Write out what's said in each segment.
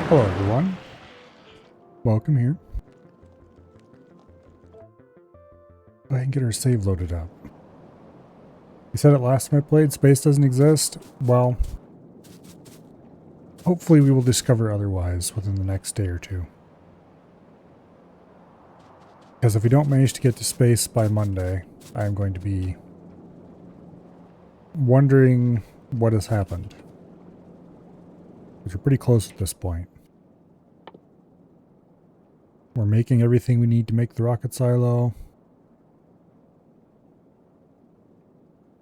Hello everyone, welcome here. Go ahead and get our save loaded up. You said it last time I played, space doesn't exist. Well, hopefully we will discover otherwise within the next day or two. Because if we don't manage to get to space by Monday, I'm going to be wondering what has happened. Because we're pretty close at this point. We're making everything we need to make the rocket silo.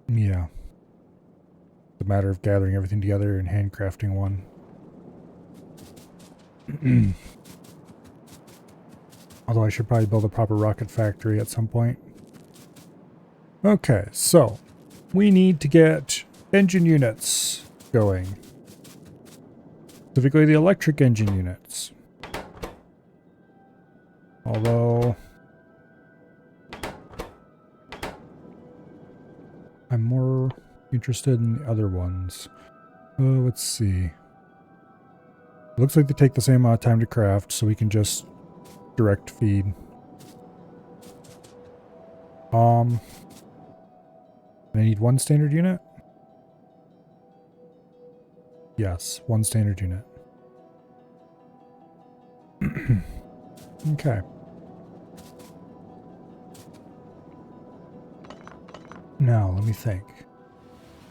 Yeah. It's a matter of gathering everything together and handcrafting one. Although I should probably build a proper rocket factory at some point. Okay, so we need to get engine units going. Specifically the electric engine units. Although I'm more interested in the other ones. Let's see. Looks like they take the same amount of time to craft, so we can just direct feed. I need one standard unit? Yes, one standard unit. Okay. Now, let me think.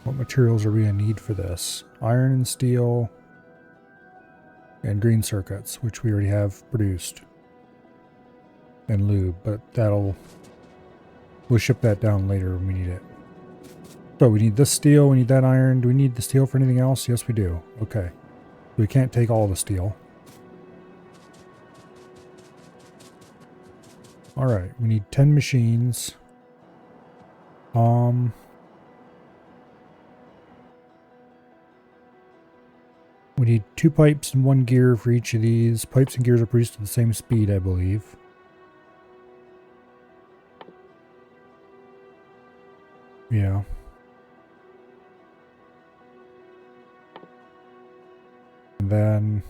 What materials are we going to need for this? Iron and steel and green circuits, which we already have produced. And lube, but we'll ship that down later when we need it. So we need this steel, we need that iron. Do we need the steel for anything else? Yes, we do. Okay. We can't take all the steel. Alright, we need 10 machines. We need 2 pipes and 1 gear for each of these. Pipes and gears are produced at the same speed, I believe. Yeah. And then...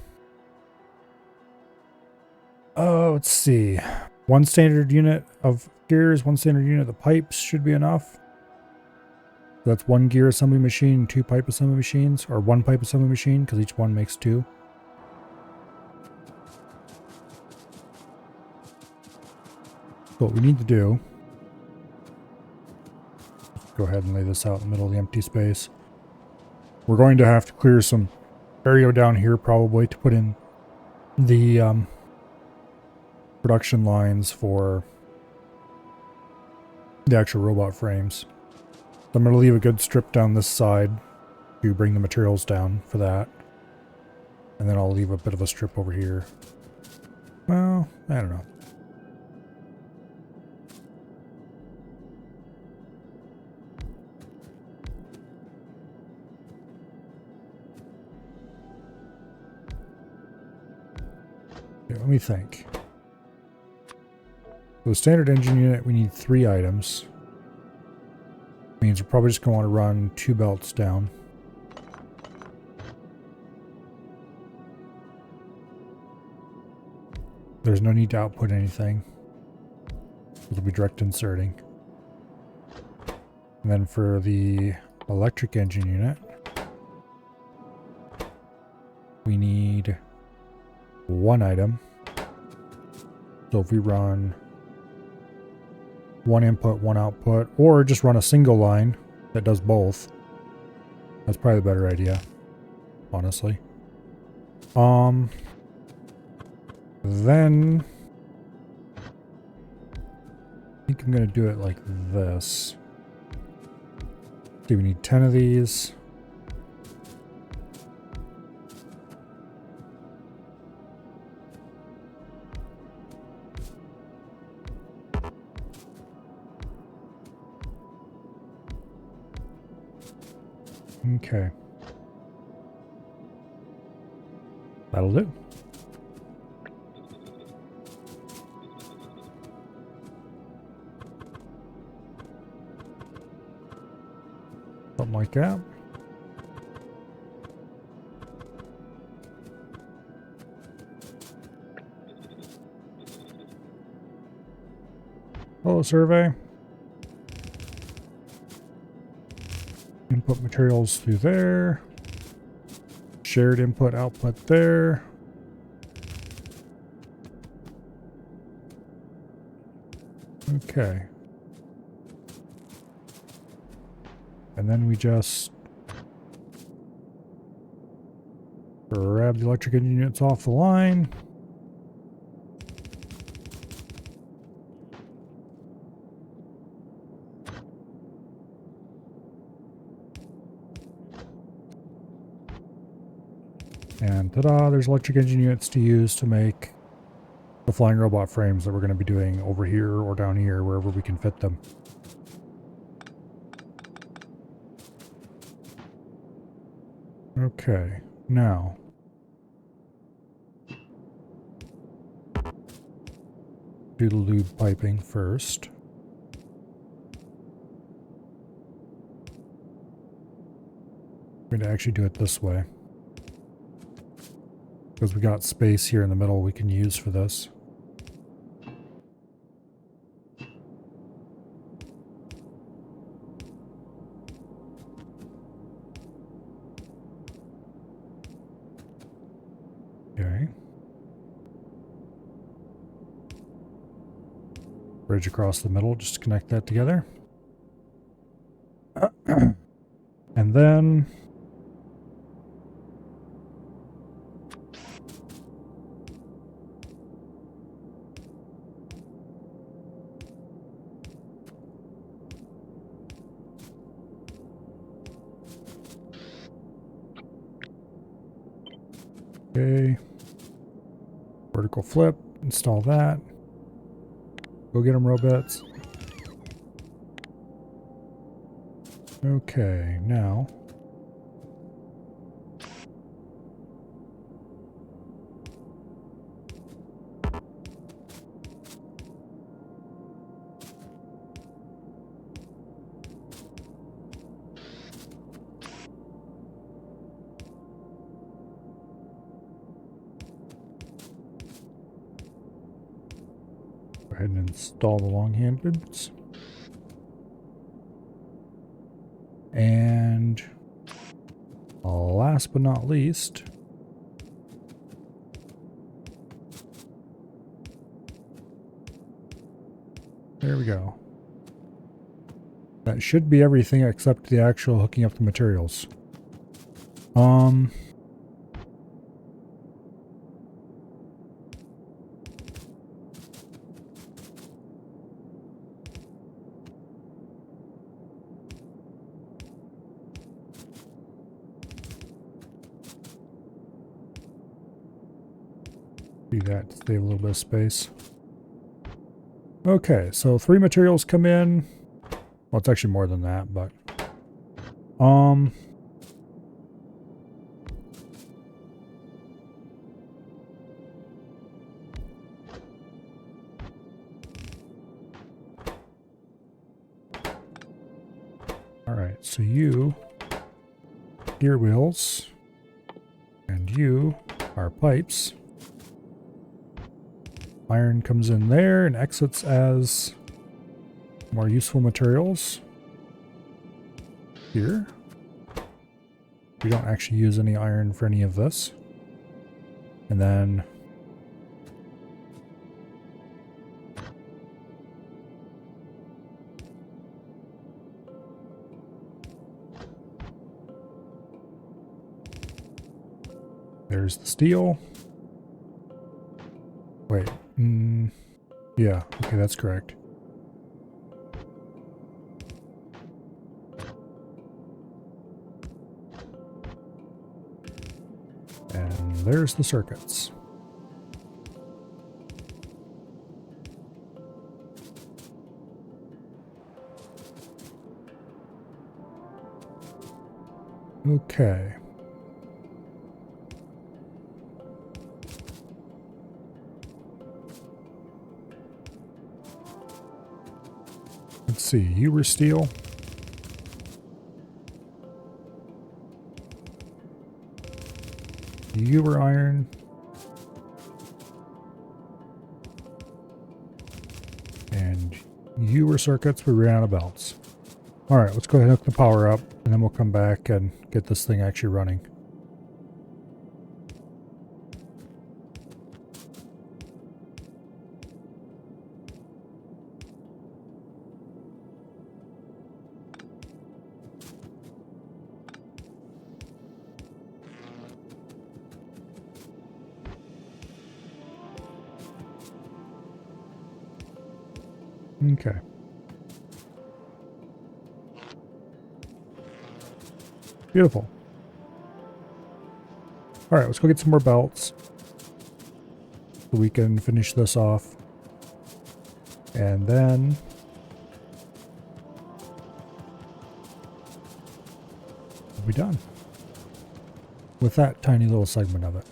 let's see. 1 standard unit of gears, 1 standard unit of pipes should be enough. So that's 1 gear assembly machine, 2 pipe assembly machines, or 1 pipe assembly machine, because each one makes 2. So what we need to do, go ahead and lay this out in the middle of the empty space. We're going to have to clear some area down here probably to put in the production lines for the actual robot frames. So I'm going to leave a good strip down this side to bring the materials down for that. And then I'll leave a bit of a strip over here. Well, I don't know. Okay, let me think. For the standard engine unit, we need 3 items. Means we're probably just going to want to run 2 belts down. There's no need to output anything. It'll be direct inserting. And then for the electric engine unit, we need 1 item. So if we run 1 input, 1 output, or just run a single line that does both. That's probably the better idea, honestly. Then I think I'm gonna do it like this. Okay, we need 10 of these. Okay. That'll do. Something like that. Hello, survey. Input materials through there. Shared input output there. Okay. And then we just grab the electric engine units off the line. And ta-da, there's electric engine units to use to make the flying robot frames that we're going to be doing over here or down here, wherever we can fit them. Okay, now do the lube piping first. I'm going to actually do it this way, because we got space here in the middle we can use for this. Okay. Bridge across the middle, just to connect that together. And then okay. Vertical flip, install that. Go get them, robots. Okay, now go ahead and install the long-handeds. And last but not least, there we go. That should be everything except the actual hooking up the materials. Do that to save a little bit of space. Okay, so 3 materials come in. Well, it's actually more than that, but alright, so you gear wheels and you are pipes. Iron comes in there and exits as more useful materials here. We don't actually use any iron for any of this. And then there's the steel. Wait, yeah, okay, that's correct. And there's the circuits. Okay. Let's see, you were steel. You were iron. And You were circuits, we ran out of belts. Alright, let's go ahead and hook the power up, and then we'll come back and get this thing actually running. Okay. Beautiful. Alright, let's go get some more belts so we can finish this off. And then we'll be done with that tiny little segment of it.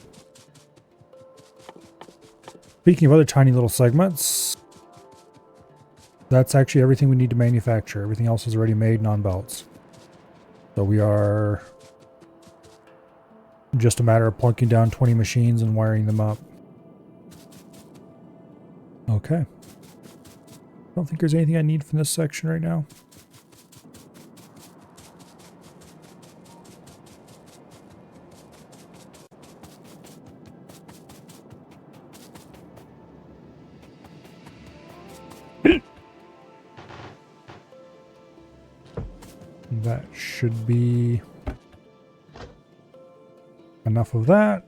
Speaking of other tiny little segments, that's actually everything we need to manufacture. Everything else is already made non-belts. So we are just a matter of plunking down 20 machines and wiring them up. Okay. Don't think there's anything I need from this section right now. That should be enough of that.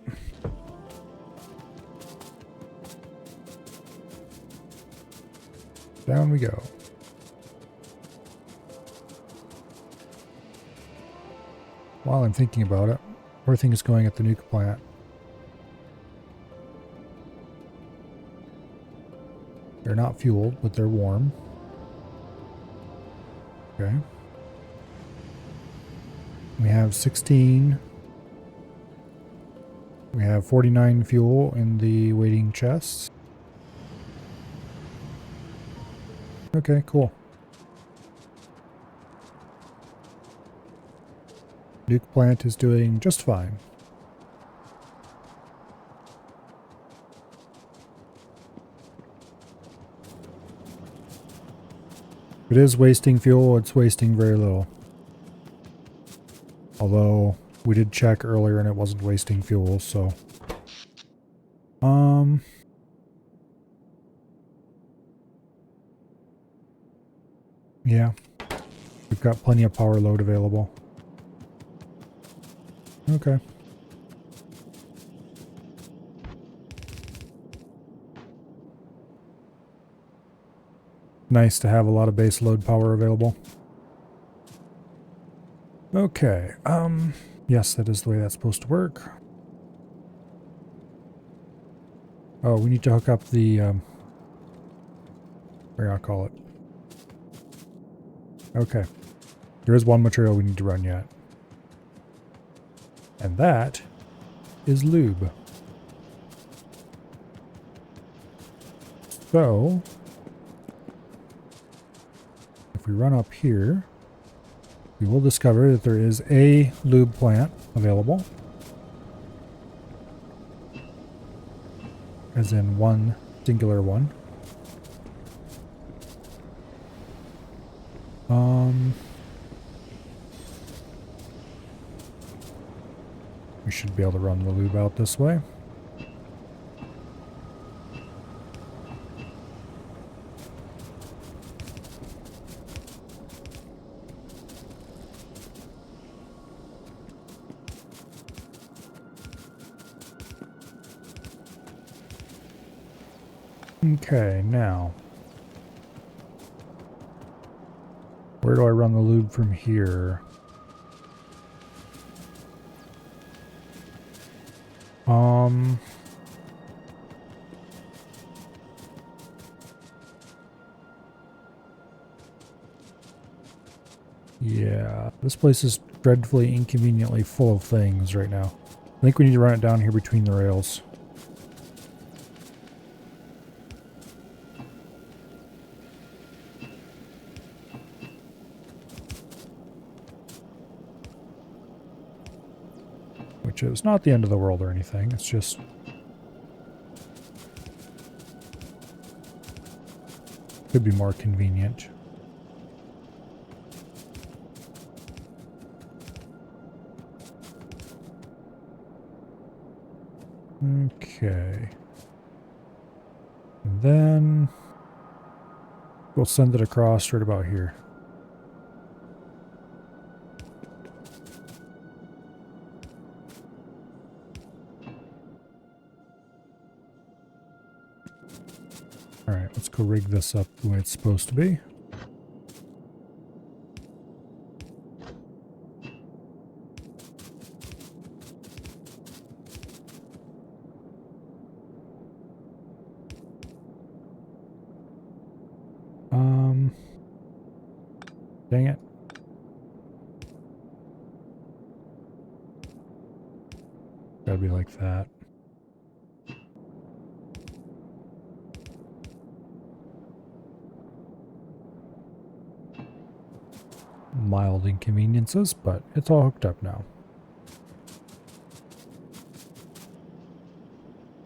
Down we go. While I'm thinking about it, where are things going at the nuke plant? They're not fueled, but they're warm. Okay. We have 16. We have 49 fuel in the waiting chests. Okay, cool. Nuke plant is doing just fine. If it is wasting fuel, it's wasting very little. Although we did check earlier and it wasn't wasting fuel, so yeah. We've got plenty of power load available. Okay. Nice to have a lot of base load power available. Okay, yes, that is the way that's supposed to work. Oh, we need to hook up the, what do I call it? Okay. There is one material we need to run yet. And that is lube. So, if we run up here, we will discover that there is a lube plant available. As in one singular one. We should be able to run the lube out this way. Okay, now, where do I run the lube from here? Yeah, this place is dreadfully inconveniently full of things right now. I think we need to run it down here between the rails. Which is not the end of the world or anything, it's just could be more convenient. Okay. And then we'll send it across right about here. Alright, let's go rig this up the way it's supposed to be. Dang it. Gotta be like that. Mild inconveniences, but it's all hooked up now.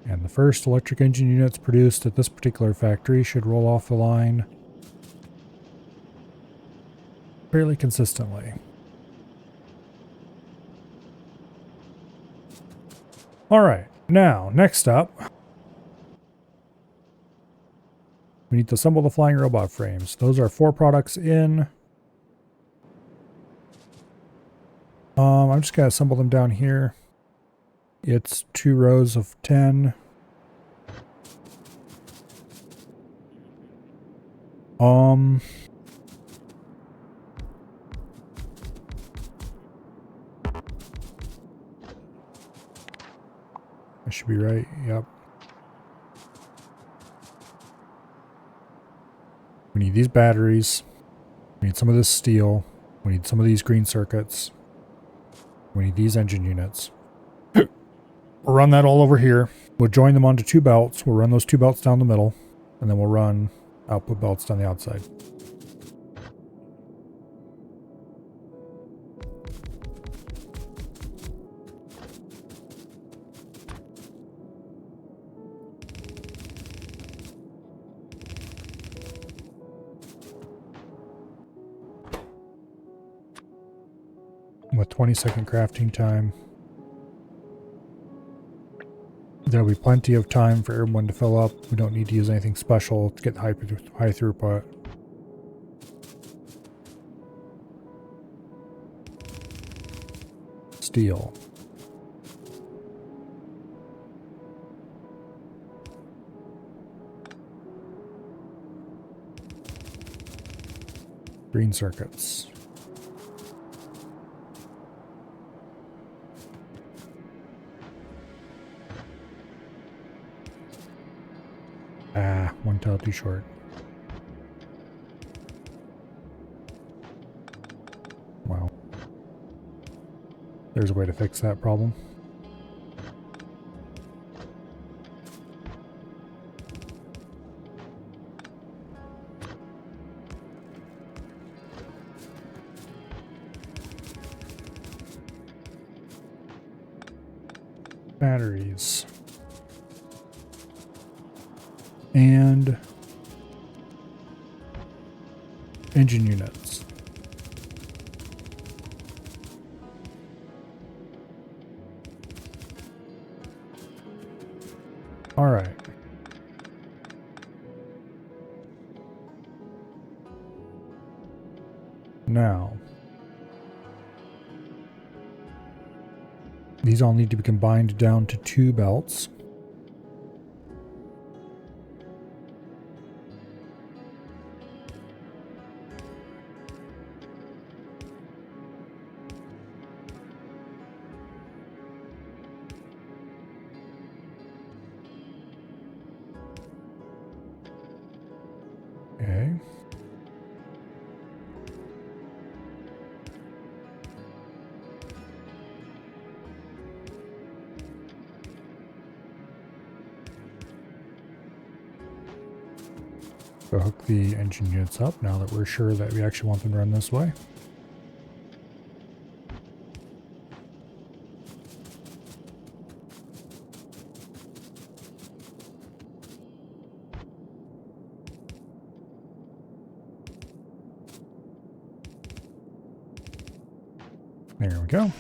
And the first electric engine units produced at this particular factory should roll off the line fairly consistently. Alright, now, next up, we need to assemble the flying robot frames. Those are 4 products in. I'm just going to assemble them down here. It's 2 rows of 10. I should be right. Yep. We need these batteries. We need some of this steel. We need some of these green circuits. We need these engine units. We'll run that all over here. We'll join them onto 2 belts. We'll run those 2 belts down the middle. And then we'll run output belts down the outside. With 20-second crafting time. There'll be plenty of time for everyone to fill up. We don't need to use anything special to get high throughput. Steel. Green circuits. Ah, 1 tile too short. Wow. There's a way to fix that problem. Batteries. And engine units. All right. Now, these all need to be combined down to 2 belts. Okay. Go hook the engine units up now that we're sure that we actually want them to run this way. There we go.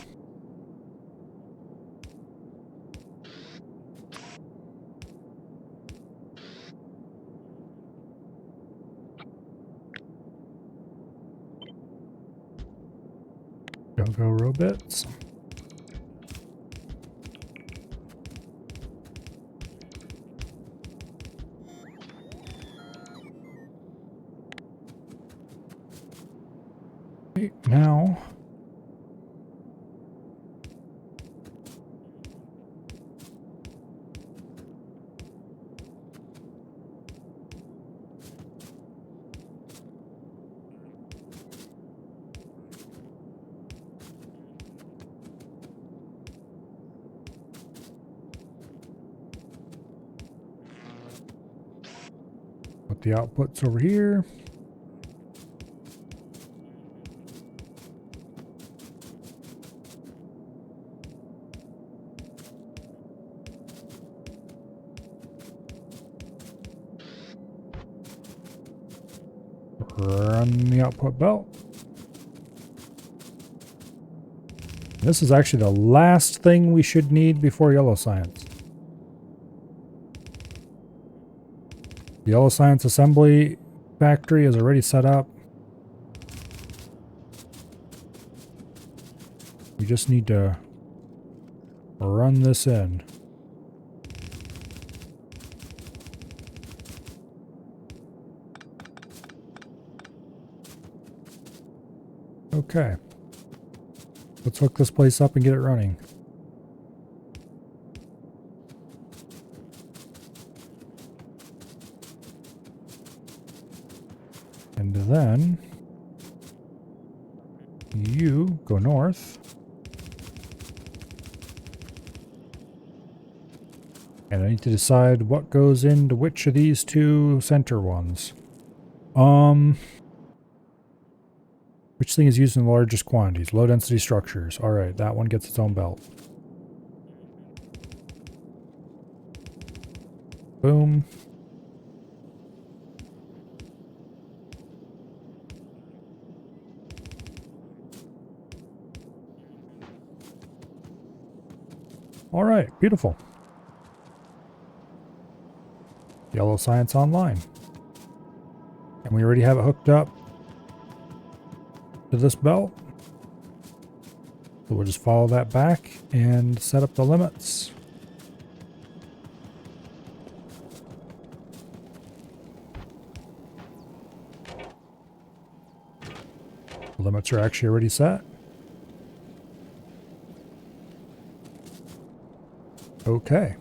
Go Robits. Okay, now put the outputs over here. Run the output belt. This is actually the last thing we should need before yellow science. The yellow science assembly factory is already set up. We just need to run this in. Okay. Let's hook this place up and get it running. And then you go north. And I need to decide what goes into which of these two center ones. Which thing is used in the largest quantities? Low density structures. Alright, that one gets its own belt. Boom. Alright, beautiful. Yellow science online. And we already have it hooked up to this belt. So we'll just follow that back and set up the limits. The limits are actually already set. Okay.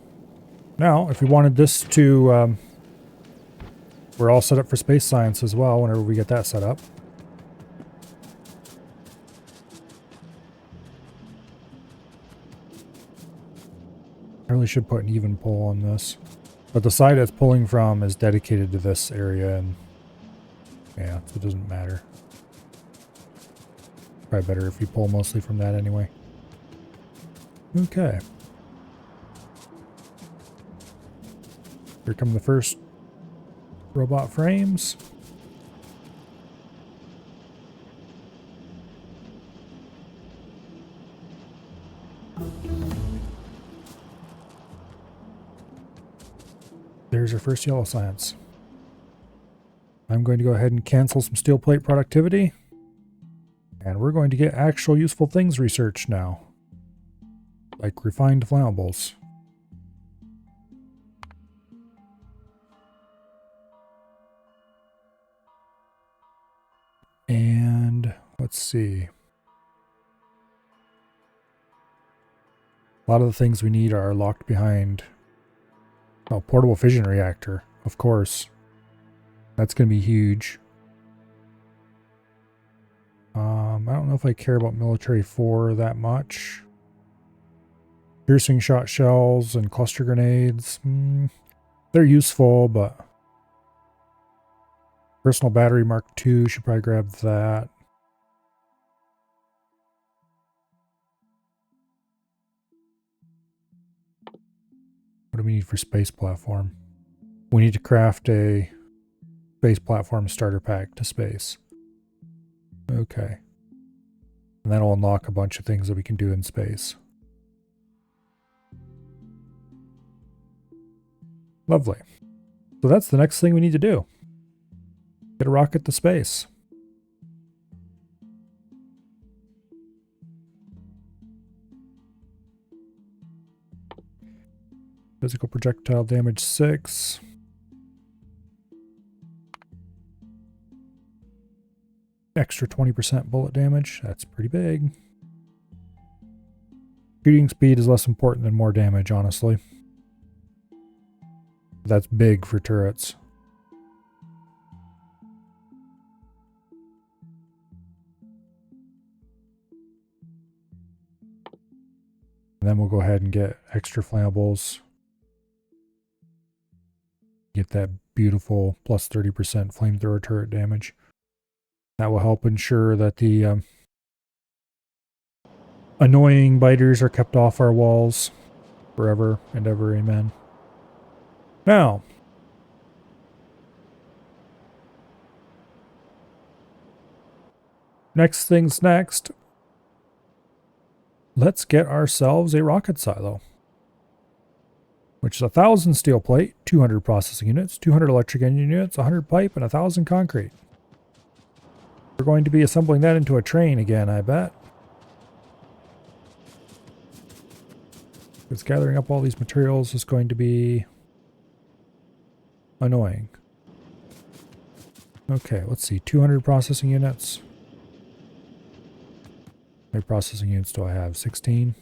Now, if we wanted this to, we're all set up for space science as well whenever we get that set up. I really should put an even pull on this. But the side it's pulling from is dedicated to this area, and yeah, so it doesn't matter. Probably better if we pull mostly from that anyway. Okay. Here come the first robot frames. There's our first yellow science. I'm going to go ahead and cancel some steel plate productivity. And we're going to get actual useful things researched now. Like refined flammables. And let's see. A lot of the things we need are locked behind. Oh, portable fission reactor, of course. That's going to be huge. I don't know if I care about military 4 that much. Piercing shot shells and cluster grenades. They're useful, but personal battery Mark II, should probably grab that. What do we need for space platform? We need to craft a space platform starter pack to space. Okay. And that'll unlock a bunch of things that we can do in space. Lovely. So that's the next thing we need to do. Get a rocket to space. Physical projectile damage 6. Extra 20% bullet damage. That's pretty big. Shooting speed is less important than more damage, honestly. That's big for turrets. And then we'll go ahead and get extra flammables. Get that beautiful plus 30% flamethrower turret damage. That will help ensure that the annoying biters are kept off our walls forever and ever, amen. Now, next thing's next. Let's get ourselves a rocket silo, which is 1,000 steel plate, 200 processing units, 200 electric engine units, 100 pipe, and 1,000 concrete. We're going to be assembling that into a train again, I bet. Because gathering up all these materials is going to be annoying. Okay, let's see. 200 processing units. How many processing units do I have? 16?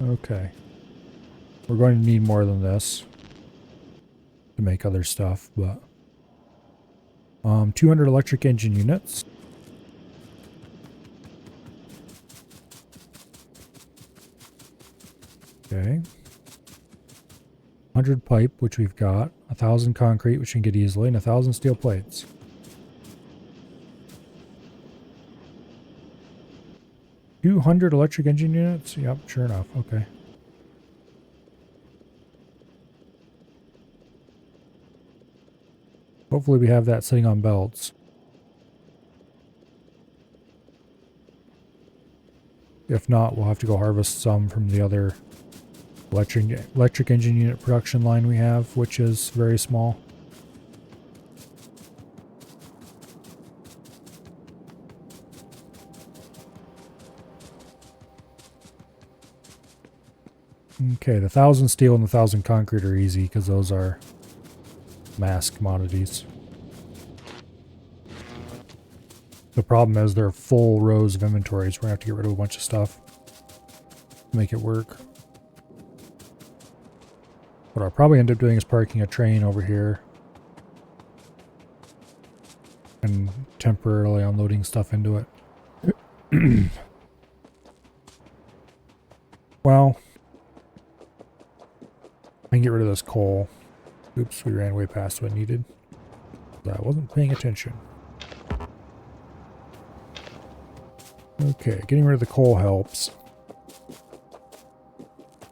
Okay. We're going to need more than this to make other stuff, but 200 electric engine units. Okay. 100 pipe, which we've got. 1,000 concrete, which we can get easily, and 1,000 steel plates. $200 electric engine units? Yep, sure enough. Okay. Hopefully we have that sitting on belts. If not, we'll have to go harvest some from the other electric engine unit production line we have, which is very small. Okay, the 1,000 steel and the 1,000 concrete are easy because those are mass commodities. The problem is they're full rows of inventories. We're going to have to get rid of a bunch of stuff to make it work. What I'll probably end up doing is parking a train over here and temporarily unloading stuff into it. Well, I can get rid of this coal. Oops, we ran way past what I needed. I wasn't paying attention. Okay, getting rid of the coal helps.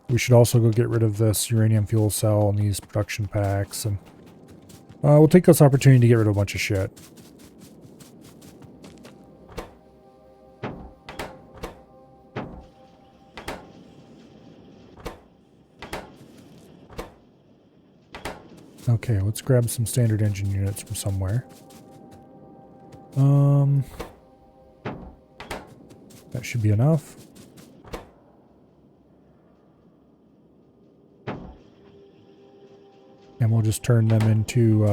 We should also go get rid of this uranium fuel cell and these production packs, and we'll take this opportunity to get rid of a bunch of shit. Okay, let's grab some standard engine units from somewhere. That should be enough. And we'll just turn them into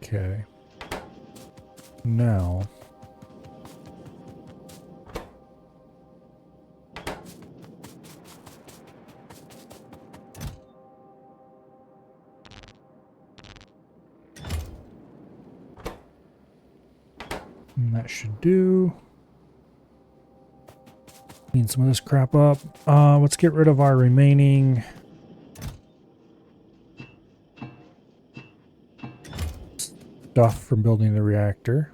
okay. Now that should do. Clean some of this crap up. Let's get rid of our remaining stuff from building the reactor.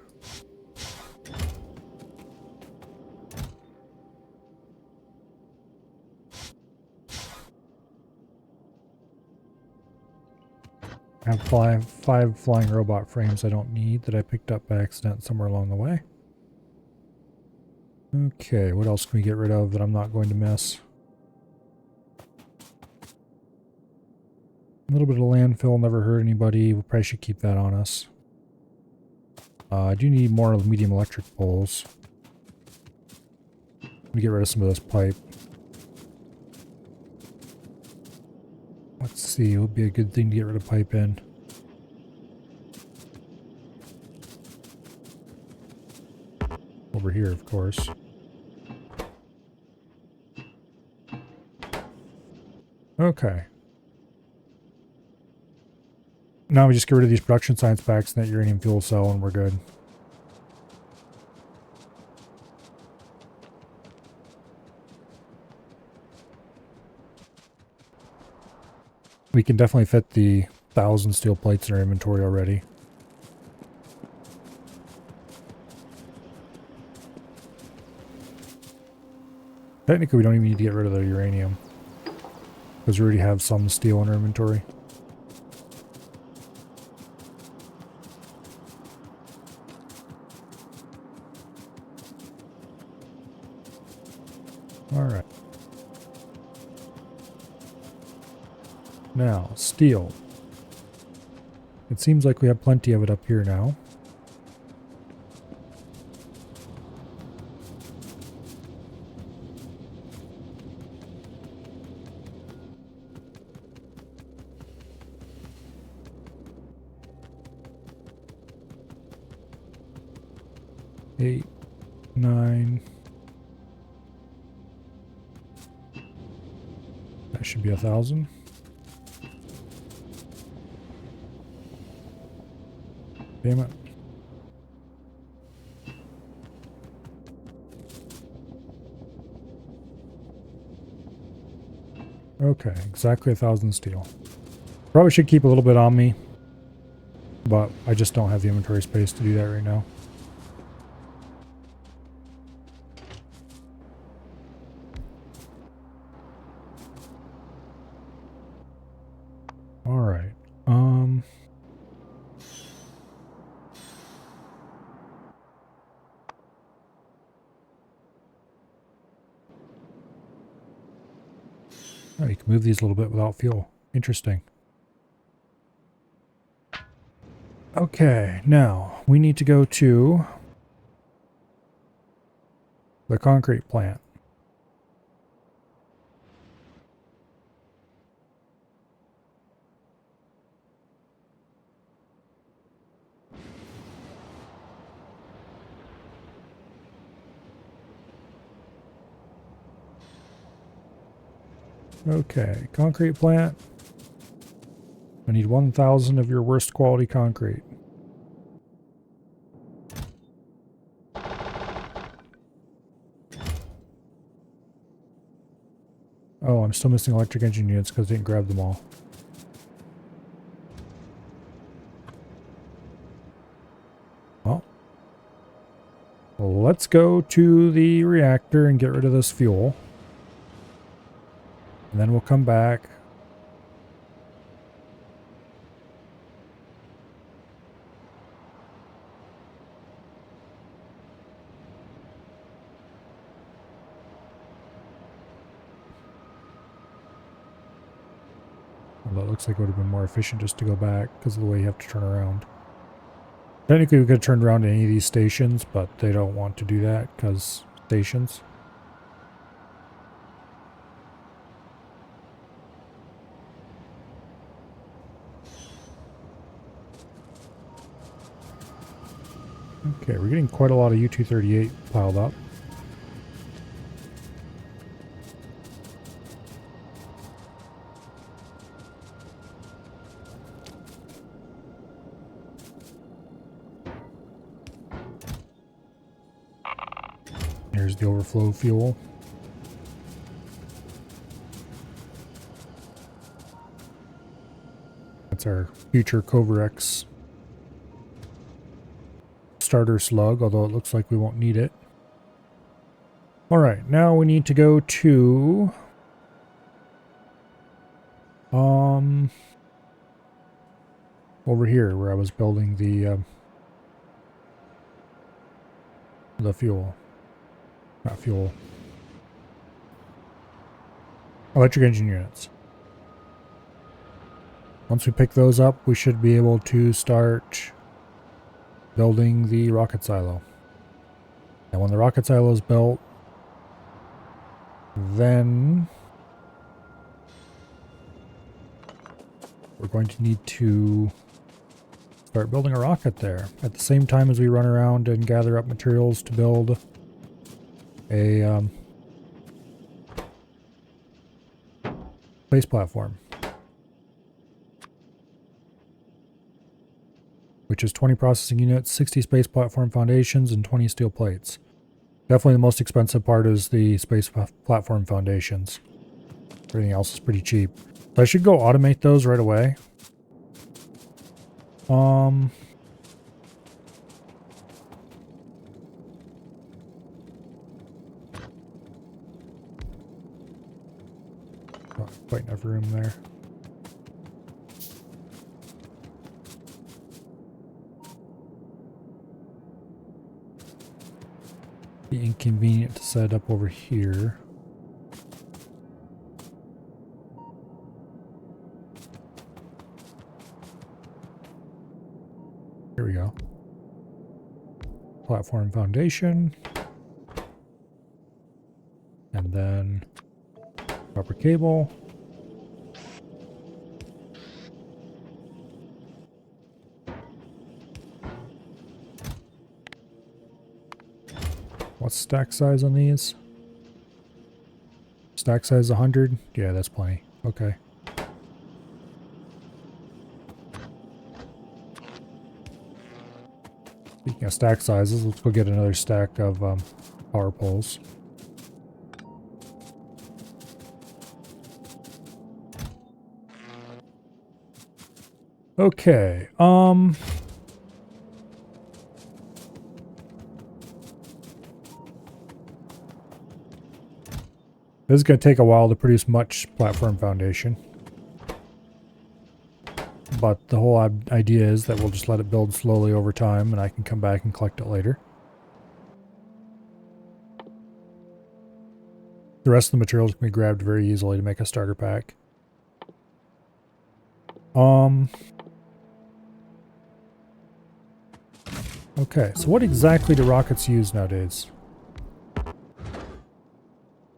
I have five flying robot frames I don't need that I picked up by accident somewhere along the way. Okay, what else can we get rid of that I'm not going to miss? A little bit of landfill never hurt anybody. We probably should keep that on us. I do need more medium electric poles. Let me get rid of some of this pipe. Let's see, it would be a good thing to get rid of pipe in. Over here, of course. Okay. Now we just get rid of these production science packs and that uranium fuel cell and we're good. We can definitely fit the 1,000 steel plates in our inventory already. Technically, we don't even need to get rid of the uranium, because we already have some steel in our inventory. Alright. Now, steel. It seems like we have plenty of it up here now. Eight, 9. That should be 1,000. Damn it. Okay, exactly 1,000 steel. Probably should keep a little bit on me, but I just don't have the inventory space to do that right now. All right. Oh, you can move these a little bit without fuel. Interesting. Okay, now we need to go to the concrete plant. Okay, concrete plant. I need 1,000 of your worst quality concrete. Oh, I'm still missing electric engine units because I didn't grab them all. Well, let's go to the reactor and get rid of this fuel. And then we'll come back. Well, that looks like it would have been more efficient just to go back because of the way you have to turn around. Technically, we could have turned around at any of these stations, but they don't want to do that because stations. Okay, we're getting quite a lot of U-238 piled up. Here's the overflow fuel. That's our future Coverex starter slug, although it looks like we won't need it. Alright, now we need to go to... over here, where I was building the fuel. Not fuel. Electric engine units. Once we pick those up, we should be able to start building the rocket silo. And when the rocket silo is built, then we're going to need to start building a rocket there at the same time as we run around and gather up materials to build a space platform, which is 20 processing units, 60 space platform foundations, and 20 steel plates. Definitely the most expensive part is the space platform foundations. Everything else is pretty cheap. So I should go automate those right away. Not quite enough room there. Be inconvenient to set up over here. Here we go. Platform foundation. And then copper cable. What's stack size on these? Stack size 100? Yeah, that's plenty. Okay. Speaking of stack sizes, let's go get another stack of power poles. Okay, this is going to take a while to produce much platform foundation. But the whole idea is that we'll just let it build slowly over time and I can come back and collect it later. The rest of the materials can be grabbed very easily to make a starter pack. Okay, so what exactly do rockets use nowadays?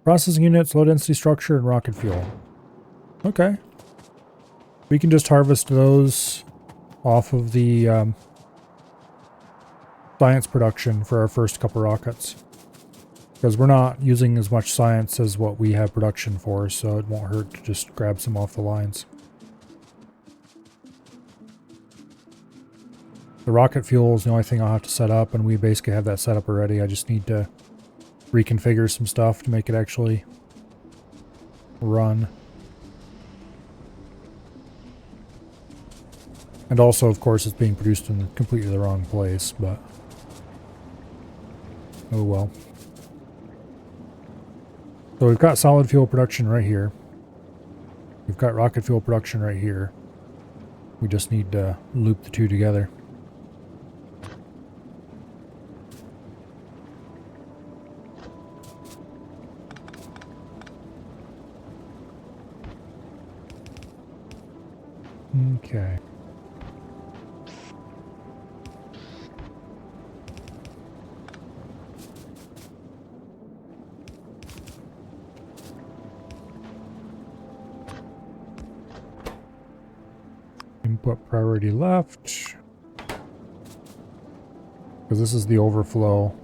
Processing units, low density structure, and rocket fuel. Okay. We can just harvest those off of the science production for our first couple rockets. Because we're not using as much science as what we have production for, so it won't hurt to just grab some off the lines. The rocket fuel is the only thing I'll have to set up, and we basically have that set up already. I just need to reconfigure some stuff to make it actually run. And also, of course, it's being produced in completely the wrong place, but oh well. So we've got solid fuel production right here. We've got rocket fuel production right here. We just need to loop the two together. Okay. Input priority left. Because this is the overflow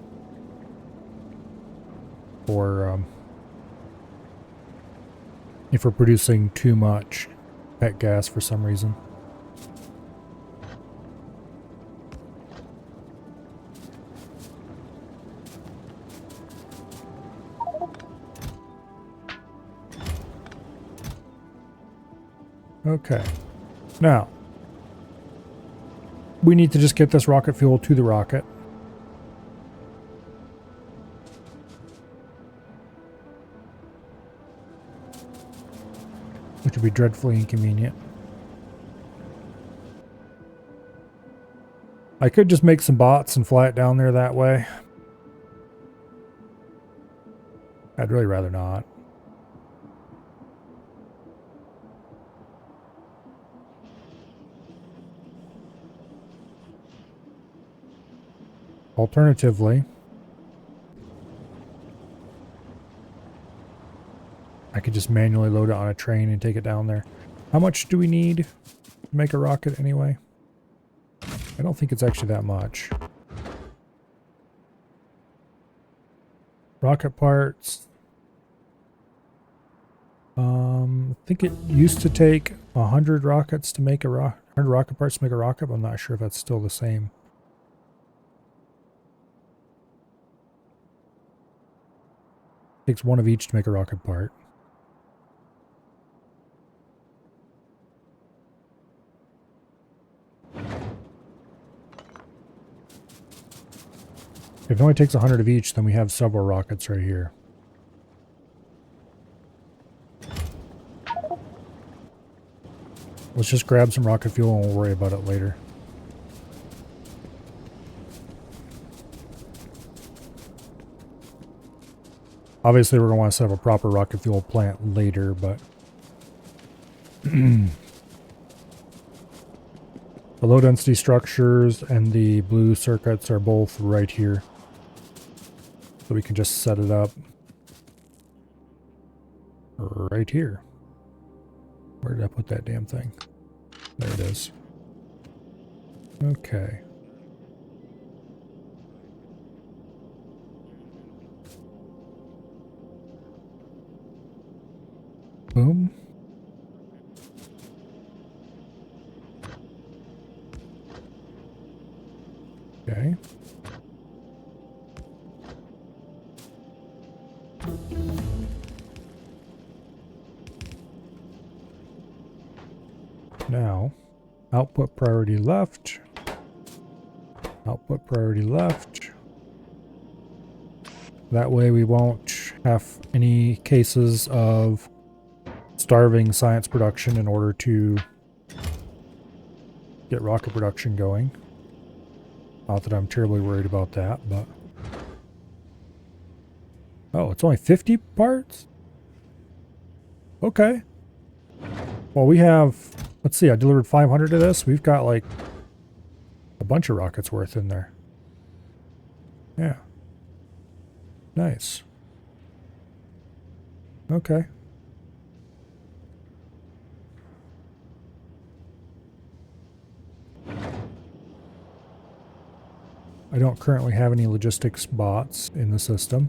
for if we're producing too much pet gas for some reason. Okay. Now, we need to just get this rocket fuel to the rocket. which would be dreadfully inconvenient. I could just make some bots and fly it down there that way. I'd really rather not. Alternatively, I could just manually load it on a train and take it down there. How much do we need to make a rocket anyway? I don't think it's actually that much. Rocket parts. I think it used to take 100 rockets to make a 100 rocket parts to make a rocket, but I'm not sure if that's still the same. Takes one of each to make a rocket part. If it only takes 100 of each, then we have several rockets right here. Let's just grab some rocket fuel and we'll worry about it later. Obviously, we're going to want to set up a proper rocket fuel plant later, but... the low-density structures and the blue circuits are both right here. So we can just set it up right here. Where did I put that damn thing? There it is. Okay. Boom. Okay. Now, output priority left. Output priority left. That way we won't have any cases of starving science production in order to get rocket production going. Not that I'm terribly worried about that, but... Oh, it's only 50 parts? Okay. Well, we have... Let's see, I delivered 500 of this. We've got, like, a bunch of rockets worth in there. Yeah. Nice. Okay. I don't currently have any logistics bots in the system.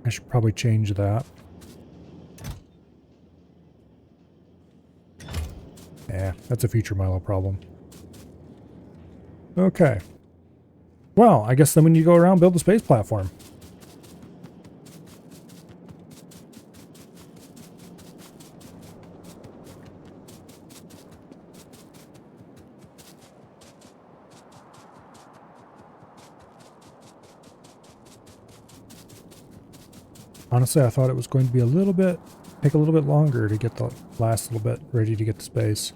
I should probably change that. Yeah, that's a future Milo problem. Okay. Well, I guess then when you go around, build a space platform. Honestly, I thought it was going to be take a little bit longer to get the last little bit ready to get to space.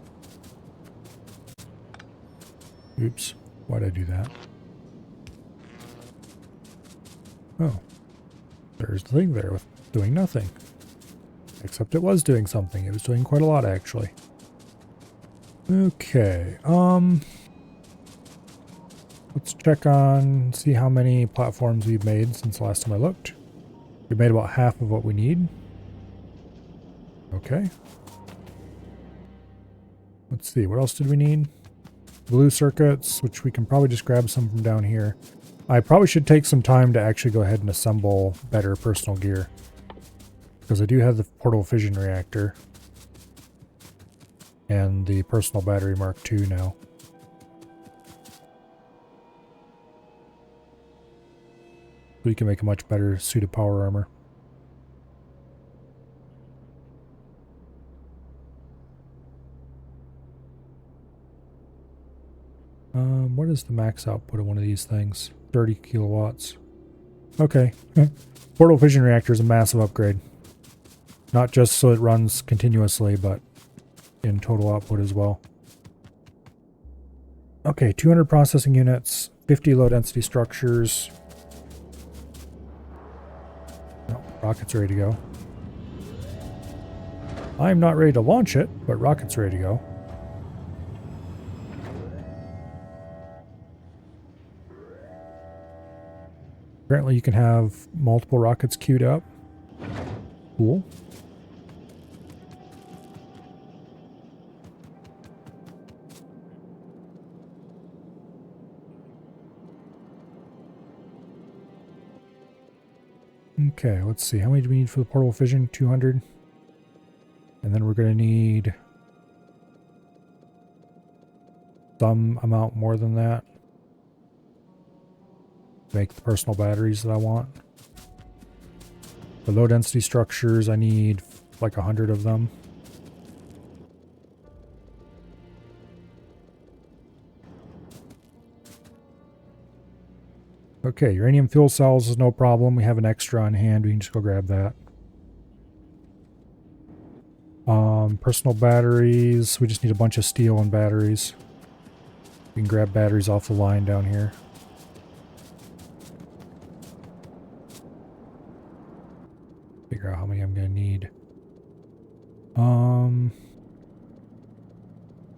Oops, why'd I do that? Oh, there's the thing there with doing nothing. Except it was doing something. It was doing quite a lot, actually. Okay, let's check on, see how many platforms we've made since the last time I looked. We made about half of what we need. Okay. Let's see, what else did we need? Blue circuits, which we can probably just grab some from down here. I probably should take some time to actually go ahead and assemble better personal gear. Because I do have the portable fission reactor. And the personal battery Mark II now. We can make a much better suit of power armor. What is the max output of one of these things? 30 kilowatts. Okay. Portable fission reactor is a massive upgrade. Not just so it runs continuously, but in total output as well. Okay, 200 processing units, 50 low density structures. No, rocket's ready to go. I'm not ready to launch it, but rocket's ready to go. Apparently you can have multiple rockets queued up. Cool. Okay, let's see. How many do we need for the portable fission? 200. And then we're going to need some amount more than that. Make the personal batteries that I want. For low density structures, I need like 100 of them. Okay, uranium fuel cells is no problem. We have an extra on hand. We can just go grab that. Personal batteries. We just need a bunch of steel and batteries. We can grab batteries off the line down here. Figure out how many I'm going to need.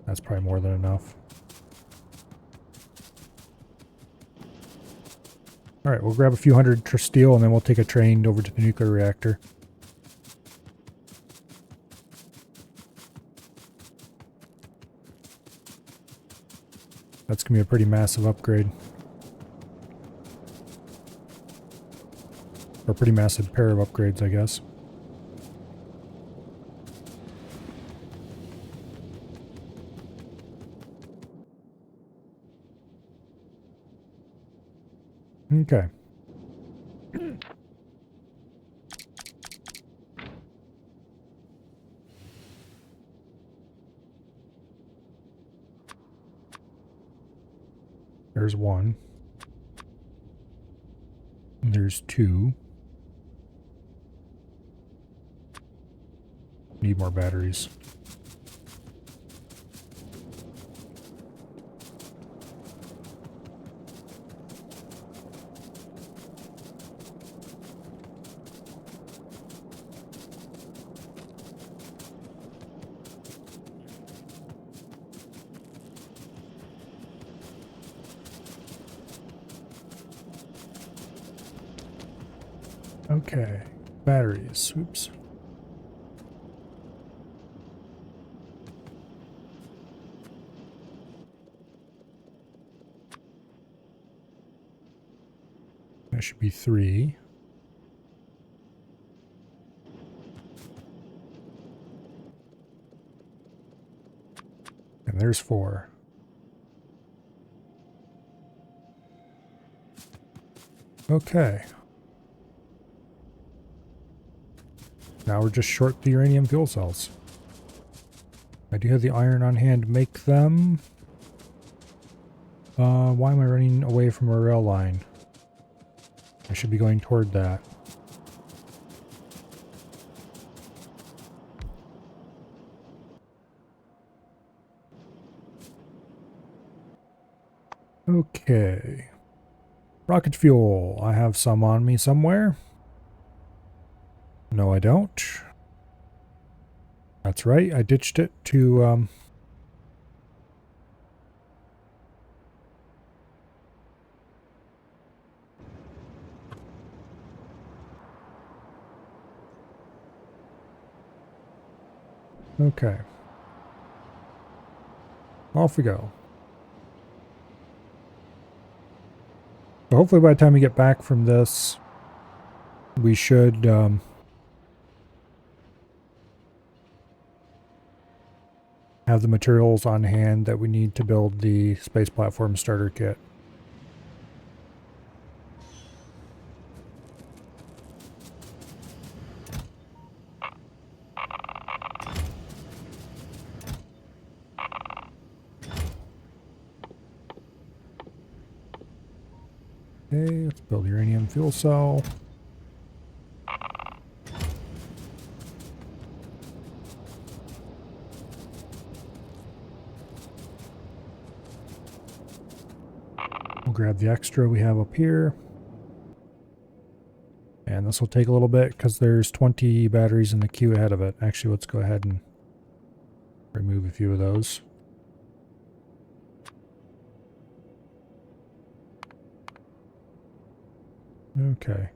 That's probably more than enough. Alright, we'll grab a few hundred steel and then we'll take a train over to the nuclear reactor. That's going to be a pretty massive upgrade. Or a pretty massive pair of upgrades, I guess. Okay. There's one. There's two. Need more batteries. Okay, batteries. Oops. That should be 3. And there's 4. Okay. Now we're just short the uranium fuel cells. I do have the iron on hand to make them. Why am I running away from a rail line? I should be going toward that. Okay. Rocket fuel. I have some on me somewhere. No, I don't. That's right. I ditched it to, Okay. Off we go. So hopefully by the time we get back from this, we should, have the materials on hand that we need to build the space platform starter kit. Okay, let's build uranium fuel cell. We'll grab the extra we have up here. And this will take a little bit because there's 20 batteries in the queue ahead of it. Actually, let's go ahead and remove a few of those. Okay.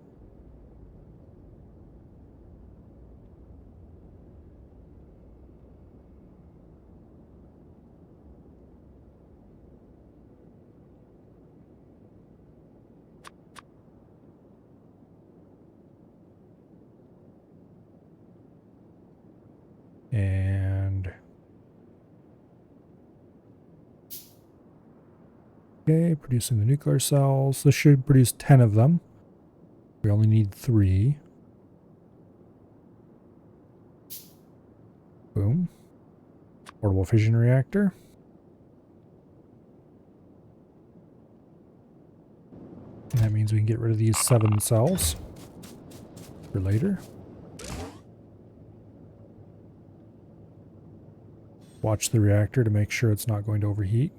And okay, producing the nuclear cells. This should produce 10 of them. We only need 3. Boom. Portable fission reactor. And that means we can get rid of these 7 cells for later. Watch the reactor to make sure it's not going to overheat.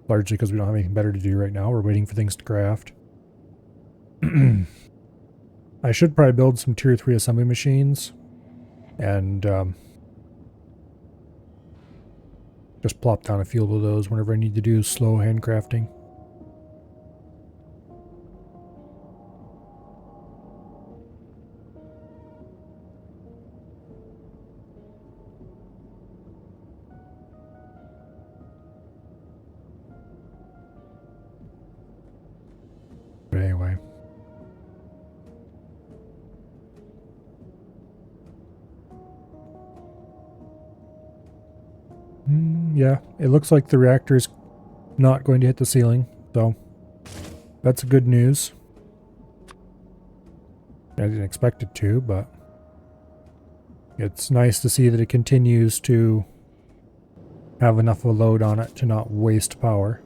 Largely because we don't have anything better to do right now. We're waiting for things to craft. I should probably build some tier 3 assembly machines and just plop down a few of those whenever I need to do slow handcrafting. But anyway. Yeah, it looks like the reactor is not going to hit the ceiling, so that's good news. I didn't expect it to, but it's nice to see that it continues to have enough of a load on it to not waste power.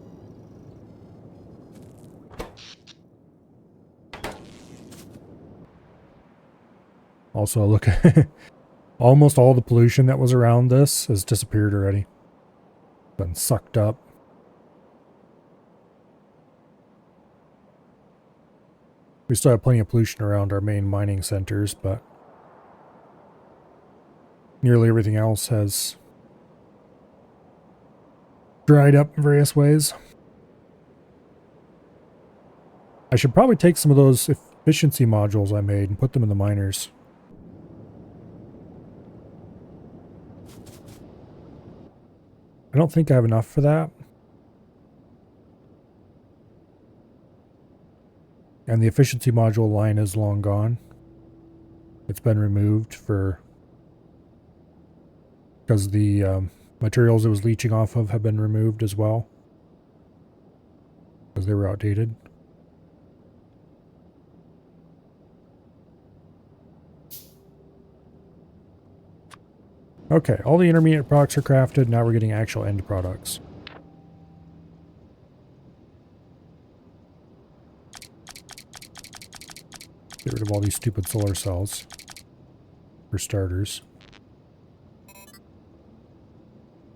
Also, look, almost all the pollution that was around this has disappeared already. Been sucked up. We still have plenty of pollution around our main mining centers, but nearly everything else has dried up in various ways. I should probably take some of those efficiency modules I made and put them in the miners. I don't think I have enough for that. And the efficiency module line is long gone. It's been removed because the materials it was leaching off of have been removed as well. Because they were outdated. Okay, all the intermediate products are crafted. Now we're getting actual end products. Get rid of all these stupid solar cells. For starters.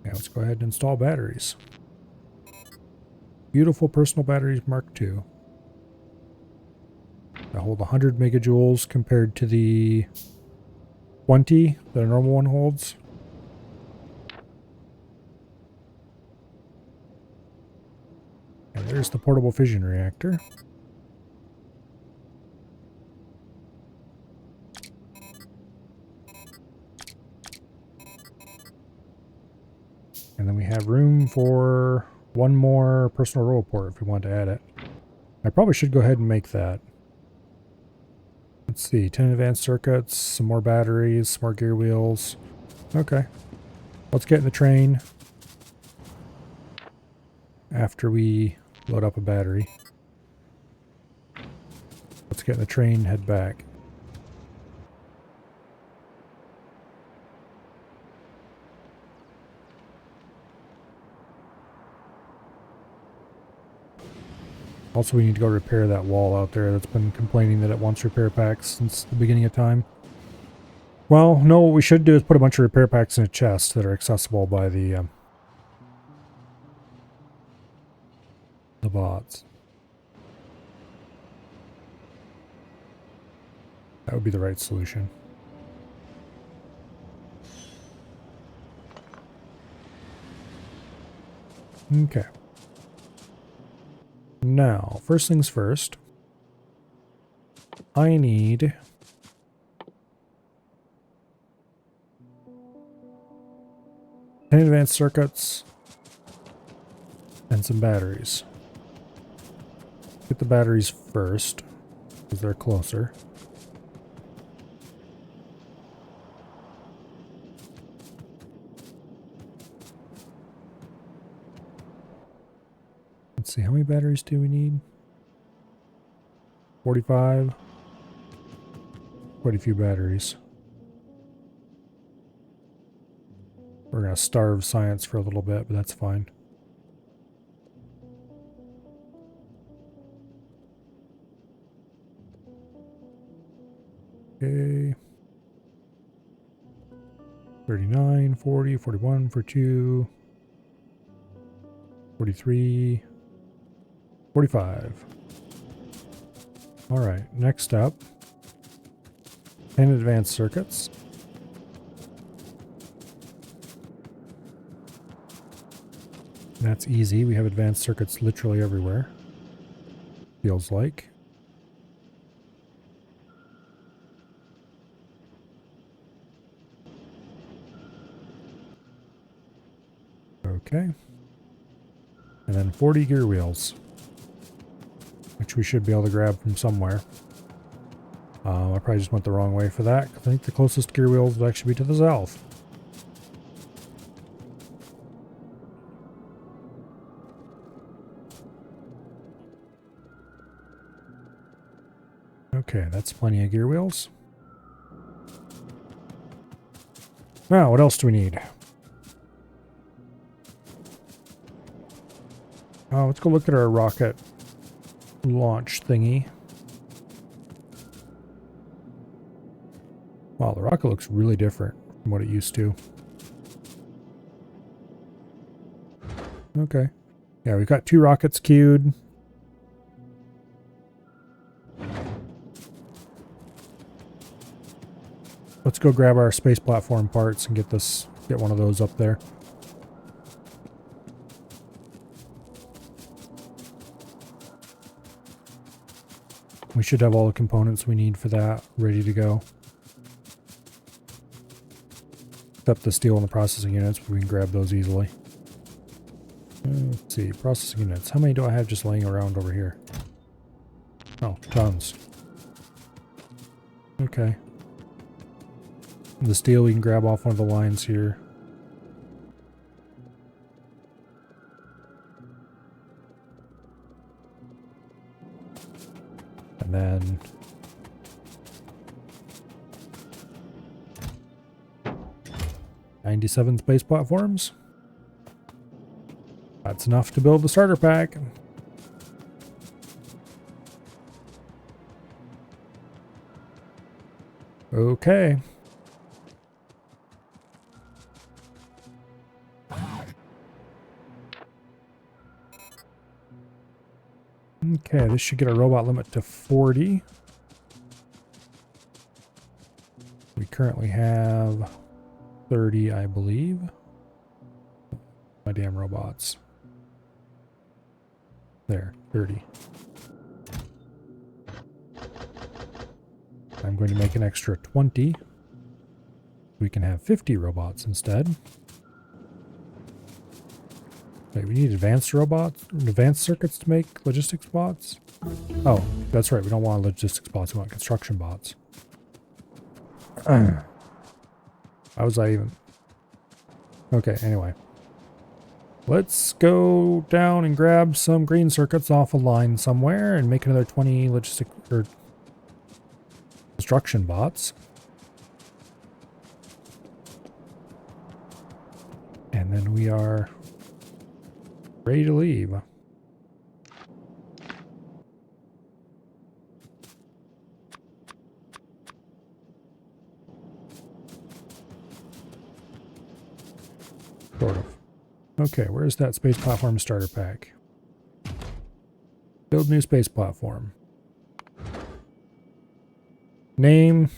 Now let's go ahead and install batteries. Beautiful personal batteries Mark II. They hold 100 megajoules compared to the 20 that a normal one holds. And there's the portable fission reactor. And then we have room for one more personal roll port if we want to add it. I probably should go ahead and make that. Let's see, 10 advanced circuits, some more batteries, some more gear wheels. Okay. Let's get in the train after we load up a battery. Let's get in the train and head back. Also, we need to go repair that wall out there that's been complaining that it wants repair packs since the beginning of time. Well, no, what we should do is put a bunch of repair packs in a chest that are accessible by the bots. That would be the right solution. Okay. Now, first things first, I need 10 advanced circuits and some batteries. Get the batteries first, because they're closer. Let's see, how many batteries do we need? 45. Quite a few batteries. We're going to starve science for a little bit, but that's fine. Okay. 39, 40, 41 for 2. 43. 45. Alright, next up. 10 advanced circuits. That's easy. We have advanced circuits literally everywhere. Feels like. Okay. And then 40 gear wheels, which we should be able to grab from somewhere. I probably just went the wrong way for that, because I think the closest gear wheels would actually be to the south. Okay, that's plenty of gear wheels. Now, what else do we need? Let's go look at our rocket launch thingy. Wow, the rocket looks really different from what it used to. Okay. Yeah, we've got 2 rockets queued. Let's go grab our space platform parts and get one of those up there. We should have all the components we need for that ready to go. Except the steel and the processing units, but we can grab those easily. Let's see, processing units. How many do I have just laying around over here? Oh, tons. Okay. The steel we can grab off one of the lines here. And then 97 space platforms. That's enough to build the starter pack. Okay. Okay, this should get our robot limit to 40. We currently have 30, I believe. My damn robots. There, 30. I'm going to make an extra 20. We can have 50 robots instead. Wait, we need advanced robots, advanced circuits to make logistics bots? Oh, that's right. We don't want logistics bots. We want construction bots. How was I even? Okay, anyway. Let's go down and grab some green circuits off a line somewhere and make another 20 logistic or construction bots. And then we are ready to leave. Okay, where's that space platform starter pack? Build new space platform. Name.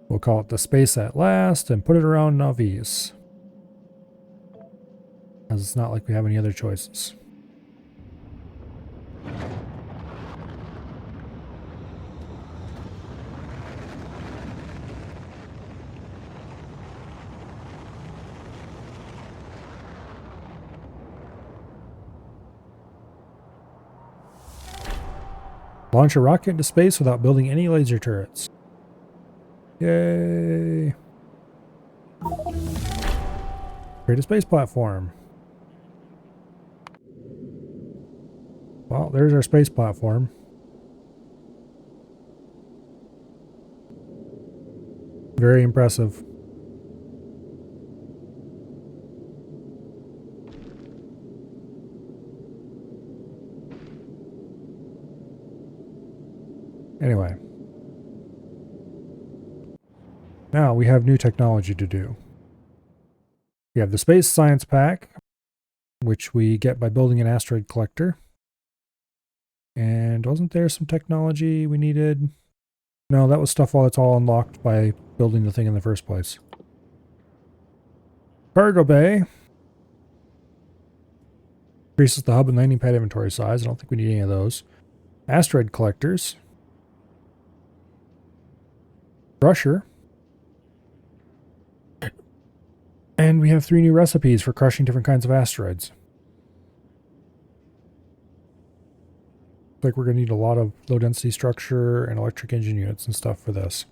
We'll call it the Space at Last and put it around Navis. Because it's not like we have any other choices. Launch a rocket into space without building any laser turrets. Yay! Create a space platform. Well, there's our space platform. Very impressive. Anyway. Now we have new technology to do. We have the Space Science Pack, which we get by building an asteroid collector. And wasn't there some technology we needed? No, that was stuff that's all unlocked by building the thing in the first place. Cargo bay. Increases the hub and landing pad inventory size. I don't think we need any of those. Asteroid collectors. Crusher. And we have 3 new recipes for crushing different kinds of asteroids. Looks like we're going to need a lot of low density structure and electric engine units and stuff for this.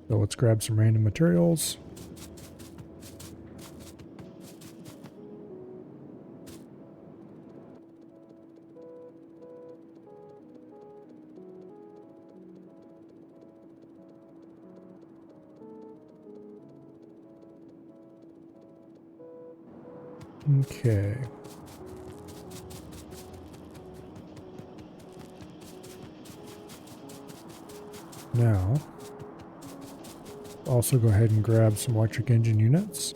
So let's grab some random materials. Okay. Now, also go ahead and grab some electric engine units.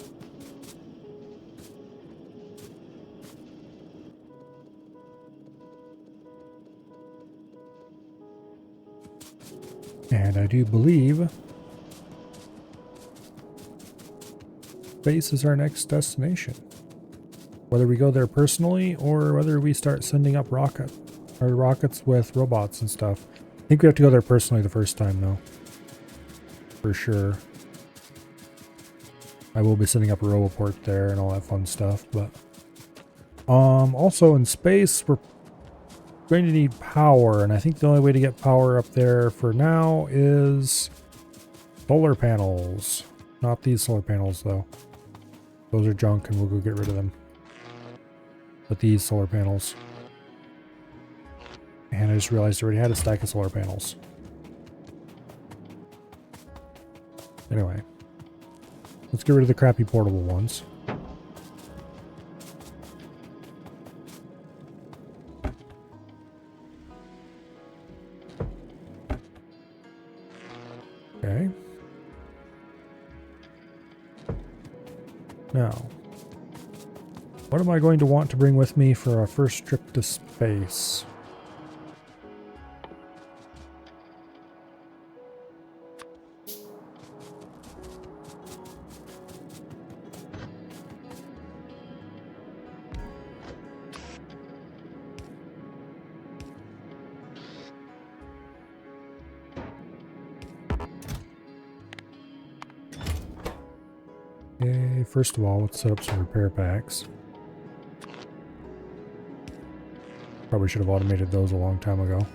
And I do believe space is our next destination. Whether we go there personally or whether we start sending up rockets with robots and stuff. I think we have to go there personally the first time though. For sure. I will be setting up a roboport there and all that fun stuff, but also in space we're going to need power, and I think the only way to get power up there for now is solar panels. Not these solar panels though. Those are junk and we'll go get rid of them. But these solar panels. And I just realized I already had a stack of solar panels. Anyway. Let's get rid of the crappy portable ones. Okay. Now, what am I going to want to bring with me for our first trip to space? Okay, first of all, let's set up some repair packs. Probably should have automated those a long time ago.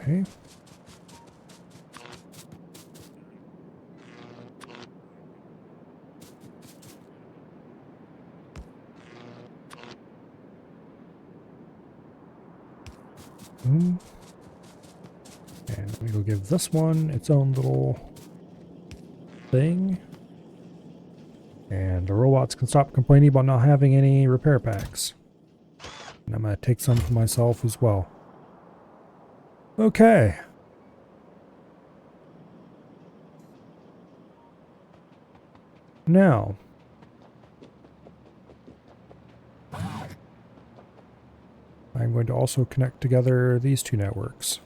Okay. And we will give this one its own little thing. And the robots can stop complaining about not having any repair packs. And I'm going to take some for myself as well. Okay. Now, I'm going to also connect together these two networks.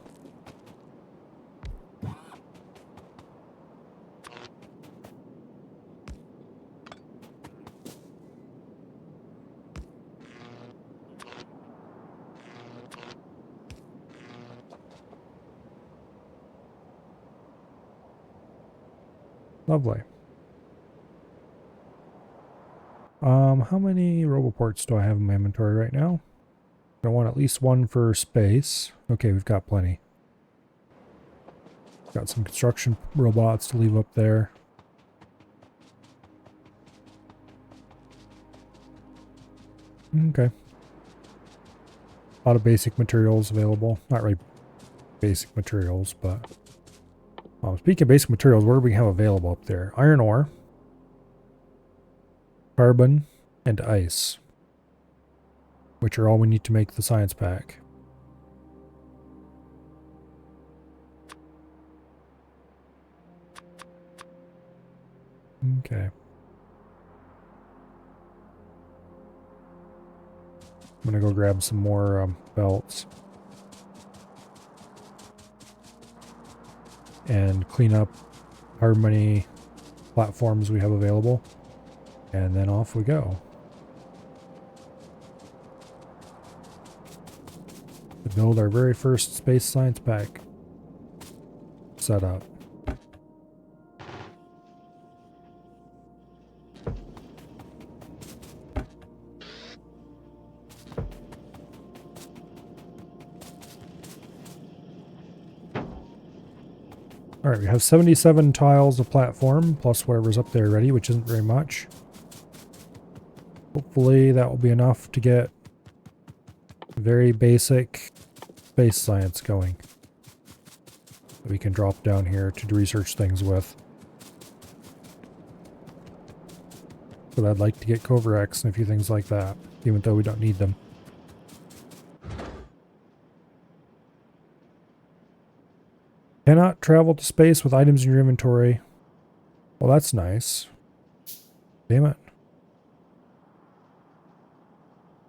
Lovely. How many roboports do I have in my inventory right now? I want at least one for space. Okay, we've got plenty. Got some construction robots to leave up there. Okay. A lot of basic materials available. Not really basic materials, but... speaking of basic materials, what do we have available up there? Iron ore, carbon, and ice. Which are all we need to make the science pack. Okay. I'm gonna go grab some more belts. And clean up however many platforms we have available. And then off we go. To build our very first space science pack setup. Alright, we have 77 tiles of platform, plus whatever's up there already, which isn't very much. Hopefully that will be enough to get very basic space science going. That we can drop down here to research things with. But I'd like to get Coverx and a few things like that, even though we don't need them. Cannot travel to space with items in your inventory. Well, that's nice. Damn it.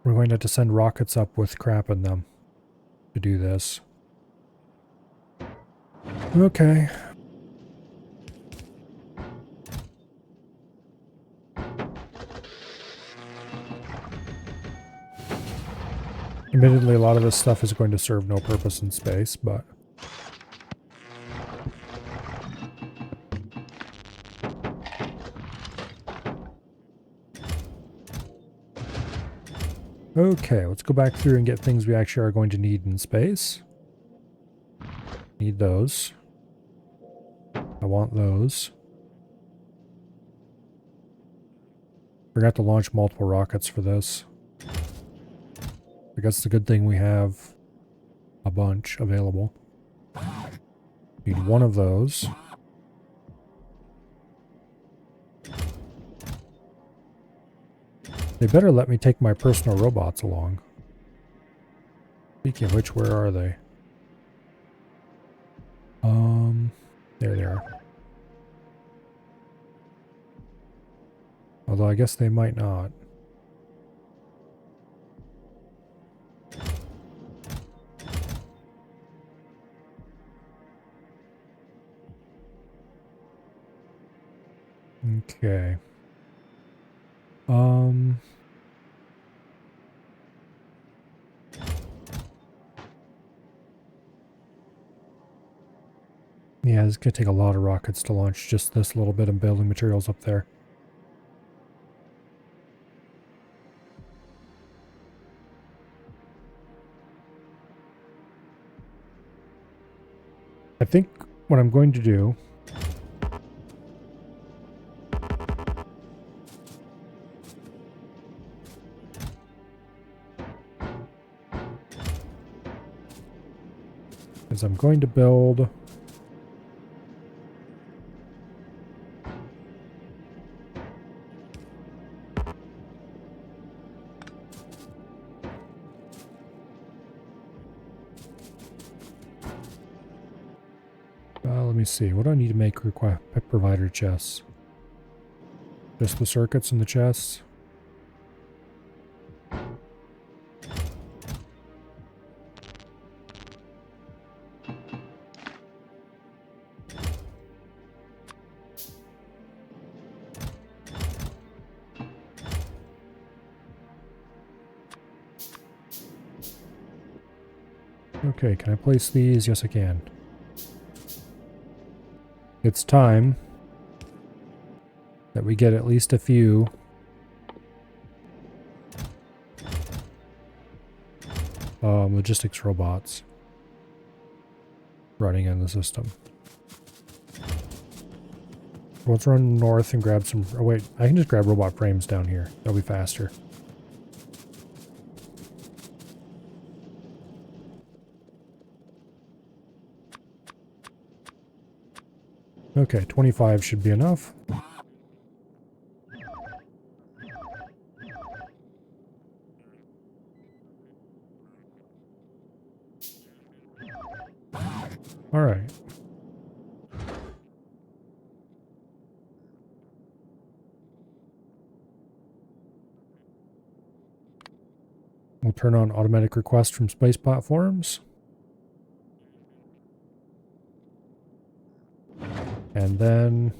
We're going to have to send rockets up with crap in them to do this. Okay. Admittedly, a lot of this stuff is going to serve no purpose in space, but... Okay, let's go back through and get things we actually are going to need in space. Need those. I want those. Forgot to launch multiple rockets for this. I guess it's a good thing we have a bunch available. Need one of those. They better let me take my personal robots along. Speaking of which, where are they? There they are. Although I guess they might not. Okay. Yeah, it's gonna take a lot of rockets to launch just this little bit of building materials up there. I think what I'm going to do is I'm going to build let me see. What do I need to make provider chests? Just the circuits and the chests? Okay, can I place these? Yes, I can. It's time that we get at least a few logistics robots running in the system. Let's run north and grab some... Oh wait, I can just grab robot frames down here. That'll be faster. Okay, 25 should be enough. All right. We'll turn on automatic request from space platforms. And then...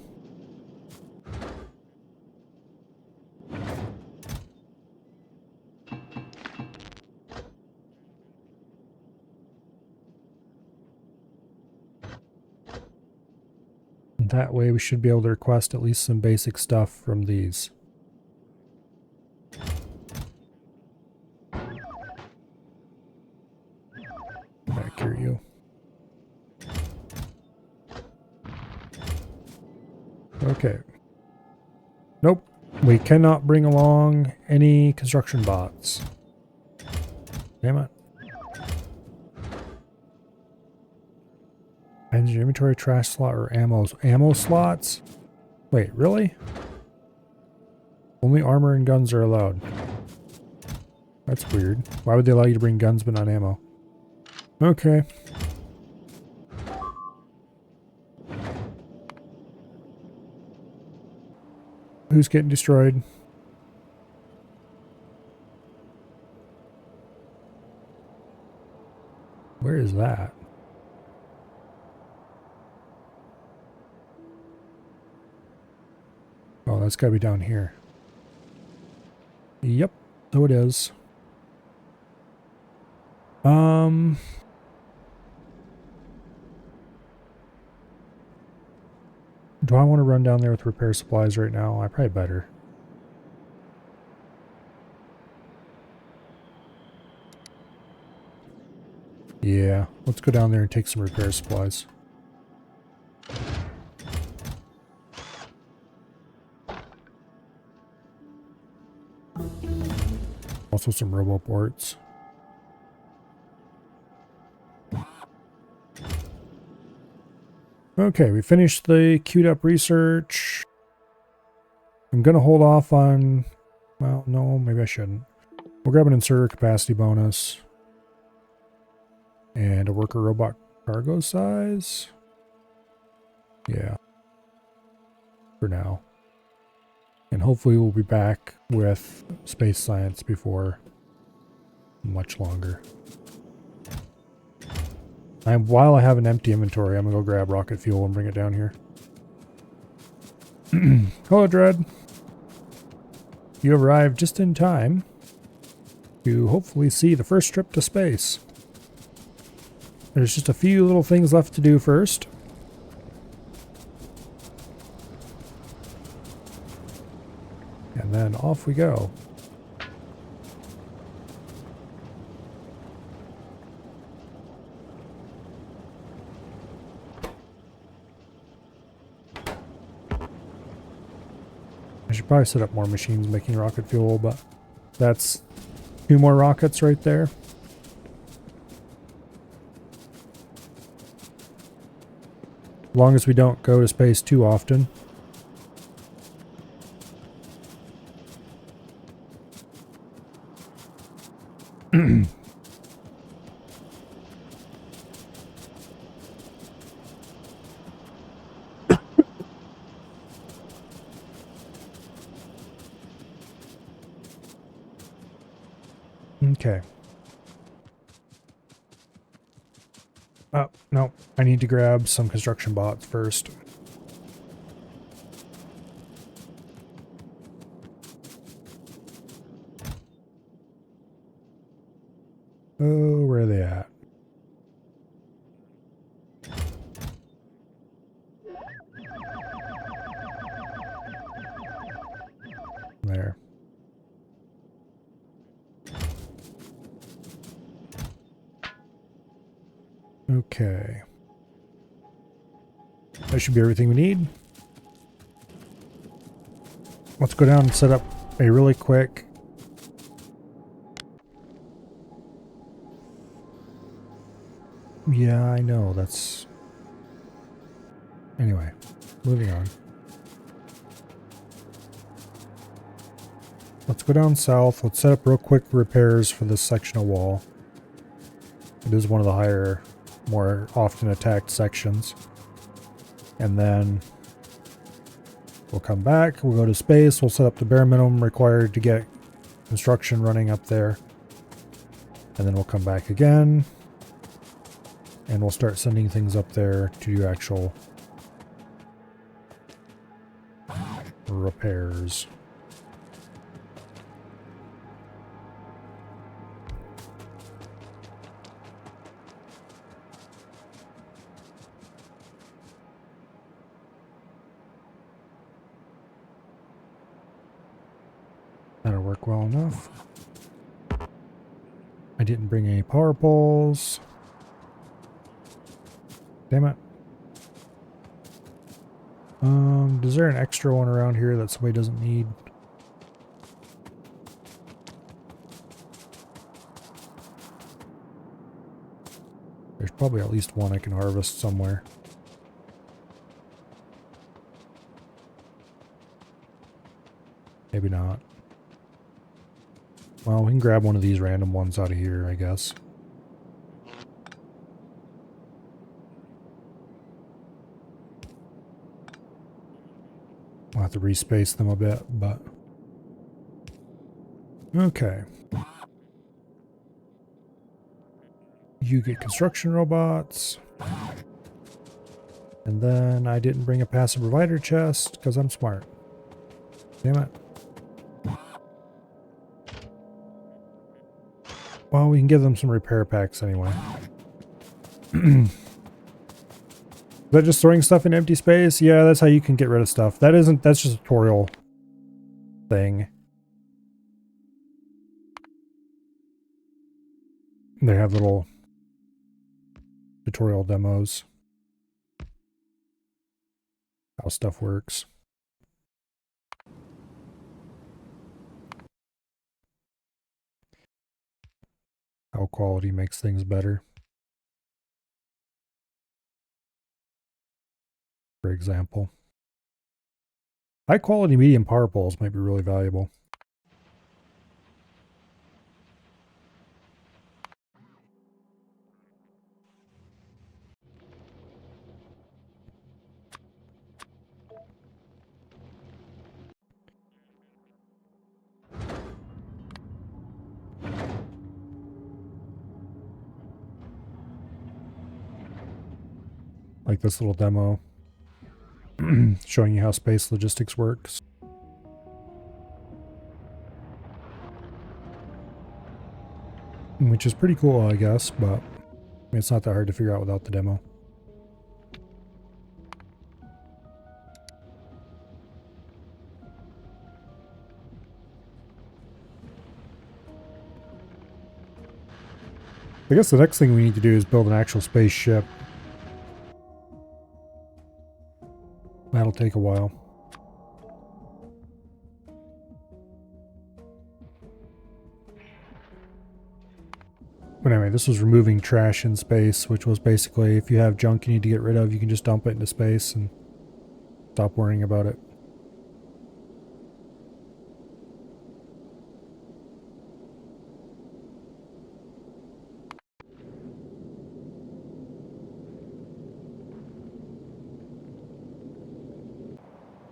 that way we should be able to request at least some basic stuff from these. Back here, you. Okay. Nope. We cannot bring along any construction bots. Damn it. And your inventory trash slot or ammo slots? Wait, really? Only armor and guns are allowed. That's weird. Why would they allow you to bring guns but not ammo? Okay. Who's getting destroyed? Where is that? Oh, that's gotta be down here. Yep, so it is. Do I want to run down there with repair supplies right now? I probably better. Yeah, let's go down there and take some repair supplies. Also some roboports. Okay, we finished the queued up research. I'm going to hold off on... Well, no, maybe I shouldn't. We'll grab an inserter capacity bonus. And a worker robot cargo size. Yeah. For now. And hopefully we'll be back with space science before much longer. While I have an empty inventory, I'm going to go grab rocket fuel and bring it down here. Hello, Dread. You have arrived just in time to hopefully see the first trip to space. There's just a few little things left to do first. And then off we go. I should probably set up more machines making rocket fuel, but that's 2 more rockets right there. As long as we don't go to space too often. Okay. Oh, no. I need to grab some construction bots first. Oh, where are they at? There. Okay. That should be everything we need. Let's go down and set up a really quick yeah, I know, that's... Anyway, moving on. Let's go down south. Let's set up real quick repairs for this section of wall. It is one of the higher, more often attacked sections. And then we'll come back, we'll go to space, we'll set up the bare minimum required to get construction running up there. And then we'll come back again. And we'll start sending things up there to do actual repairs. That'll work well enough. I didn't bring any power poles. Damn it. Is there an extra one around here that somebody doesn't need? There's probably at least one I can harvest somewhere. Maybe not. Well, we can grab one of these random ones out of here, I guess. I'll have to respace them a bit, but... Okay. You get construction robots. And then I didn't bring a passive provider chest, because I'm smart. Damn it. Well, we can give them some repair packs anyway. Is that just throwing stuff in empty space? Yeah, that's how you can get rid of stuff. That's just a tutorial thing. They have little tutorial demos. How stuff works. How quality makes things better. For example. High quality medium power poles might be really valuable. Like this little demo showing you how space logistics works. Which is pretty cool, I guess, but it's not that hard to figure out without the demo. I guess the next thing we need to do is build an actual spaceship. That'll take a while. But anyway, this was removing trash in space, which was basically if you have junk you need to get rid of, you can just dump it into space and stop worrying about it.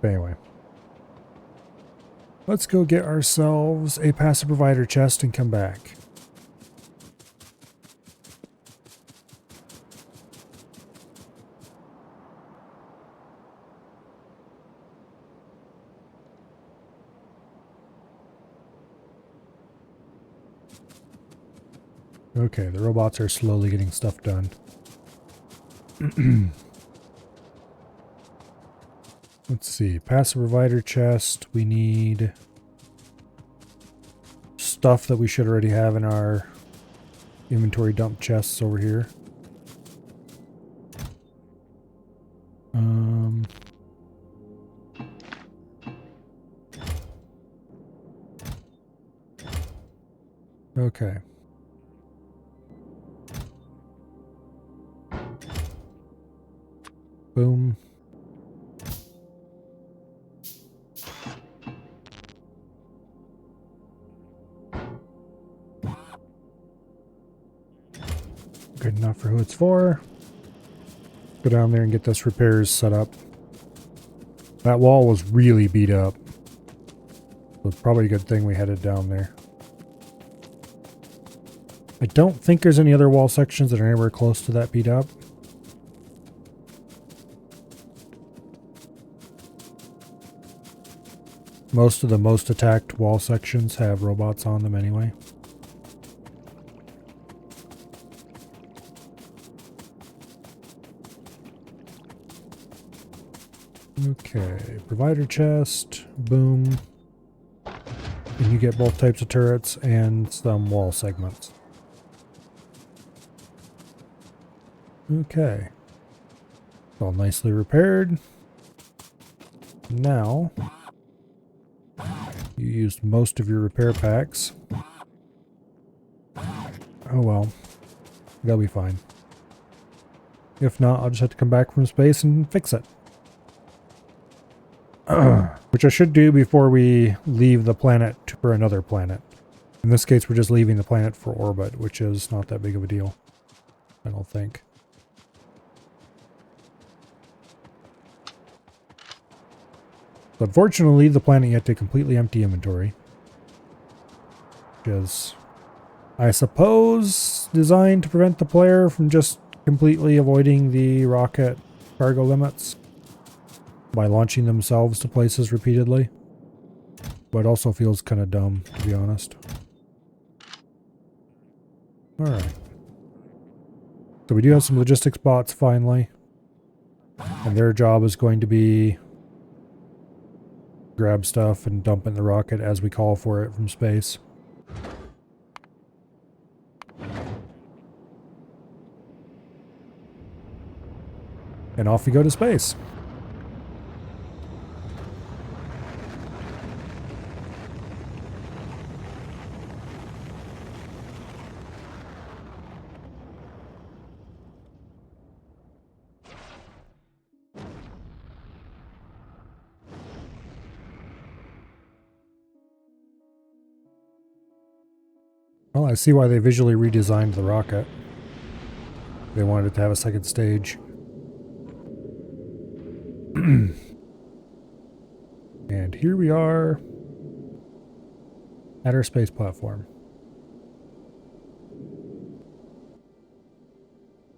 But anyway, let's go get ourselves a passive provider chest and come back. Okay, the robots are slowly getting stuff done. Let's see, passive provider chest, we need stuff that we should already have in our inventory dump chests over here. Okay. Boom. Good enough for who it's for. Go down there and get this repairs set up. That wall was really beat up. So it's probably a good thing we headed down there. I don't think there's any other wall sections that are anywhere close to that beat up. Most of the most attacked wall sections have robots on them anyway. Okay, provider chest, boom. And you get both types of turrets and some wall segments. Okay. It's all nicely repaired. Now, you used most of your repair packs. Oh well. That'll be fine. If not, I'll just have to come back from space and fix it. Which I should do before we leave the planet for another planet. In this case, we're just leaving the planet for orbit, which is not that big of a deal. I don't think. So unfortunately, the planet yet to completely empty inventory. Which is, I suppose, designed to prevent the player from just completely avoiding the rocket cargo limits by launching themselves to places repeatedly. But it also feels kind of dumb, to be honest. Alright. So we do have some logistics bots finally. And their job is going to be grab stuff and dump in the rocket as we call for it from space. And off we go to space. Well, I see why they visually redesigned the rocket. They wanted it to have a second stage. And here we are at our space platform.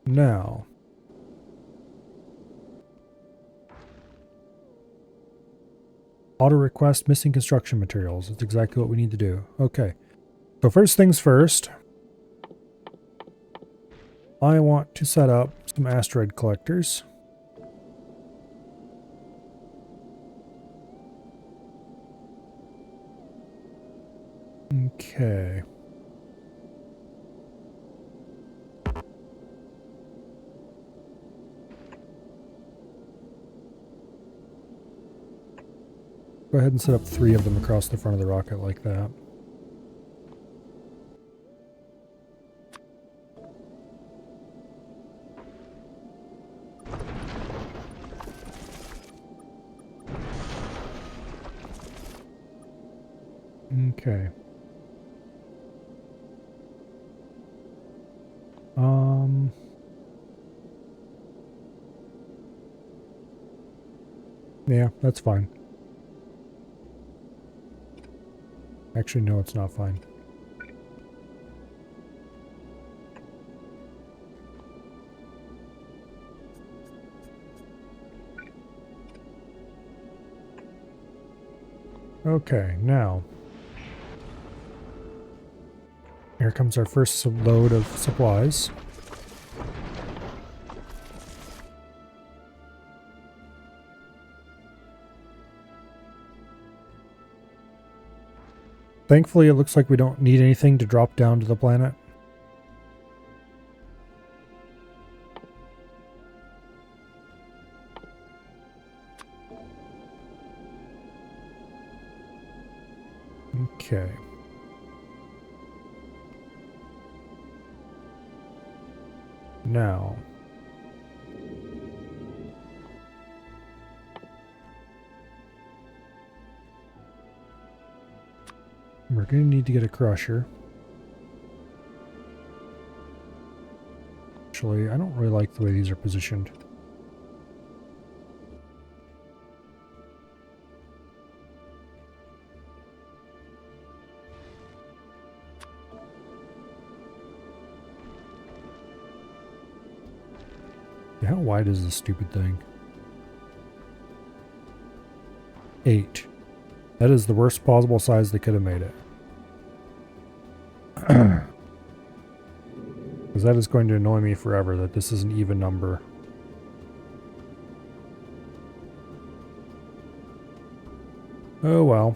Now, auto request missing construction materials. That's exactly what we need to do. Okay. So first things first, I want to set up some asteroid collectors. Okay. Go ahead and set up 3 of them across the front of the rocket like that. Okay. Yeah, that's fine. Actually, no, it's not fine. Okay, now. Here comes our first load of supplies. Thankfully, it looks like we don't need anything to drop down to the planet. Okay. Now. We're going to need to get a crusher. Actually, I don't really like the way these are positioned. How wide is this stupid thing? 8. That is the worst possible size they could have made it. Because that is going to annoy me forever that this is an even number. Oh well.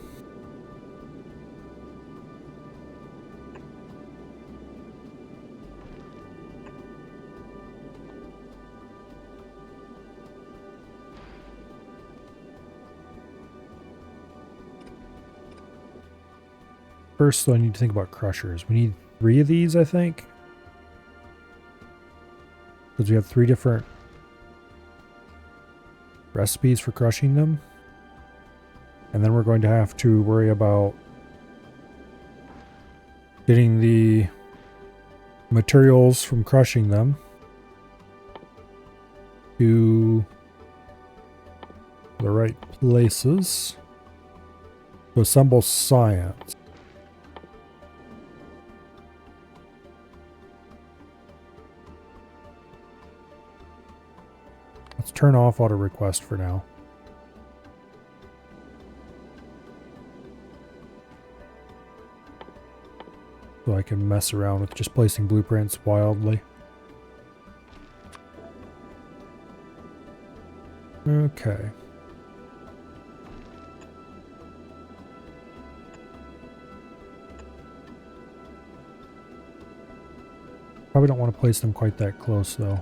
First, though, I need to think about crushers. We need 3 of these, I think. Because we have 3 different recipes for crushing them. And then we're going to have to worry about getting the materials from crushing them to the right places to assemble science. Let's turn off auto request for now. So I can mess around with just placing blueprints wildly. Okay. Probably don't want to place them quite that close though.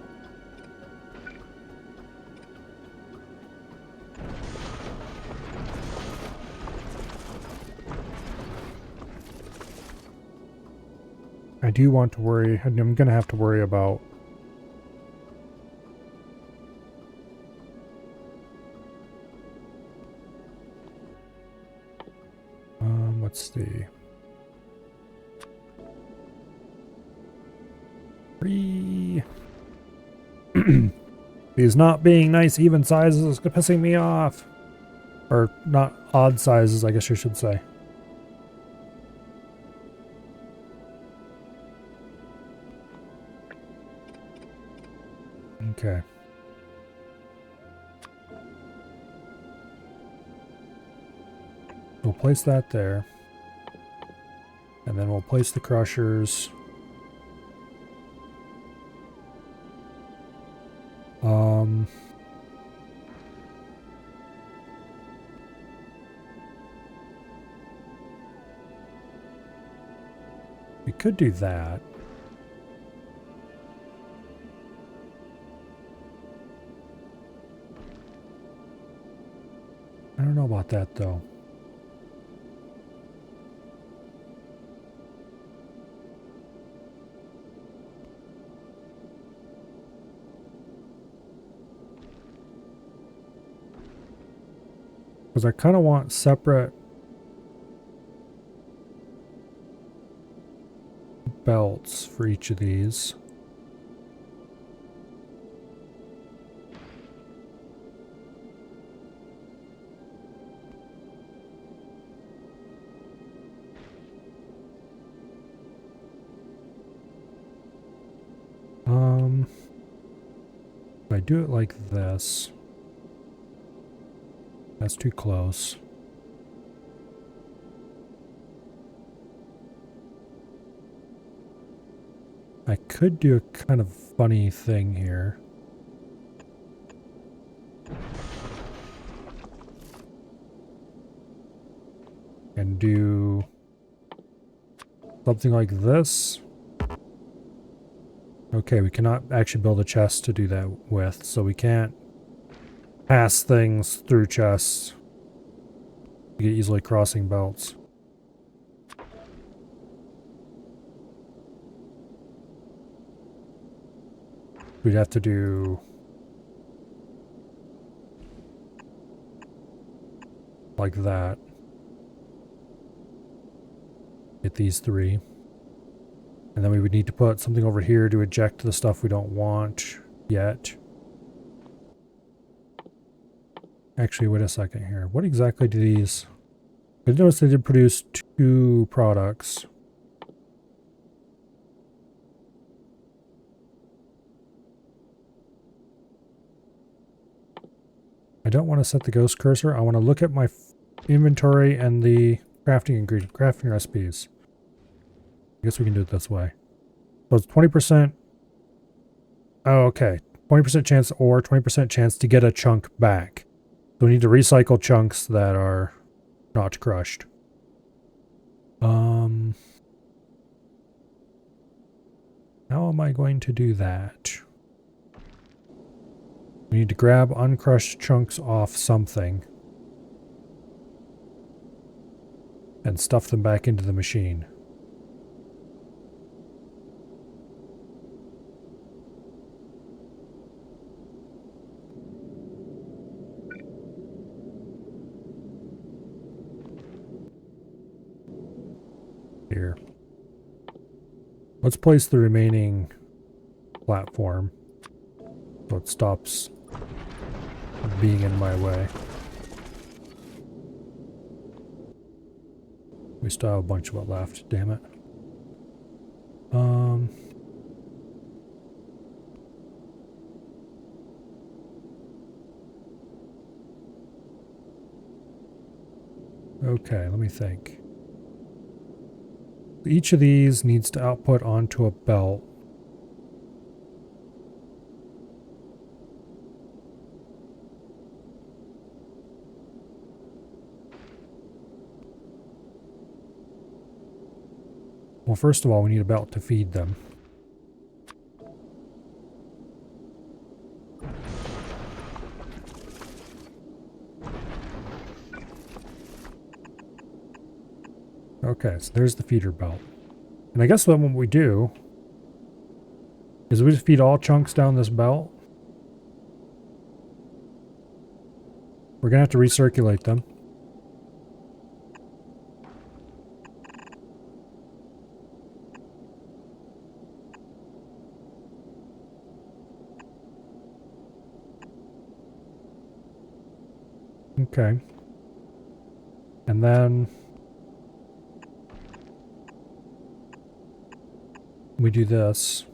I do want to worry, I'm going to have to worry about let's see. 3. These not being nice even sizes is pissing me off. Or not odd sizes, I guess you should say. Okay. We'll place that there. And then we'll place the crushers. We could do that. I don't know about that though. Because I kind of want separate belts for each of these. If I do it like this, that's too close. I could do a kind of funny thing here. And do something like this. Okay, we cannot actually build a chest to do that with, so we can't pass things through chests. We get easily crossing belts. We'd have to do like that. Get these three. And then we would need to put something over here to eject the stuff we don't want yet. Actually, wait a second here. What exactly do these... I noticed they did produce 2 products. I don't want to set the ghost cursor. I want to look at my inventory and the crafting recipes. I guess we can do it this way. So it's 20%. Oh, okay. 20% chance or 20% chance to get a chunk back. So we need to recycle chunks that are not crushed. How am I going to do that? We need to grab uncrushed chunks off something and stuff them back into the machine. Here. Let's place the remaining platform so it stops being in my way. We still have a bunch of it left, damn it. Okay, let me think. Each of these needs to output onto a belt. Well, first of all, we need a belt to feed them. Okay, so there's the feeder belt. And I guess what we do is we just feed all chunks down this belt. We're going to have to recirculate them. Okay. And then we do this.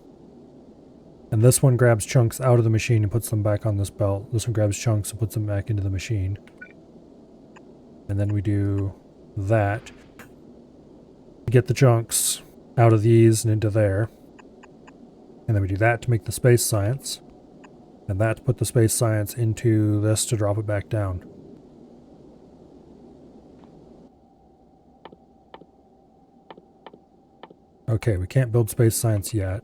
And this one grabs chunks out of the machine and puts them back on this belt. This one grabs chunks and puts them back into the machine. And then we do that to get the chunks out of these and into there. And then we do that to make the space science. And that to put the space science into this to drop it back down. Okay, we can't build space science yet.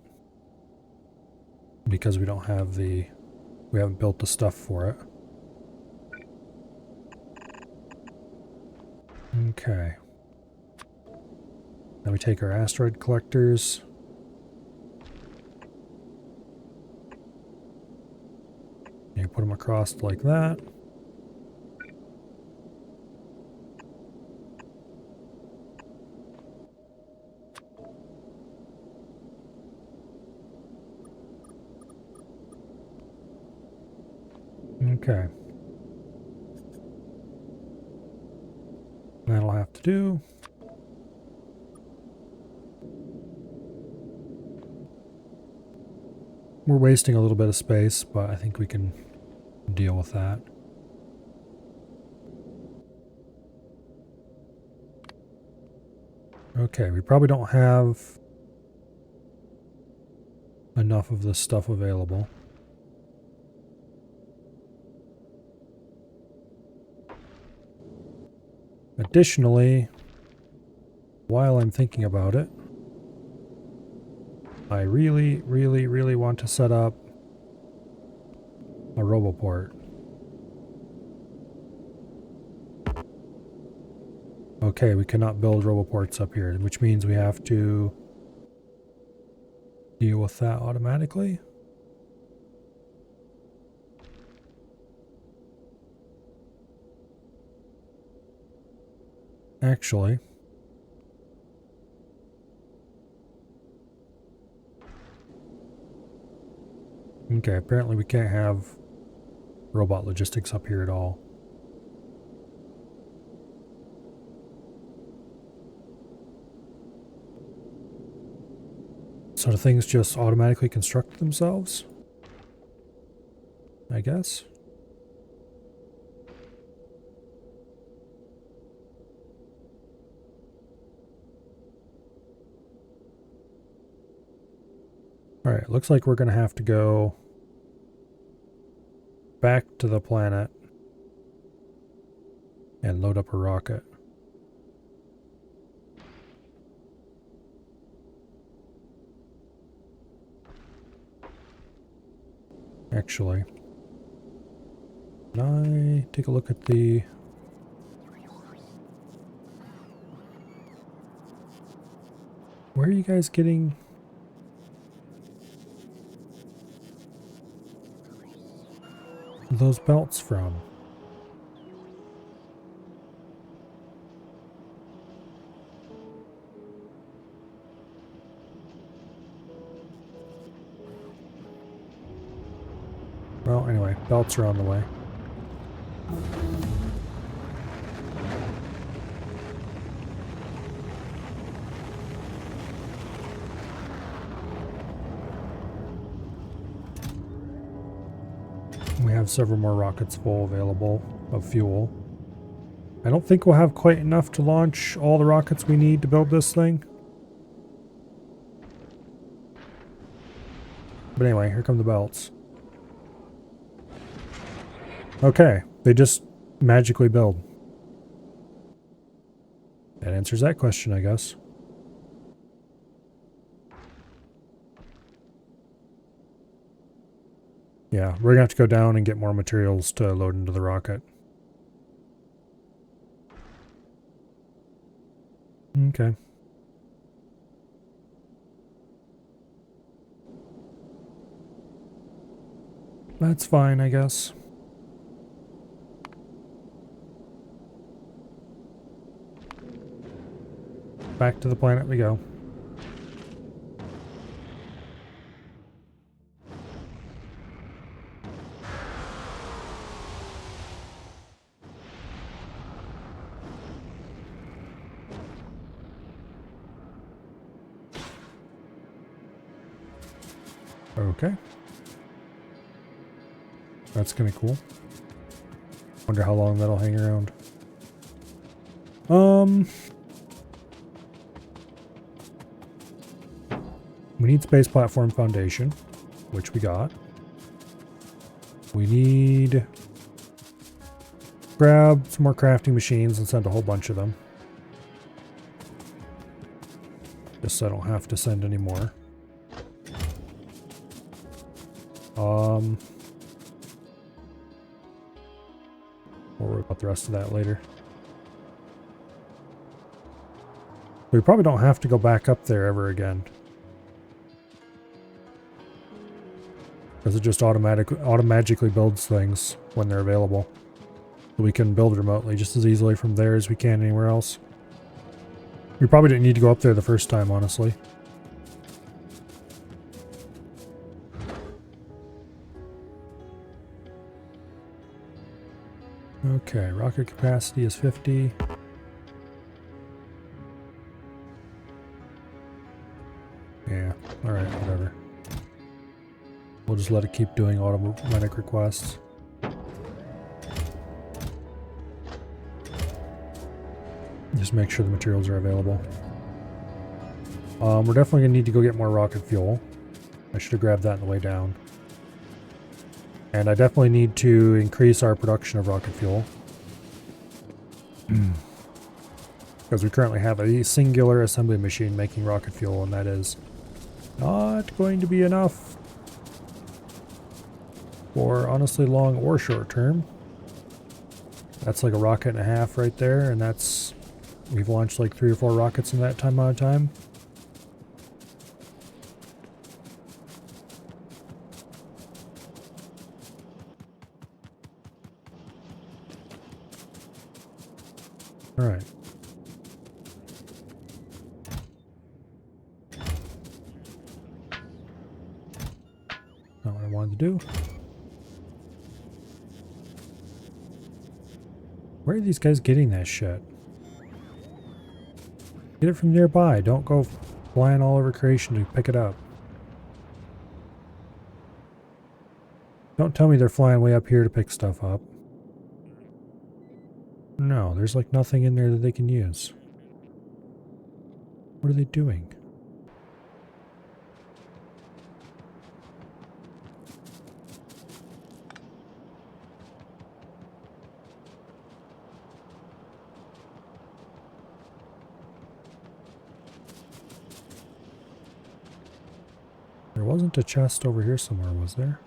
Because we don't have we haven't built the stuff for it. Okay. Then we take our asteroid collectors. You put them across like that. Okay. That'll have to do. We're wasting a little bit of space, but I think we can deal with that. Okay, we probably don't have enough of this stuff available. Additionally, while I'm thinking about it, I really, really, really want to set up a roboport. Okay, we cannot build roboports up here, which means we have to deal with that automatically. Actually, okay, apparently we can't have robot logistics up here at all. So do things just automatically construct themselves? I guess. Alright, looks like we're going to have to go back to the planet and load up a rocket. Actually, can I take a look at the... Where are you guys getting... those belts from? Well, anyway, belts are on the way. We have several more rockets full available of fuel. I don't think we'll have quite enough to launch all the rockets we need to build this thing. But anyway, here come the belts. Okay, they just magically build. That answers that question, I guess. Yeah, we're gonna have to go down and get more materials to load into the rocket. Okay. That's fine, I guess. Back to the planet we go. Okay. That's gonna be cool. Wonder how long that'll hang around. We need space platform foundation, which we got. We need... grab some more crafting machines and send a whole bunch of them. Just so I don't have to send any more. We'll worry about the rest of that later. We probably don't have to go back up there ever again. Because it just automatically builds things when they're available. So we can build remotely just as easily from there as we can anywhere else. We probably didn't need to go up there the first time, honestly. Okay, rocket capacity is 50. Yeah, alright, whatever. We'll just let it keep doing automatic requests. Just make sure the materials are available. We're definitely going to need to go get more rocket fuel. I should have grabbed that on the way down. And I definitely need to increase our production of rocket fuel. Because we currently have a singular assembly machine making rocket fuel, and that is not going to be enough for honestly long or short term. That's like a rocket and a half right there, and that's... we've launched like 3 or 4 rockets in that amount of time. Alright. Not what I wanted to do. Where are these guys getting that shit? Get it from nearby. Don't go flying all over creation to pick it up. Don't tell me they're flying way up here to pick stuff up. No, there's like nothing in there that they can use. What are they doing? There wasn't a chest over here somewhere, was there?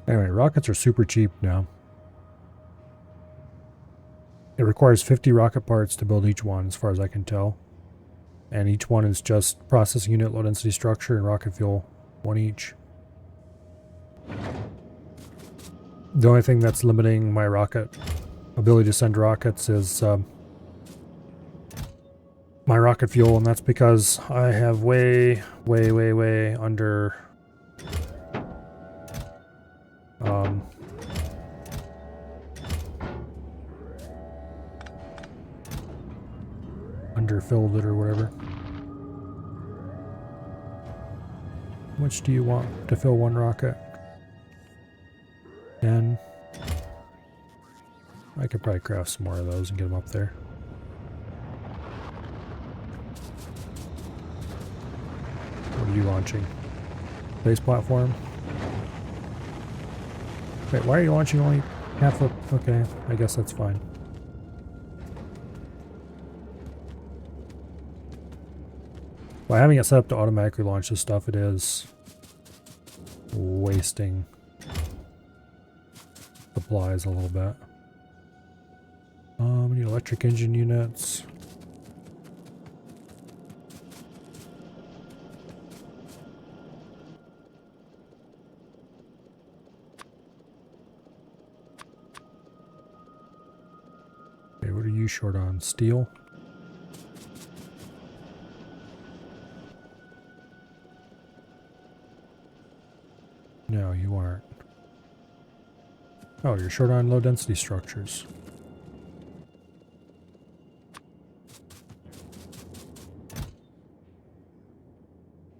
Anyway, rockets are super cheap now. It requires 50 rocket parts to build each one, as far as I can tell. And each one is just processing unit, low density structure, and rocket fuel. One each. The only thing that's limiting my rocket ability to send rockets is my rocket fuel, and that's because I have way under underfilled it or whatever. How much do you want to fill one rocket? 10. I could probably craft some more of those and get them up there. What are you launching? Base platform? Wait, why are you launching only half a... okay, I guess that's fine. By having it set up to automatically launch this stuff, it is wasting supplies a little bit. We need electric engine units. Okay, what are you short on? Steel? No, you aren't. Oh, you're short on low density structures.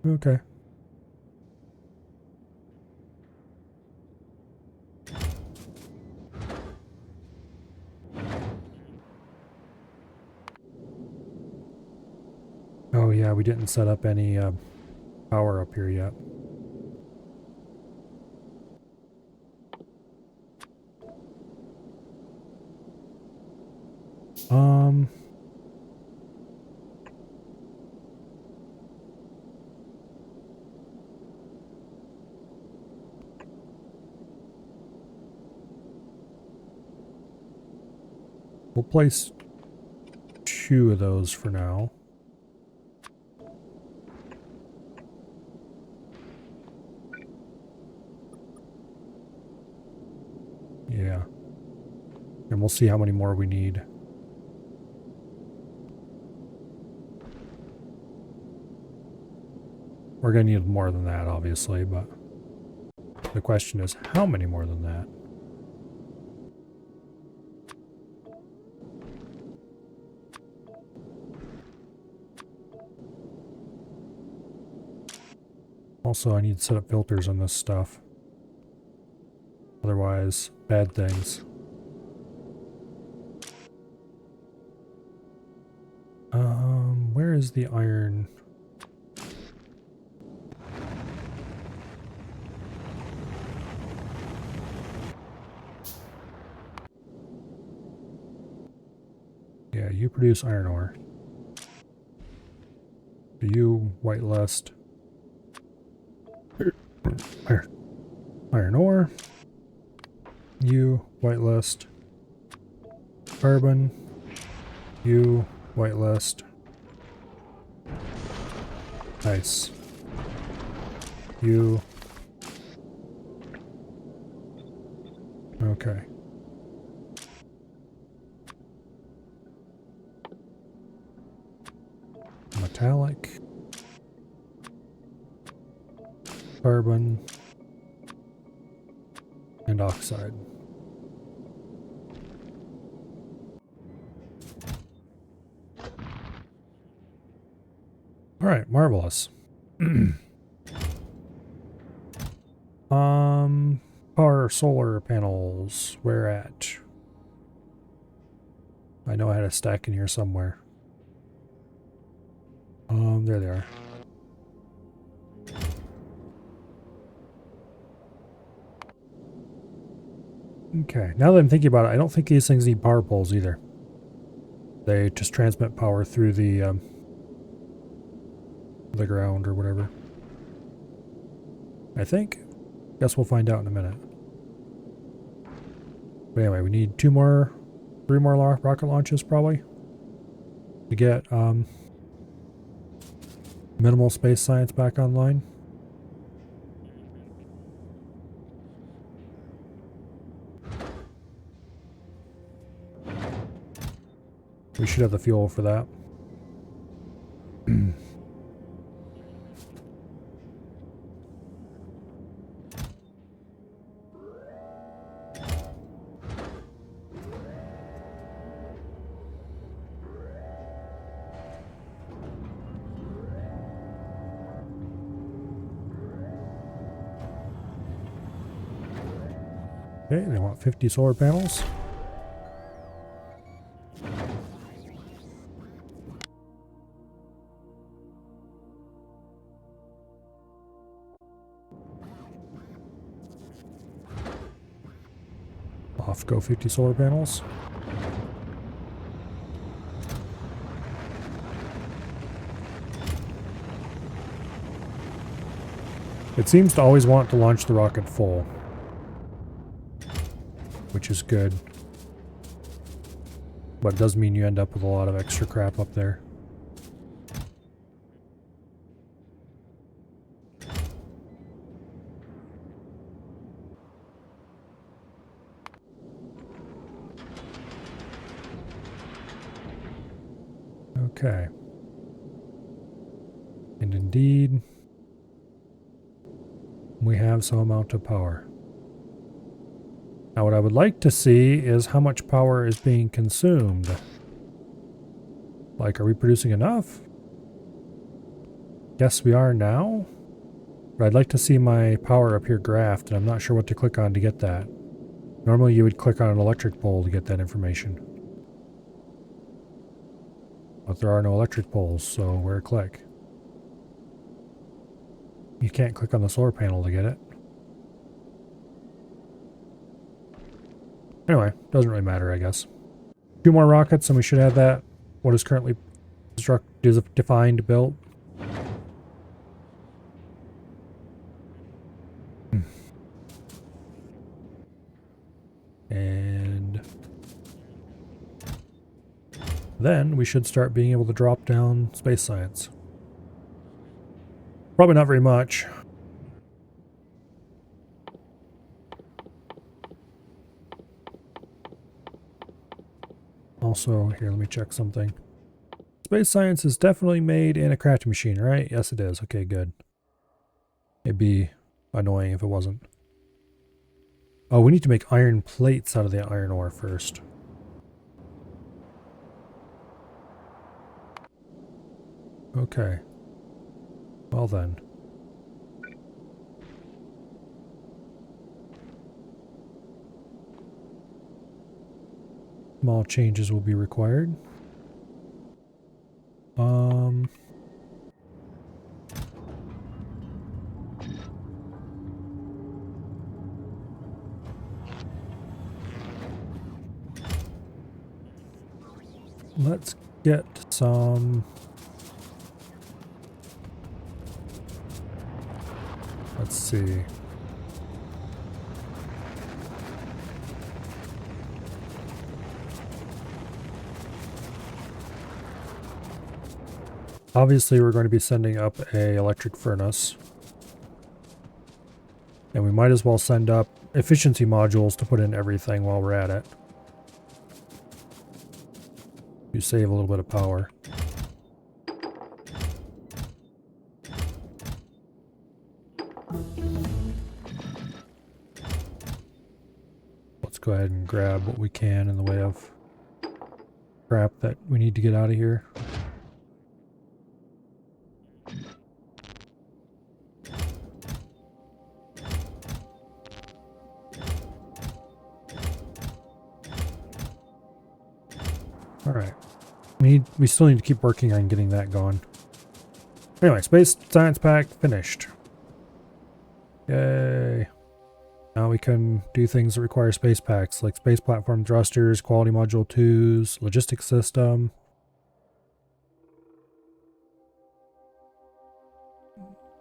Okay. Oh yeah, we didn't set up any power up here yet. We'll place 2 of those for now. Yeah. And we'll see how many more we need. We're going to need more than that, obviously, but the question is, how many more than that? Also, I need to set up filters on this stuff. Otherwise, bad things. Where is the iron? Yeah, you produce iron ore. You whitelist iron ore. You whitelist carbon. You whitelist. Nice. You. Okay. Metallic. Carbon. And oxide. All right, marvelous. Power solar panels. Where at? I know I had a stack in here somewhere. There they are. Okay, now that I'm thinking about it, I don't think these things need power poles either. They just transmit power through the ground or whatever. I think. Guess we'll find out in a minute. But anyway, we need 3 more rocket launches probably to get minimal space science back online. We should have the fuel for that. Okay, they want 50 solar panels. Off go 50 solar panels. It seems to always want to launch the rocket full, which is good. But it does mean you end up with a lot of extra crap up there. Okay. And indeed, we have some amount of power. Now what I would like to see is how much power is being consumed. Like, are we producing enough? Yes, we are now. But I'd like to see my power up here graphed, and I'm not sure what to click on to get that. Normally you would click on an electric pole to get that information. But there are no electric poles, so where click? You can't click on the solar panel to get it. Anyway, doesn't really matter, I guess. 2 more rockets and we should have that, what is currently defined, built. And then we should start being able to drop down space science. Probably not very much. also, here, let me check something. Space science is definitely made in a crafting machine, right? Yes, it is. Okay, good. It'd be annoying if it wasn't. Oh, we need to make iron plates out of the iron ore first. Okay. Well then. Small changes will be required. Let's get some... Let's see. Obviously, we're going to be sending up a electric furnace. And we might as well send up efficiency modules to put in everything while we're at it. You save a little bit of power. Let's go ahead and grab what we can in the way of crap that we need to get out of here. Alright. We still need to keep working on getting that going. Anyway, Space Science Pack finished. Yay. Now we can do things that require space packs, like space platform thrusters, quality module 2s, logistics system.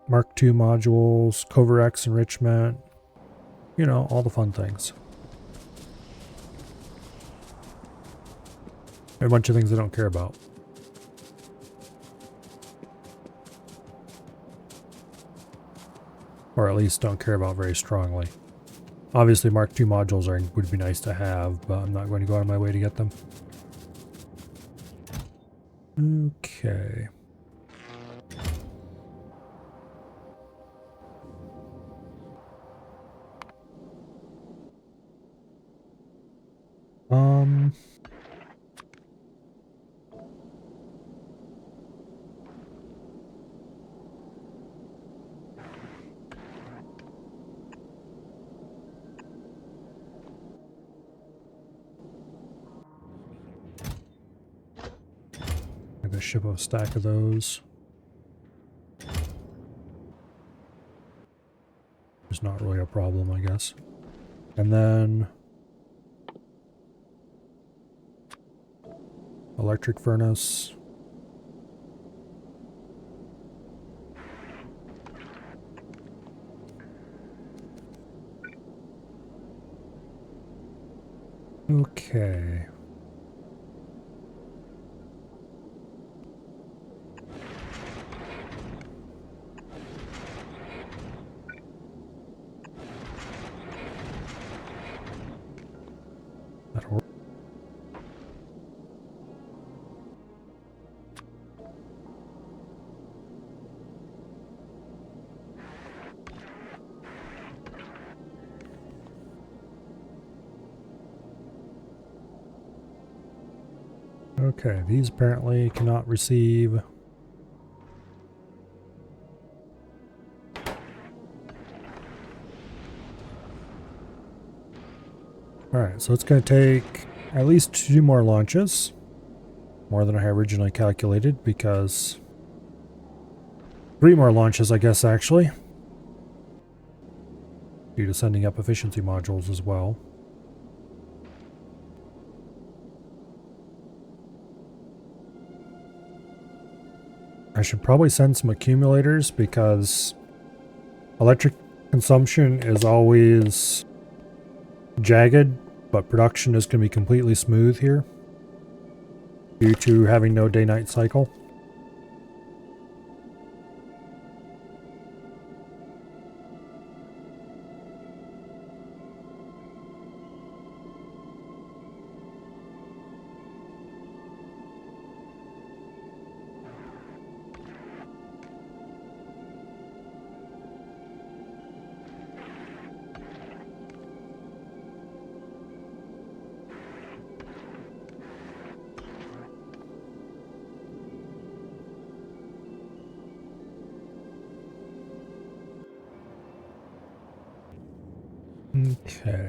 Mark II modules, Covarex enrichment. You know, all the fun things. A bunch of things I don't care about. Or at least don't care about very strongly. Obviously Mark II modules would be nice to have, but I'm not going to go out of my way to get them. Okay. I'm gonna ship a stack of those. It's not really a problem, I guess. And then electric furnace. Okay. That'll work. Okay, these apparently cannot receive. Alright, so it's going to take at least 2 more launches. More than I originally calculated, because 3 more launches, I guess, actually. Due to sending up efficiency modules as well. I should probably send some accumulators, because electric consumption is always jagged, but production is going to be completely smooth here due to having no day-night cycle. Okay.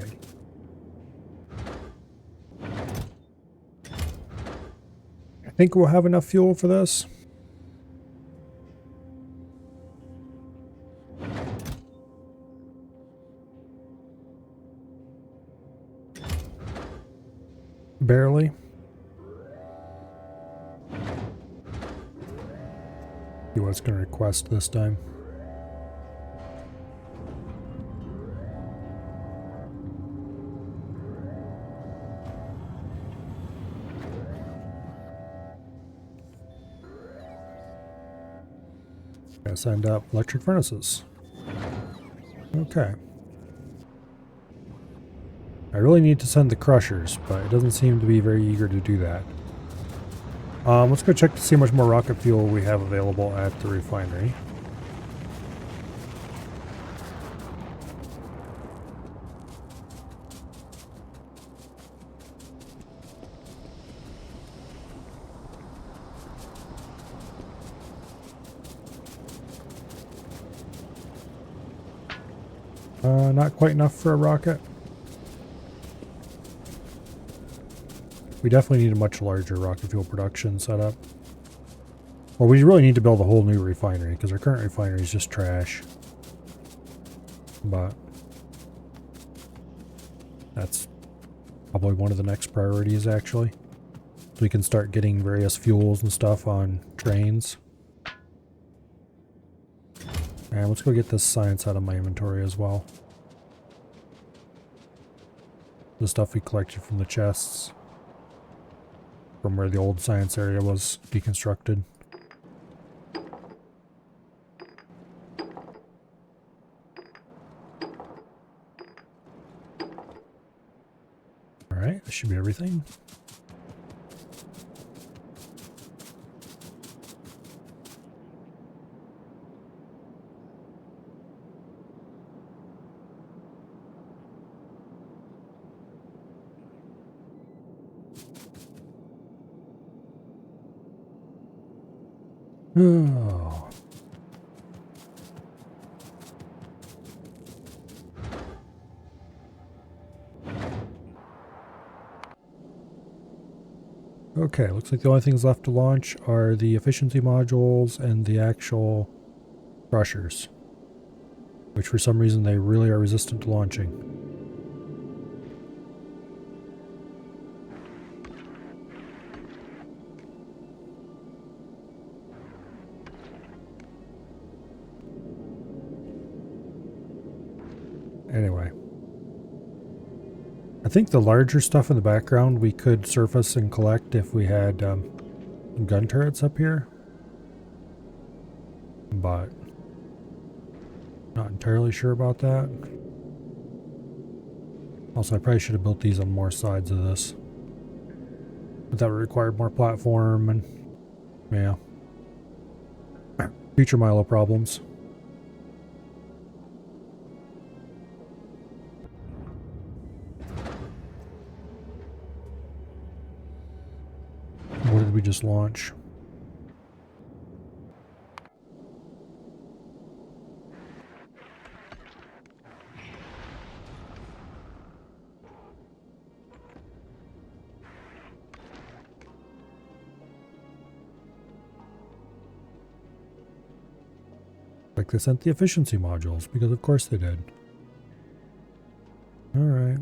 I think we'll have enough fuel for this. Barely. See what it's going to request this time. Gotta send up electric furnaces. Okay. I really need to send the crushers, but it doesn't seem to be very eager to do that. Let's go check to see how much more rocket fuel we have available at the refinery. Not quite enough for a rocket. We definitely need a much larger rocket fuel production setup. Well, we really need to build a whole new refinery because our current refinery is just trash. But that's probably one of the next priorities, actually. So we can start getting various fuels and stuff on trains. And let's go get this science out of my inventory as well. The stuff we collected from the chests. From where the old science area was deconstructed. Alright, that should be everything. Oh. Okay, looks like the only things left to launch are the efficiency modules and the actual crushers. Which for some reason they really are resistant to launching. Anyway. I think the larger stuff in the background we could surface and collect if we had gun turrets up here. But not entirely sure about that. Also, I probably should have built these on more sides of this. But that would require more platform and yeah. Future Milo problems. What did we just launch? Like they sent the efficiency modules, because of course they did. Alright.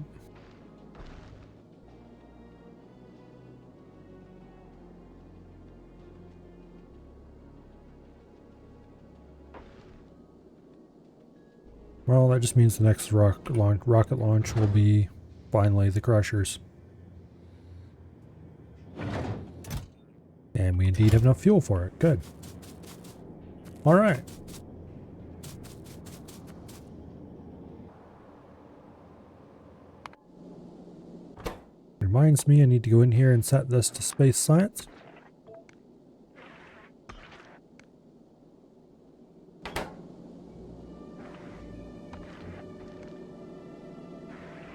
Well, that just means the next rocket launch will be finally the crushers. And we indeed have enough fuel for it. Good. Alright. Reminds me I need to go in here and set this to space science.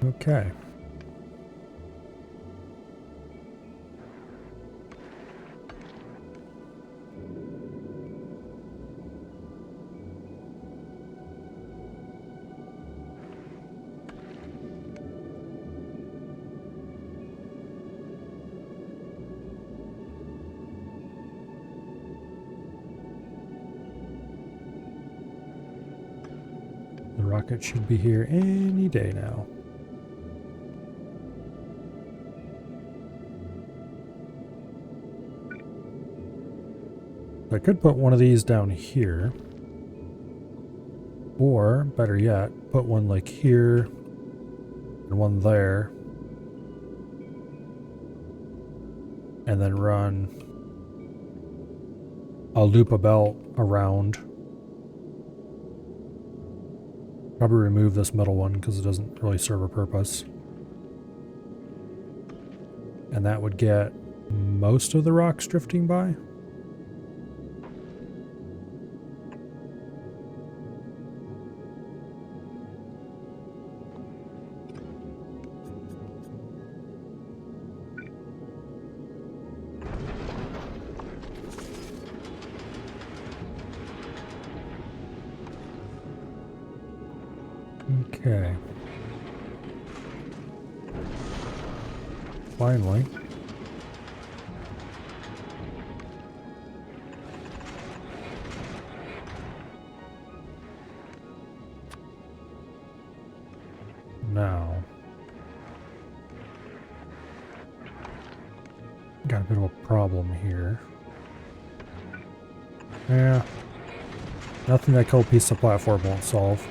Okay. rocket should be here any day now. I could put one of these down here. Or, better yet, put one like here and one there. And then run a loop a belt around. Probably remove this middle one because it doesn't really serve a purpose. And that would get most of the rocks drifting by. Okay. Finally. Now. Got a bit of a problem here. Yeah. Nothing that cold piece of platform won't solve.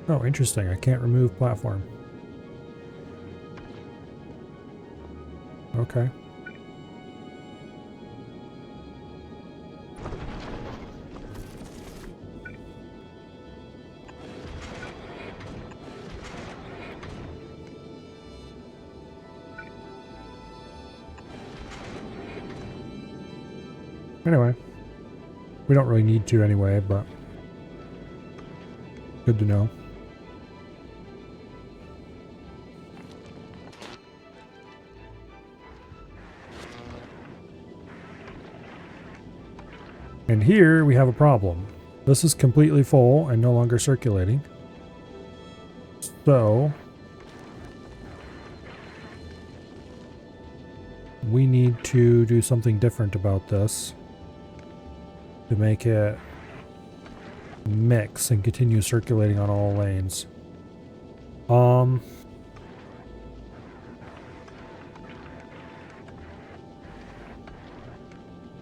Oh, interesting. I can't remove platform. Okay. Anyway. We don't really need to anyway, but good to know. And here we have a problem. This is completely full and no longer circulating. So we need to do something different about this to make it mix and continue circulating on all lanes.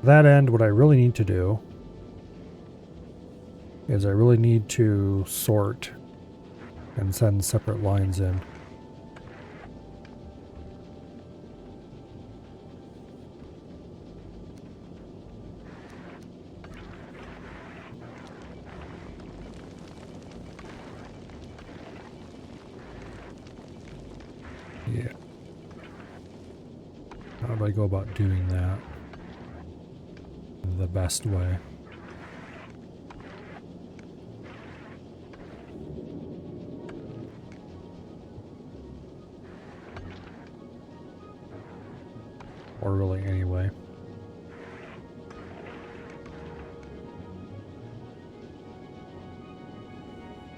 That end, what I really need to do is I really need to sort and send separate lines in. Yeah. How do I go about doing that the best way? Or really anyway.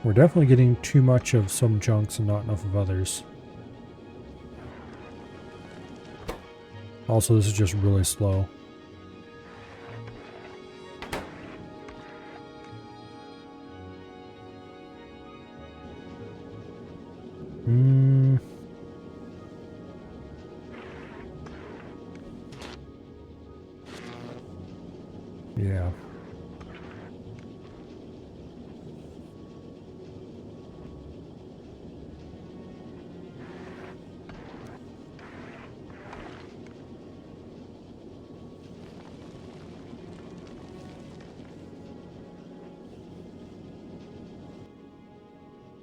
We're definitely getting too much of some chunks and not enough of others. Also, this is just really slow. Yeah.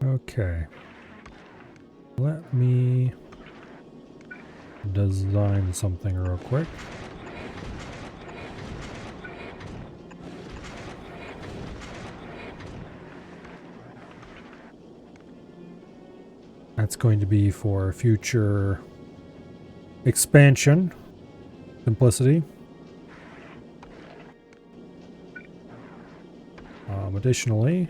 Okay. Let me design something real quick. That's going to be for future expansion, simplicity. Additionally,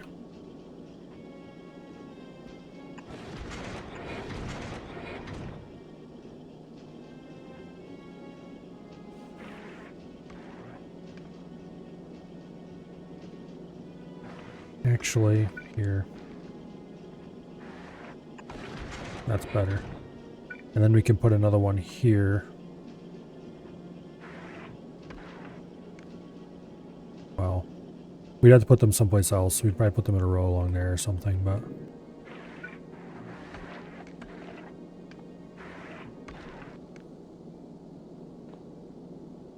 Actually, here. That's better. And then we can put another one here. Well, we'd have to put them someplace else. We'd probably put them in a row along there or something, but...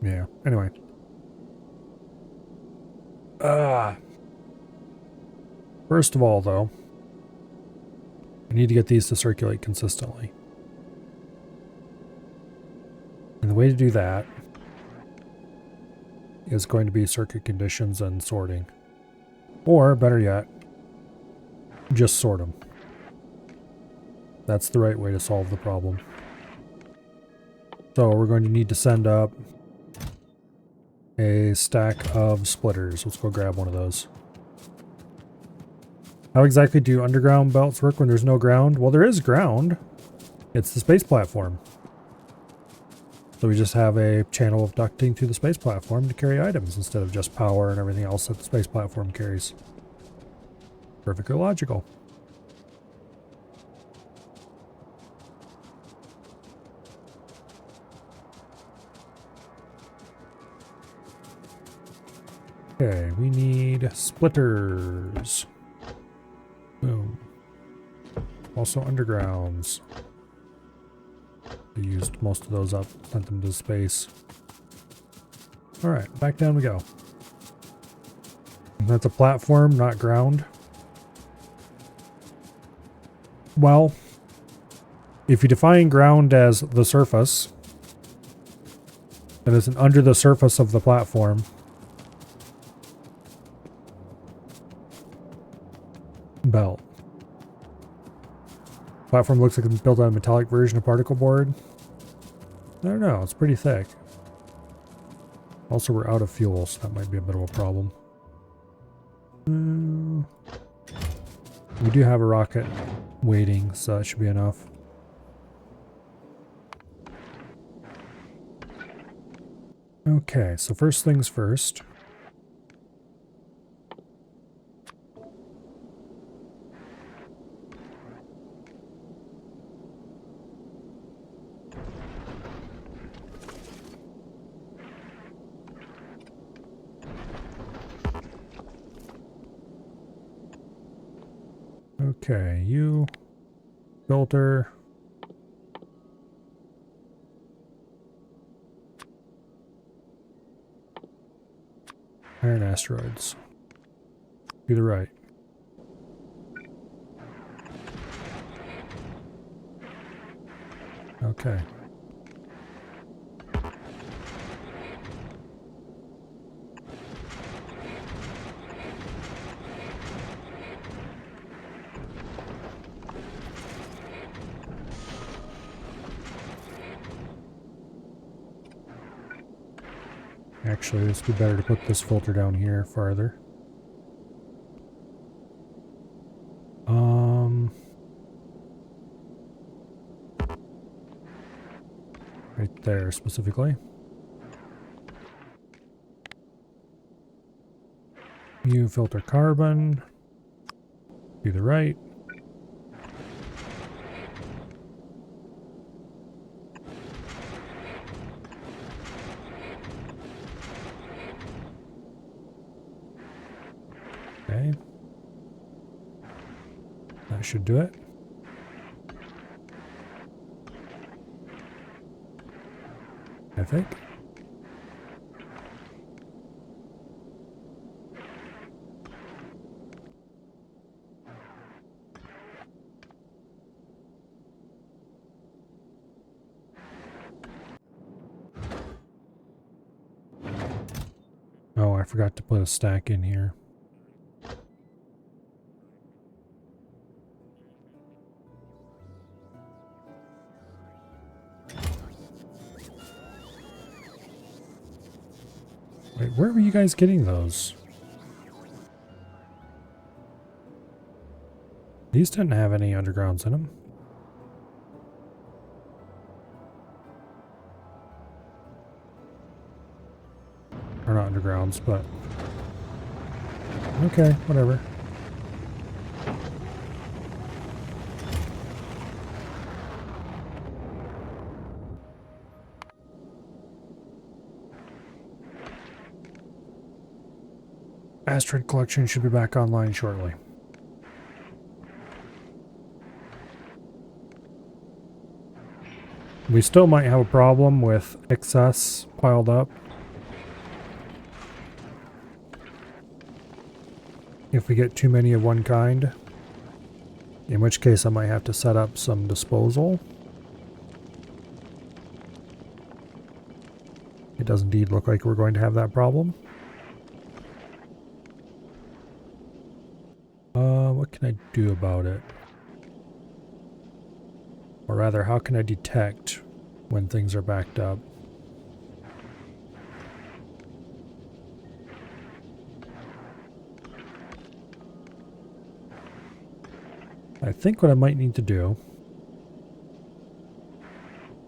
yeah, anyway. First of all, though, we need to get these to circulate consistently. And the way to do that is going to be circuit conditions and sorting. Or, better yet, just sort them. That's the right way to solve the problem. So we're going to need to send up a stack of splitters. Let's go grab one of those. How exactly do underground belts work when there's no ground? Well, there is ground. It's the space platform. So we just have a channel of ducting to the space platform to carry items instead of just power and everything else that the space platform carries. Perfectly logical. Okay, we need splitters. Boom. Also undergrounds. We used most of those up, sent them to space. Alright, back down we go. That's a platform, not ground. Well, if you define ground as the surface, then it's an under the surface of the platform. Belt. Platform looks like it's built on a metallic version of particle board. I don't know, it's pretty thick. Also, we're out of fuel, so that might be a bit of a problem. We do have a rocket waiting, so that should be enough. Okay, so first things first. Okay, you filter. Iron asteroids. To the right. Okay. Actually, this would be better to put this filter down here farther. Right there specifically. You filter carbon. To the right. Okay. That should do it. I think. Oh, I forgot to put a stack in here. Wait, where were you guys getting those? These didn't have any undergrounds in them. Or not undergrounds, but... okay, whatever. Asteroid collection should be back online shortly. We still might have a problem with excess piled up. If we get too many of one kind. In which case I might have to set up some disposal. It does indeed look like we're going to have that problem. What can I do about it? Or rather, how can I detect when things are backed up? I think what I might need to do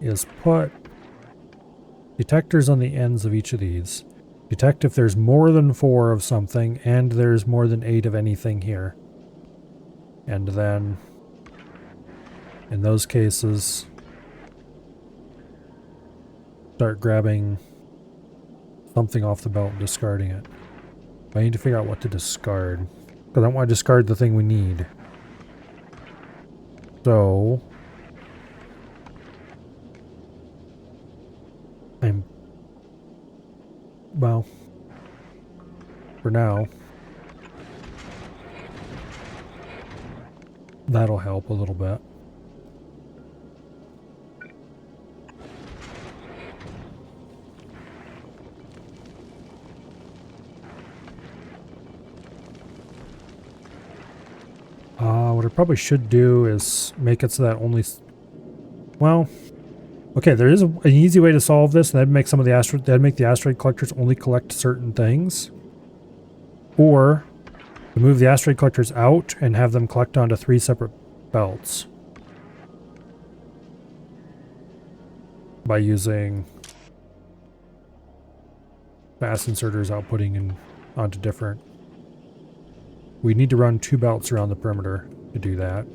is put detectors on the ends of each of these. Detect if there's more than 4 of something and there's more than 8 of anything here. And then, in those cases, start grabbing something off the belt and discarding it. I need to figure out what to discard. Because I don't want to discard the thing we need. So, well, for now, that'll help a little bit. What I probably should do is make it so that only... Well, okay, there is an easy way to solve this, and that'd make some of the that'd make the asteroid collectors only collect certain things. Or to move the asteroid collectors out and have them collect onto 3 separate belts. By using fast inserters outputting and onto different... We need to run 2 belts around the perimeter to do that.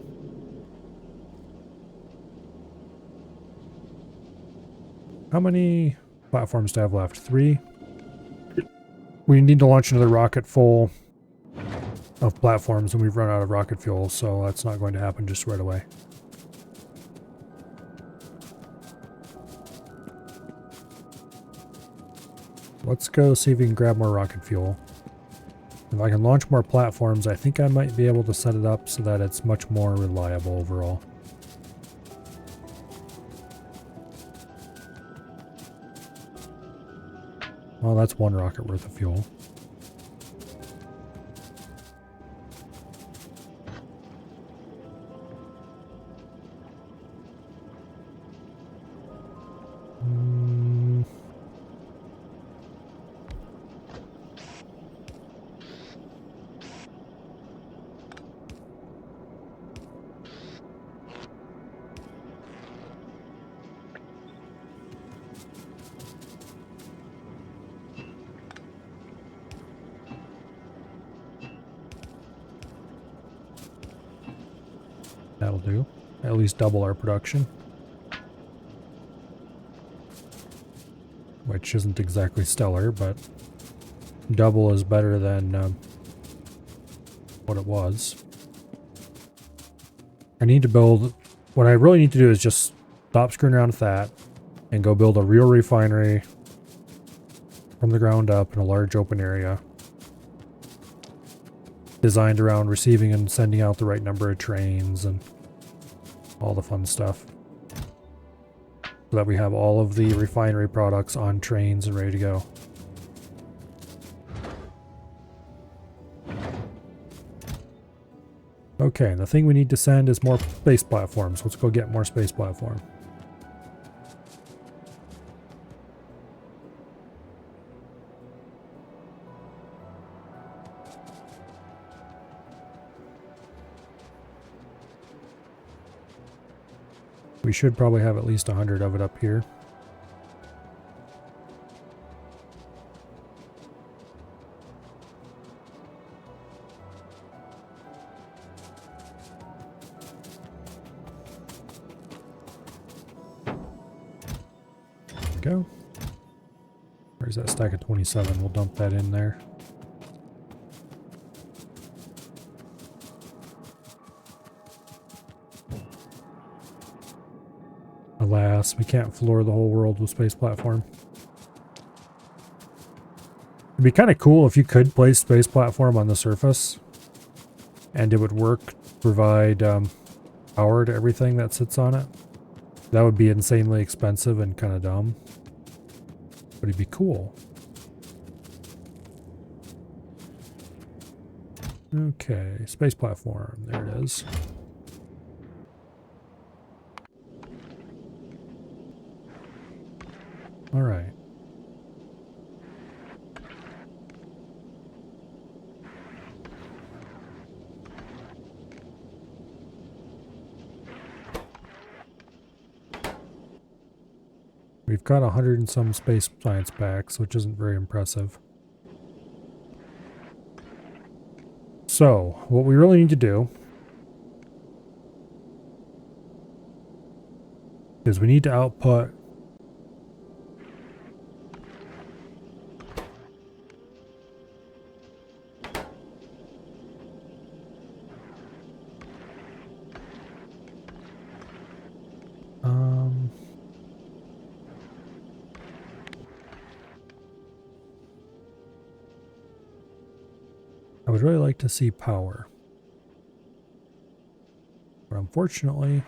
How many platforms do I have left? 3? We need to launch another rocket full of platforms, and we've run out of rocket fuel, so that's not going to happen just right away. Let's go see if we can grab more rocket fuel. If I can launch more platforms, I think I might be able to set it up so that it's much more reliable overall. Well, that's 1 rocket worth of fuel. That'll do. At least double our production. Which isn't exactly stellar, but double is better than what it was. I need to build... What I really need to do is just stop screwing around with that and go build a real refinery from the ground up in a large open area. Designed around receiving and sending out the right number of trains and all the fun stuff. So that we have all of the refinery products on trains and ready to go. Okay, the thing we need to send is more space platforms. Let's go get more space platform. We should probably have at least 100 of it up here. There we go. Where's that stack of 27? We'll dump that in there. Alas, we can't floor the whole world with space platform. It'd be kind of cool if you could place space platform on the surface and it would work to provide power to everything that sits on it. That would be insanely expensive and kind of dumb, but it'd be cool. Okay, space platform, there it is. All right. We've got 100 and some space science packs, which isn't very impressive. So, what we really need to do is we need to output I would really like to see power. But unfortunately,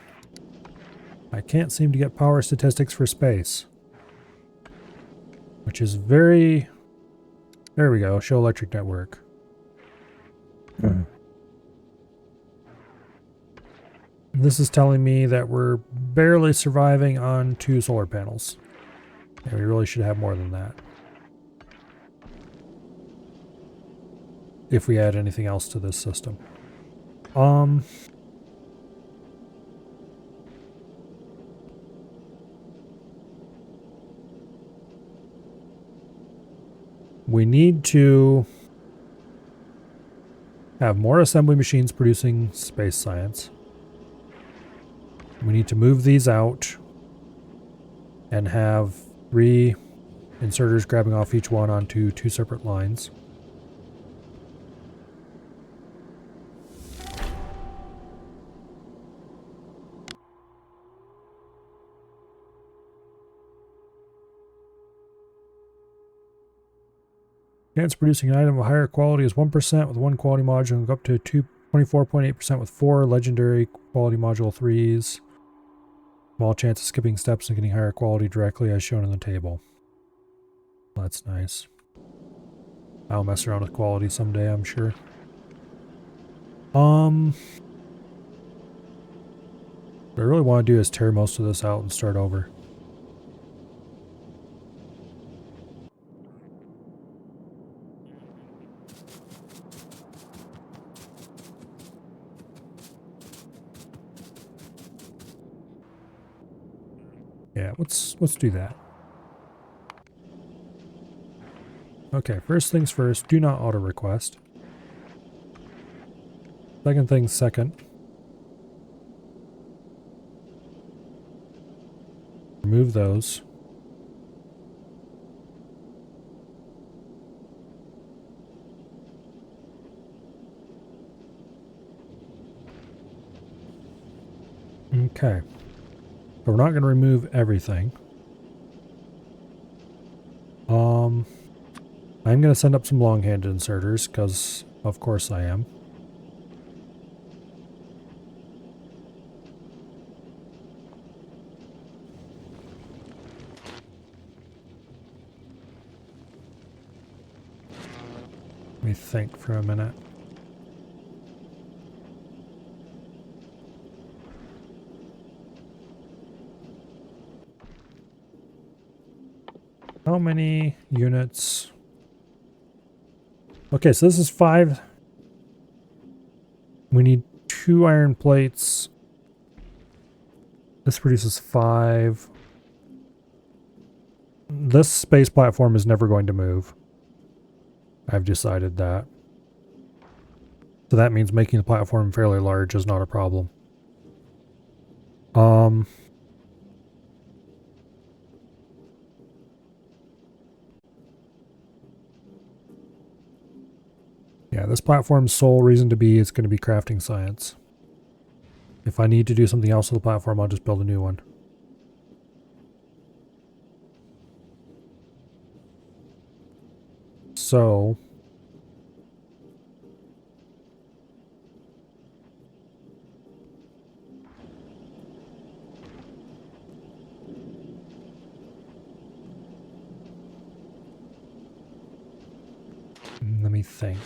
I can't seem to get power statistics for space. Which is very... There we go, show electric network. This is telling me that we're barely surviving on 2 solar panels. And we really should have more than that. If we add anything else to this system. We need to have more assembly machines producing space science. We need to move these out and have 3 inserters grabbing off each one onto 2 separate lines. Chance of producing an item of higher quality is 1% with 1 quality module, up to 24.8% with 4 legendary quality module 3s. Small chance of skipping steps and getting higher quality directly as shown in the table. Well, that's nice. I'll mess around with quality someday, I'm sure. What I really want to do is tear most of this out and start over. Yeah, let's do that. Okay, first things first, do not auto request. Second things second. Remove those. Okay. But we're not going to remove everything. I'm going to send up some long-handed inserters, because of course I am. Let me think for a minute. How many units? Okay, so this is 5. We need 2 iron plates. This produces 5. This space platform is never going to move. I've decided that. So that means making the platform fairly large is not a problem. Yeah, this platform's sole reason to be is going to be crafting science. If I need to do something else with the platform, I'll just build a new one. So let me think.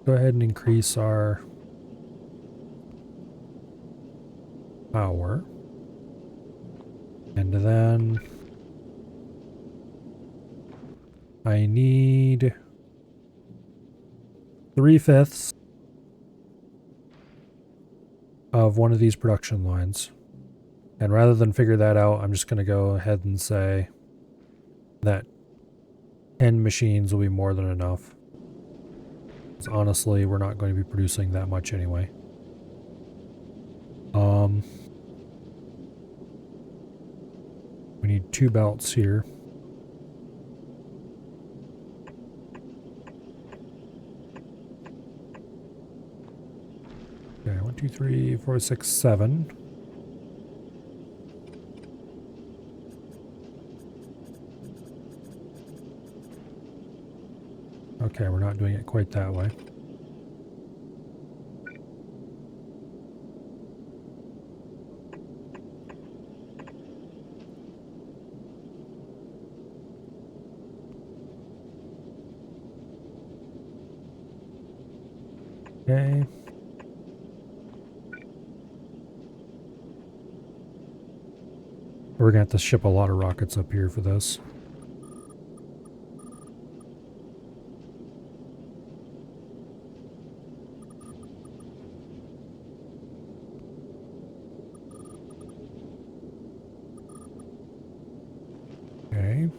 Go ahead and increase our power. And then I need 3/5 of one of these production lines. And rather than figure that out, I'm just going to go ahead and say that 10 machines will be more than enough. Because honestly, we're not going to be producing that much anyway. We need 2 belts here. Okay, 1, 2, 3, 4, 6, 7. Okay, we're not doing it quite that way. Okay. We're going to have to ship a lot of rockets up here for this. Okay.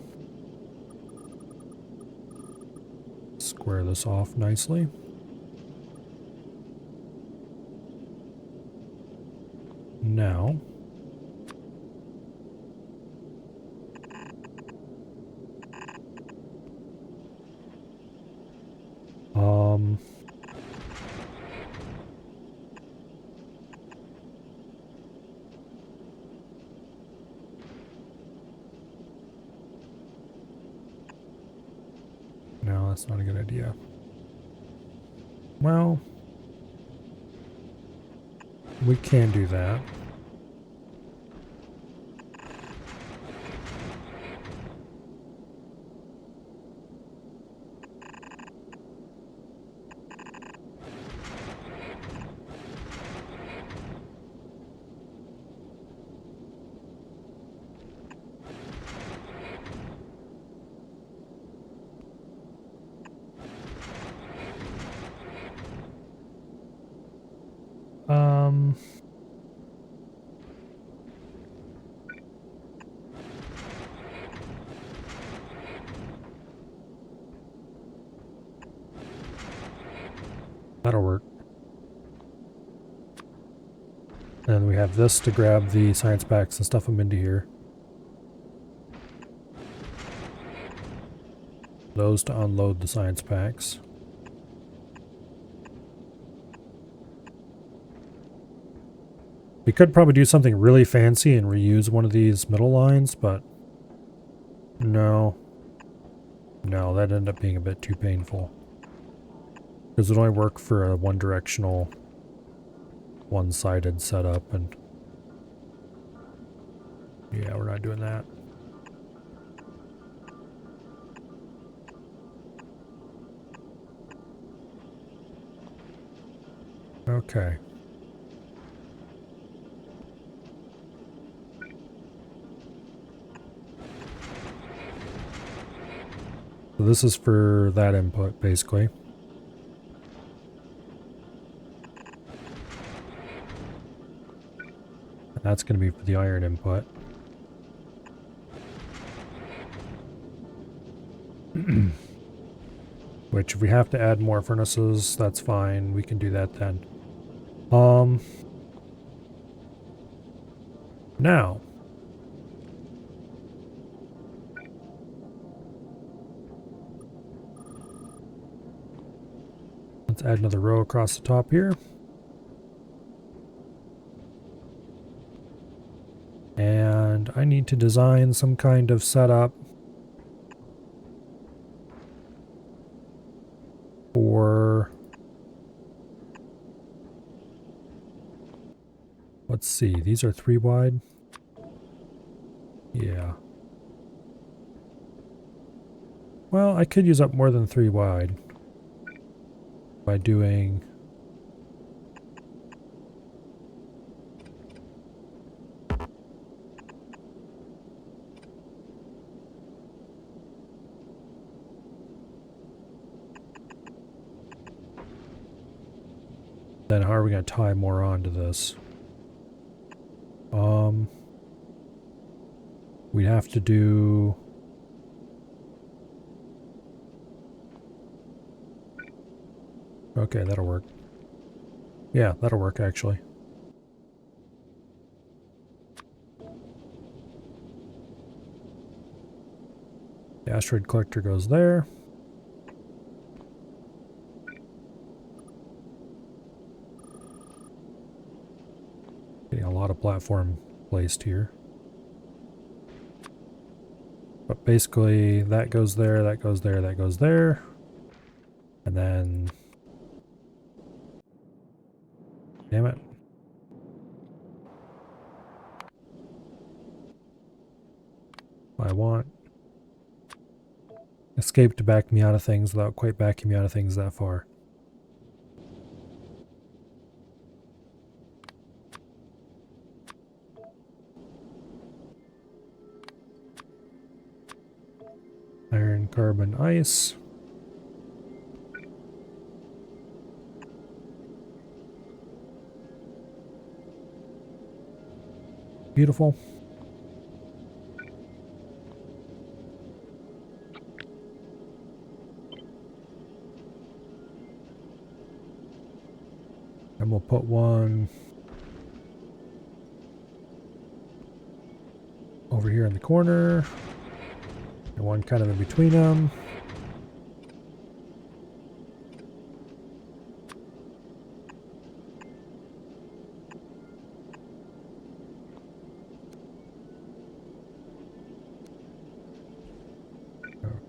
Square this off nicely. Now, no, that's not a good idea. Well, we can do that. That'll work. And we have this to grab the science packs and stuff them into here. Those to unload the science packs. We could probably do something really fancy and reuse one of these middle lines, but no. No, that'd end up being a bit too painful. Because it only work for a one-directional, one-sided setup, and yeah, we're not doing that. Okay. So this is for that input, basically. And that's going to be for the iron input. Which, if we have to add more furnaces, that's fine. We can do that then. Now. Let's add another row across the top here. I need to design some kind of setup for... Let's see, these are 3 wide? Yeah. Well, I could use up more than 3 wide by doing... Then how are we going to tie more onto this? We'd have to do... Okay, that'll work. Yeah, that'll work actually. The asteroid collector goes there. Getting a lot of platform placed here. But basically, that goes there, that goes there, that goes there. And then... Damn it. I want... Escape to back me out of things without quite backing me out of things that far. Iron, carbon, ice. Beautiful. And we'll put one over here in the corner. And one kind of in between them.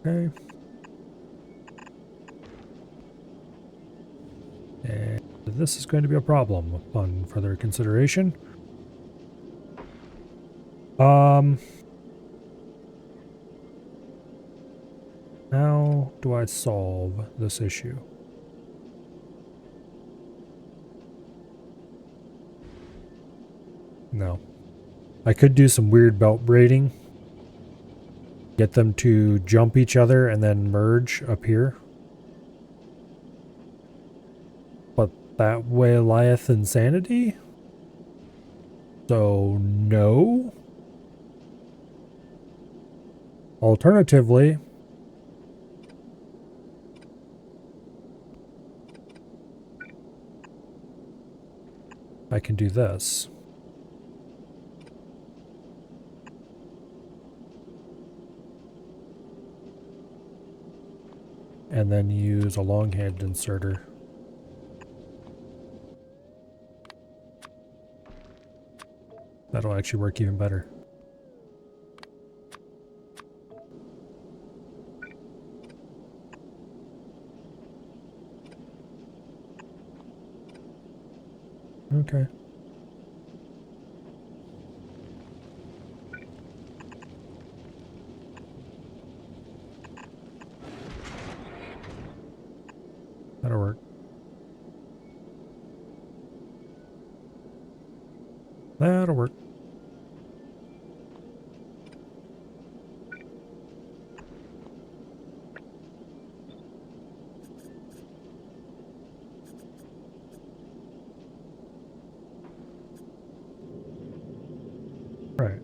Okay. And this is going to be a problem upon further consideration. How do I solve this issue? No. I could do some weird belt braiding. Get them to jump each other and then merge up here. But that way lieth insanity? So, no. Alternatively, I can do this. And then use a long-hand inserter. That'll actually work even better. Okay. That'll work. That'll work. Right.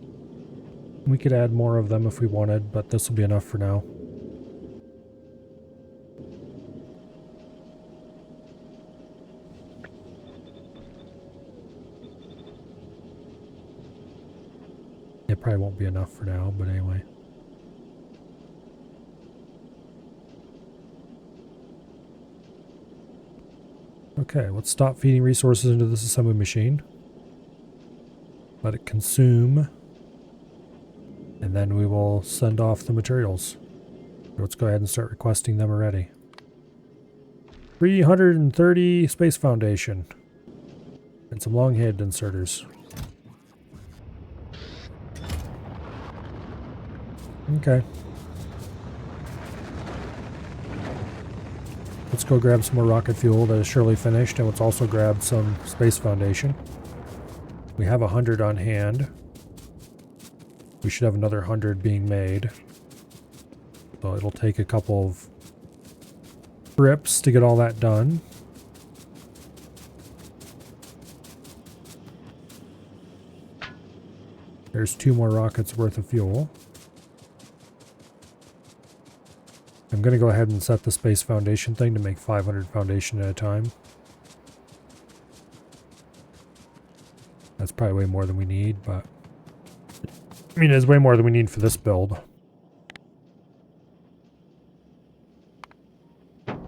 We could add more of them if we wanted, but this will be enough for now. It probably won't be enough for now, but anyway. Okay, let's stop feeding resources into this assembly machine. Let it consume And then we will send off the materials. Let's go ahead and start requesting them already. 330 Space Foundation. And some long-head inserters. Okay. Let's go grab some more rocket fuel that is surely finished, and let's also grab some Space Foundation. We have 100 on hand. We should have another 100 being made. So it'll take a couple of trips to get all that done. There's 2 more rockets worth of fuel. I'm going to go ahead and set the Space Foundation thing to make 500 foundation at a time. That's probably way more than we need, but... I mean, it's way more than we need for this build. But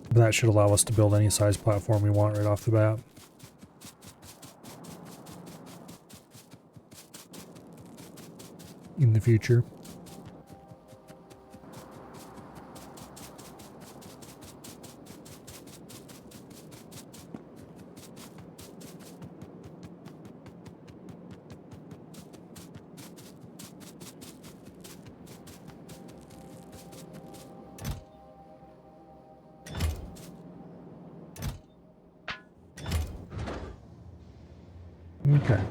that should allow us to build any size platform we want right off the bat. In the future. Okay.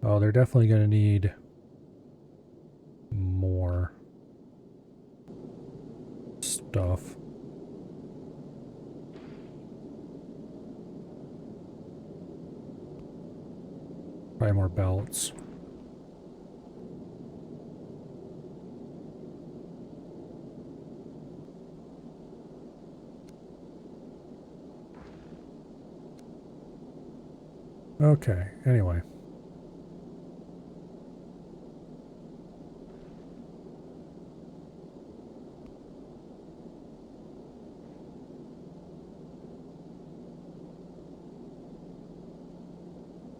Oh, they're definitely going to need more stuff. Probably more belts. Okay, anyway.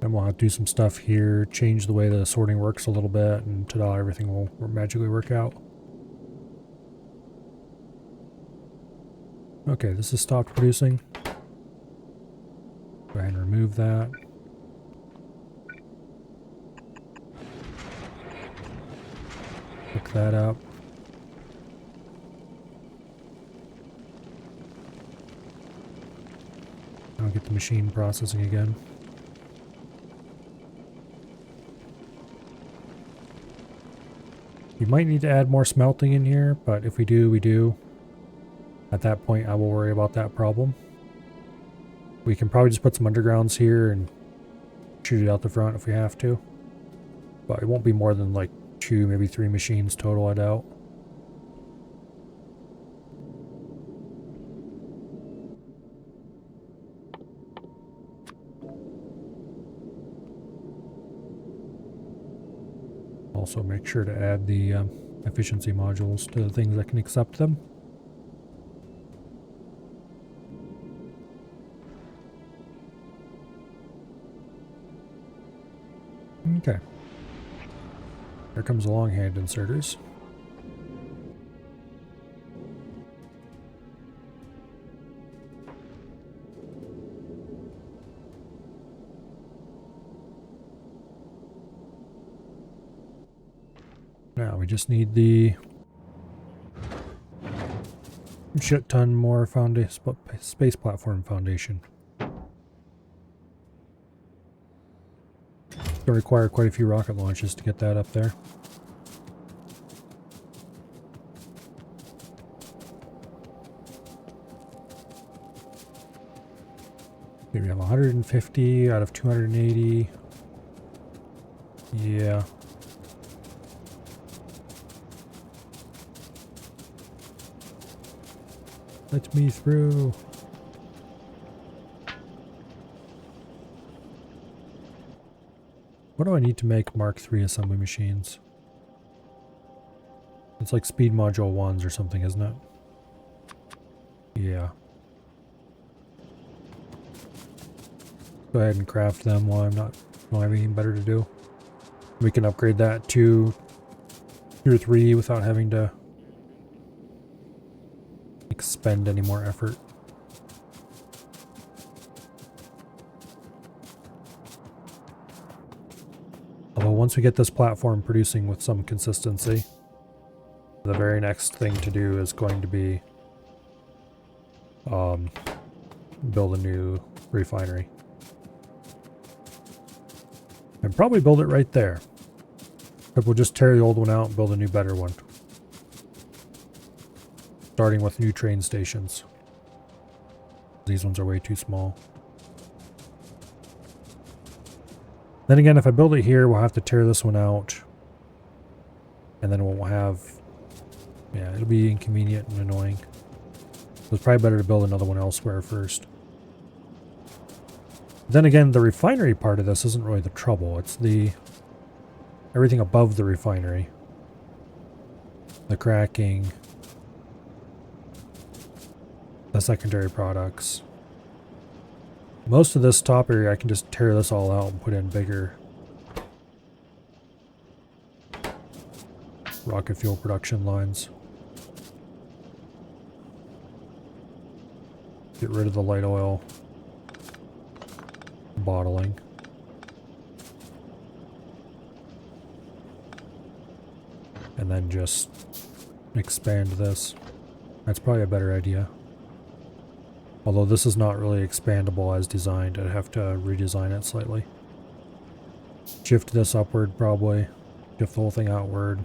Then we'll have to do some stuff here, change the way the sorting works a little bit, and ta-da, everything will magically work out. Okay, this has stopped producing. Go ahead and remove that. Pick that up. I'll get the machine processing again. You might need to add more smelting in here, but if we do, we do. At that point, I will worry about that problem. We can probably just put some undergrounds here and shoot it out the front if we have to. But it won't be more than like 2, maybe 3 machines total, I doubt. Also make sure to add the efficiency modules to the things that can accept them. Okay. Here comes the long hand inserters. Now we just need the shit ton more space platform foundation. Gonna require quite a few rocket launches to get that up there. Okay, we have 150 out of 280. Yeah. Let me through. What do I need to make Mark III assembly machines? It's like speed module 1s or something, isn't it? Yeah. Go ahead and craft them while I don't have anything better to do. We can upgrade that to tier 3 without having to expend any more effort. Although once we get this platform producing with some consistency, the very next thing to do is going to be build a new refinery. And probably build it right there. But we'll just tear the old one out and build a new better one. Starting with new train stations. These ones are way too small. Then again, if I build it here, we'll have to tear this one out. And then we'll have... yeah, it'll be inconvenient and annoying. So it's probably better to build another one elsewhere first. Then again, the refinery part of this isn't really the trouble. It's the... everything above the refinery. The cracking. The secondary products. Most of this top area, I can just tear this all out and put in bigger rocket fuel production lines. Get rid of the light oil bottling. And then just expand this. That's probably a better idea. Although this is not really expandable as designed, I'd have to redesign it slightly. Shift this upward probably. Shift the whole thing outward.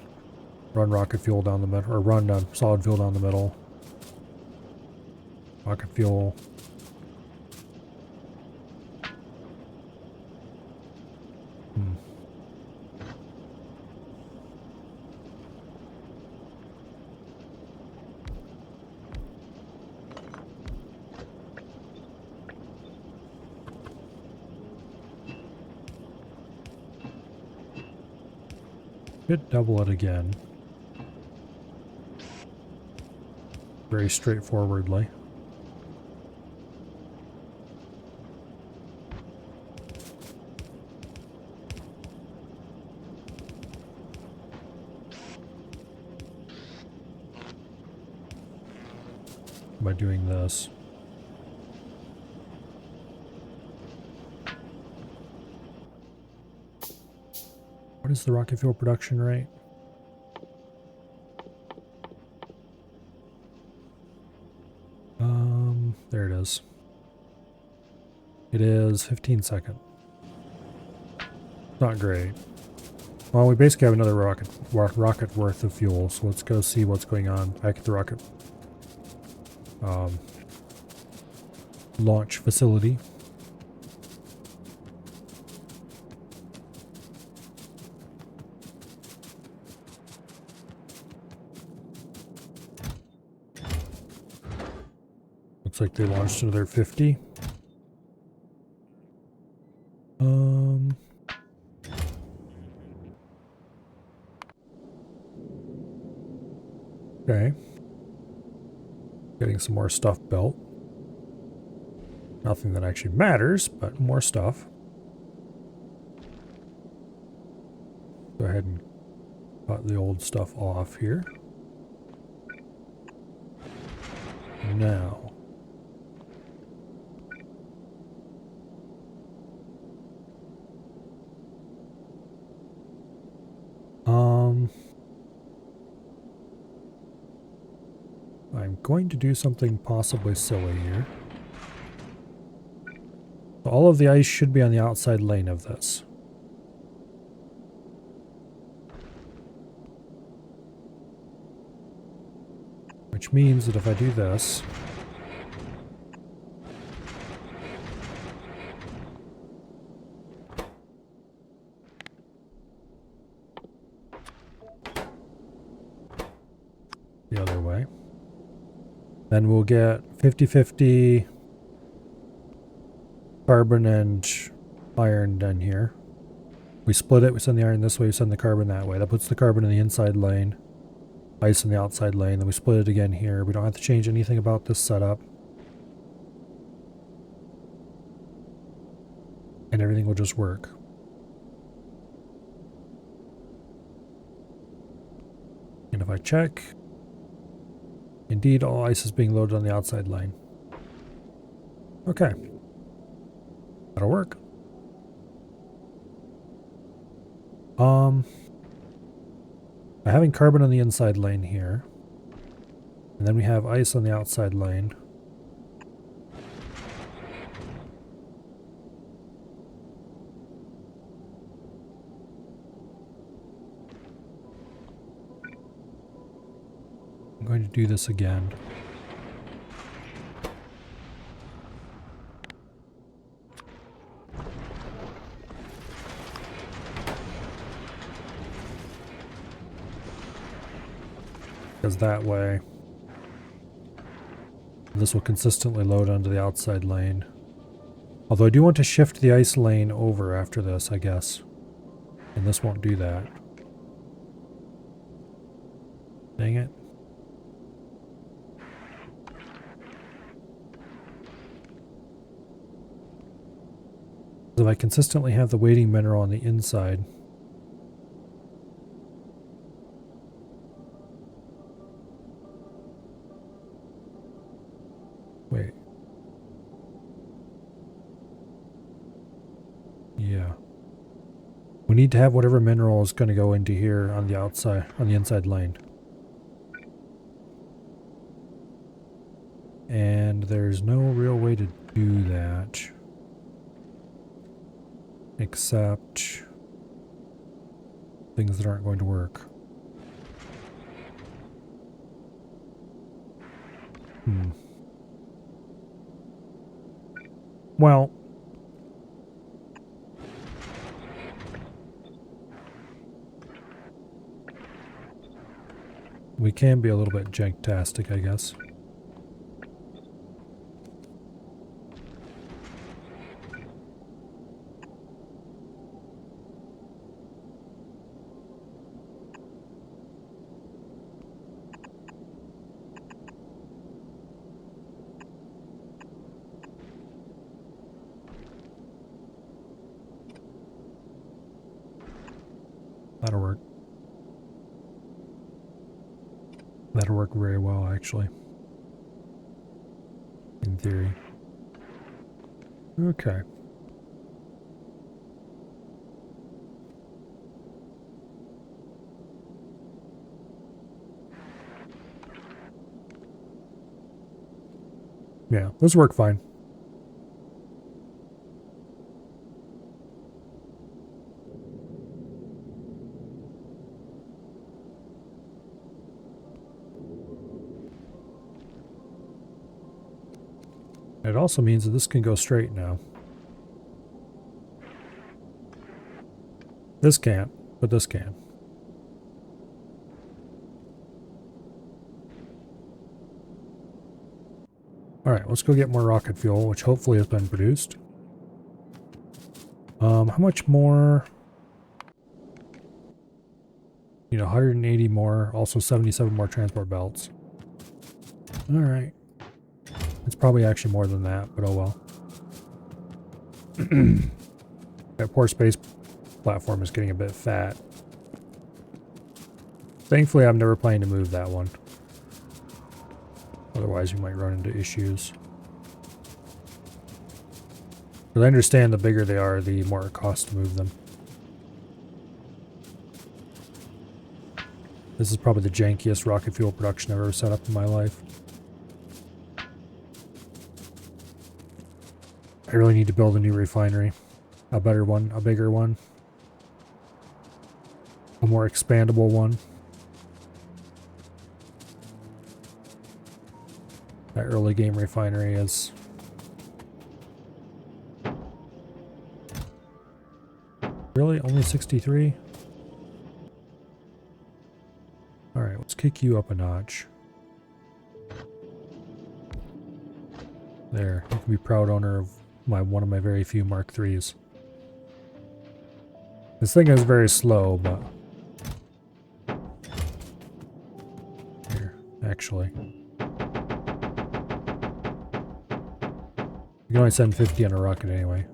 Run rocket fuel down the middle, or run solid fuel down the middle. Rocket fuel. Could double it again. Very straightforwardly. By doing this. What is the rocket fuel production rate? There it is. It is 15 seconds. Not great. Well, we basically have another rocket worth of fuel, so let's go see what's going on back at the rocket launch facility. Looks like they launched another 50. Okay. Getting some more stuff built. Nothing that actually matters, but more stuff. Go ahead and cut the old stuff off here. Now. I'm going to do something possibly silly here. All of the ice should be on the outside lane of this. Which means that if I do this, the other way, then we'll get 50-50 carbon and iron done here. We split it, we send the iron this way, we send the carbon that way. That puts the carbon in the inside lane. ice in the outside lane, then we split it again here. We don't have to change anything about this setup. And everything will just work. And if I check, indeed all ice is being loaded on the outside lane. Okay. That'll work. By having carbon on the inside lane here, and then we have ice on the outside lane. I'm going to do this again. Because that way, this will consistently load onto the outside lane. Although I do want to shift the ice lane over after this, I guess. And this won't do that. Dang it. If I consistently have the weighting mineral on the inside, wait. Yeah. We need to have whatever mineral is going to go into here on the outside, on the inside lane. And there's no real way to do that. Except things that aren't going to work. Well, we can be a little bit janktastic, I guess. That'll work. That'll work very well, actually. In theory. Okay. Yeah, those work fine. It also means that this can go straight now. This can't, but this can. Alright, let's go get more rocket fuel, which hopefully has been produced. How much more? You know, 180 more, also 77 more transport belts. Alright. It's probably actually more than that, but oh well. That poor space platform is getting a bit fat. Thankfully, I'm never planning to move that one. Otherwise, we might run into issues. But I understand the bigger they are, the more it costs to move them. This is probably the jankiest rocket fuel production I've ever set up in my life. I really need to build a new refinery. A better one, a bigger one. A more expandable one. That early game refinery is... Really? Only 63? Alright, let's kick you up a notch. There, you can be proud owner of one of my very few Mark IIIs. This thing is very slow, but actually. You can only send 50 on a rocket anyway.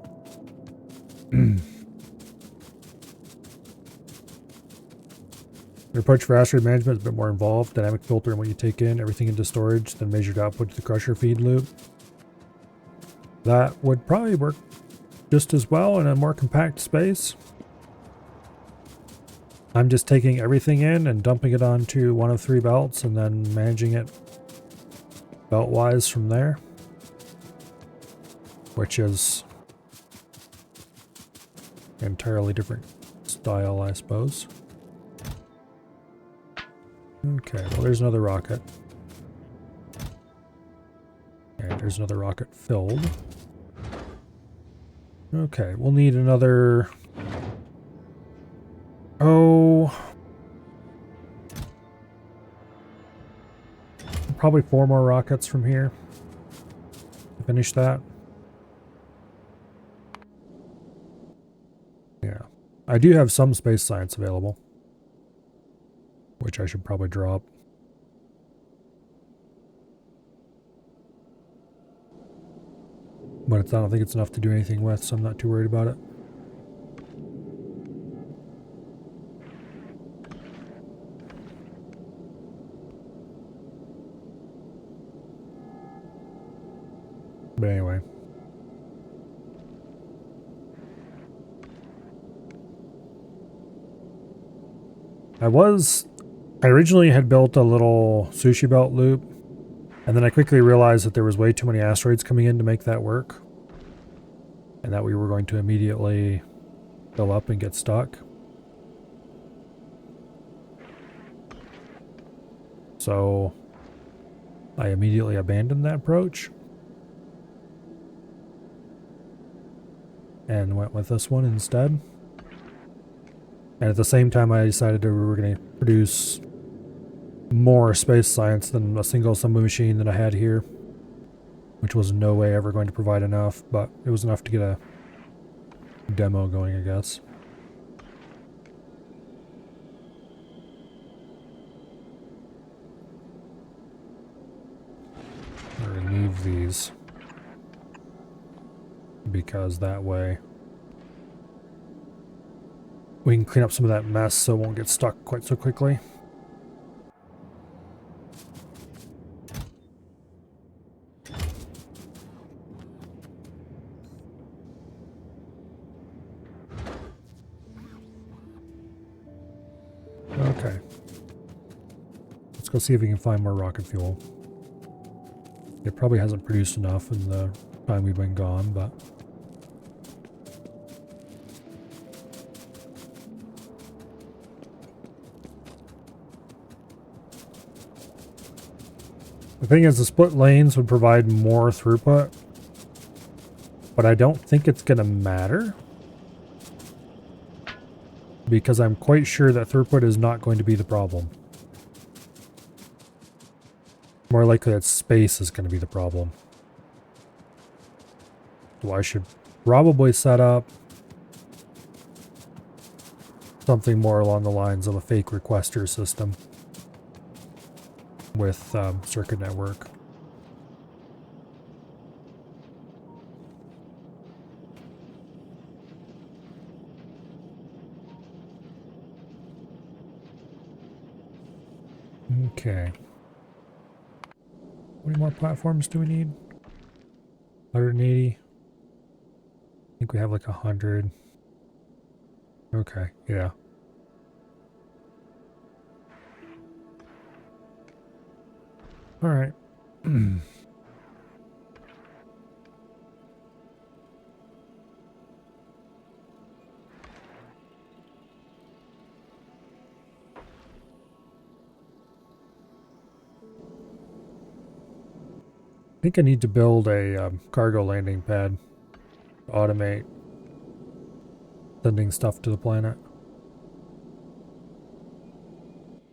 Your approach for asteroid management is a bit more involved. Dynamic filtering what you take in, everything into storage, then measured output to the crusher feed loop. That would probably work just as well in a more compact space. I'm just taking everything in and dumping it onto one of 3 belts and then managing it belt-wise from there. Which is entirely different style, I suppose. Okay, well there's another rocket. And there's another rocket filled. Okay, we'll need another... Oh... Probably 4 more rockets from here to finish that. Yeah. I do have some space science available, which I should probably drop. But I don't think it's enough to do anything with, so I'm not too worried about it. But anyway. I originally had built a little sushi belt loop, and then I quickly realized that there was way too many asteroids coming in to make that work, and that we were going to immediately fill up and get stuck. So I immediately abandoned that approach and went with this one instead. And at the same time, I decided we were going to produce more space science than a single assembly machine that I had here, which was in no way ever going to provide enough, but it was enough to get a demo going, I guess. I'm going to leave these because that way we can clean up some of that mess so it won't get stuck quite so quickly. Okay. Let's go see if we can find more rocket fuel. It probably hasn't produced enough in the time we've been gone, but... The thing is, the split lanes would provide more throughput, but I don't think it's going to matter, because I'm quite sure that throughput is not going to be the problem. More likely that space is going to be the problem. So I should probably set up something more along the lines of a fake requester system with circuit network. Okay. How many more platforms do we need? 180. I think we have like 100. Okay, yeah. All right. I think I need to build a cargo landing pad to automate sending stuff to the planet.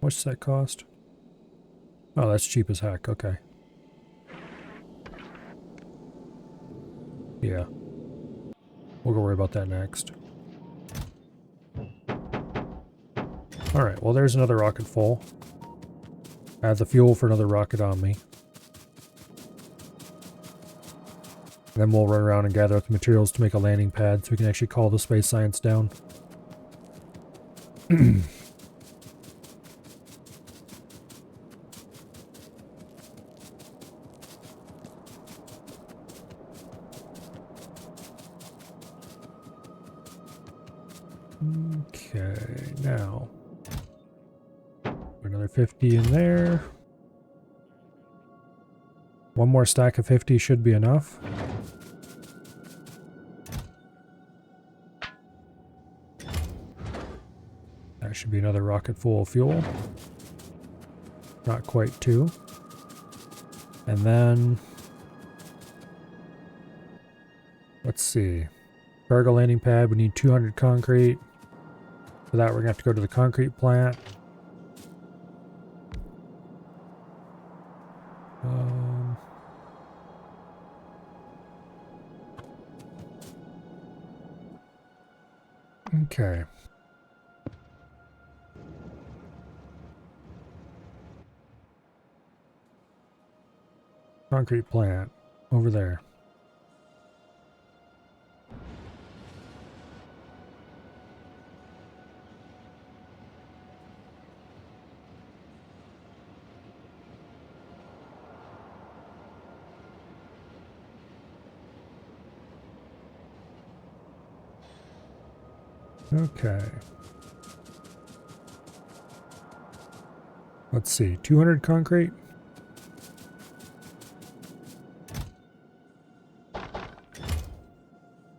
What's that cost? Oh, that's cheap as heck. Okay. Yeah. We'll go worry about that next. Alright, well there's another rocket full. Add the fuel for another rocket on me. And then we'll run around and gather up the materials to make a landing pad so we can actually call the space science down. Okay, now another 50 in there. One more stack of 50 should be enough. That should be another rocket full of fuel. Not quite two. And then, let's see. Cargo landing pad, we need 200 concrete. For that, we're gonna have to go to the concrete plant. Okay. Concrete plant over there. Okay. Let's see, 200 concrete?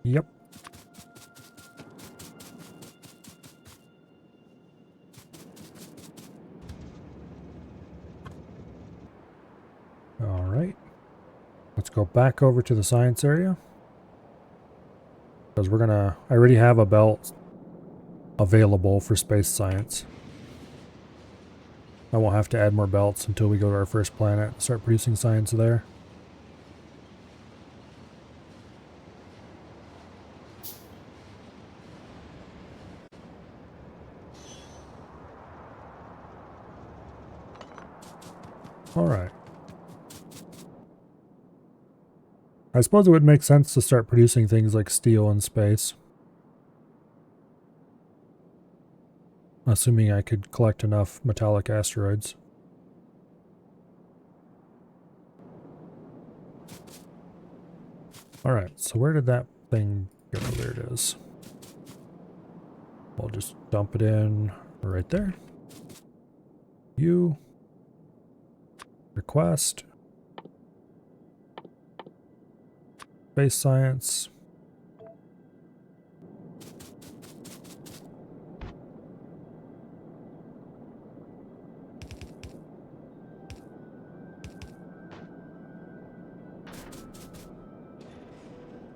Yep. All right. Let's go back over to the science area. Because I already have a belt available for space science. I won't have to add more belts until we go to our first planet and start producing science there. Alright. I suppose it would make sense to start producing things like steel in space. Assuming I could collect enough metallic asteroids. Alright, so where did that thing go? There it is. We'll just dump it in right there. You. Request. Space science.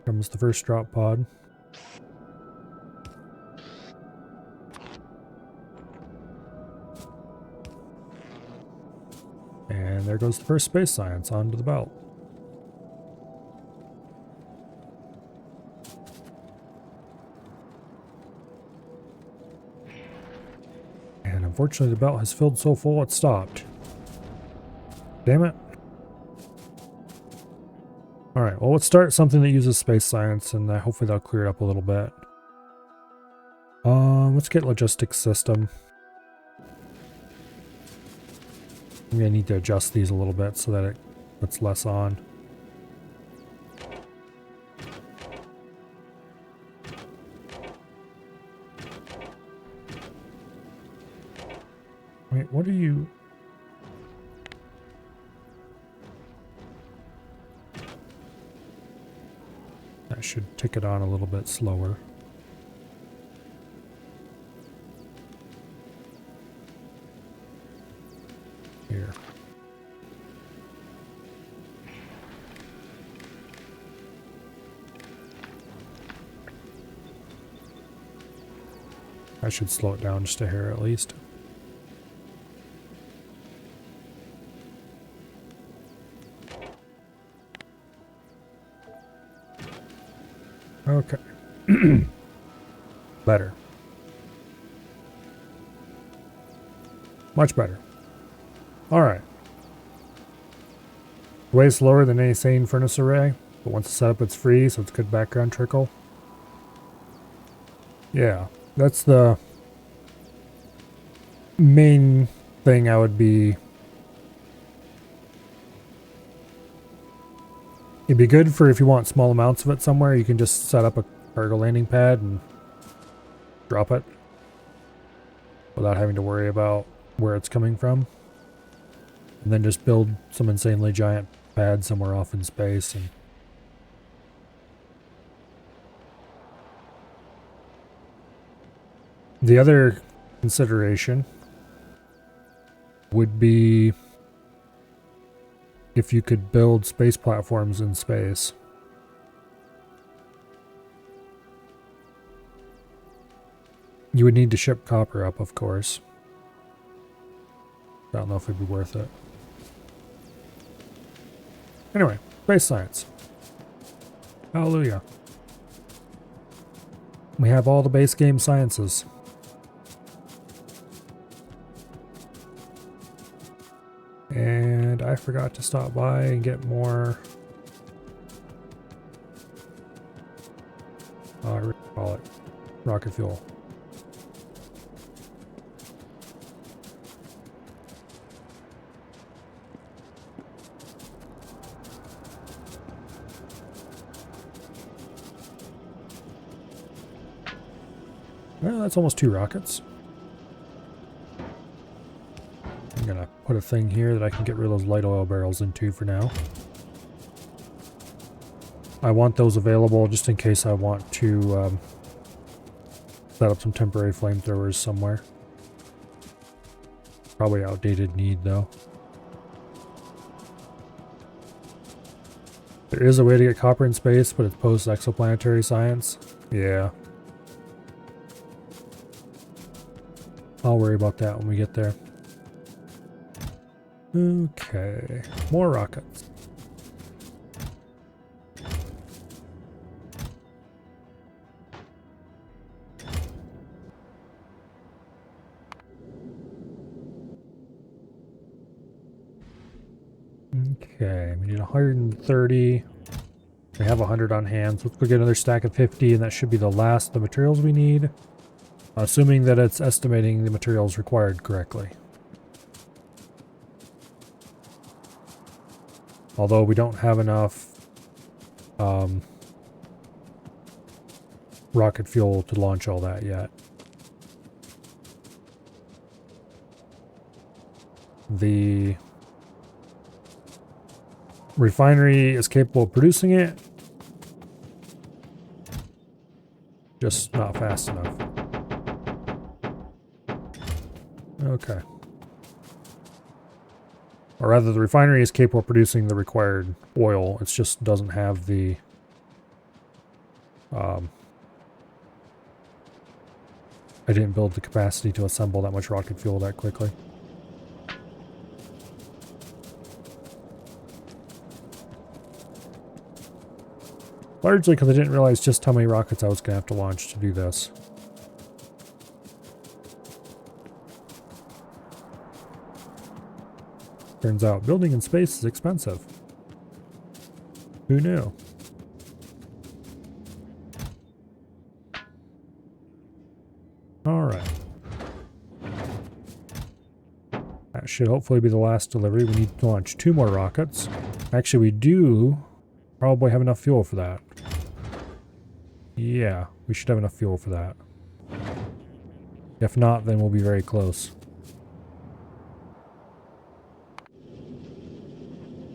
Comes the first drop pod. And there goes the first space science onto the belt. And unfortunately the belt has filled so full it stopped. Damn it. Alright, well let's start something that uses space science and hopefully that'll clear it up a little bit. Let's get logistics system. I'm gonna need to adjust these a little bit so that it puts less on. Wait, what are you... That should tick it on a little bit slower. Here. I should slow it down just a hair at least. Okay. Better. Much better. Alright. Way slower than any sane furnace array, but once it's set up it's free, so it's good background trickle. Yeah, that's the main thing I would be... It'd be good for if you want small amounts of it somewhere, you can just set up a cargo landing pad and drop it without having to worry about where it's coming from. And then just build some insanely giant pad somewhere off in space. And the other consideration would be if you could build space platforms in space. You would need to ship copper up, of course. I don't know if it'd be worth it. Anyway, space science. Hallelujah. We have all the base game sciences. And I forgot to stop by and get more... what do you call it? Rocket fuel. Well, that's almost 2 rockets. I'm gonna put a thing here that I can get rid of those light oil barrels into for now. I want those available just in case I want to set up some temporary flamethrowers somewhere. Probably outdated need though. There is a way to get copper in space, but it's post-exoplanetary science. Yeah. I'll worry about that when we get there. Okay, more rockets. Okay, we need 130. We have 100 on hand, so let's go get another stack of 50, and that should be the last of the materials we need. Assuming that it's estimating the materials required correctly. Although we don't have enough rocket fuel to launch all that yet. The refinery is capable of producing it, just not fast enough. Okay. Or rather, the refinery is capable of producing the required oil. It just doesn't have the... I didn't build the capacity to assemble that much rocket fuel that quickly. Largely because I didn't realize just how many rockets I was going to have to launch to do this. Turns out building in space is expensive. Who knew? Alright. That should hopefully be the last delivery. We need to launch 2 more rockets. Actually, we do probably have enough fuel for that. Yeah, we should have enough fuel for that. If not, then we'll be very close.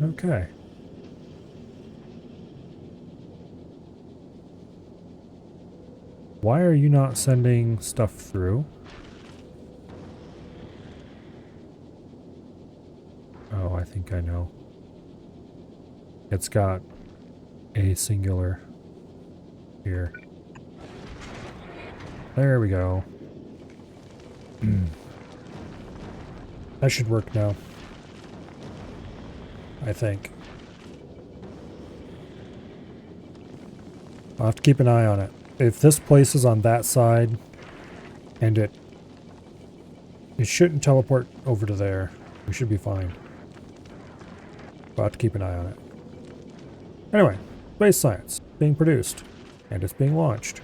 Okay. Why are you not sending stuff through? Oh, I think I know. It's got a singular here. There we go. That should work now. I think. I'll have to keep an eye on it. If this place is on that side, and it shouldn't teleport over to there. We should be fine. We'll have to keep an eye on it. Anyway, space science being produced, and it's being launched.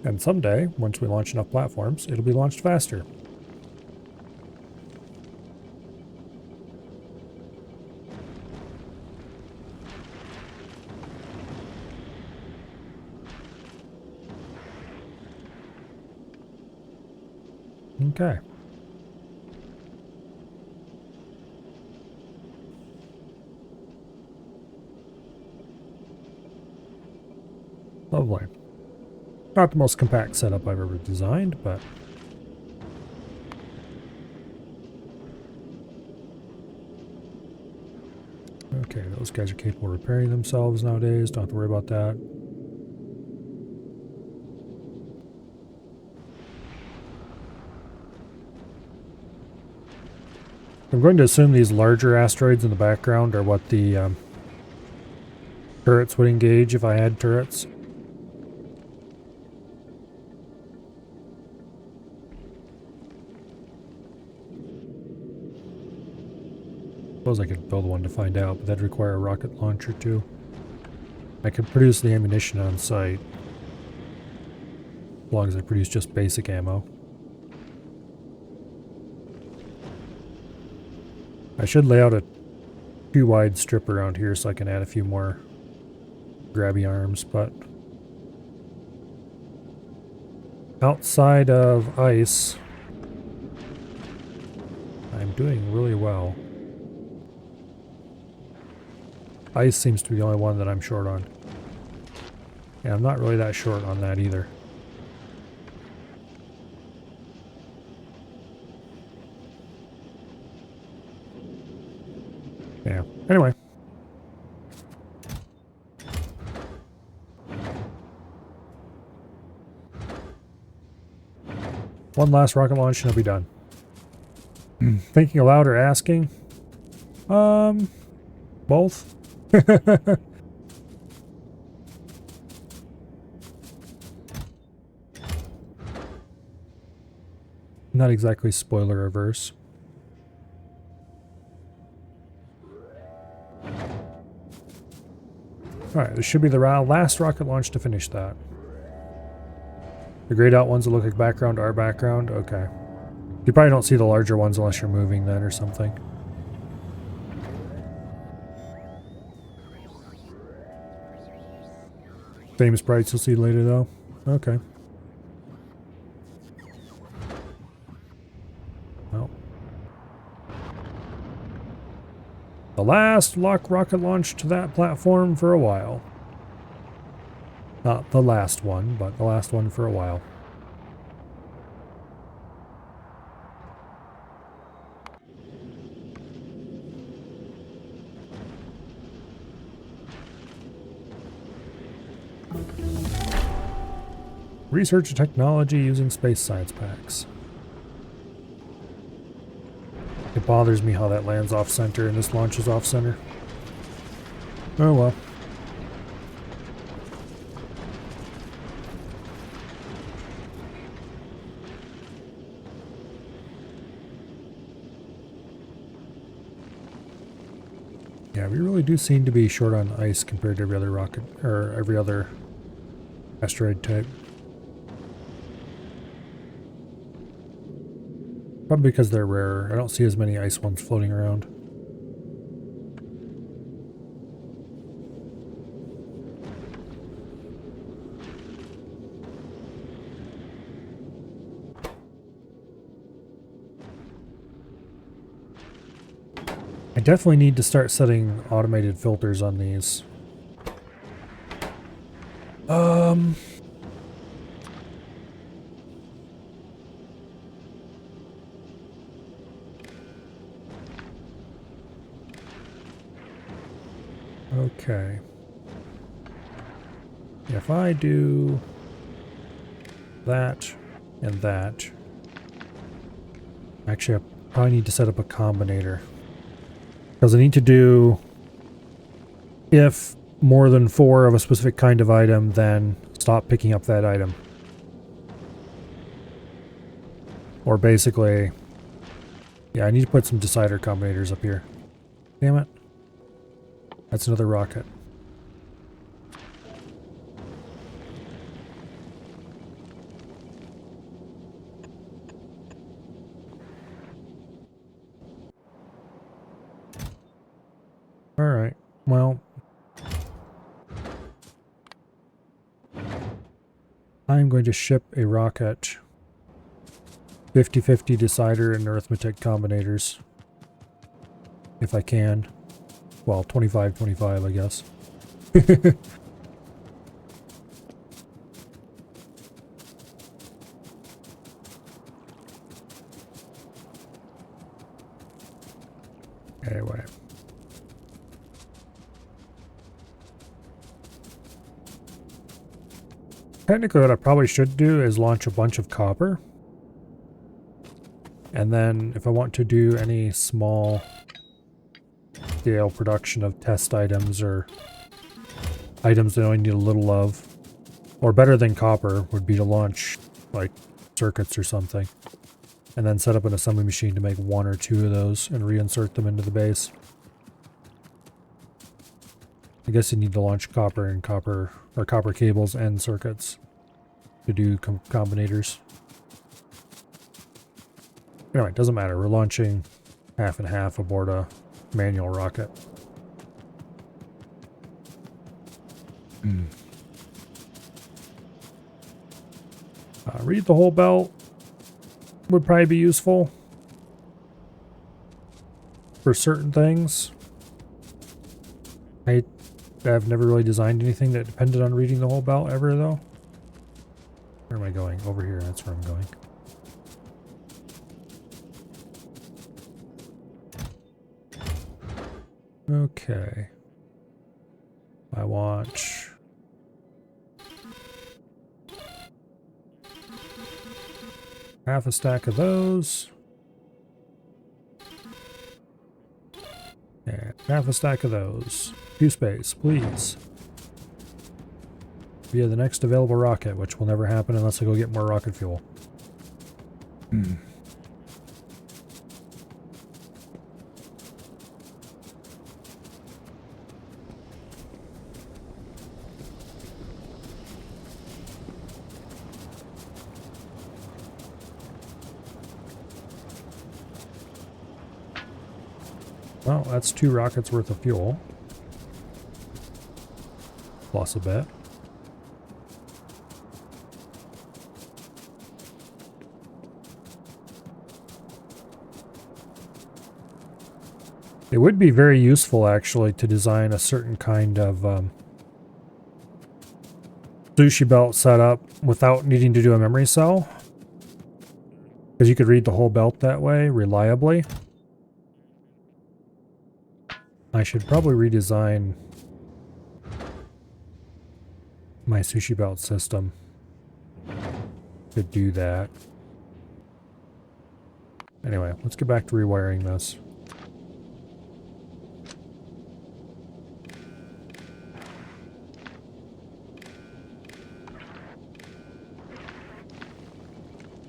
And someday, once we launch enough platforms, it'll be launched faster. Okay. Lovely. Not the most compact setup I've ever designed, but okay, those guys are capable of repairing themselves nowadays. Don't have to worry about that. I'm going to assume these larger asteroids in the background are what the turrets would engage if I had turrets. Suppose I could build one to find out, but that'd require a rocket launcher too. I could produce the ammunition on site, as long as I produce just basic ammo. I should lay out a too wide strip around here so I can add a few more grabby arms, but outside of ice, I'm doing really well. Ice seems to be the only one that I'm short on. And I'm not really that short on that either. Yeah. Anyway. One last rocket launch and I'll be done. Thinking aloud or asking? Both. Not exactly spoiler averse. Alright, this should be the last rocket launch to finish that. The grayed out ones that look like background are background? Okay. You probably don't see the larger ones unless you're moving then or something. Same sprites you'll see later though? Okay. Well. The last rocket launch to that platform for a while. Not the last one, but the last one for a while. Research technology using space science packs. It bothers me how that lands off center and this launches off center. Oh well. Yeah, we really do seem to be short on ice compared to every other rocket, or every other asteroid type. Probably because they're rarer. I don't see as many ice ones floating around. I definitely need to start setting automated filters on these. Okay. If I do that and that, actually I probably need to set up a combinator. Because I need to do, if more than 4 of a specific kind of item, then stop picking up that item. Or basically, yeah, I need to put some decider combinators up here. Damn it. That's another rocket. Alright, well, I'm going to ship a rocket 50-50 decider and arithmetic combinators. If I can. Well, 25-25, I guess. Anyway. Technically, what I probably should do is launch a bunch of copper. And then if I want to do any small scale production of test items or items that only need a little of, or better than copper would be to launch like circuits or something. And then set up an assembly machine to make 1 or 2 of those and reinsert them into the base. I guess you need to launch copper and copper cables and circuits to do combinators. Anyway, it doesn't matter. We're launching half and half aboard a manual rocket. Read the whole belt would probably be useful for certain things. I've never really designed anything that depended on reading the whole belt ever, though. Where am I going? Over here, that's where I'm going. Okay. I want half a stack of those. And half a stack of those. 2 space, please. Via the next available rocket, which will never happen unless I go get more rocket fuel. Well, that's 2 rockets worth of fuel. Plus a bit. It would be very useful, actually, to design a certain kind of sushi belt setup without needing to do a memory cell. Because you could read the whole belt that way, reliably. I should probably redesign my sushi belt system to do that. Anyway, let's get back to rewiring this.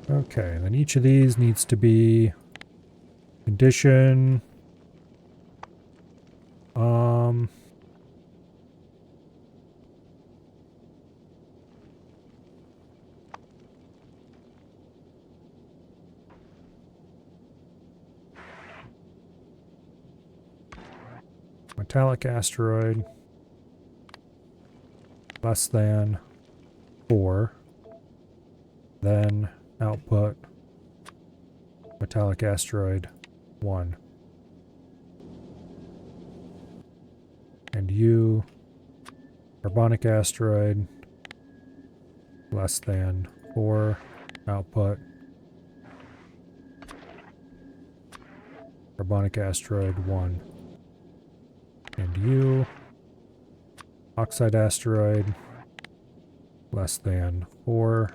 Okay, and then each of these needs to be condition. Metallic asteroid less than 4, then output metallic asteroid 1, and U carbonic asteroid less than 4, output carbonic asteroid 1. And U, oxide asteroid, less than 4,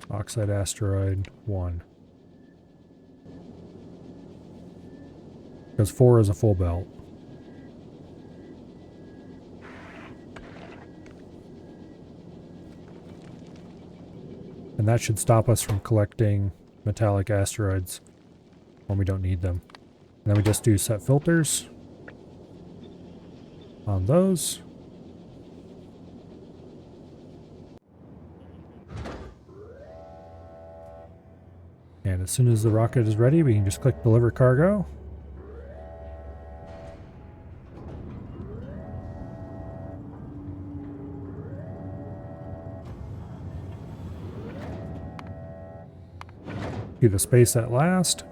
oxide asteroid 1. Because 4 is a full belt. And that should stop us from collecting metallic asteroids when we don't need them. And then we just do set filters on those. And as soon as the rocket is ready, we can just click deliver cargo. To the space at last.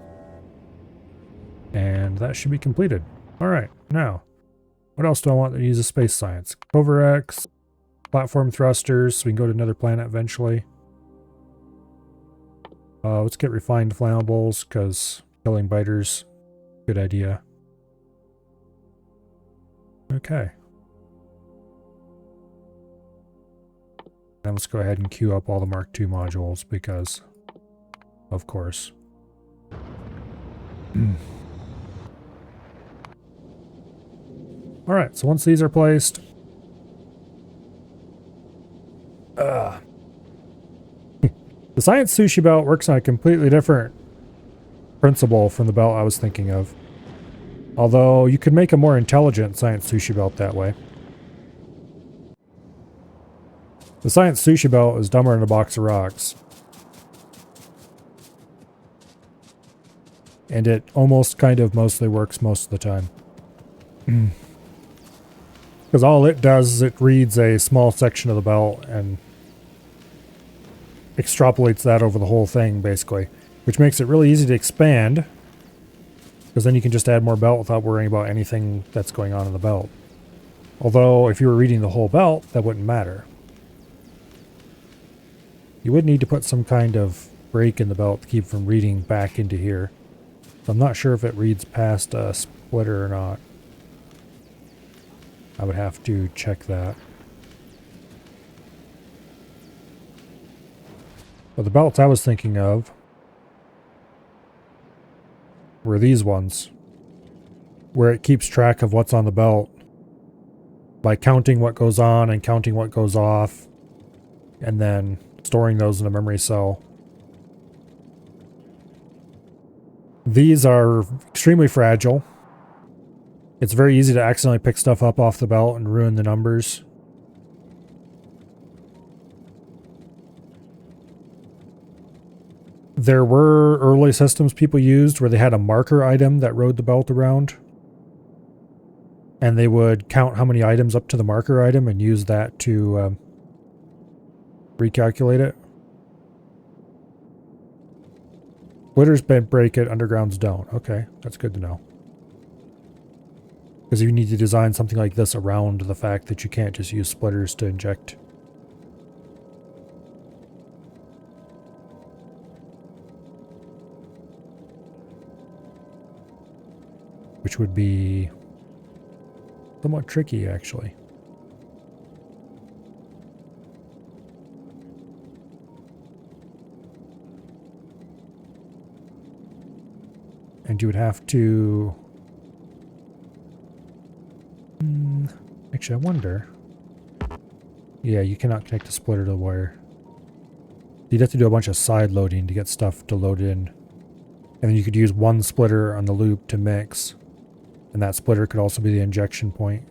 And that should be completed. Alright, now, what else do I want to use as space science? Cover-X, platform thrusters, so we can go to another planet eventually. Let's get refined flammables, because killing biters, good idea. Okay. And let's go ahead and queue up all the Mark II modules, because, of course. Alright, so once these are placed... the science sushi belt works on a completely different principle from the belt I was thinking of. Although, you could make a more intelligent science sushi belt that way. The science sushi belt is dumber than a box of rocks. And it almost kind of mostly works most of the time. Because all it does is it reads a small section of the belt and extrapolates that over the whole thing, basically. Which makes it really easy to expand. Because then you can just add more belt without worrying about anything that's going on in the belt. Although, if you were reading the whole belt, that wouldn't matter. You would need to put some kind of break in the belt to keep from reading back into here. So I'm not sure if it reads past a splitter or not. I would have to check that. But the belts I was thinking of were these ones, where it keeps track of what's on the belt by counting what goes on and counting what goes off, and then storing those in a memory cell. These are extremely fragile. It's very easy to accidentally pick stuff up off the belt and ruin the numbers. There were early systems people used where they had a marker item that rode the belt around. And they would count how many items up to the marker item and use that to recalculate it. Splitters break it, undergrounds don't. Okay, that's good to know. Because you need to design something like this around the fact that you can't just use splitters to inject. Which would be somewhat tricky, actually. And you would have to... actually, I wonder... Yeah, you cannot connect a splitter to the wire. You'd have to do a bunch of side loading to get stuff to load in. And then you could use one splitter on the loop to mix. And that splitter could also be the injection point.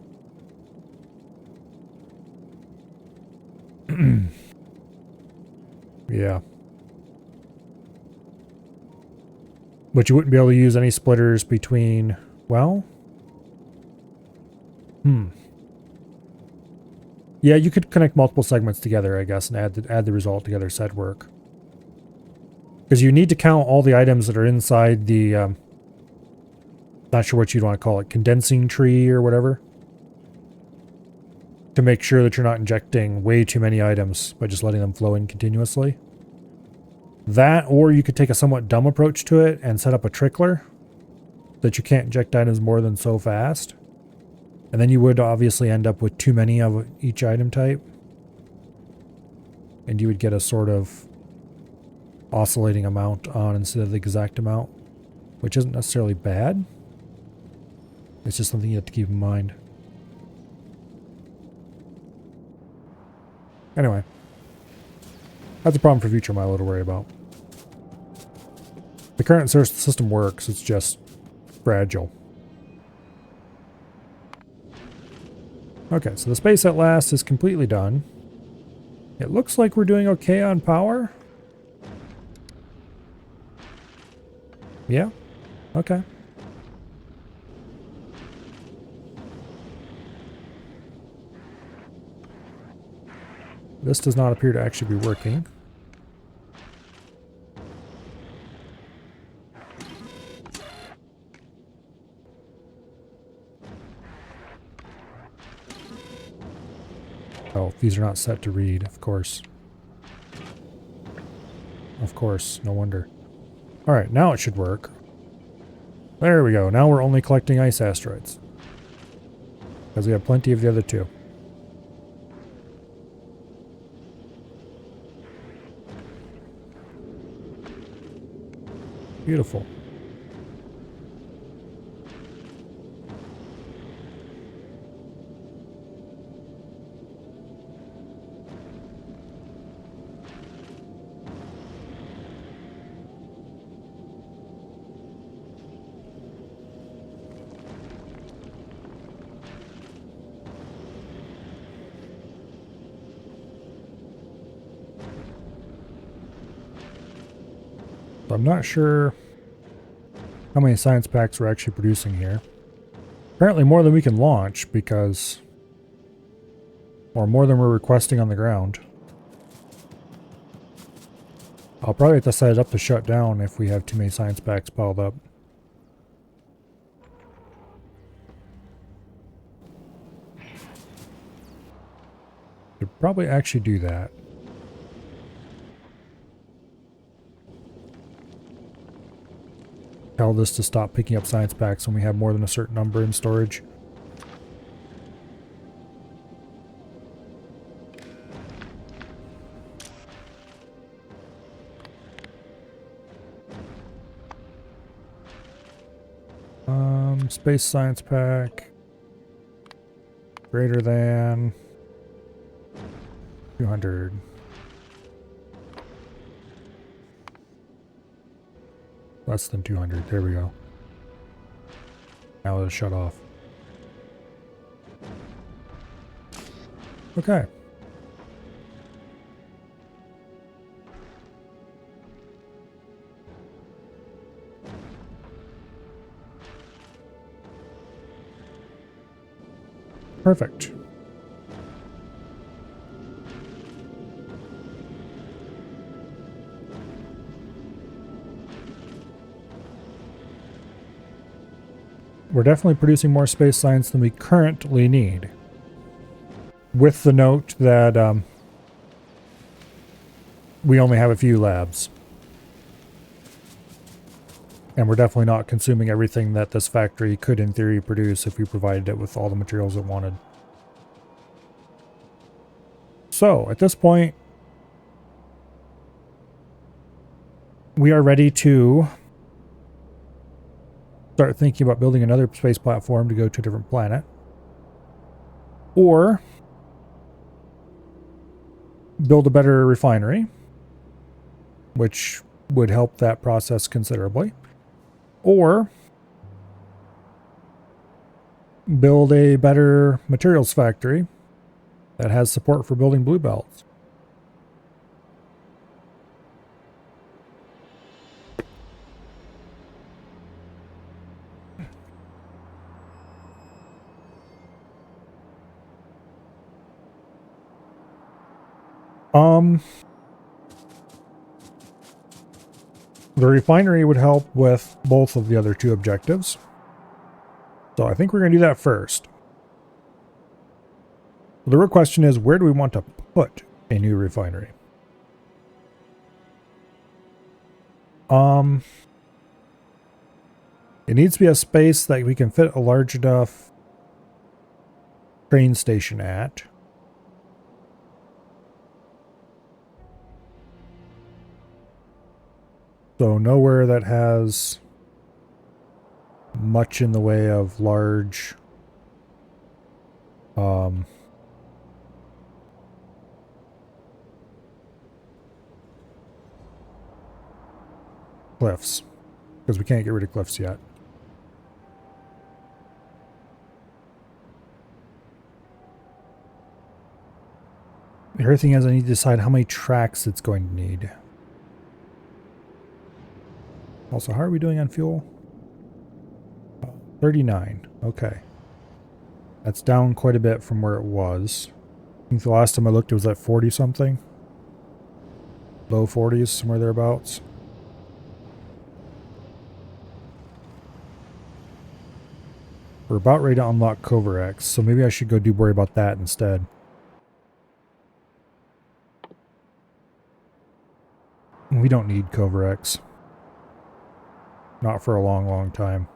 Yeah. But you wouldn't be able to use any splitters between... Well... Yeah, you could connect multiple segments together, I guess, and add the result together, so that'd work. Because you need to count all the items that are inside the... not sure what you'd want to call it, condensing tree or whatever. To make sure that you're not injecting way too many items by just letting them flow in continuously. That, or you could take a somewhat dumb approach to it and set up a trickler. That you can't inject items more than so fast. And then you would obviously end up with too many of each item type. And you would get a sort of oscillating amount on instead of the exact amount. Which isn't necessarily bad. It's just something you have to keep in mind. Anyway. That's a problem for future Milo to worry about. The current system works, it's just fragile. Okay, so the space at last is completely done. It looks like we're doing okay on power. Yeah, okay. This does not appear to actually be working. Oh, these are not set to read, of course. Of course, no wonder. Alright, now it should work. There we go, now we're only collecting ice asteroids. Because we have plenty of the other two. Beautiful. I'm not sure how many science packs we're actually producing here. Apparently more than we can launch because... or more than we're requesting on the ground. I'll probably have to set it up to shut down if we have too many science packs piled up. Should probably actually do that. Tell this to stop picking up science packs when we have more than a certain number in storage. Space science pack. Greater than 200. Less than 200. There we go. Now it'll shut off. Okay. Perfect. We're definitely producing more space science than we currently need. With the note that we only have a few labs. And we're definitely not consuming everything that this factory could in theory produce if we provided it with all the materials it wanted. So, at this point, we are ready to start thinking about building another space platform to go to a different planet. Or build a better refinery, which would help that process considerably. Or build a better materials factory that has support for building blue belts. The refinery would help with both of the other two objectives. So I think we're going to do that first. The real question is, where do we want to put a new refinery? It needs to be a space that we can fit a large enough train station at. So nowhere that has much in the way of large cliffs, because we can't get rid of cliffs yet. The other thing is I need to decide how many tracks it's going to need. Also, how are we doing on fuel? 39. Okay. That's down quite a bit from where it was. I think the last time I looked it was at 40 something. Low 40s, somewhere thereabouts. We're about ready to unlock Cover-X, so maybe I should go worry about that instead. We don't need Cover-X. Not for a long, long time.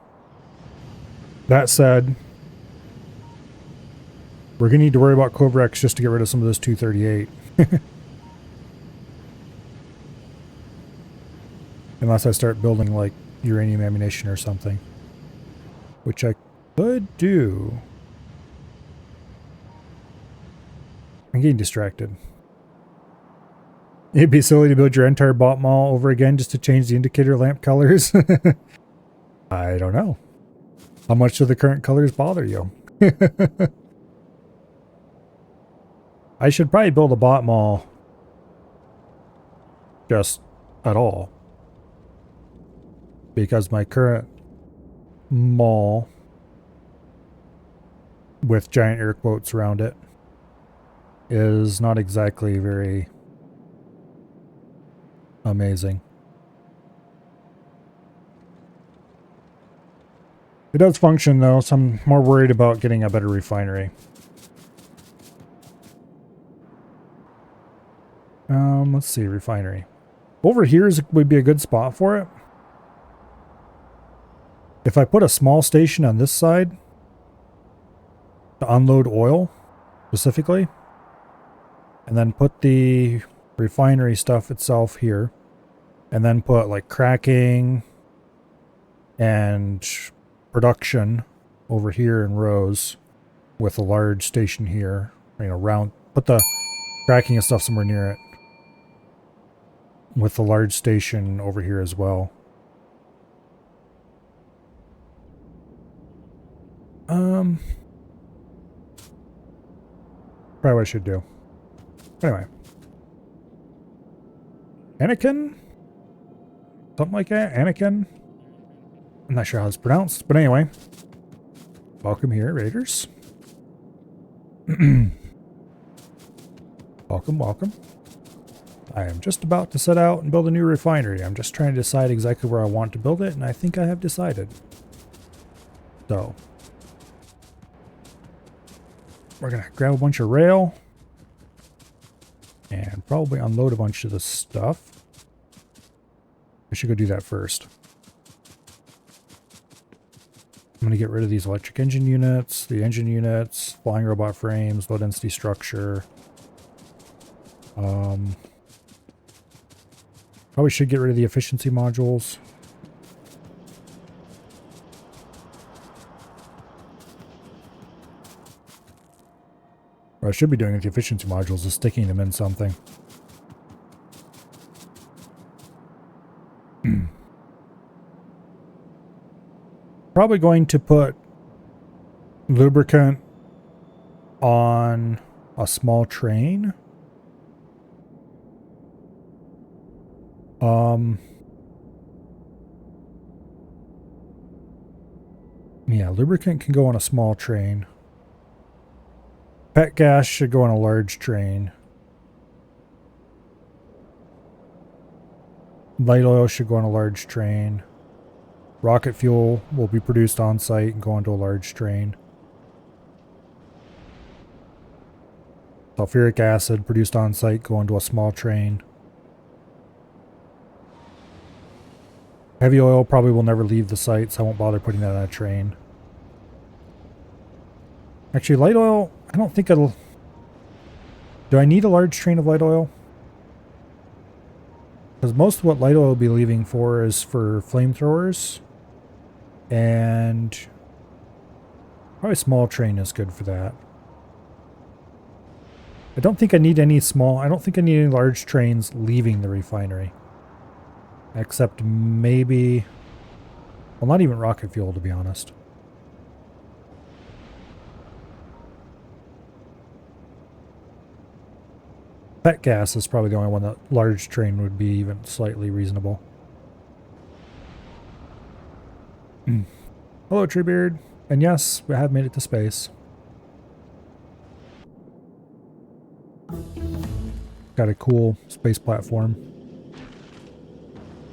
That said, we're going to need to worry about Cover-X just to get rid of some of this 238. Unless I start building, like, uranium ammunition or something. Which I could do. I'm getting distracted. It'd be silly to build your entire bot mall over again just to change the indicator lamp colors. I don't know. How much do the current colors bother you? I should probably build a bot mall just at all. Because my current mall with giant air quotes around it is not exactly very amazing. It does function though, so I'm more worried about getting a better refinery. Let's see, refinery. Over here would be a good spot for it. If I put a small station on this side to unload oil specifically, and then put the refinery stuff itself here, and then put like cracking and production over here in rows with a large station here, you know, put the cracking and stuff somewhere near it with the large station over here as well. Probably what I should do. Anyway. Anakin? Something like that? Anakin? I'm not sure how it's pronounced, but anyway. Welcome here, Raiders. Welcome, welcome. I am just about to set out and build a new refinery. I'm just trying to decide exactly where I want to build it, and I think I have decided. So, we're going to grab a bunch of rail and probably unload a bunch of this stuff. I should go do that first. I'm going to get rid of these electric engine units, the engine units, flying robot frames, low density structure. Probably should get rid of the efficiency modules. What I should be doing with the efficiency modules is sticking them in something. Probably going to put lubricant on a small train. Yeah, lubricant can go on a small train. Pet gas should go on a large train. Light oil should go on a large train. Rocket fuel will be produced on site and go onto a large train. Sulfuric acid produced on site go onto a small train. Heavy oil probably will never leave the site, so I won't bother putting that on a train. Actually, light oil, I don't think it'll... Do I need a large train of light oil? Because most of what light oil will be leaving for is for flamethrowers. And probably a small train is good for that. I don't think I need any large trains leaving the refinery. Except maybe... Well, not even rocket fuel, to be honest. Pet gas is probably the only one that large train would be even slightly reasonable. Hello, Treebeard. And yes, we have made it to space. Got a cool space platform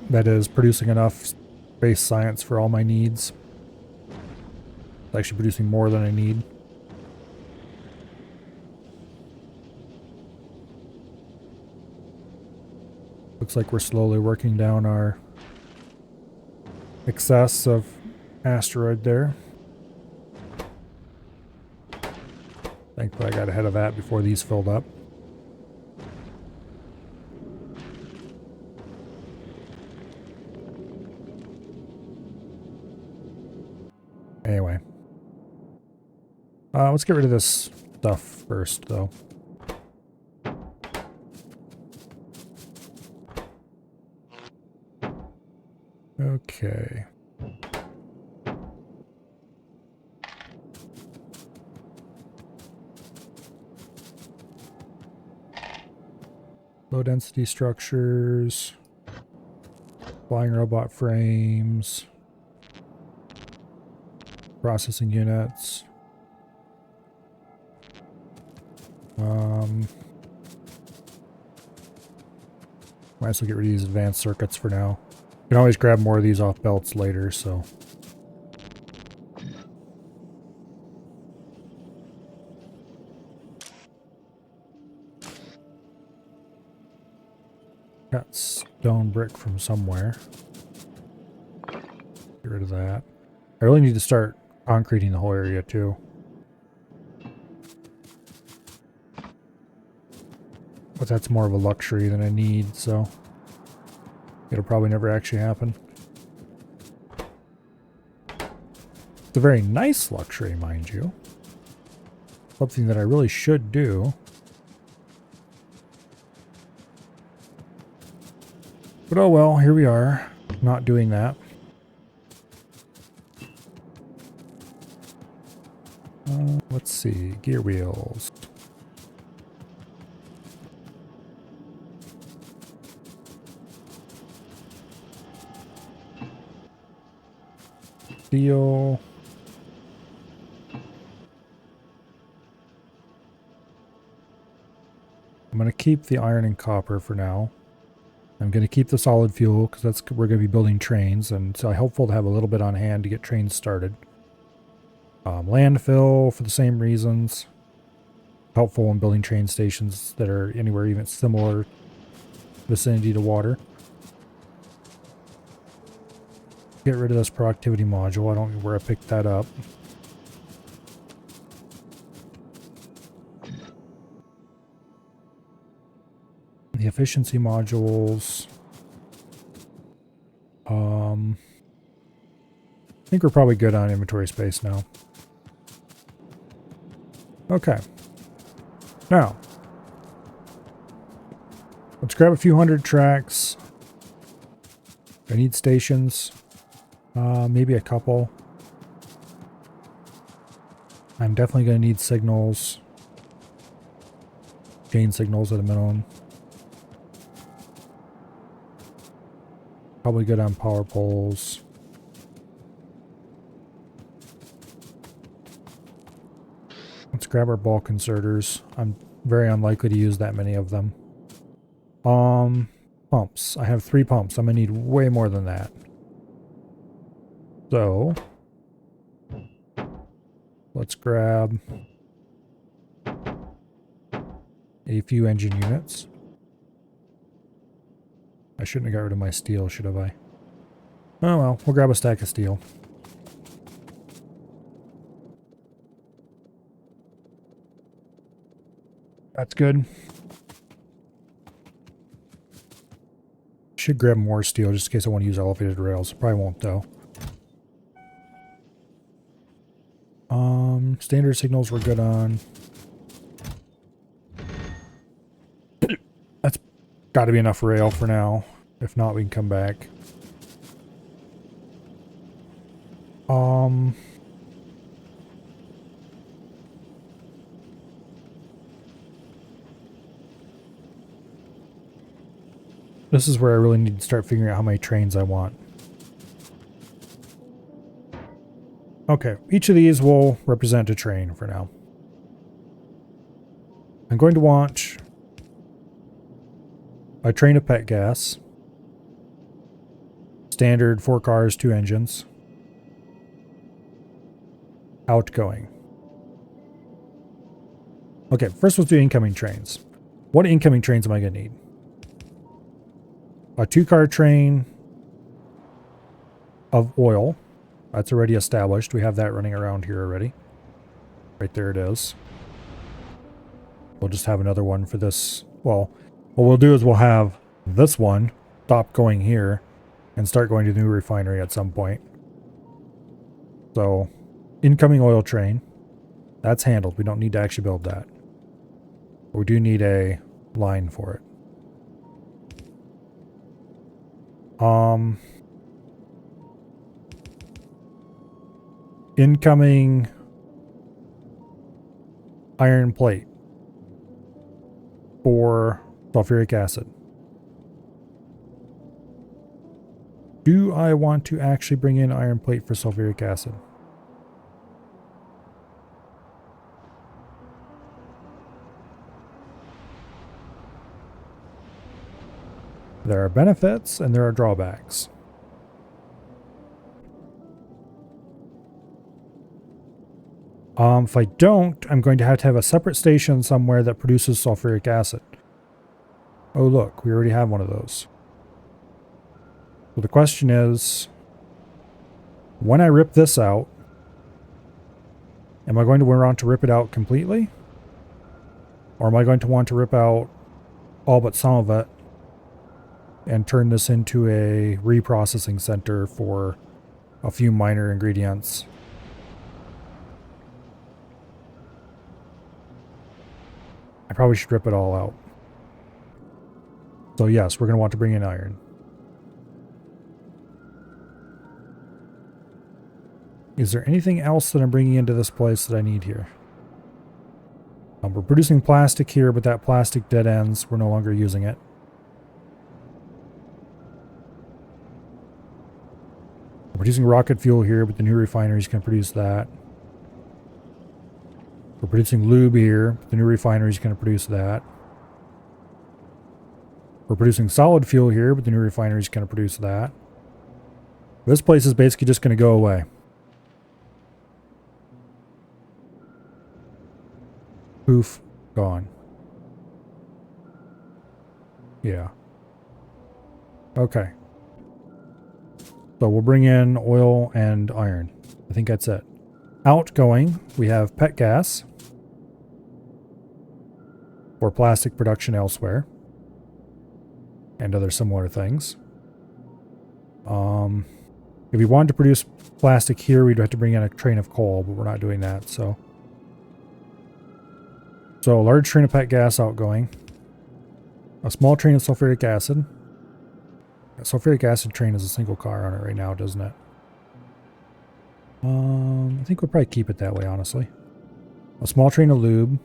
that is producing enough space science for all my needs. It's actually producing more than I need. Looks like we're slowly working down our excess of asteroid there. Thankfully I got ahead of that before these filled up. Anyway. Let's get rid of this stuff first, though. Okay. Low density structures. Flying robot frames. Processing units. Might as well get rid of these advanced circuits for now. You can always grab more of these off belts later, so. Got stone brick from somewhere. Get rid of that. I really need to start concreting the whole area too. But that's more of a luxury than I need, so it'll probably never actually happen. It's a very nice luxury, mind you. Something that I really should do. But oh well, here we are, not doing that. Let's see, gear wheels. Steel. I'm going to keep the iron and copper for now. I'm going to keep the solid fuel because we're going to be building trains, and so I'm hopeful to have a little bit on hand to get trains started. Landfill for the same reasons. Helpful in building train stations that are anywhere even similar vicinity to water. Get rid of this productivity module. I don't know where I picked that up. The efficiency modules. I think we're probably good on inventory space now. Okay. Now, let's grab a few hundred tracks. I need stations. Maybe a couple. I'm definitely going to need signals. Chain signals at a minimum. Probably good on power poles. Let's grab our bulk inserters. I'm very unlikely to use that many of them. Pumps. I have 3 pumps. I'm going to need way more than that. So, let's grab a few engine units. I shouldn't have got rid of my steel, should have I? Oh well, we'll grab a stack of steel. That's good. Should grab more steel just in case I want to use elevated rails. Probably won't though. Standard signals we're good on. That's got to be enough rail for now. If not, we can come back. This is where I really need to start figuring out how many trains I want. Okay, each of these will represent a train for now. I'm going to want a train of pet gas. Standard 4 cars, 2 engines. Outgoing. Okay, first let's do incoming trains. What incoming trains am I going to need? A 2-car train of oil. That's already established. We have that running around here already. Right there it is. We'll just have another one for this. Well, what we'll do is we'll have this one stop going here and start going to the new refinery at some point. So, incoming oil train. That's handled. We don't need to actually build that. But we do need a line for it. Incoming iron plate for sulfuric acid. Do I want to actually bring in iron plate for sulfuric acid? There are benefits and there are drawbacks. If I don't, I'm going to have a separate station somewhere that produces sulfuric acid. Oh look, we already have one of those. So the question is, when I rip this out, am I going to want to rip it out completely? Or am I going to want to rip out all but some of it and turn this into a reprocessing center for a few minor ingredients? I probably should rip it all out. So yes, we're going to want to bring in iron. Is there anything else that I'm bringing into this place that I need here? We're producing plastic here, but that plastic dead ends. We're no longer using it. We're producing rocket fuel here, but the new refinery is going to produce that. We're producing lube here. The new refinery is going to produce that. We're producing solid fuel here, but the new refinery is going to produce that. This place is basically just going to go away. Poof, gone. Yeah. Okay. So we'll bring in oil and iron. I think that's it. Outgoing, we have pet gas for plastic production elsewhere and other similar things. If we wanted to produce plastic here, we'd have to bring in a train of coal, but we're not doing that. So a large train of pet gas outgoing, a small train of sulfuric acid. That sulfuric acid train has a single car on it right now, doesn't it? I think we'll probably keep it that way, honestly. A small train of lube.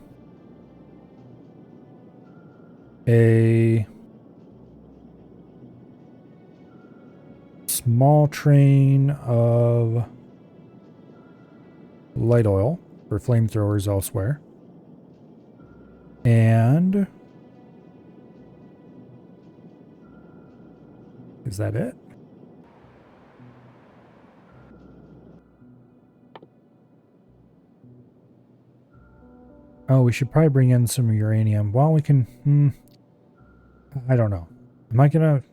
A small train of light oil for flamethrowers elsewhere. And is that it? Oh, we should probably bring in some uranium. Well, we can... I don't know. Am I gonna...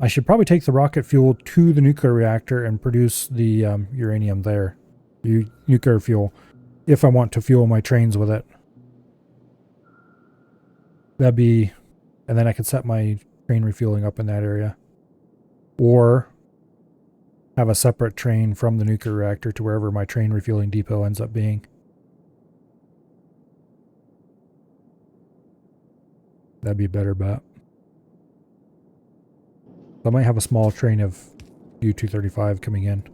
I should probably take the rocket fuel to the nuclear reactor and produce the uranium there. Nuclear fuel. If I want to fuel my trains with it. That'd be... And then I could set my train refueling up in that area. Or have a separate train from the nuclear reactor to wherever my train refueling depot ends up being. That'd be a better bet. I might have a small train of U-235 coming in.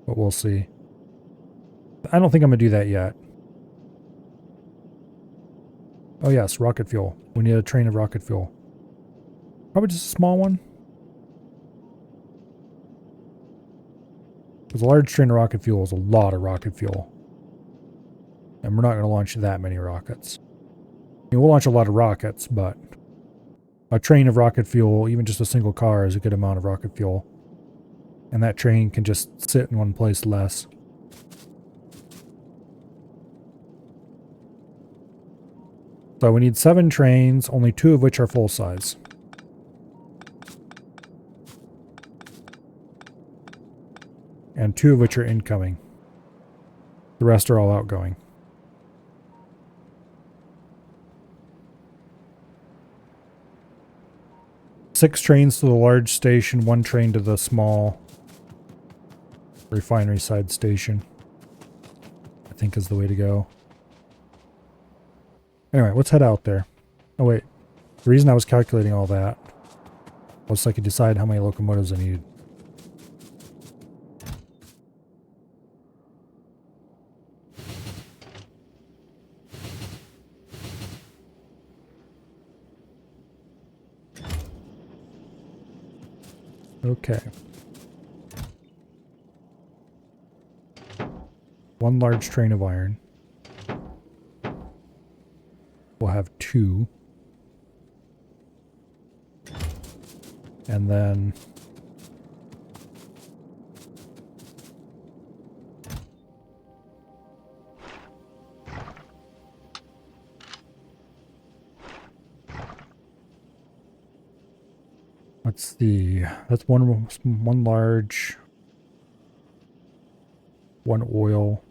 But we'll see. I don't think I'm going to do that yet. Oh yes, rocket fuel. We need a train of rocket fuel. Probably just a small one. Because a large train of rocket fuel is a lot of rocket fuel. And we're not going to launch that many rockets. I mean, we'll launch a lot of rockets, but a train of rocket fuel, even just a single car, is a good amount of rocket fuel. And that train can just sit in one place less. So we need 7 trains, only 2 of which are full size. And 2 of which are incoming. The rest are all outgoing. Six trains to the large station, 1 train to the small refinery side station, I think is the way to go. Anyway, let's head out there. Oh wait, the reason I was calculating all that was so I could decide how many locomotives I needed. Okay. 1 large train of iron. We'll have 2. And then let's see. That's one large, 1 oil.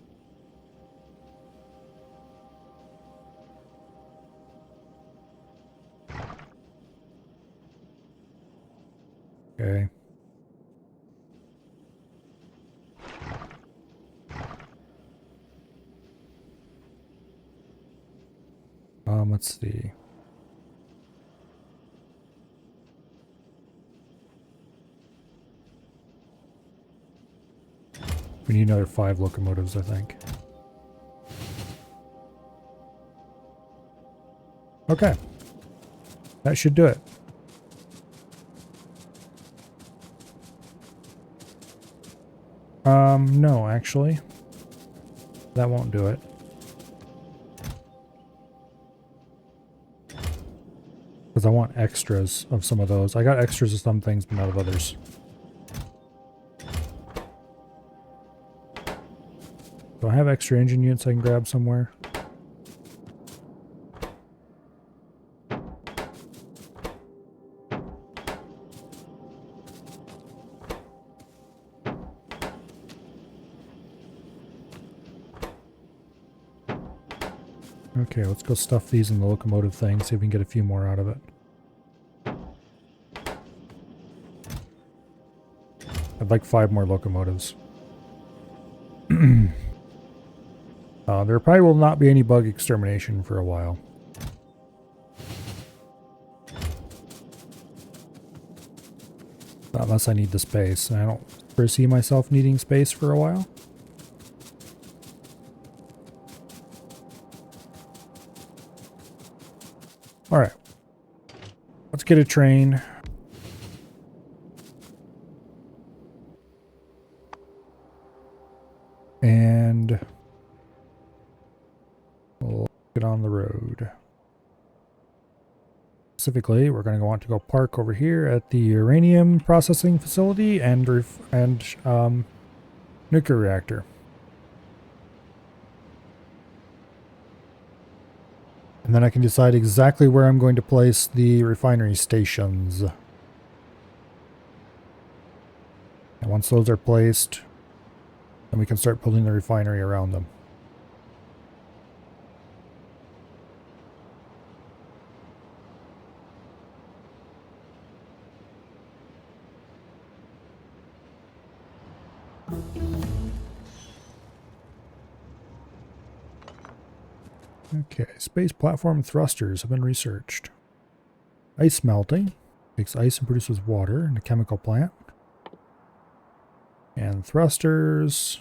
Okay. Let's see. We need another 5 locomotives, I think. Okay. That should do it. No, actually. That won't do it. Because I want extras of some of those. I got extras of some things, but not of others. Do I have extra engine units I can grab somewhere? Okay, let's go stuff these in the locomotive thing, see if we can get a few more out of it. I'd like 5 more locomotives. There probably will not be any bug extermination for a while. Unless I need the space, and I don't foresee myself needing space for a while. Alright. Let's get a train. And we'll get on the road. Specifically, we're going to want to go park over here at the uranium processing facility and nuclear reactor. And then I can decide exactly where I'm going to place the refinery stations. And once those are placed, then we can start building the refinery around them. Okay, space platform thrusters have been researched. Ice melting. Takes ice and produces water in a chemical plant. And thrusters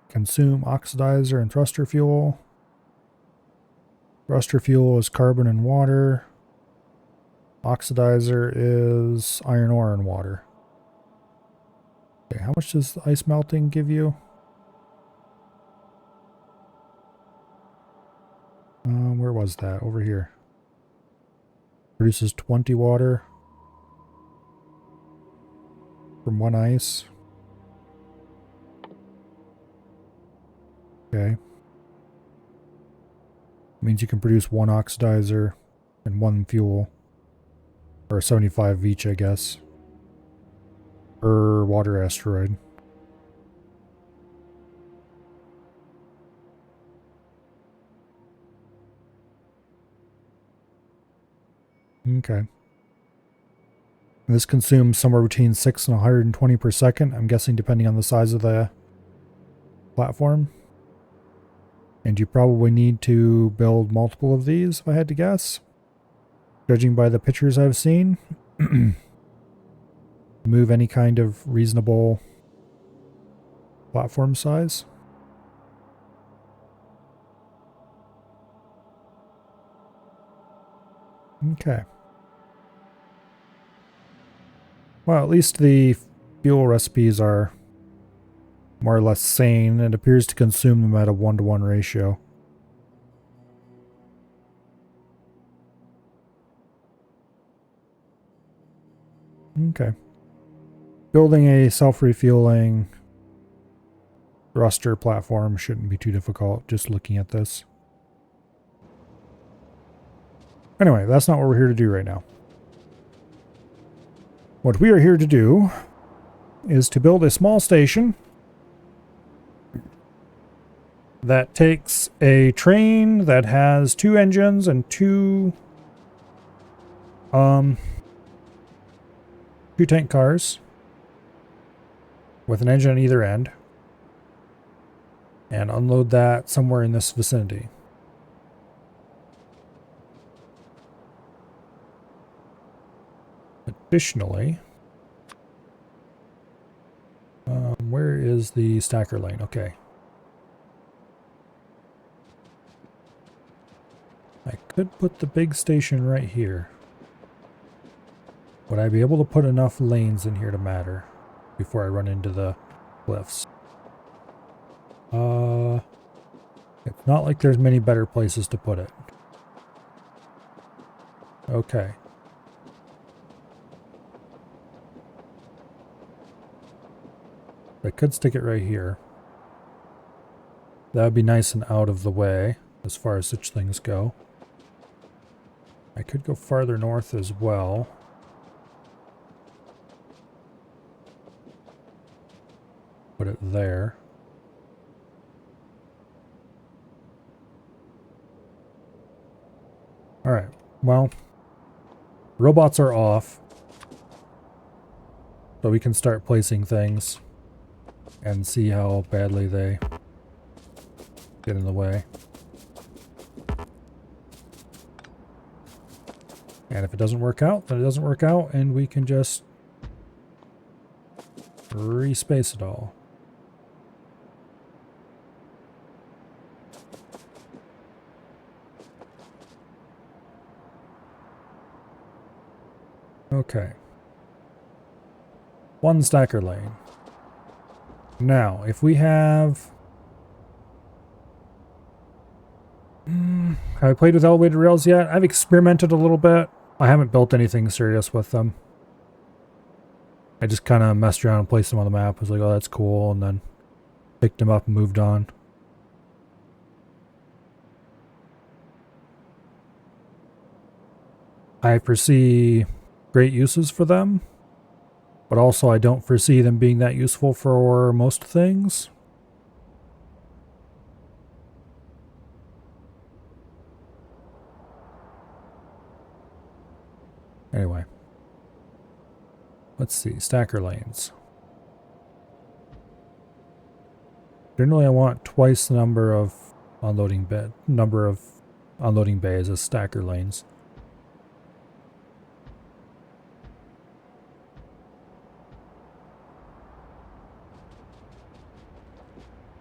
consume oxidizer and thruster fuel. Thruster fuel is carbon and water. Oxidizer is iron ore and water. Okay, how much does ice melting give you? Where was that? Over here. Produces 20 water from one ice. Okay. Means you can produce one oxidizer and one fuel. Or 75 each, I guess. Per water asteroid. Okay. This consumes somewhere between 6 and 120 per second, I'm guessing, depending on the size of the platform. And you probably need to build multiple of these, if I had to guess. Judging by the pictures I've seen. Move any kind of reasonable platform size. Okay. Well, at least the fuel recipes are more or less sane. It appears to consume them at a 1-to-1 ratio. Okay. Building a self-refueling thruster platform shouldn't be too difficult, just looking at this. Anyway, that's not what we're here to do right now. What we are here to do is to build a small station that takes a train that has 2 engines and 2 tank cars with an engine on either end, and unload that somewhere in this vicinity. Additionally, where is the stacker lane? Okay. I could put the big station right here. Would I be able to put enough lanes in here to matter before I run into the cliffs? It's not like there's many better places to put it. Okay. I could stick it right here. That would be nice and out of the way as far as such things go. I could go farther north as well. Put it there. Alright, well, robots are off. So we can start placing things and see how badly they get in the way. And if it doesn't work out, then it doesn't work out, and we can just respace it all. Okay. 1 stacker lane. Now, if we have... have I played with elevated rails yet? I've experimented a little bit. I haven't built anything serious with them. I just kind of messed around and placed them on the map. I was like, oh, that's cool, and then picked them up and moved on. I foresee great uses for them, but also I don't foresee them being that useful for most things. Anyway, let's see, stacker lanes. Generally I want twice the number of unloading bed, number of unloading bays as stacker lanes.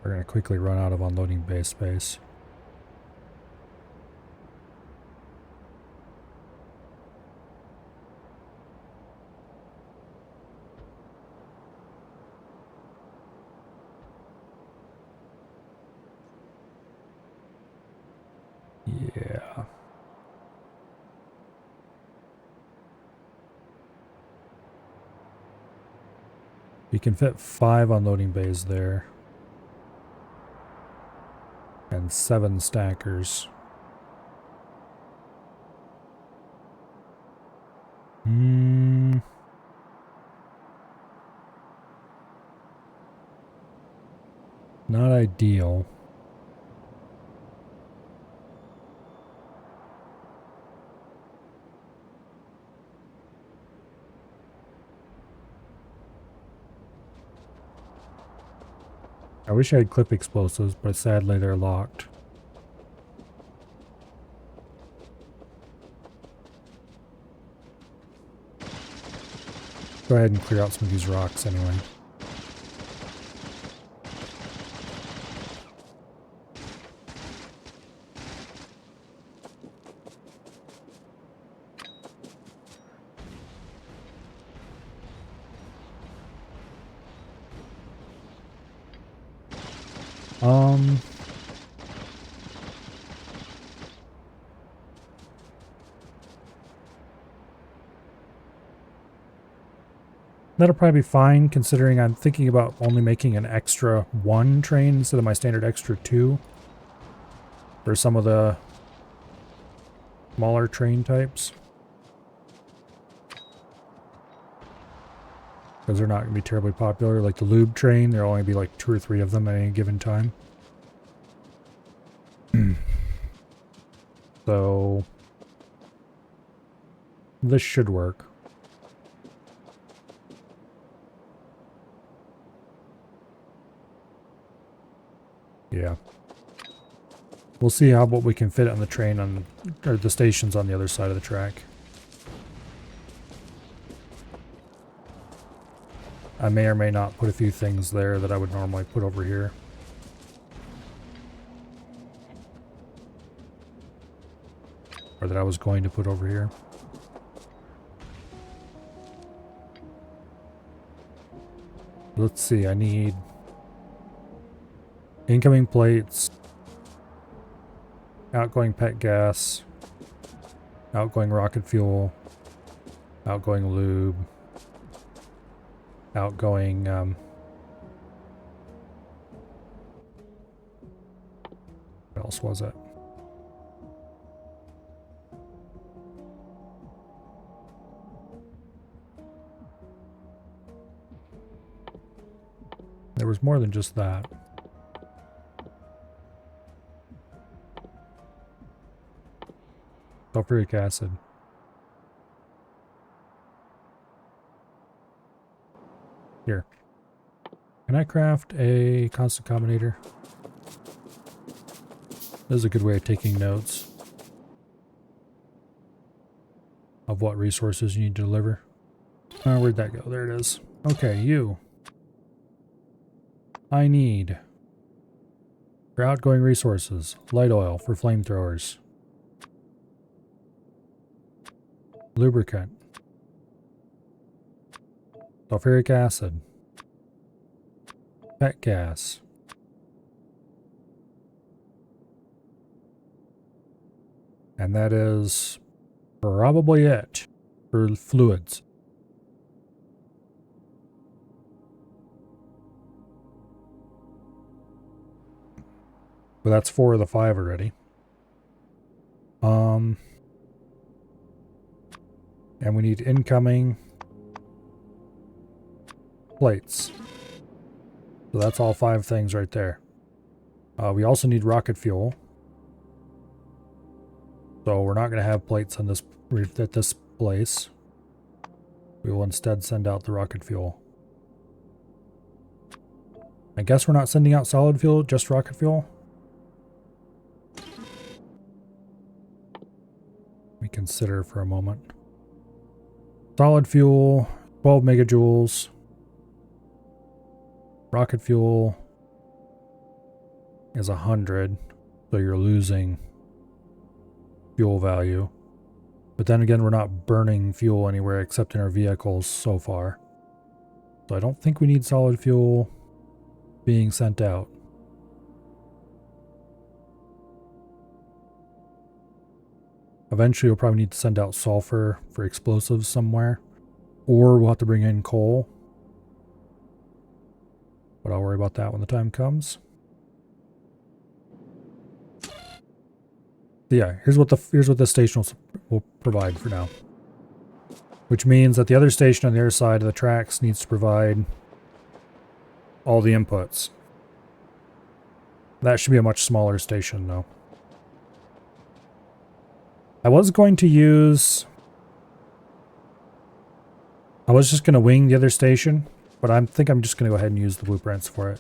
We're going to quickly run out of unloading bay space. Yeah. You can fit 5 unloading bays there. And 7 stackers. Not ideal. I wish I had clip explosives, but sadly they're locked. Go ahead and clear out some of these rocks anyway. That'll probably be fine, considering I'm thinking about only making an extra 1 train instead of my standard extra 2 for some of the smaller train types. Because they're not going to be terribly popular. Like the lube train, there'll only be like 2 or 3 of them at any given time. So this should work. Yeah. We'll see what we can fit on the train or the stations on the other side of the track. I may or may not put a few things there that I would normally put over here. Or that I was going to put over here. Let's see, I need incoming plates, outgoing pet gas, outgoing rocket fuel, outgoing lube, outgoing what else was it? There was more than just that. Sulfuric acid. Here. Can I craft a constant combinator? This is a good way of taking notes of what resources you need to deliver. Where'd that go? There it is. Okay, you. I need for outgoing resources, light oil for flamethrowers, lubricant, sulfuric acid, pet gas, and that is probably it for fluids. But that's 4 of the 5 already. And we need incoming plates. So that's all 5 things right there. We also need rocket fuel. So we're not going to have plates on this at this place. We will instead send out the rocket fuel. I guess we're not sending out solid fuel, just rocket fuel. consider for a moment. Solid fuel, 12 megajoules. Rocket fuel is 100, so you're losing fuel value. But then again, we're not burning fuel anywhere except in our vehicles so far. So I don't think we need solid fuel being sent out. Eventually we'll probably need to send out sulfur for explosives somewhere. Or we'll have to bring in coal. But I'll worry about that when the time comes. Yeah, here's what the station will provide for now. Which means that the other station on the other side of the tracks needs to provide all the inputs. That should be a much smaller station though. I was just going to wing the other station, but I think I'm just going to go ahead and use the blueprints for it.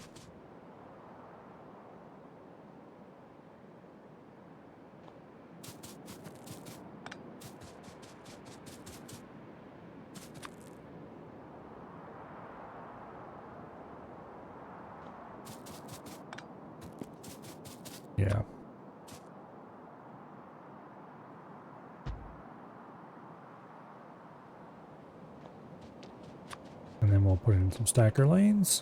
Yeah. And then we'll put in some stacker lanes.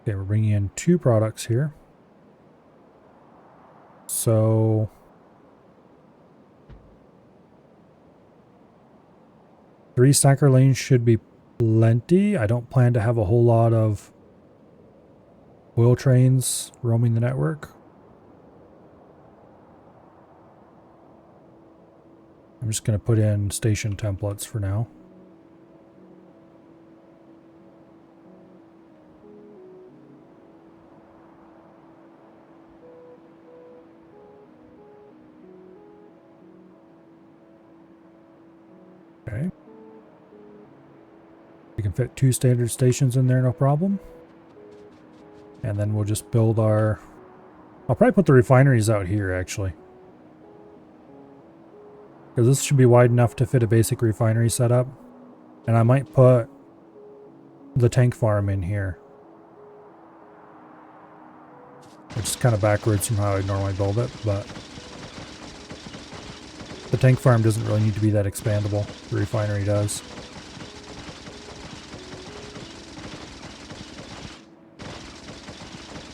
Okay, we're bringing in 2 products here. So 3 stacker lanes should be plenty. I don't plan to have a whole lot of oil trains roaming the network. I'm just going to put in station templates for now. Okay. We can fit 2 standard stations in there, no problem. And then we'll just build our... I'll probably put the refineries out here, actually. Because this should be wide enough to fit a basic refinery setup. And I might put the tank farm in here. Which is kind of backwards from how I normally build it, but... the tank farm doesn't really need to be that expandable. The refinery does.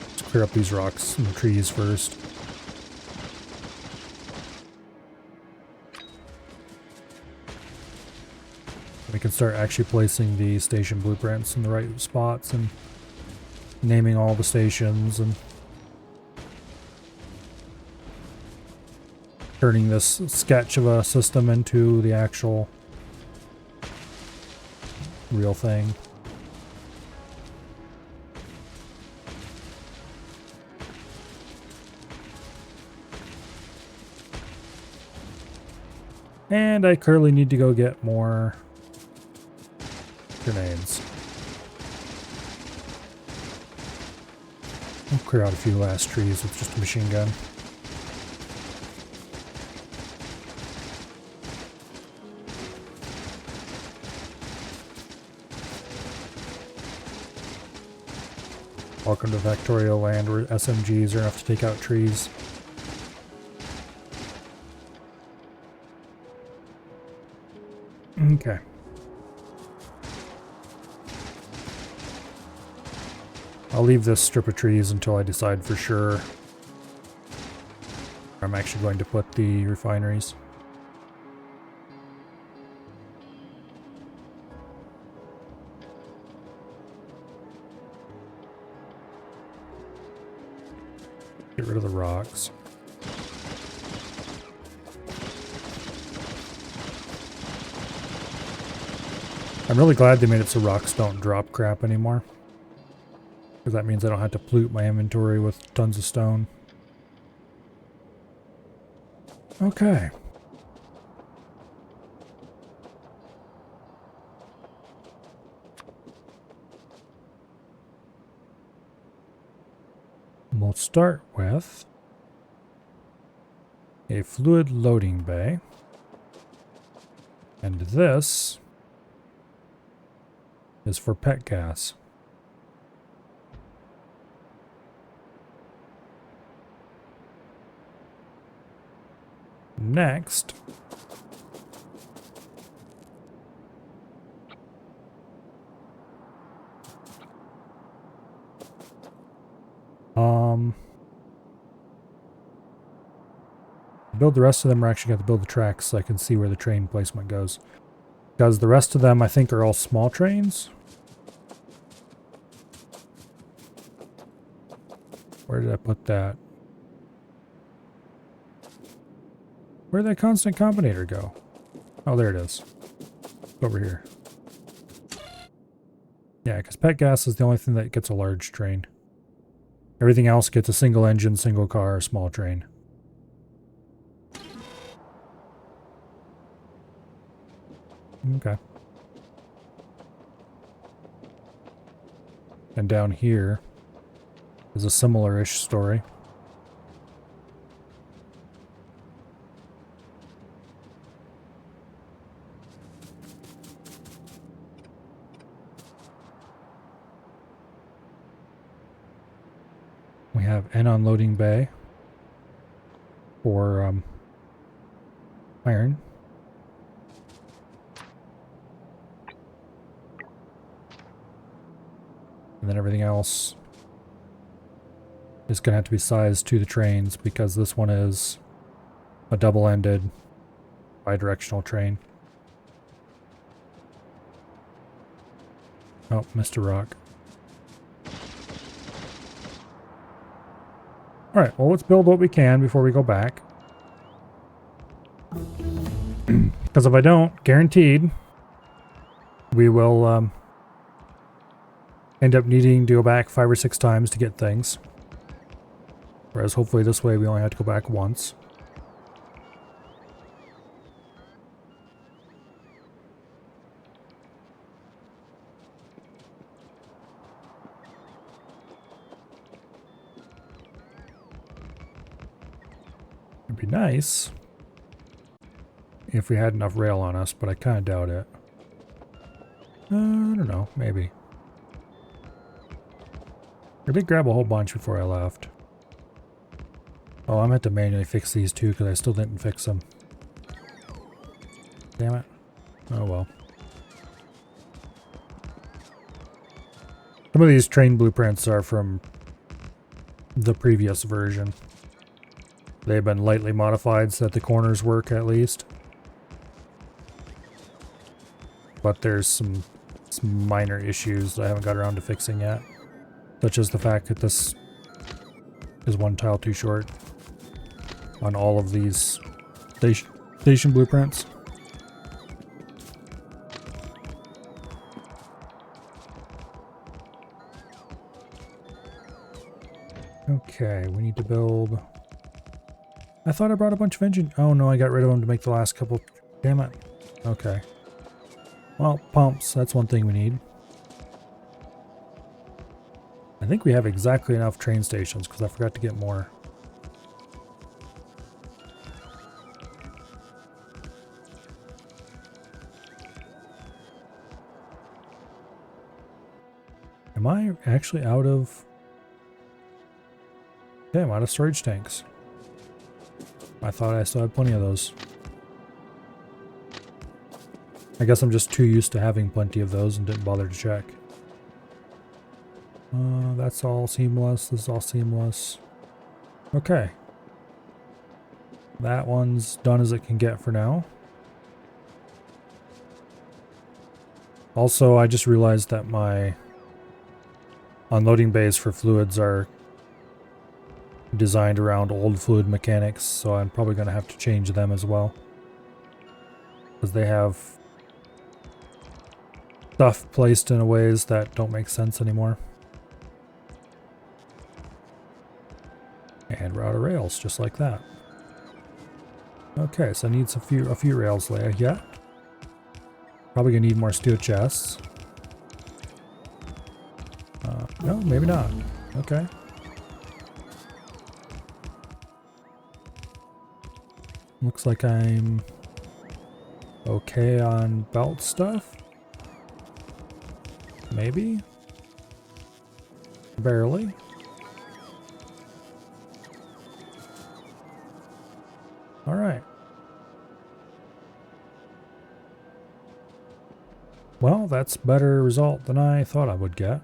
Let's clear up these rocks and trees first. We can start actually placing the station blueprints in the right spots and naming all the stations and turning this sketch of a system into the actual real thing. And I currently need to go get more grenades. I'll clear out a few last trees with just a machine gun. Welcome to Factorio land where SMGs are enough to take out trees. Okay. I'll leave this strip of trees until I decide for sure I'm actually going to put the refineries. Get rid of the rocks. I'm really glad they made it so rocks don't drop crap anymore. Because that means I don't have to pollute my inventory with tons of stone. Okay. We'll start with a fluid loading bay. And this is for pet gas. Next, build the rest of them. We're actually going to build the tracks so I can see where the train placement goes. Because the rest of them, I think, are all small trains. Where did I put that? Where did that constant combinator go? Oh, there it is. Over here. Yeah, because pet gas is the only thing that gets a large train. Everything else gets a single engine, single car, small train. Okay. And down here is a similar-ish story. We have an unloading bay for iron. And then everything else is going to have to be sized to the trains because this one is a double-ended bi-directional train. Oh, Mr. Rock. Alright, well, let's build what we can before we go back. Because if I don't, guaranteed, we will end up needing to go back 5 or 6 times to get things. Whereas hopefully this way we only have to go back once. It'd be nice if we had enough rail on us, but I kind of doubt it. I don't know, maybe. I did grab a whole bunch before I left. Oh, I meant to manually fix these too because I still didn't fix them. Damn it. Oh well. Some of these train blueprints are from the previous version. They've been lightly modified so that the corners work at least. But there's some minor issues that I haven't got around to fixing yet. Such as the fact that this is one tile too short on all of these station blueprints. Okay, we need to build... I thought I brought a bunch of engine... Oh no, I got rid of them to make the last couple... Damn it. Okay. Well, pumps, that's one thing we need. I think we have exactly enough train stations because I forgot to get more. Am I actually out of... Okay, I'm out of storage tanks. I thought I still had plenty of those. I guess I'm just too used to having plenty of those and didn't bother to check. That's all seamless. This is all seamless. Okay. That one's done as it can get for now. Also, I just realized that my unloading bays for fluids are designed around old fluid mechanics, so I'm probably going to have to change them as well. Because they have stuff placed in ways that don't make sense anymore. And we're out of rails, just like that. Okay, so I need a few rails there. Yeah. Probably gonna need more steel chests. No, maybe not. Okay. Looks like I'm okay on belt stuff. Maybe? Barely. Alright. Well, that's a better result than I thought I would get.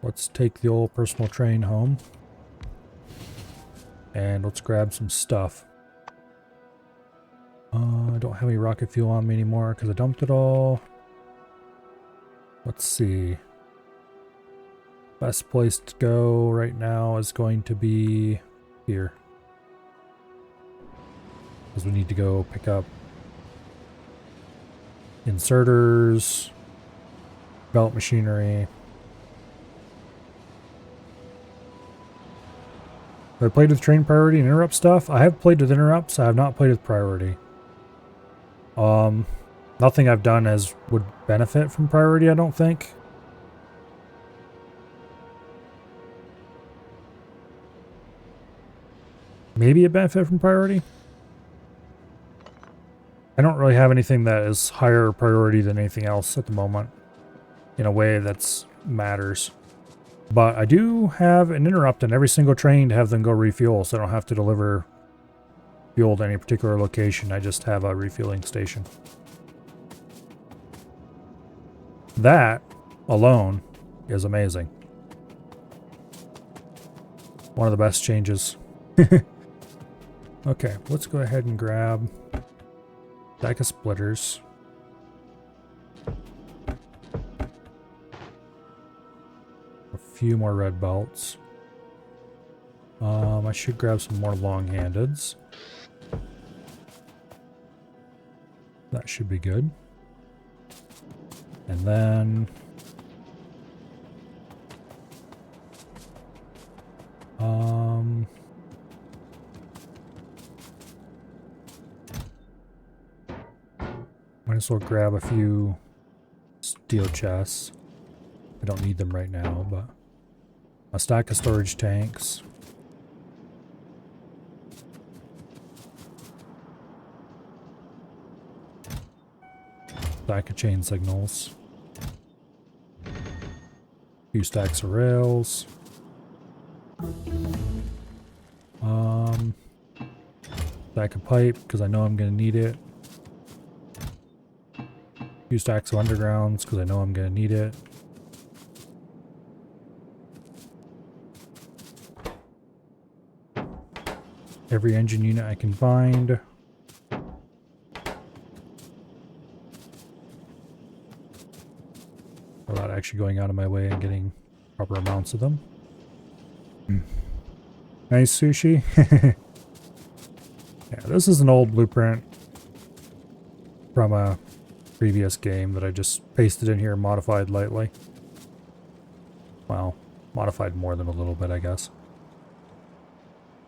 Let's take the old personal train home. And let's grab some stuff. I don't have any rocket fuel on me anymore because I dumped it all. Let's see. Best place to go right now is going to be here. Because we need to go pick up inserters, belt machinery. Have I played with train priority and interrupt stuff? I have played with interrupts. I have not played with priority. Nothing I've done would benefit from priority, I don't think. Maybe a benefit from priority. I don't really have anything that is higher priority than anything else at the moment in a way that matters. But I do have an interrupt on every single train to have them go refuel, so I don't have to deliver fuel to any particular location. I just have a refueling station. That alone is amazing. One of the best changes. Okay, let's go ahead and grab a stack of splitters. A few more red belts. I should grab some more long-handeds. That should be good. And then might as well grab a few steel chests. I don't need them right now, but a stack of storage tanks. Stack of chain signals. A few stacks of rails. Stack of pipe, because I know I'm going to need it. A few stacks of undergrounds, because I know I'm going to need it. Every engine unit I can find. Without actually going out of my way and getting proper amounts of them. Nice sushi. Yeah, this is an old blueprint from a previous game that I just pasted in here and modified lightly. Well, modified more than a little bit, I guess.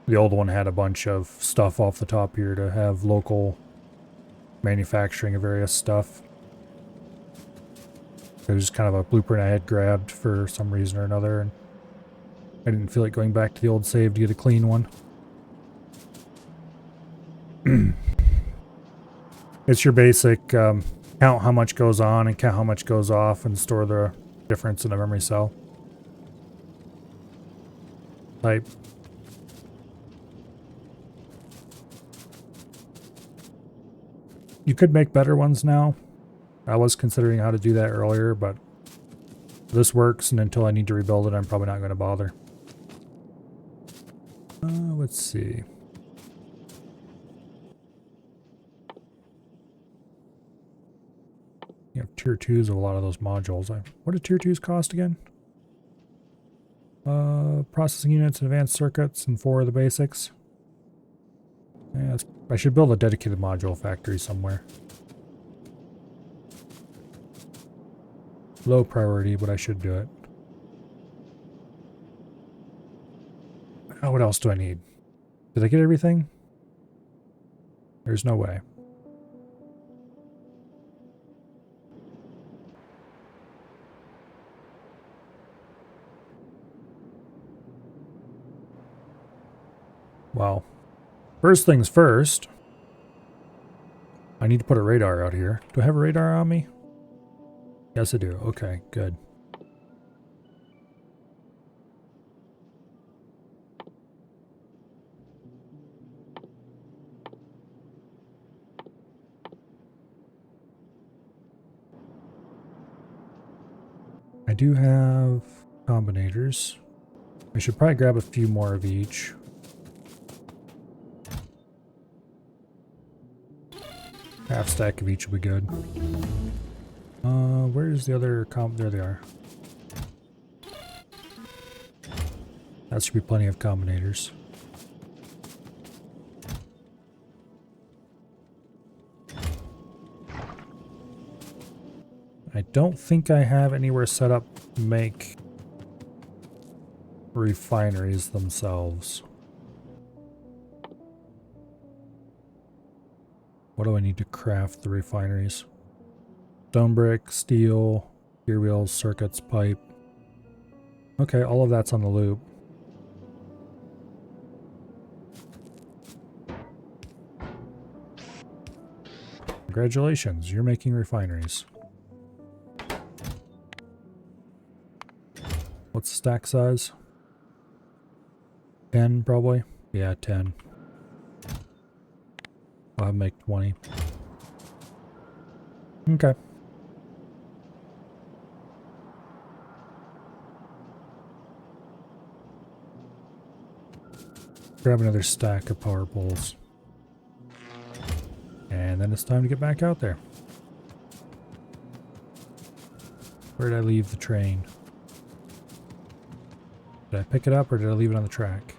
The old one had a bunch of stuff off the top here to have local manufacturing of various stuff. It was just kind of a blueprint I had grabbed for some reason or another, and I didn't feel like going back to the old save to get a clean one. It's your basic count how much goes on and count how much goes off and store the difference in a memory cell type. You could make better ones now. I was considering how to do that earlier, but this works, and until I need to rebuild it, I'm probably not going to bother. Let's see. You have tier 2s of a lot of those modules. What do tier 2s cost again? Processing units and advanced circuits and 4 of the basics. Yeah, I should build a dedicated module factory somewhere. Low priority, but I should do it. What else do I need? Did I get everything? There's no way. Well, first things first, I need to put a radar out here. Do I have a radar on me? Yes, I do. Okay, good. I do have combinators. I should probably grab a few more of each. Half stack of each will be good. Where's the other there they are. That should be plenty of combinators. I don't think I have anywhere set up to make refineries themselves. What do I need to craft the refineries? Stone brick, steel, gear wheels, circuits, pipe. Okay, all of that's on the loop. Congratulations, you're making refineries. What's the stack size? 10 probably? Yeah, 10. I'll make 20. Okay. Grab another stack of power poles. And then it's time to get back out there. Where did I leave the train? Did I pick it up or did I leave it on the track?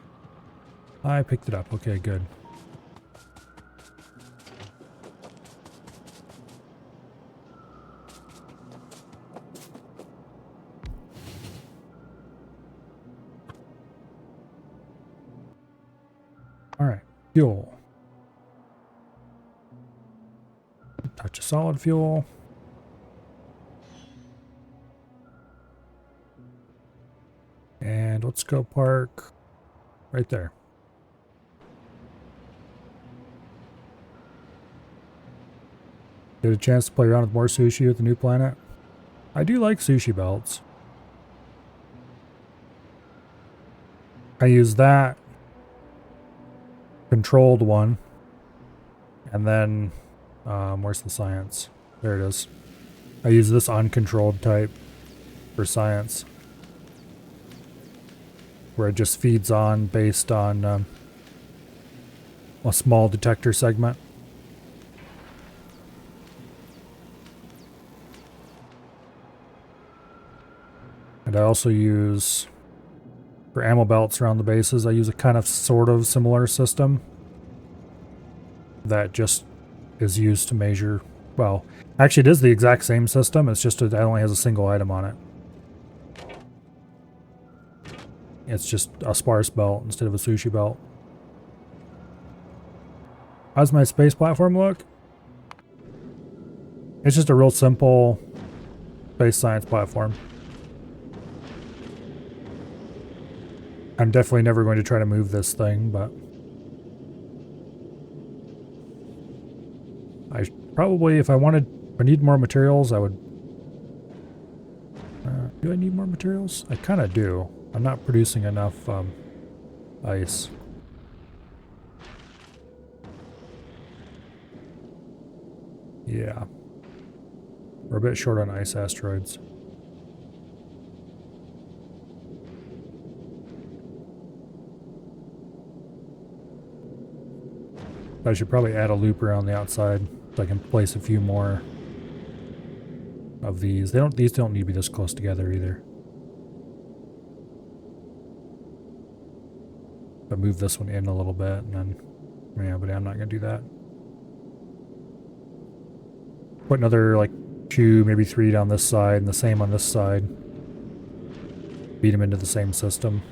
I picked it up. Okay, good. Alright, fuel. Touch of solid fuel. And let's go park right there. Get a chance to play around with more sushi with the new planet. I do like sushi belts. I use that controlled one. And then, where's the science? There it is. I use this uncontrolled type for science. Where it just feeds on based on a small detector segment. And I also use, for ammo belts around the bases, I use a kind of sort of similar system that just is used to measure, well, actually it is the exact same system, it's just it only has a single item on it. It's just a sparse belt instead of a sushi belt. How's my space platform look? It's just a real simple space science platform. I'm definitely never going to try to move this thing, but I probably, if I need more materials, I would. Do I need more materials? I kind of do. I'm not producing enough ice. Yeah. We're a bit short on ice asteroids. I should probably add a loop around the outside so I can place a few more of these. These don't need to be this close together either. But move this one in a little bit and then, yeah, but I'm not gonna do that. Put another like 2, maybe 3 down this side and the same on this side. Feed them into the same system.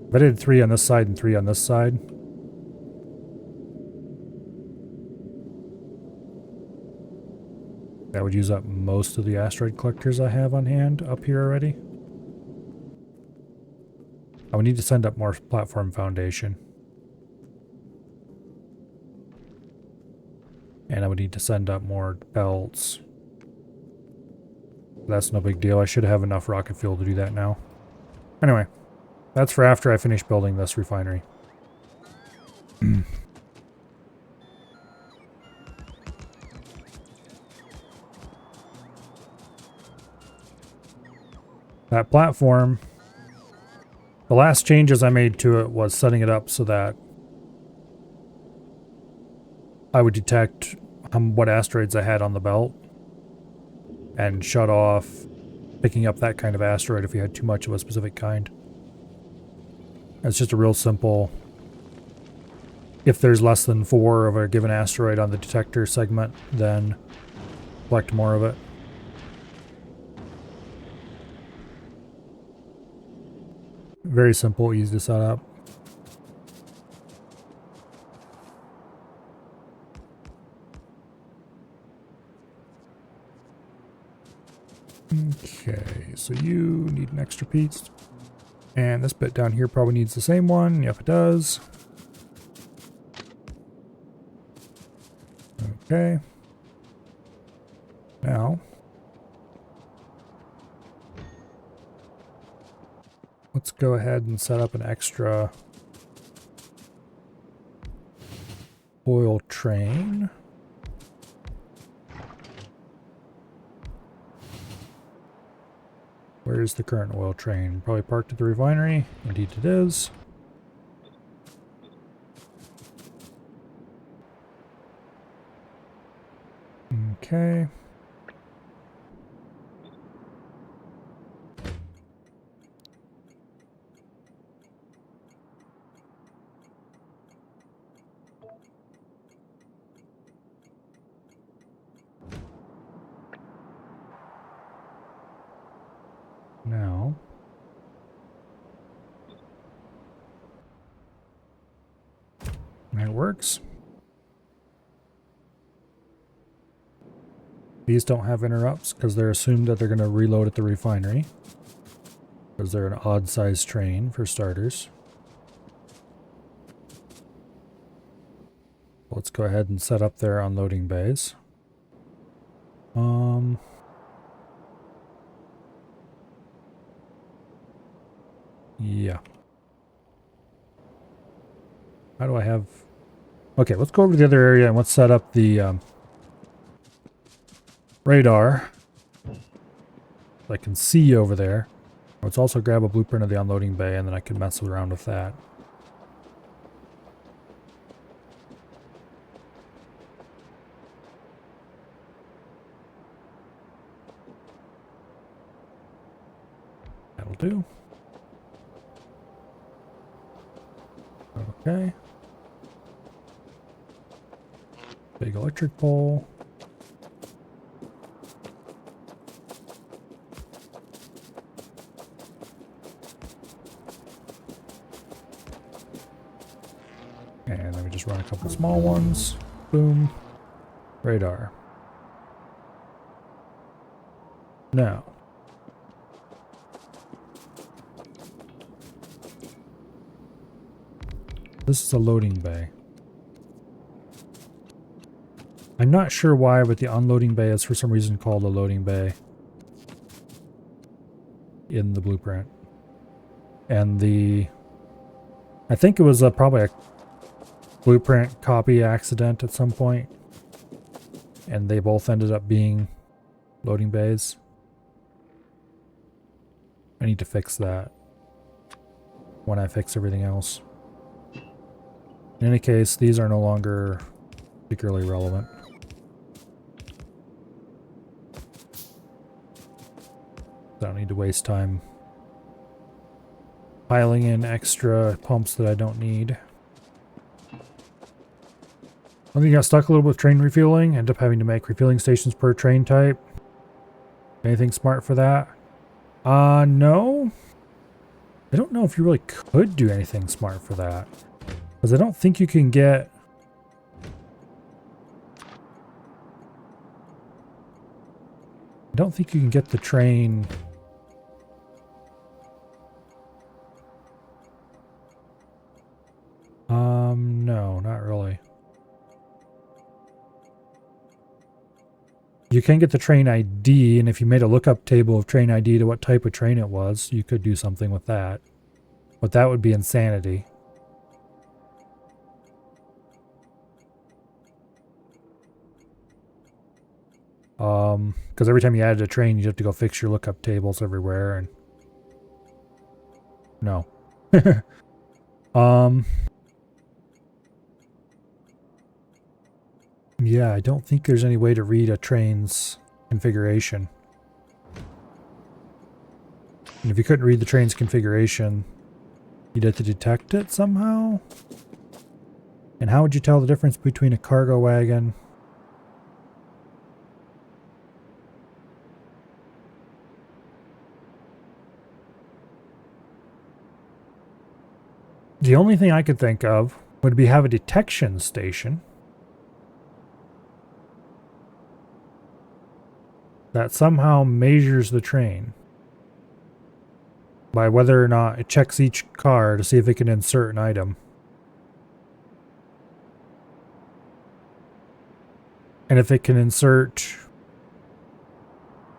If I did 3 on this side and 3 on this side, that would use up most of the asteroid collectors I have on hand up here already. I would need to send up more platform foundation. And I would need to send up more belts. That's no big deal. I should have enough rocket fuel to do that now. Anyway, that's for after I finish building this refinery. That platform, the last changes I made to it was setting it up so that I would detect what asteroids I had on the belt and shut off picking up that kind of asteroid if we had too much of a specific kind. It's just a real simple, if there's less than 4 of a given asteroid on the detector segment, then collect more of it. Very simple, easy to set up. Okay, so you need an extra piece. And this bit down here probably needs the same one. Yep, it does. Okay. Now, let's go ahead and set up an extra oil train. Where is the current oil train? Probably parked at the refinery. Indeed it is. Okay. Now, that works. These don't have interrupts because they're assumed that they're going to reload at the refinery. Because they're an odd sized train for starters. Let's go ahead and set up their unloading bays. Yeah. How do I have... Okay, let's go over to the other area and let's set up the radar. I can see over there. Let's also grab a blueprint of the unloading bay and then I can mess around with that. That'll do. Okay. Big electric pole. And then we just run a couple small ones. Boom. Radar. Now. This is a loading bay. I'm not sure why, but the unloading bay is for some reason called a loading bay in the blueprint. And I think it was probably a blueprint copy accident at some point. And they both ended up being loading bays. I need to fix that when I fix everything else. In any case, these are no longer particularly relevant. I don't need to waste time piling in extra pumps that I don't need. I think I got stuck a little with train refueling. End up having to make refueling stations per train type. Anything smart for that? No. I don't know if you really could do anything smart for that. Because I don't think you can get... I don't think you can get the train... No, not really. You can get the train ID, and if you made a lookup table of train ID to what type of train it was, you could do something with that. But that would be insanity. Because every time you added a train, you'd have to go fix your lookup tables everywhere, and no. Yeah, I don't think there's any way to read a train's configuration. And if you couldn't read the train's configuration, you'd have to detect it somehow? And how would you tell the difference between a cargo wagon The only thing I could think of would be have a detection station that somehow measures the train by whether or not it checks each car to see if it can insert an item. And if it can insert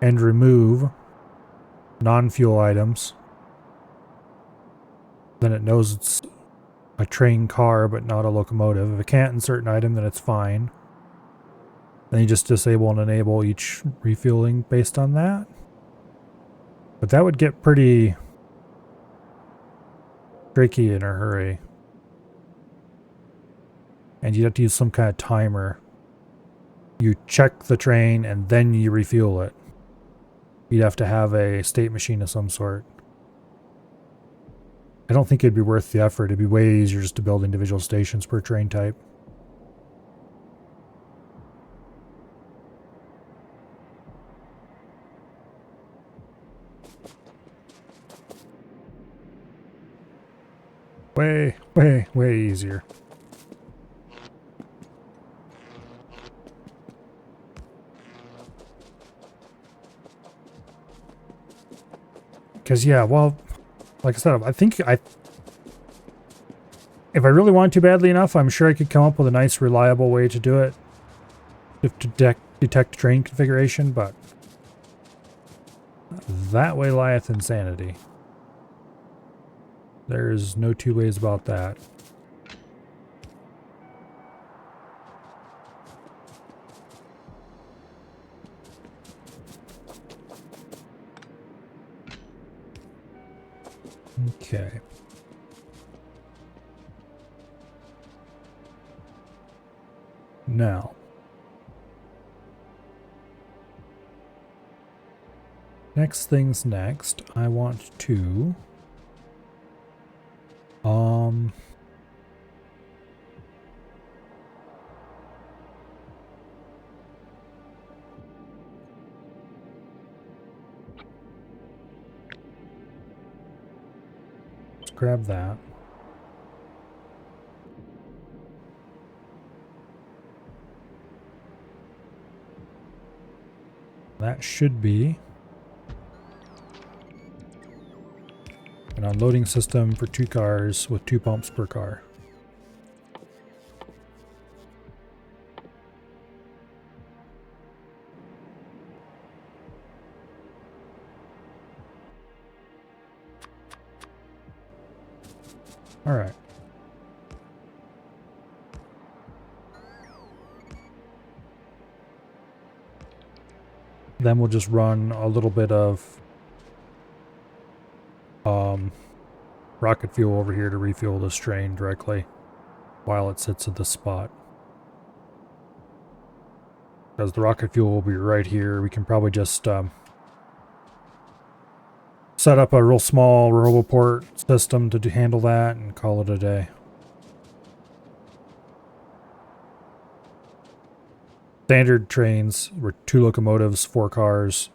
and remove non-fuel items, then it knows it's a train car but not a locomotive. If it can't insert an item, then it's fine. Then you just disable and enable each refueling based on that. But that would get pretty tricky in a hurry. And you'd have to use some kind of timer. You check the train and then you refuel it. You'd have to have a state machine of some sort. I don't think it'd be worth the effort. It'd be way easier just to build individual stations per train type. Way easier. Because, yeah, well, like I said, if I really want to badly enough, I'm sure I could come up with a nice, reliable way to do it. To detect train configuration, but that way lieth insanity. There's no two ways about that. Okay. Now, next things next, I want to let's grab that. That should be an unloading system for 2 cars with 2 pumps per car. All right. Then we'll just run a little bit of rocket fuel over here to refuel this train directly while it sits at the spot. Because the rocket fuel will be right here. We can probably just set up a real small roboport system to handle that and call it a day. Standard trains were 2 locomotives, 4 cars.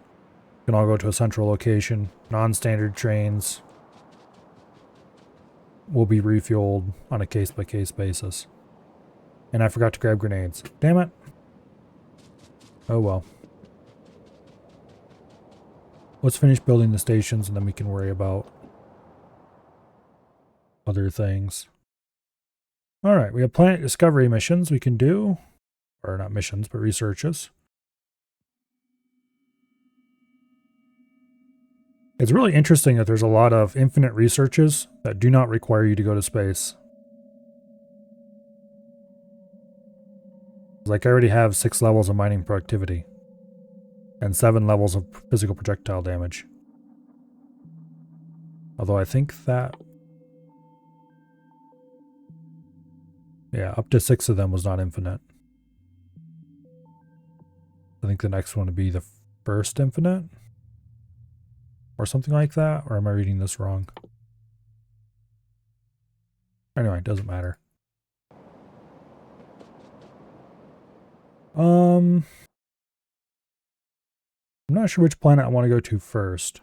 Can all go to a central location. Non-standard trains will be refueled on a case-by-case basis. And I forgot to grab grenades. Damn it. Oh well. Let's finish building the stations and then we can worry about other things. All right, we have planet discovery missions we can do. Or not missions, but researches. It's really interesting that there's a lot of infinite researches that do not require you to go to space. Like I already have 6 levels of mining productivity. And 7 levels of physical projectile damage. Although I think that... yeah, up to 6 of them was not infinite. I think the next one would be the first infinite? Or something like that? Or am I reading this wrong? Anyway, it doesn't matter. I'm not sure which planet I want to go to first.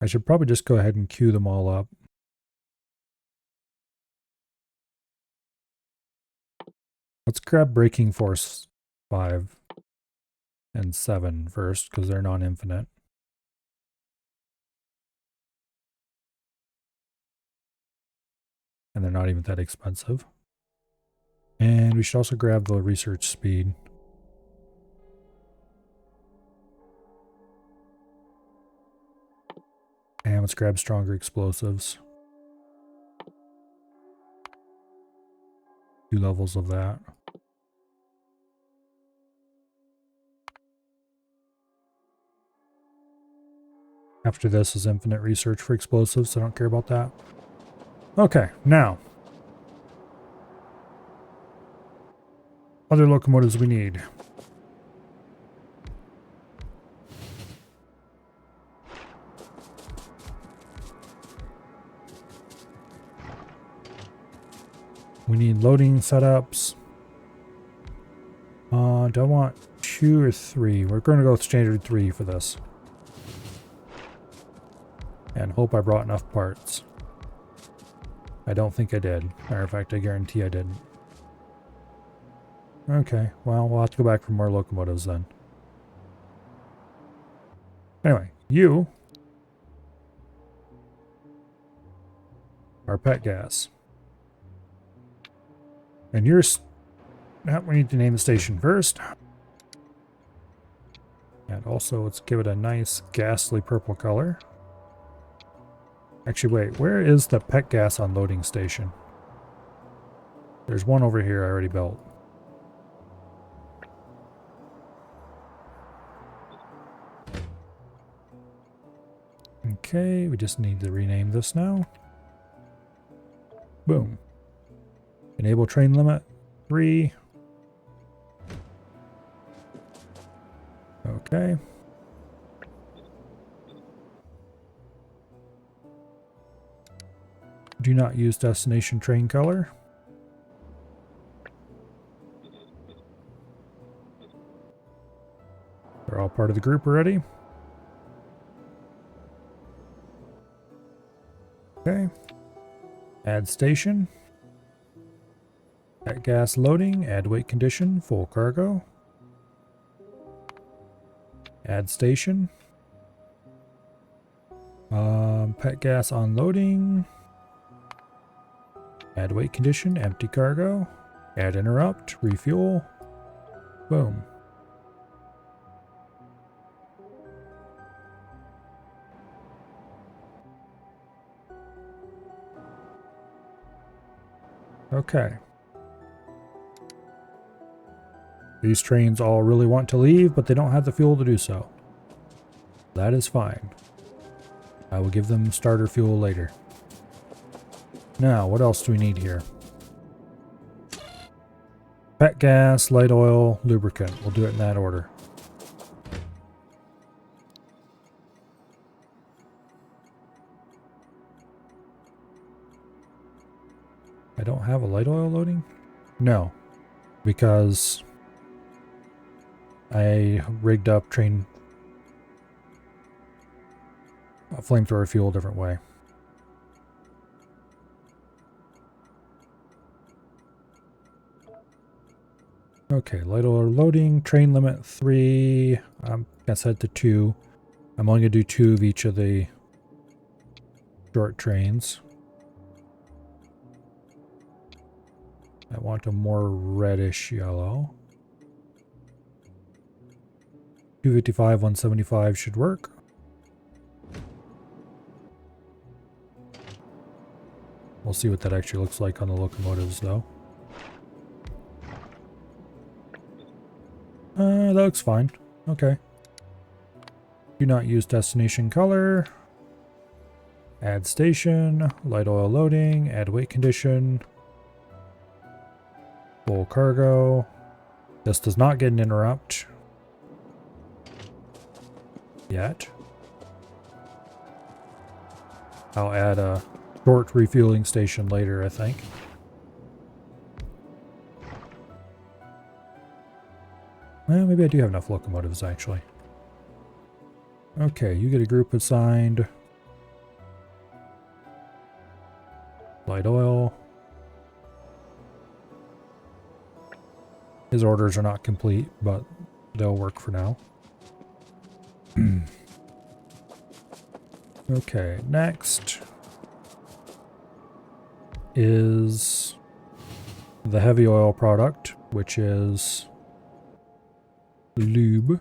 I should probably just go ahead and queue them all up. Let's grab Braking Force 5 and 7 first, because they're non-infinite. And they're not even that expensive. And we should also grab the research speed. And let's grab stronger explosives. 2 levels of that. After this is infinite research for explosives, so I don't care about that. Okay, now. Other locomotives we need. We need loading setups. Do I want 2 or 3? We're going to go with standard 3 for this. And hope I brought enough parts. I don't think I did. Matter of fact, I guarantee I didn't. Okay, well, we'll have to go back for more locomotives then. Anyway, you are pet gas. And you're... now we need to name the station first. And also, let's give it a nice ghastly purple color. Actually, wait, where is the pet gas unloading station? There's one over here I already built. Okay, we just need to rename this now. Boom. Enable train limit 3. Okay. Do not use destination train color. They're all part of the group already. Okay. Add station. Add gas loading. Add weight condition. Full cargo. Add station. Pet gas unloading. Add weight condition. Empty cargo. Add interrupt. Refuel. Boom. Okay. These trains all really want to leave, but they don't have the fuel to do so. That is fine. I will give them starter fuel later. Now, what else do we need here? Pet gas, light oil, lubricant. We'll do it in that order. I don't have a light oil loading? No, because I rigged up train flamethrower fuel a different way. Okay, light oil loading, train limit 3. I'm gonna set it to 2. I'm only going to do 2 of each of the short trains. I want a more reddish yellow. 255, 175 should work. We'll see what that actually looks like on the locomotives, though. That looks fine. Okay. Do not use destination color. Add station. Light oil loading. Add weight condition. Full cargo. This does not get an interrupt. Yet. I'll add a short refueling station later, I think. Well, maybe I do have enough locomotives, actually. Okay, you get a group assigned. Light oil. His orders are not complete, but they'll work for now. Okay, next is the heavy oil product, which is lube.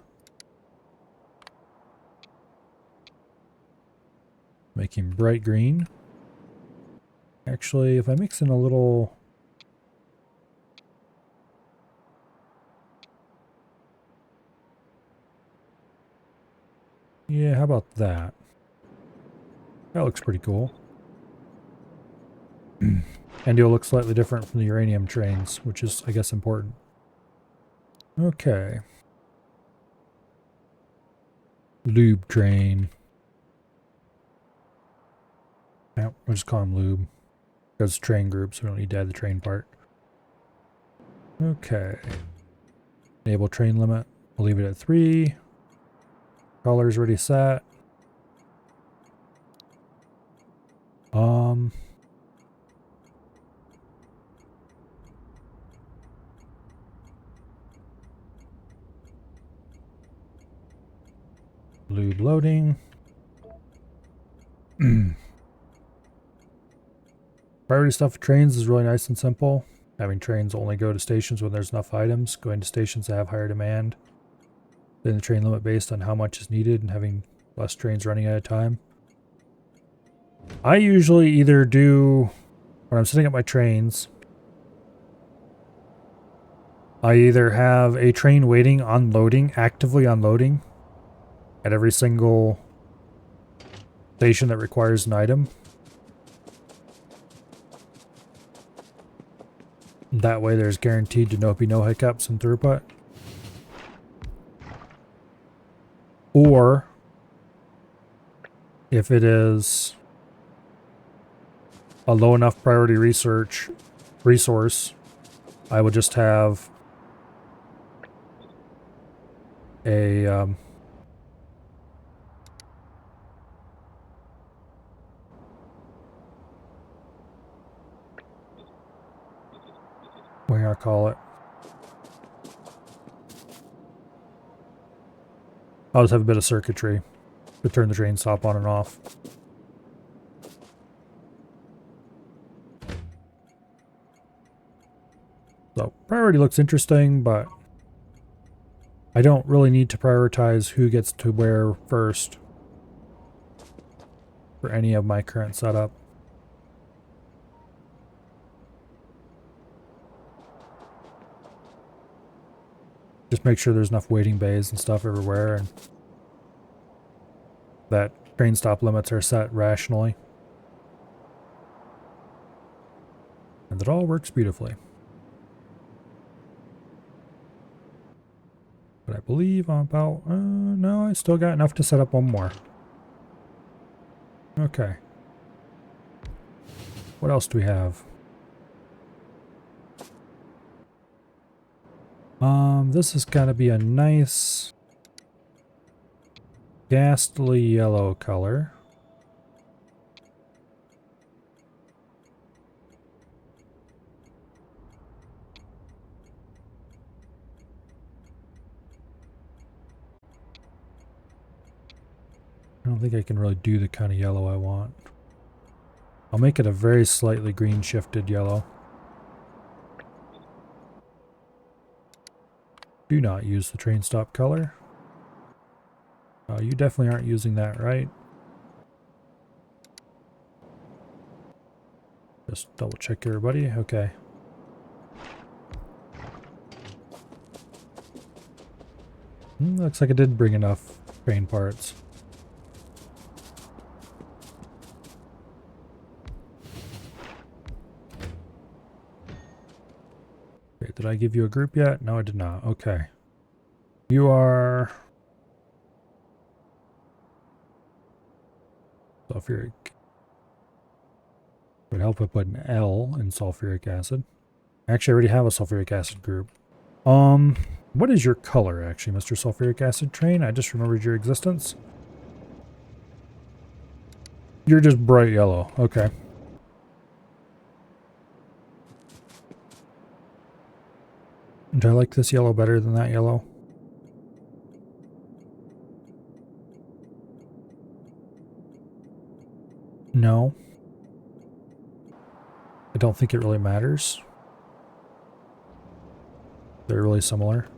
Making bright green. Actually, if I mix in a little... Yeah, how about that? That looks pretty cool. And it'll look slightly different from the uranium trains, which is, I guess, important. Okay. Lube train. Yeah, we'll just call them lube. Because train groups, we don't need to add the train part. Okay. Enable train limit. We'll leave it at 3. Color's already set. Lube loading. Priority stuff for trains is really nice and simple. Having trains only go to stations when there's enough items. Going to stations that have higher demand. Then the train limit based on how much is needed and having less trains running at a time. I usually either do, when I'm setting up my trains, I either have a train waiting unloading, actively unloading at every single station that requires an item. That way there's guaranteed to be no hiccups in throughput. Or if it is a low enough priority resource, I will just have a what do I call it? I'll just have a bit of circuitry to turn the train stop on and off. So, priority looks interesting, but I don't really need to prioritize who gets to where first for any of my current setup. Just make sure there's enough waiting bays and stuff everywhere, and that train stop limits are set rationally. And it all works beautifully. But I believe I'm about... no, I still got enough to set up one more. Okay. What else do we have? This is gotta be a nice ghastly yellow color. I don't think I can really do the kind of yellow I want. I'll make it a very slightly green shifted yellow. Do not use the train stop color. You definitely aren't using that, right? Just double check everybody. Okay. Looks like I did bring enough train parts. Okay, did I give you a group yet? No, I did not. Okay. You are sulfuric. Would help if I put an L in sulfuric acid. Actually, I already have a sulfuric acid group. What is your color, actually, Mr. Sulfuric Acid Train? I just remembered your existence. You're just bright yellow. Okay. Do I like this yellow better than that yellow? No. I don't think it really matters. They're really similar.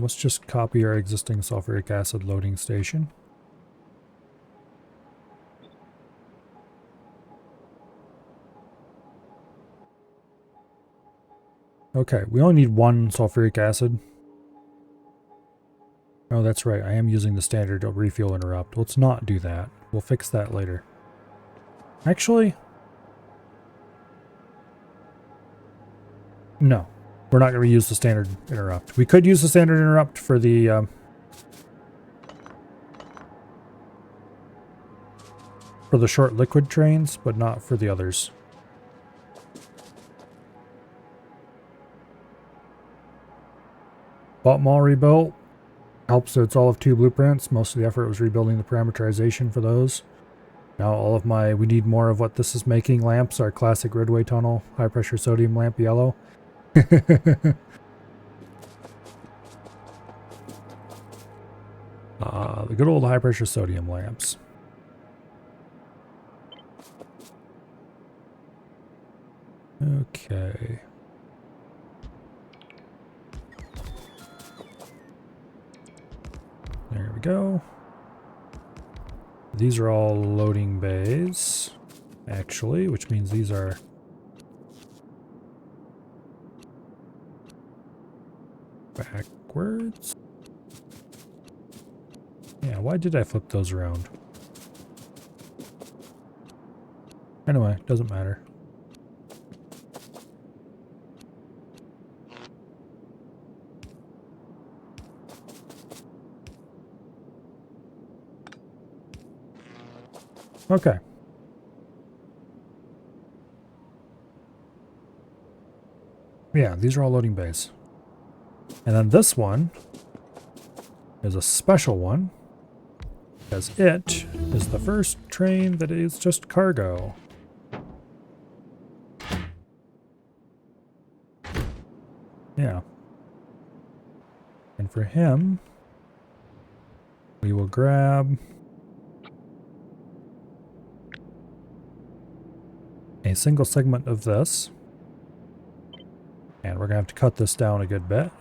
Let's just copy our existing sulfuric acid loading station. Okay, we only need one sulfuric acid. Oh, that's right. I am using the standard refuel interrupt. Let's not do that. We'll fix that later. Actually, no. We're not going to use the standard interrupt. We could use the standard interrupt for the short liquid trains, but not for the others. Bought mall rebuilt. Helps that it's all of 2 blueprints. Most of the effort was rebuilding the parameterization for those. Now all of my, we need more of what this is making lamps, our classic Ridgeway tunnel, high pressure sodium lamp yellow. The good old high pressure sodium lamps. Okay. There we go. These are all loading bays, actually, which means these are backwards. Yeah, why did I flip those around? Anyway, doesn't matter. Okay. Yeah, these are all loading bays. And then this one is a special one, because it is the first train that is just cargo. Yeah. And for him, we will grab a single segment of this. And we're going to have to cut this down a good bit.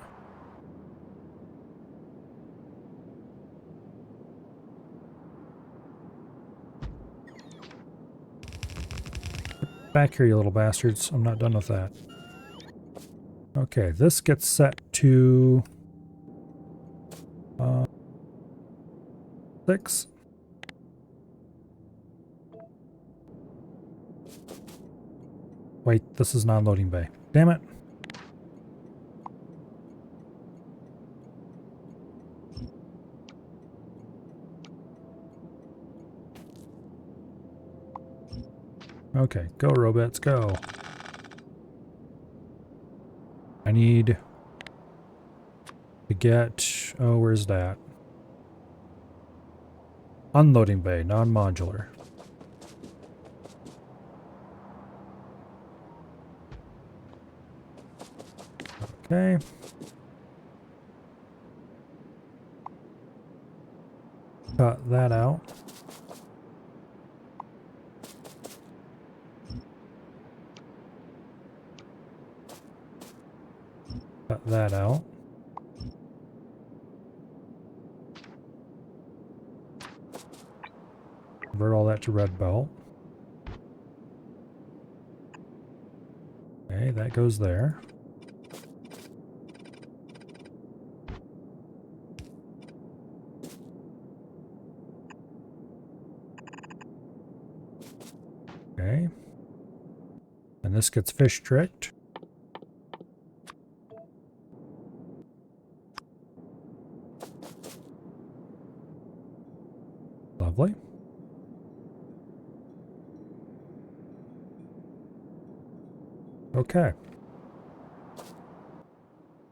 Back here, you little bastards. I'm not done with that. Okay, this gets set to 6. Wait, this is non-loading bay. Damn it. Okay, go robots, go. I need to get... Oh, where's that? Unloading bay, non-modular. Okay. Cut that out. Cut that out. Convert all that to red belt. Okay, that goes there. Okay. And this gets fish tricked. Lovely. Okay.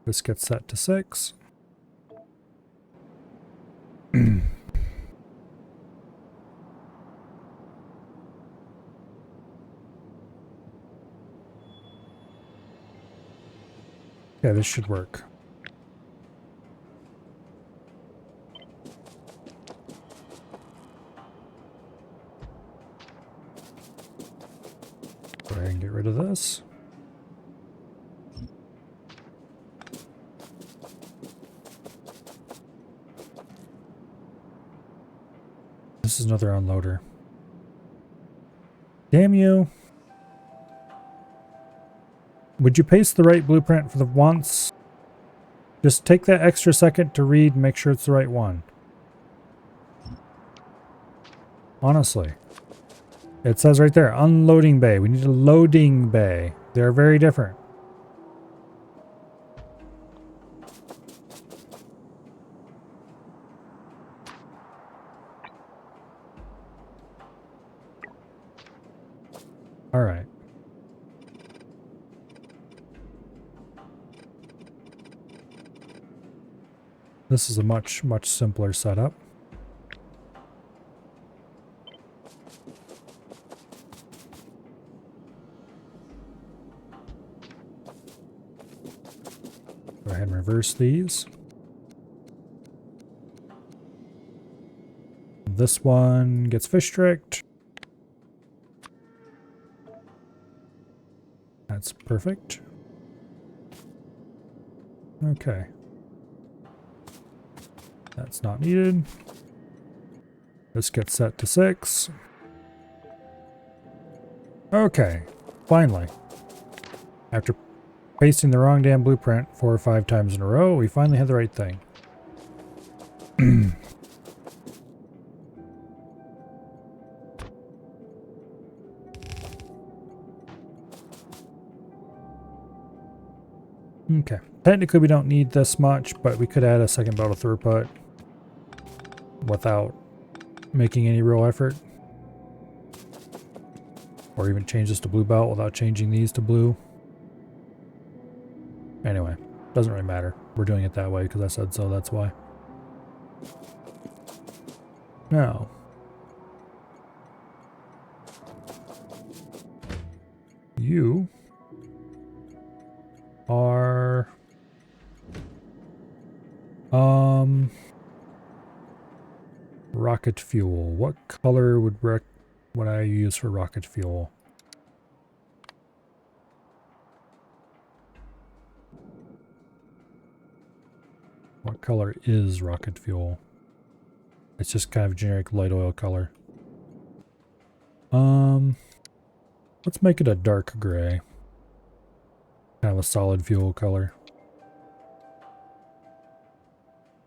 This gets set to 6. Okay, this should work. Go ahead and get rid of this. This is another unloader. Damn you. Would you paste the right blueprint for the once? Just take that extra second to read and make sure it's the right one. Honestly. It says right there, unloading bay. We need a loading bay. They're very different. All right. This is a much simpler setup. Go ahead and reverse these. This one gets fish tricked. That's perfect. Okay. That's not needed. This gets set to 6. Okay. Finally. After pasting the wrong damn blueprint 4 or 5 times in a row, we finally had the right thing. Okay. Technically we don't need this much, but we could add a second belt of throughput without making any real effort. Or even change this to blue belt without changing these to blue. Anyway, doesn't really matter. We're doing it that way because I said so, that's why. Now, you are rocket fuel. What color would I use for rocket fuel? What color is rocket fuel? It's just kind of generic light oil color. Let's make it a dark gray. Kind of a solid fuel color.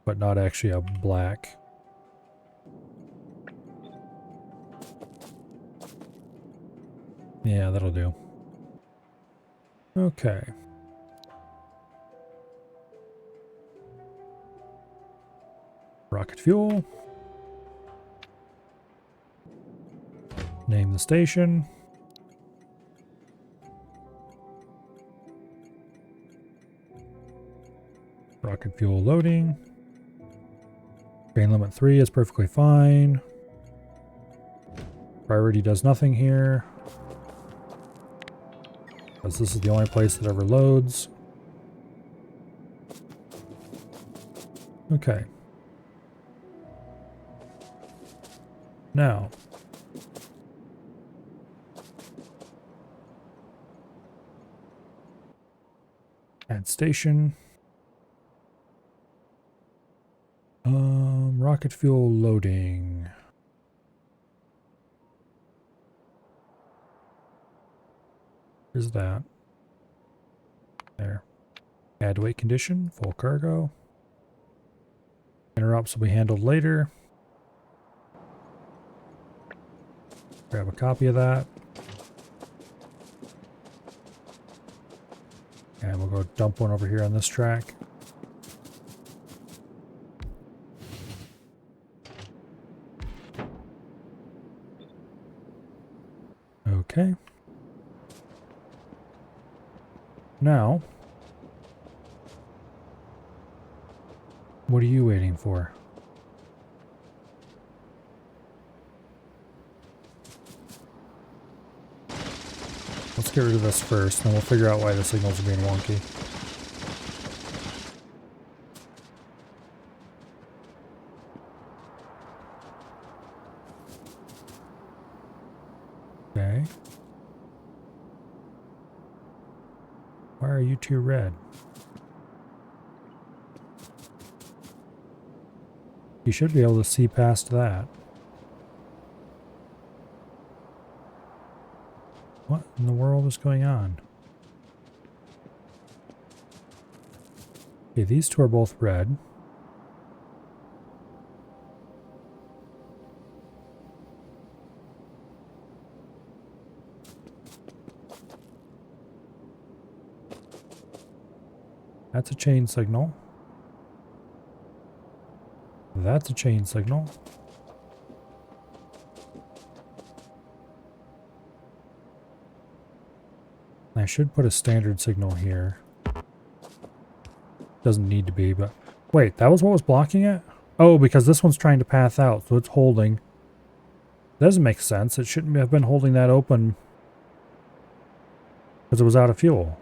But not actually a black. Yeah, that'll do. Okay. Rocket fuel. Name the station. Rocket fuel loading. Train limit 3 is perfectly fine. Priority does nothing here. Because this is the only place that ever loads. Okay. Now. Add station. Rocket fuel loading. Where's that? There. Add weight condition, full cargo. Interrupts will be handled later. Grab a copy of that. And we'll go dump one over here on this track. Okay. Now, what are you waiting for? Let's get rid of this first, and we'll figure out why the signals are being wonky. Okay. Why are you two red? You should be able to see past that. What in the world is going on? Okay, these two are both red. That's a chain signal. That's a chain signal. I should put a standard signal here. Doesn't need to be, but... Wait, that was what was blocking it? Oh, because this one's trying to path out, so it's holding. Doesn't make sense. It shouldn't have been holding that open because it was out of fuel.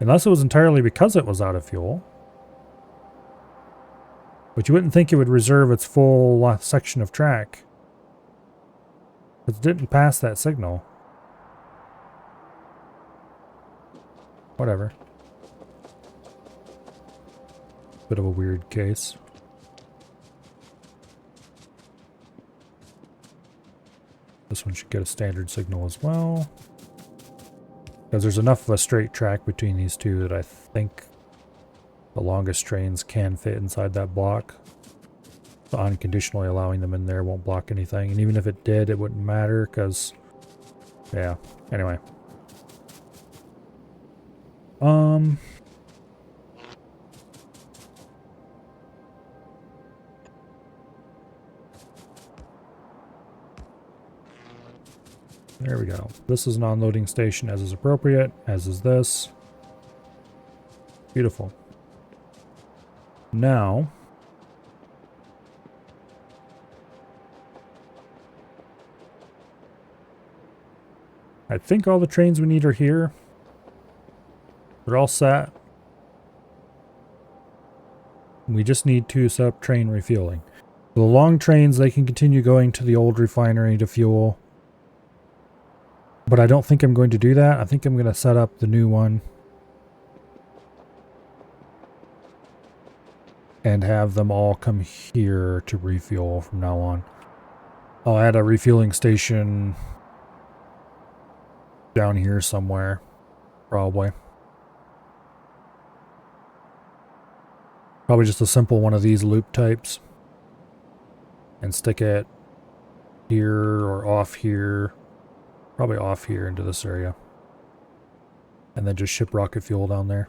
Unless it was entirely because it was out of fuel. But you wouldn't think it would reserve its full section of track. It didn't pass that signal. Whatever. Bit of a weird case. This one should get a standard signal as well. Because there's enough of a straight track between these two that I think the longest trains can fit inside that block. So unconditionally allowing them in there won't block anything. And even if it did, it wouldn't matter because... Yeah. Anyway. There we go. This is an unloading station as is appropriate, as is this. Beautiful. Now, I think all the trains we need are here. They're all set. We just need to set up train refueling. The long trains, they can continue going to the old refinery to fuel. But I don't think I'm going to do that. I think I'm going to set up the new one. And have them all come here to refuel from now on. I'll add a refueling station down here somewhere. Probably. Probably just a simple one of these loop types. And stick it here or off here. Probably off here into this area. And then just ship rocket fuel down there.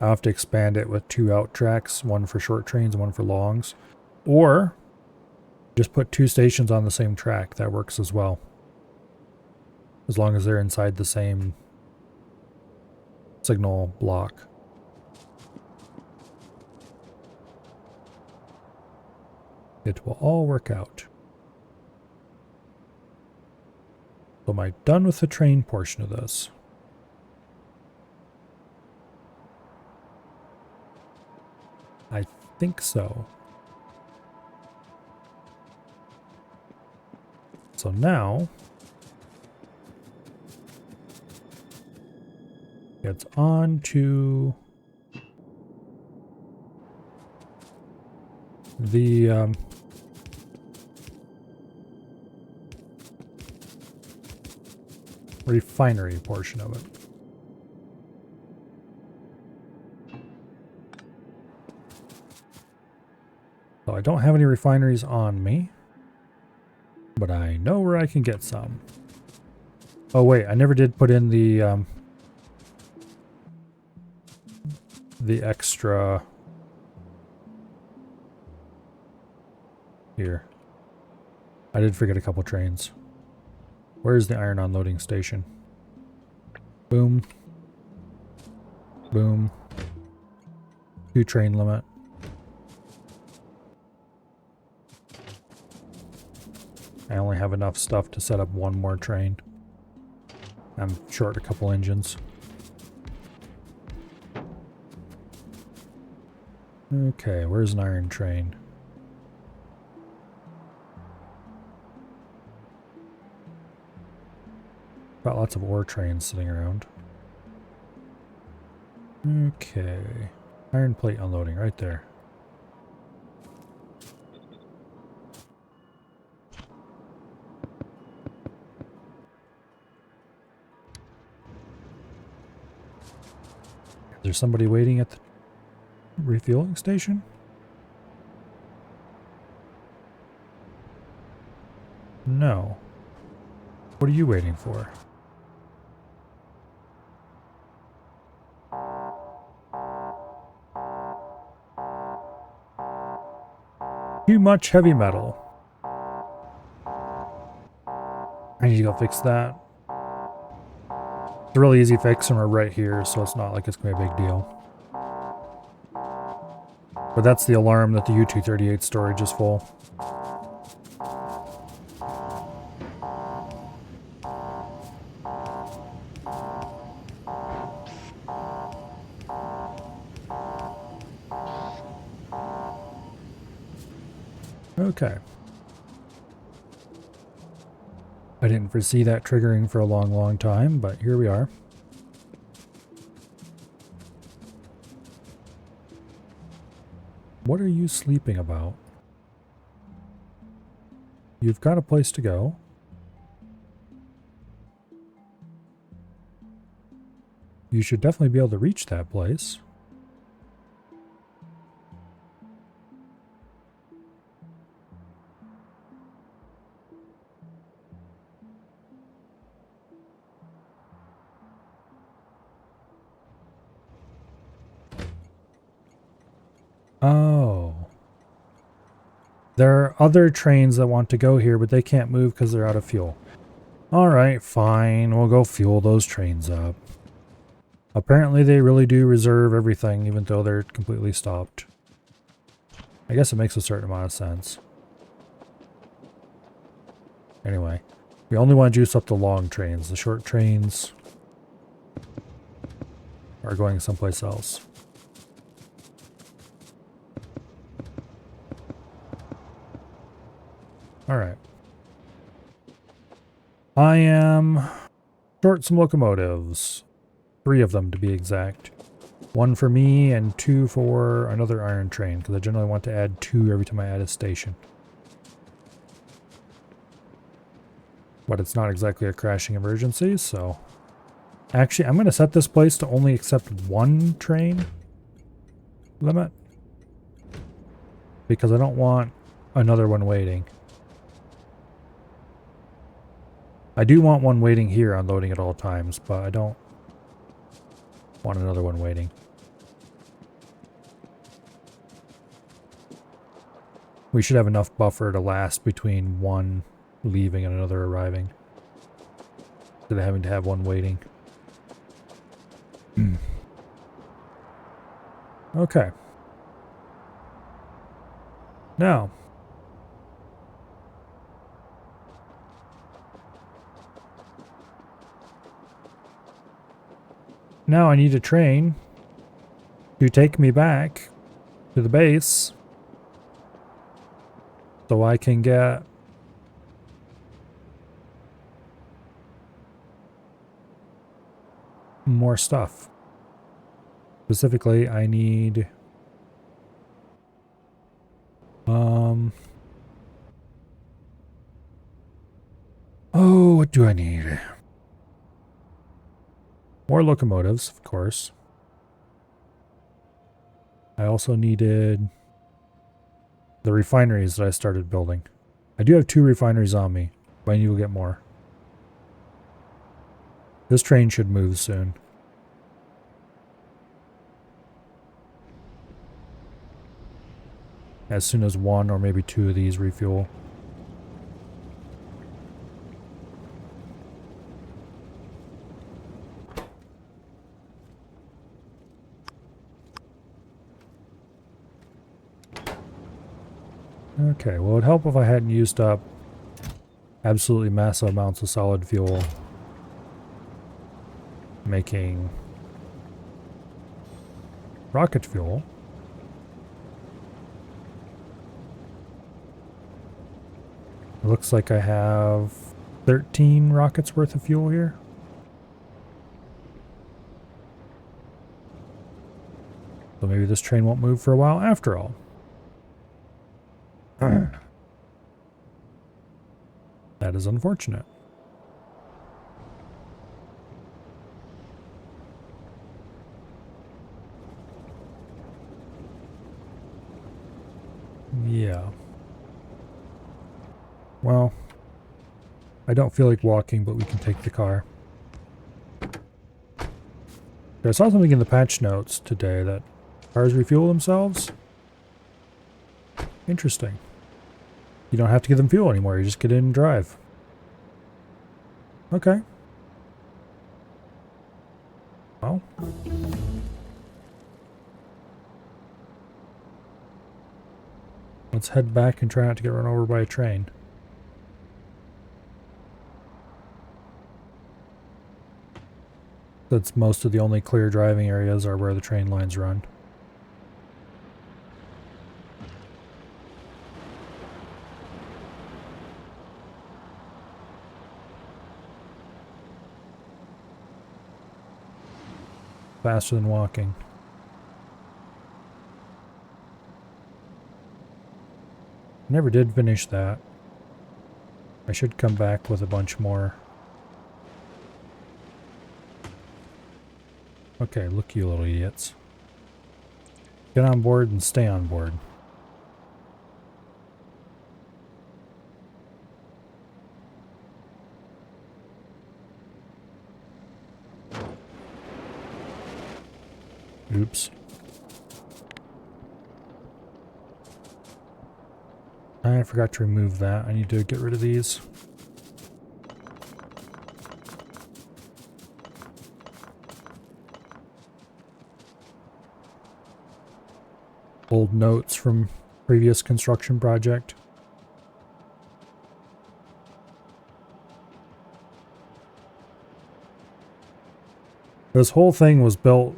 I'll have to expand it with 2 out tracks, one for short trains and one for longs. Or just put 2 stations on the same track. That works as well. As long as they're inside the same signal block. It will all work out. So am I done with the train portion of this? I think so. So now it's on to the refinery portion of it. So I don't have any refineries on me, but I know where I can get some. Oh wait, I never did put in the extra here. I did forget a couple trains. Where's the iron unloading station? Boom. Boom. 2 train limit. I only have enough stuff to set up 1 more train. I'm short a couple engines. Okay, where's an iron train? Got lots of ore trains sitting around. Okay. Iron plate unloading right there. Is there somebody waiting at the refueling station? No. What are you waiting for? Too much heavy metal. I need to go fix that. It's a really easy fix and we're right here, so it's not like it's going to be a big deal. But that's the alarm that the U-238 storage is full. Okay. I didn't foresee that triggering for a long time, but here we are. What are you sleeping about? You've got a place to go. You should definitely be able to reach that place. Oh. There are other trains that want to go here, but they can't move because they're out of fuel. Alright, fine. We'll go fuel those trains up. Apparently they really do reserve everything, even though they're completely stopped. I guess it makes a certain amount of sense. Anyway, we only want to juice up the long trains. The short trains are going someplace else. Alright. I am short some locomotives. 3 of them to be exact. 1 for me and 2 for another iron train, because I generally want to add 2 every time I add a station. But it's not exactly a crashing emergency, so... Actually, I'm going to set this place to only accept 1 train limit. Because I don't want another one waiting. I do want one waiting here unloading at all times, but I don't want another one waiting. We should have enough buffer to last between one leaving and another arriving, instead of having to have one waiting. Okay. Now, I need a train to take me back to the base so I can get more stuff. Specifically, I need oh, what do I need? More locomotives, of course. I also needed the refineries that I started building. I do have 2 refineries on me, but I need to get more. This train should move soon. As soon as 1 or maybe 2 of these refuel. Okay, well, it'd help if I hadn't used up absolutely massive amounts of solid fuel making rocket fuel. It looks like I have 13 rockets worth of fuel here. So maybe this train won't move for a while after all. That is unfortunate. Yeah. Well, I don't feel like walking, but we can take the car. I saw something in the patch notes today that cars refuel themselves. Interesting. You don't have to give them fuel anymore, you just get in and drive. Okay. Well. Let's head back and try not to get run over by a train. That's most of the only clear driving areas are where the train lines run. Faster than walking. Never did finish that. I should come back with a bunch more. Okay, look you little idiots. Get on board and stay on board. Oops. I forgot to remove that. I need to get rid of these. Old notes from previous construction project. This whole thing was built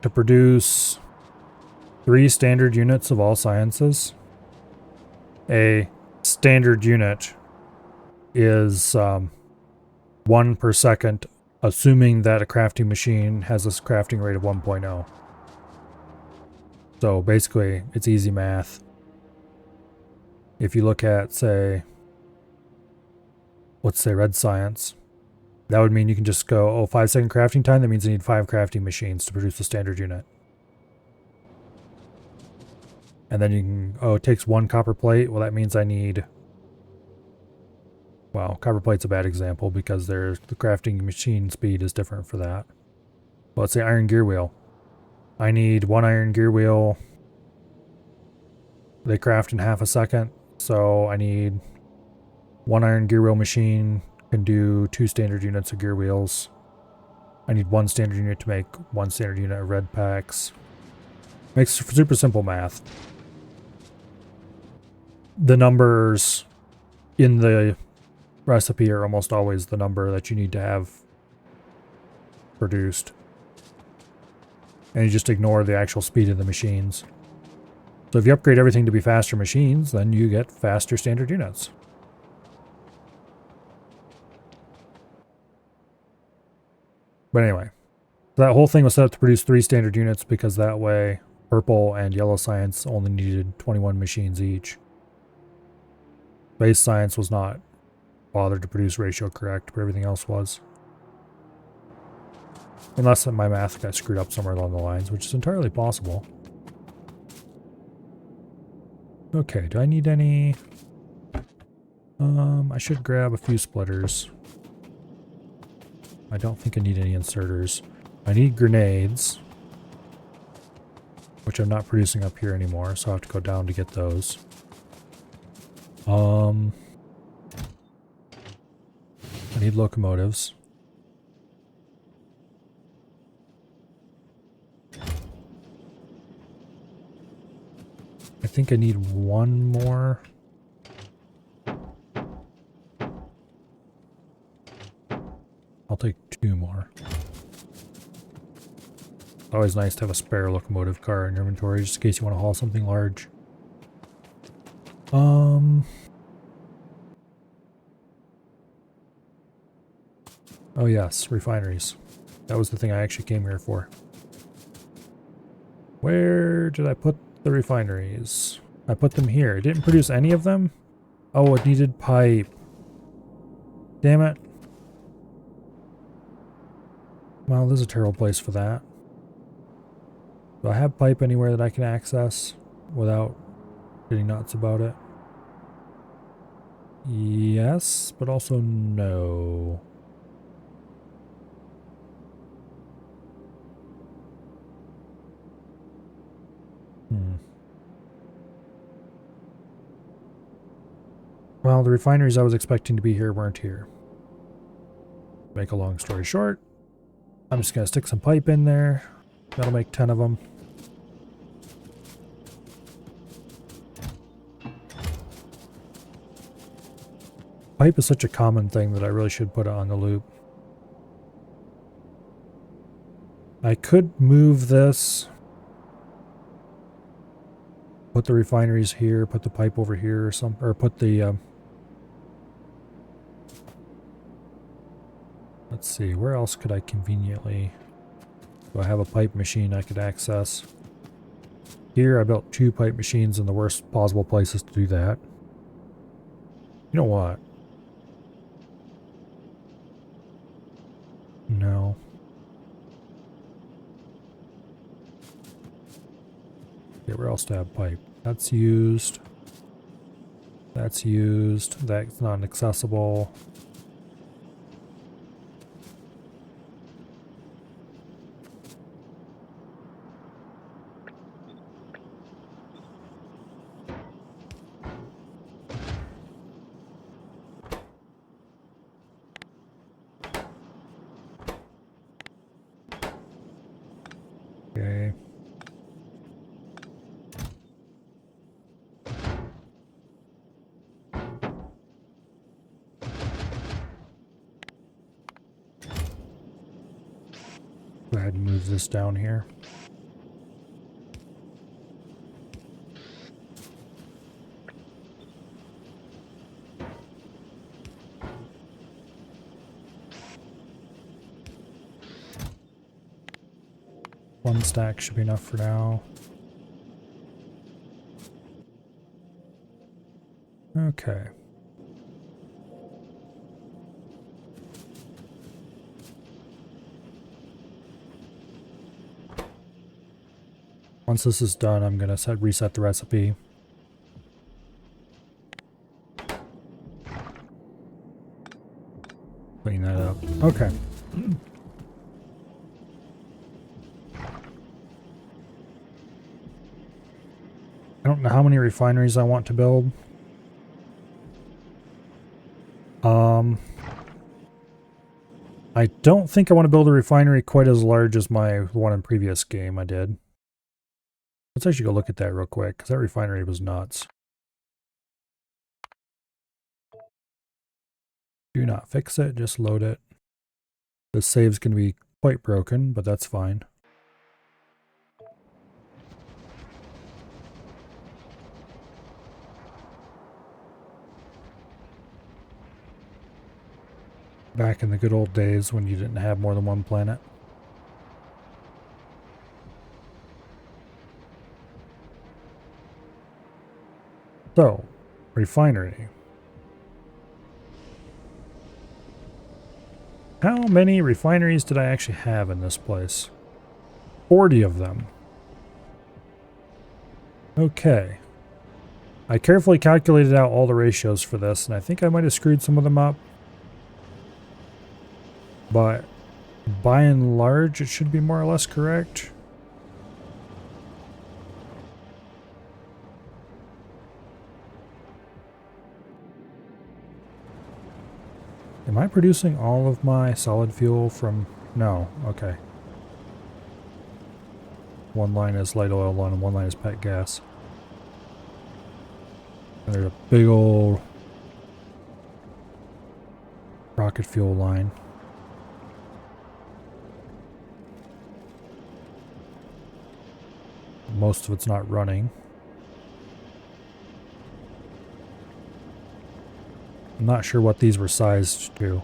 to produce 3 standard units of all sciences. A standard unit is 1 per second, assuming that a crafting machine has a crafting rate of 1.0. So basically, it's easy math. If you look at, say, let's say red science, that would mean you can just go, oh, 5-second crafting time, that means you need 5 crafting machines to produce a standard unit. And then you can, oh, it takes 1 copper plate, well that means I need, well, copper plate's a bad example because the crafting machine speed is different for that. But let's say iron gear wheel. I need 1 iron gear wheel. They craft in half a second, so I need 1 iron gear wheel machine can do 2 standard units of gear wheels. I need 1 standard unit to make 1 standard unit of red packs. Makes super simple math. The numbers in the recipe are almost always the number that you need to have produced. And you just ignore the actual speed of the machines. So if you upgrade everything to be faster machines, then you get faster standard units. But anyway, that whole thing was set up to produce 3 standard units because that way purple and yellow science only needed 21 machines each. Base science was not bothered to produce ratio correct, but everything else was. Unless my math got screwed up somewhere along the lines, which is entirely possible. Okay, do I need any... I should grab a few splitters. I don't think I need any inserters. I need grenades, which I'm not producing up here anymore, so I have to go down to get those. I need locomotives. I think I need one more. I'll take 2 more. Always nice to have a spare locomotive car in your inventory, just in case you want to haul something large. Oh yes, refineries. That was the thing I actually came here for. Where did I put the refineries? I put them here. It didn't produce any of them? Oh, it needed pipe. Damn it. Well, this is a terrible place for that. Do I have pipe anywhere that I can access without getting nuts about it? Yes, but also no. Well, the refineries I was expecting to be here weren't here. Make a long story short, I'm just going to stick some pipe in there. That'll make 10 of them. Pipe is such a common thing that I really should put it on the loop. I could move this. Put the refineries here, put the pipe over here or something, or put the, let's see, where else could I conveniently, do I have a pipe machine I could access? Here I built 2 pipe machines in the worst possible places to do that. You know what? No. Okay, where else to have pipe? That's used. That's used. That's not accessible. Okay. Go ahead and move this down here. One stack should be enough for now. Okay. Once this is done, I'm going to reset the recipe. Clean that up. Okay. I don't know how many refineries I want to build. I don't think I want to build a refinery quite as large as my one in previous game I did. Let's actually go look at that real quick, because that refinery was nuts. Do not fix it, just load it. The save's going to be quite broken, but that's fine. Back in the good old days when you didn't have more than one planet. So, refinery. How many refineries did I actually have in this place? 40 of them. Okay. I carefully calculated out all the ratios for this, and I think I might have screwed some of them up. But by and large, it should be more or less correct. Am I producing all of my solid fuel from... No, okay. One line is light oil and one line is pet gas. And there's a big old rocket fuel line. Most of it's not running. I'm not sure what these were sized to.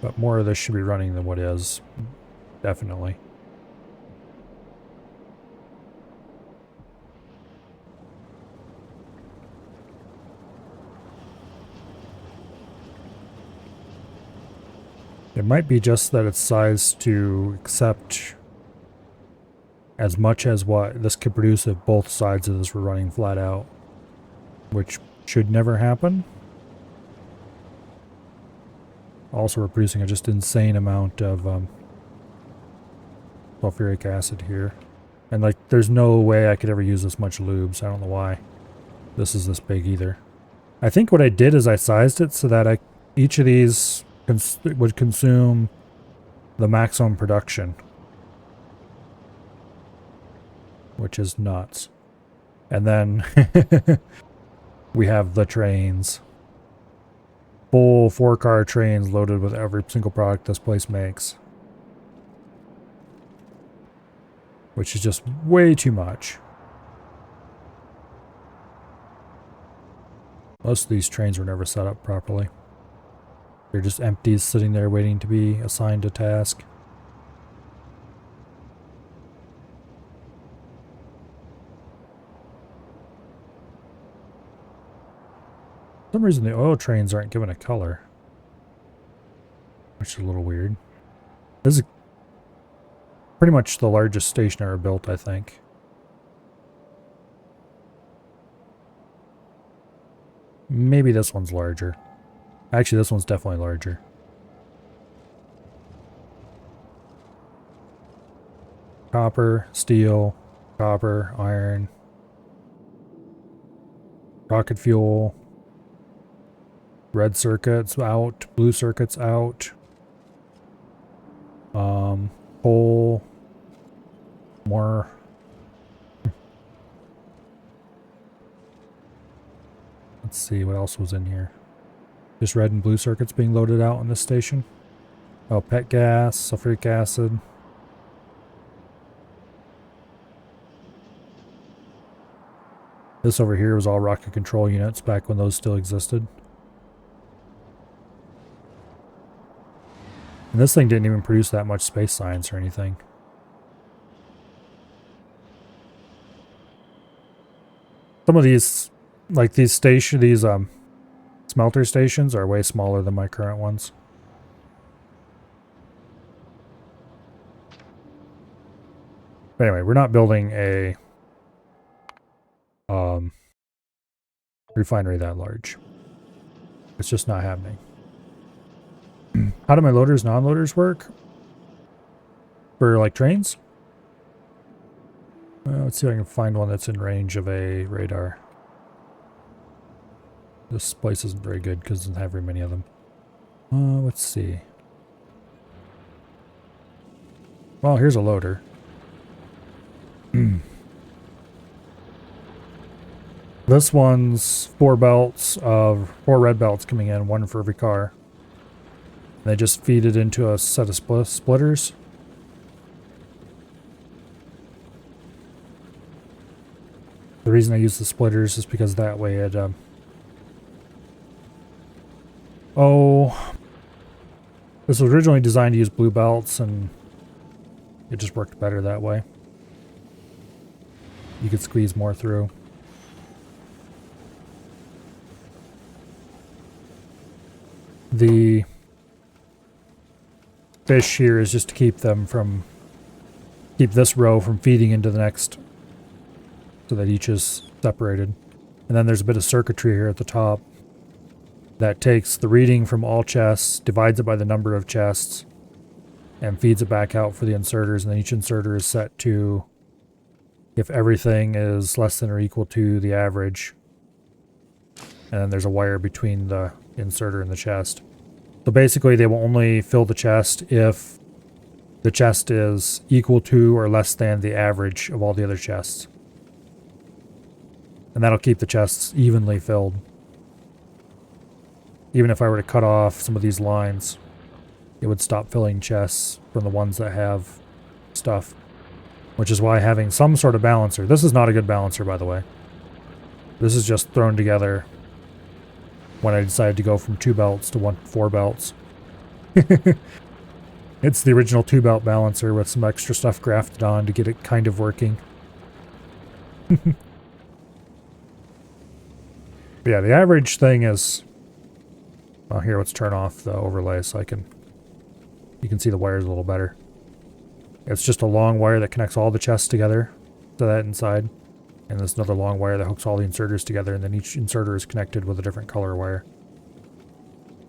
But more of this should be running than what is. Definitely. It might be just that it's sized to accept as much as what this could produce if both sides of this were running flat out, which should never happen. Also, we're producing a just insane amount of sulfuric acid here. And like, there's no way I could ever use this much lubes. I don't know why this is this big either. I think what I did is I sized it so that each of these would consume the maximum production, which is nuts. And then we have the trains. Full 4-car trains loaded with every single product this place makes. Which is just way too much. Most of these trains were never set up properly. They're just empties sitting there waiting to be assigned a task. For some reason the oil trains aren't given a color, which is a little weird. This is pretty much the largest station ever built, I think. Maybe this one's larger. Actually, this one's definitely larger. Copper, steel, copper, iron, rocket fuel, red circuits out, blue circuits out, coal, more. Let's see what else was in here. Just red and blue circuits being loaded out on this station. Oh, pet gas, sulfuric acid. This over here was all rocket control units back when those still existed. And this thing didn't even produce that much space science or anything. Some of these, like these smelter stations are way smaller than my current ones. But anyway, we're not building a refinery that large. It's just not happening. How do my loaders, non-loaders work? For like trains? Let's see if I can find one that's in range of a radar. This place isn't very good because it doesn't have very many of them. Let's see. Well, here's a loader. This one's 4 red belts coming in, one for every car. They just feed it into a set of splitters. The reason I use the splitters is because that way it Oh, this was originally designed to use blue belts, and it just worked better that way. You could squeeze more through. The fish here is just to keep this row from feeding into the next, so that each is separated. And then there's a bit of circuitry here at the top that takes the reading from all chests, divides it by the number of chests, and feeds it back out for the inserters. And then each inserter is set to, if everything is less than or equal to the average. And then there's a wire between the inserter and the chest. So basically they will only fill the chest if the chest is equal to or less than the average of all the other chests. And that'll keep the chests evenly filled. Even if I were to cut off some of these lines, it would stop filling chests from the ones that have stuff. Which is why having some sort of balancer. This is not a good balancer, by the way. This is just thrown together when I decided to go from 2 belts to 4 belts. It's the original 2-belt balancer with some extra stuff grafted on to get it kind of working. Yeah, the average thing is... Well, here, let's turn off the overlay so you can see the wires a little better. It's just a long wire that connects all the chests together to that inside. And there's another long wire that hooks all the inserters together, and then each inserter is connected with a different color wire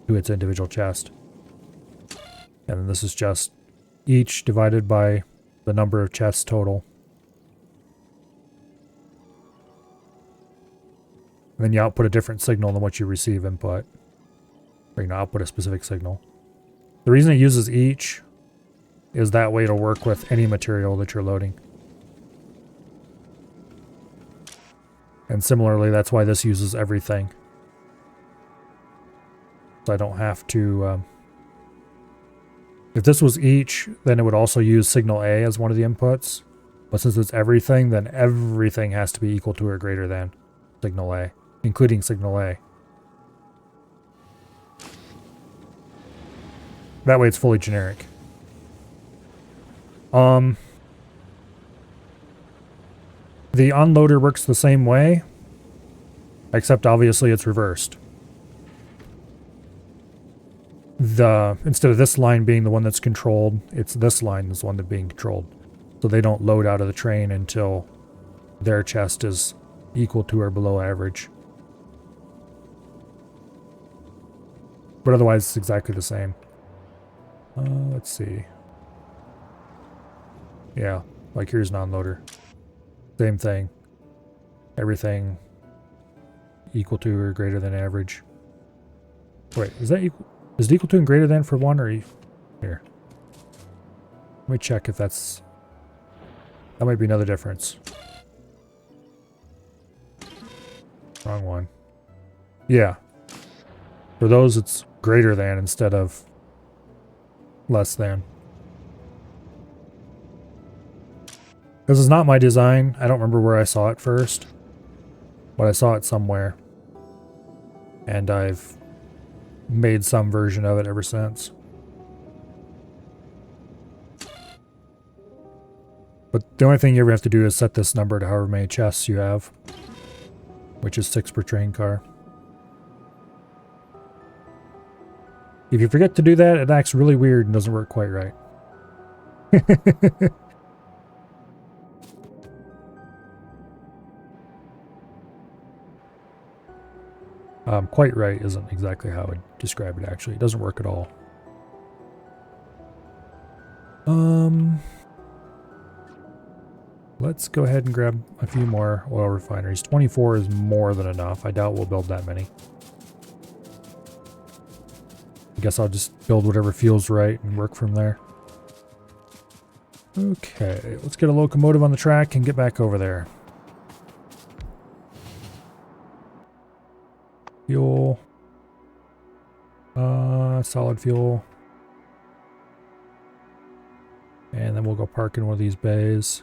to its individual chest. And then this is just each divided by the number of chests total. And then you output a different signal than what you receive input. Or you can output a specific signal. The reason it uses each is that way it'll work with any material that you're loading. And similarly, that's why this uses everything. So I don't have to... if this was each, then it would also use signal A as one of the inputs. But since it's everything, then everything has to be equal to or greater than signal A, including signal A. That way it's fully generic. The unloader works the same way, except obviously it's reversed. Instead of this line being the one that's controlled, it's this line is the one that's being controlled. So they don't load out of the train until their chest is equal to or below average. But otherwise it's exactly the same. Let's see. Yeah, like here's an unloader. Same thing. Everything equal to or greater than average. Wait, is that equal? Is it equal to and greater than for one or here? Let me check if that's... That might be another difference. Wrong one. Yeah. For those it's greater than instead of less than. This is not my design. I don't remember where I saw it first. But I saw it somewhere. And I've made some version of it ever since. But the only thing you ever have to do is set this number to however many chests you have. Which is 6 per train car. If you forget to do that, it acts really weird and doesn't work quite right. Quite right isn't exactly how I would describe it, actually. It doesn't work at all. Let's go ahead and grab a few more oil refineries. 24 is more than enough. I doubt we'll build that many. I guess I'll just build whatever feels right and work from there. Okay, let's get a locomotive on the track and get back over there. Fuel. Solid fuel. And then we'll go park in one of these bays.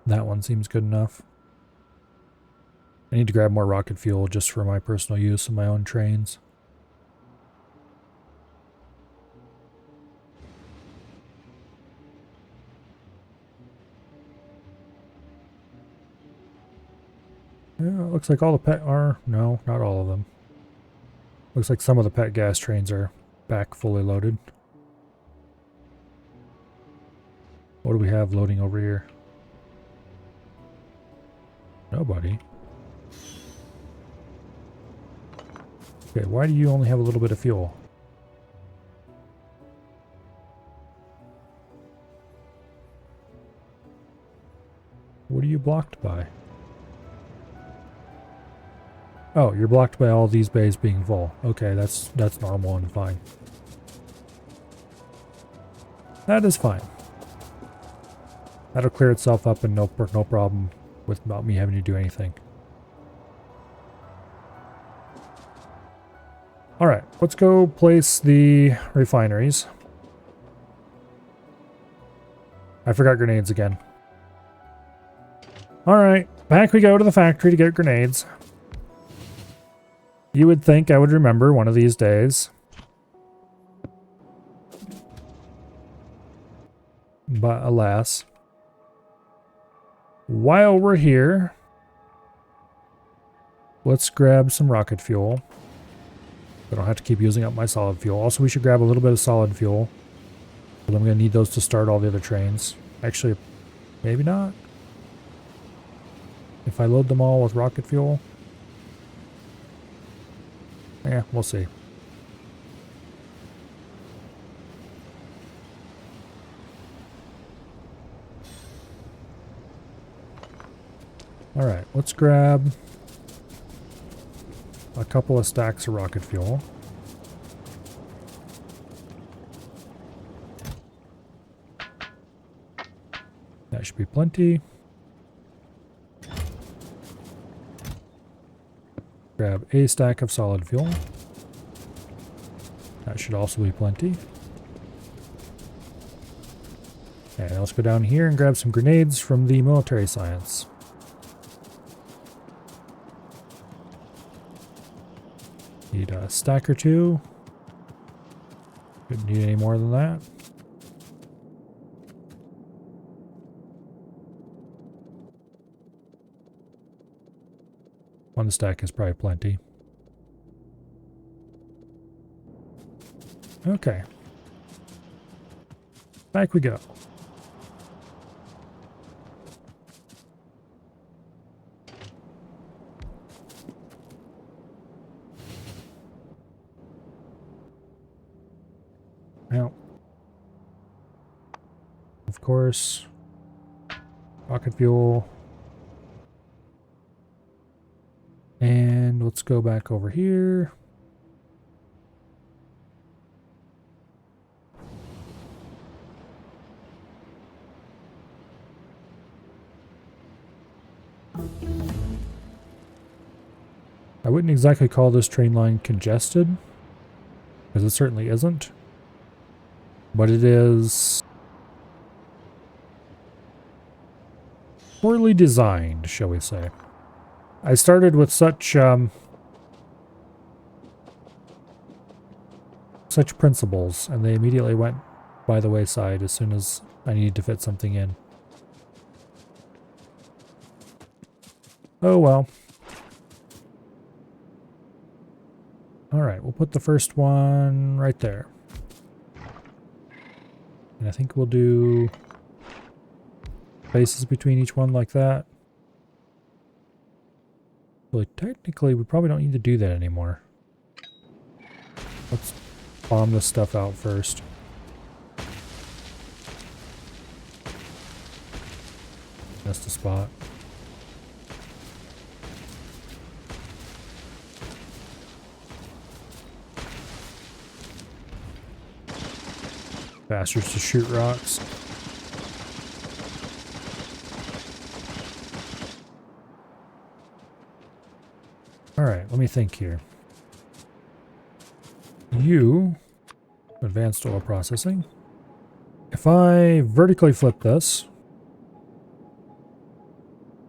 That one seems good enough. I need to grab more rocket fuel just for my personal use in my own trains. Yeah, it looks like all the pet are... No, not all of them. Looks like some of the pet gas trains are back fully loaded. What do we have loading over here? Nobody. Okay, why do you only have a little bit of fuel? What are you blocked by? Oh, you're blocked by all these bays being full. Okay, that's normal and fine. That is fine. That'll clear itself up and no problem without me having to do anything. Alright, let's go place the refineries. I forgot grenades again. Alright, back we go to the factory to get grenades. You would think I would remember one of these days. But alas. While we're here, let's grab some rocket fuel. I don't have to keep using up my solid fuel. Also, we should grab a little bit of solid fuel. But I'm going to need those to start all the other trains. Actually, maybe not. If I load them all with rocket fuel. Yeah, we'll see. Alright, let's grab a couple of stacks of rocket fuel. That should be plenty. Grab a stack of solid fuel. That should also be plenty. And let's go down here and grab some grenades from the military science. Need a stack or two. Couldn't need any more than that. One stack is probably plenty. Okay. Back we go. Now, of course, rocket fuel. And let's go back over here. I wouldn't exactly call this train line congested, because it certainly isn't. But it is poorly designed, shall we say. I started with such principles, and they immediately went by the wayside as soon as I needed to fit something in. Oh well. Alright, we'll put the first one right there. And I think we'll do spaces between each one like that. Well, technically, we probably don't need to do that anymore. Let's bomb this stuff out first. That's the spot. Bastards to shoot rocks. Alright, let me think here. You, advanced oil processing. If I vertically flip this,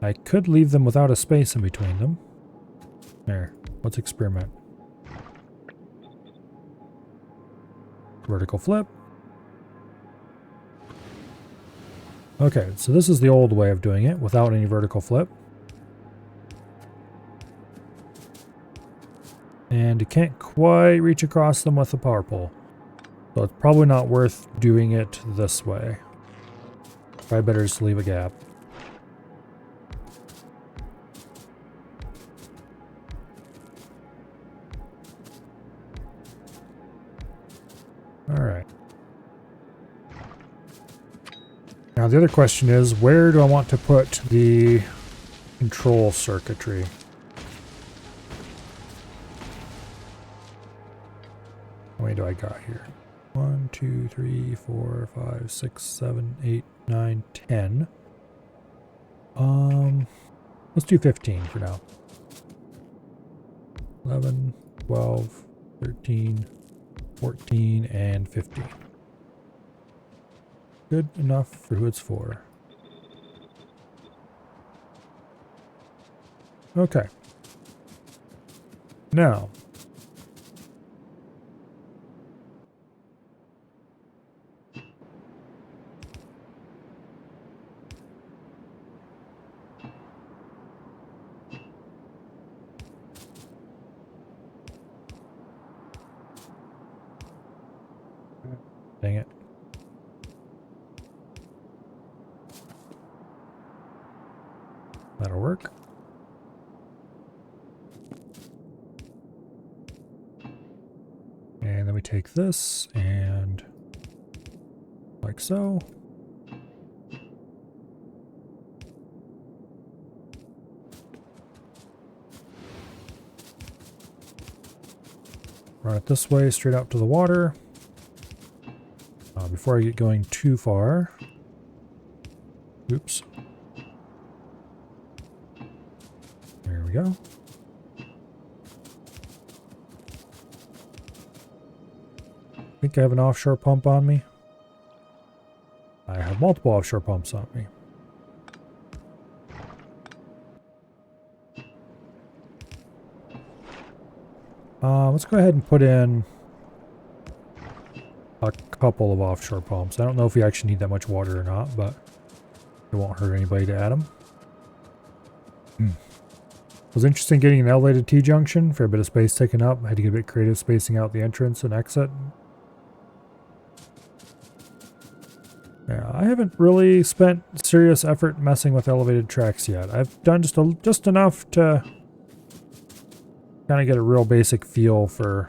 I could leave them without a space in between them. There. Let's experiment. Vertical flip. Okay, so this is the old way of doing it without any vertical flip. And you can't quite reach across them with a power pole. So it's probably not worth doing it this way. Probably better just leave a gap. Alright. Now the other question is, where do I want to put the control circuitry? How many do I got here? 1, 2, 3, 4, 5, 6, 7, 8, 9, 10. Let's do 15 for now. 11, 12, 13, 14, and 15. Good enough for who it's for. Okay. Now. Dang it. That'll work. And then we take this and like so. Run it this way, straight out to the water. Before I get going too far. Oops. There we go. I think I have an offshore pump on me. I have multiple offshore pumps on me. Let's go ahead and put in a couple of offshore pumps. I don't know if we actually need that much water or not, but it won't hurt anybody to add them. It was interesting getting an elevated T-junction for a bit of space taken up. I had to get a bit creative spacing out the entrance and exit. Yeah, I haven't really spent serious effort messing with elevated tracks yet. I've done just enough to kind of get a real basic feel for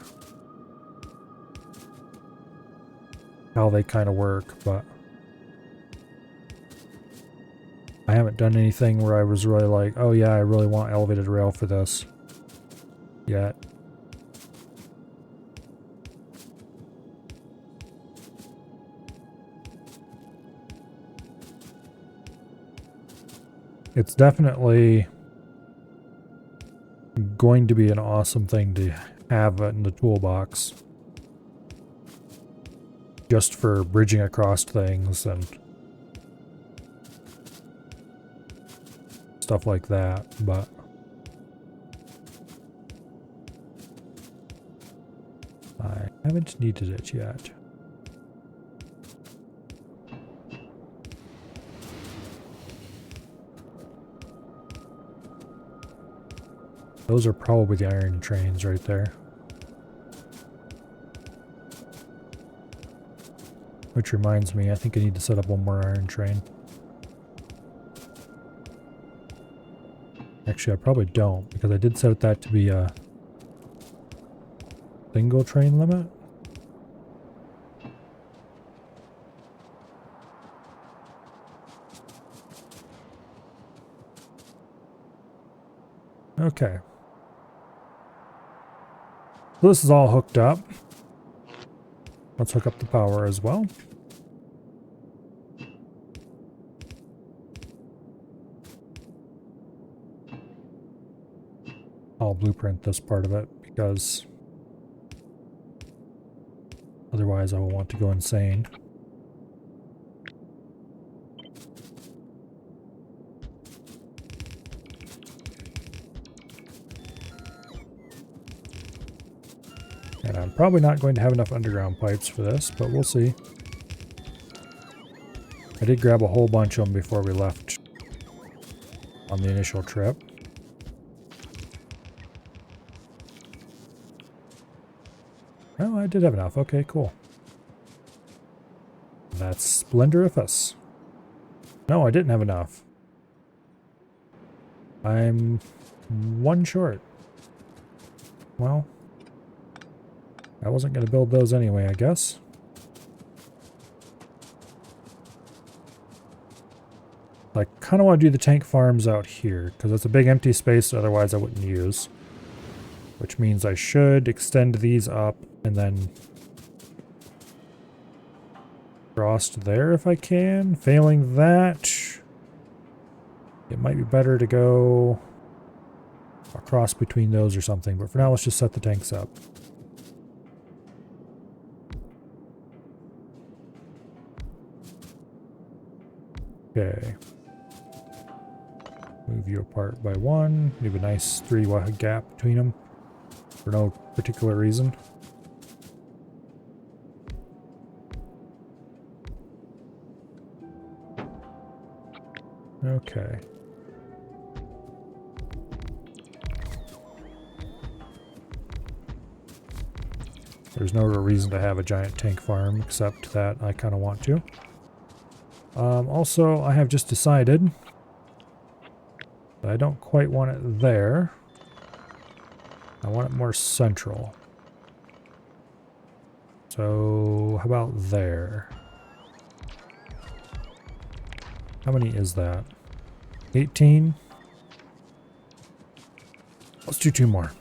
how they kind of work, but I haven't done anything where I was really like, oh yeah, I really want elevated rail for this yet. It's definitely going to be an awesome thing to have in the toolbox. Just for bridging across things and stuff like that, but I haven't needed it yet. Those are probably the iron trains right there. Which reminds me, I think I need to set up one more iron train. Actually, I probably don't, because I did set that to be a single train limit. Okay. So this is all hooked up. Let's hook up the power as well. I'll blueprint this part of it because otherwise I will want to go insane. And I'm probably not going to have enough underground pipes for this, but we'll see. I did grab a whole bunch of them before we left on the initial trip. Oh, I did have enough. Okay, cool. That's splendorous. No, I didn't have enough. I'm one short. Well, I wasn't going to build those anyway, I guess. I kind of want to do the tank farms out here, because it's a big empty space otherwise I wouldn't use. Which means I should extend these up and then frost there if I can. Failing that, it might be better to go across between those or something. But for now, let's just set the tanks up. Okay. Move you apart by one. Leave a nice 3 gap between them for no particular reason. Okay. There's no real reason to have a giant tank farm except that I kind of want to. Also, I have just decided that I don't quite want it there. I want it more central. So, how about there? How many is that? 18? Let's do 2 more.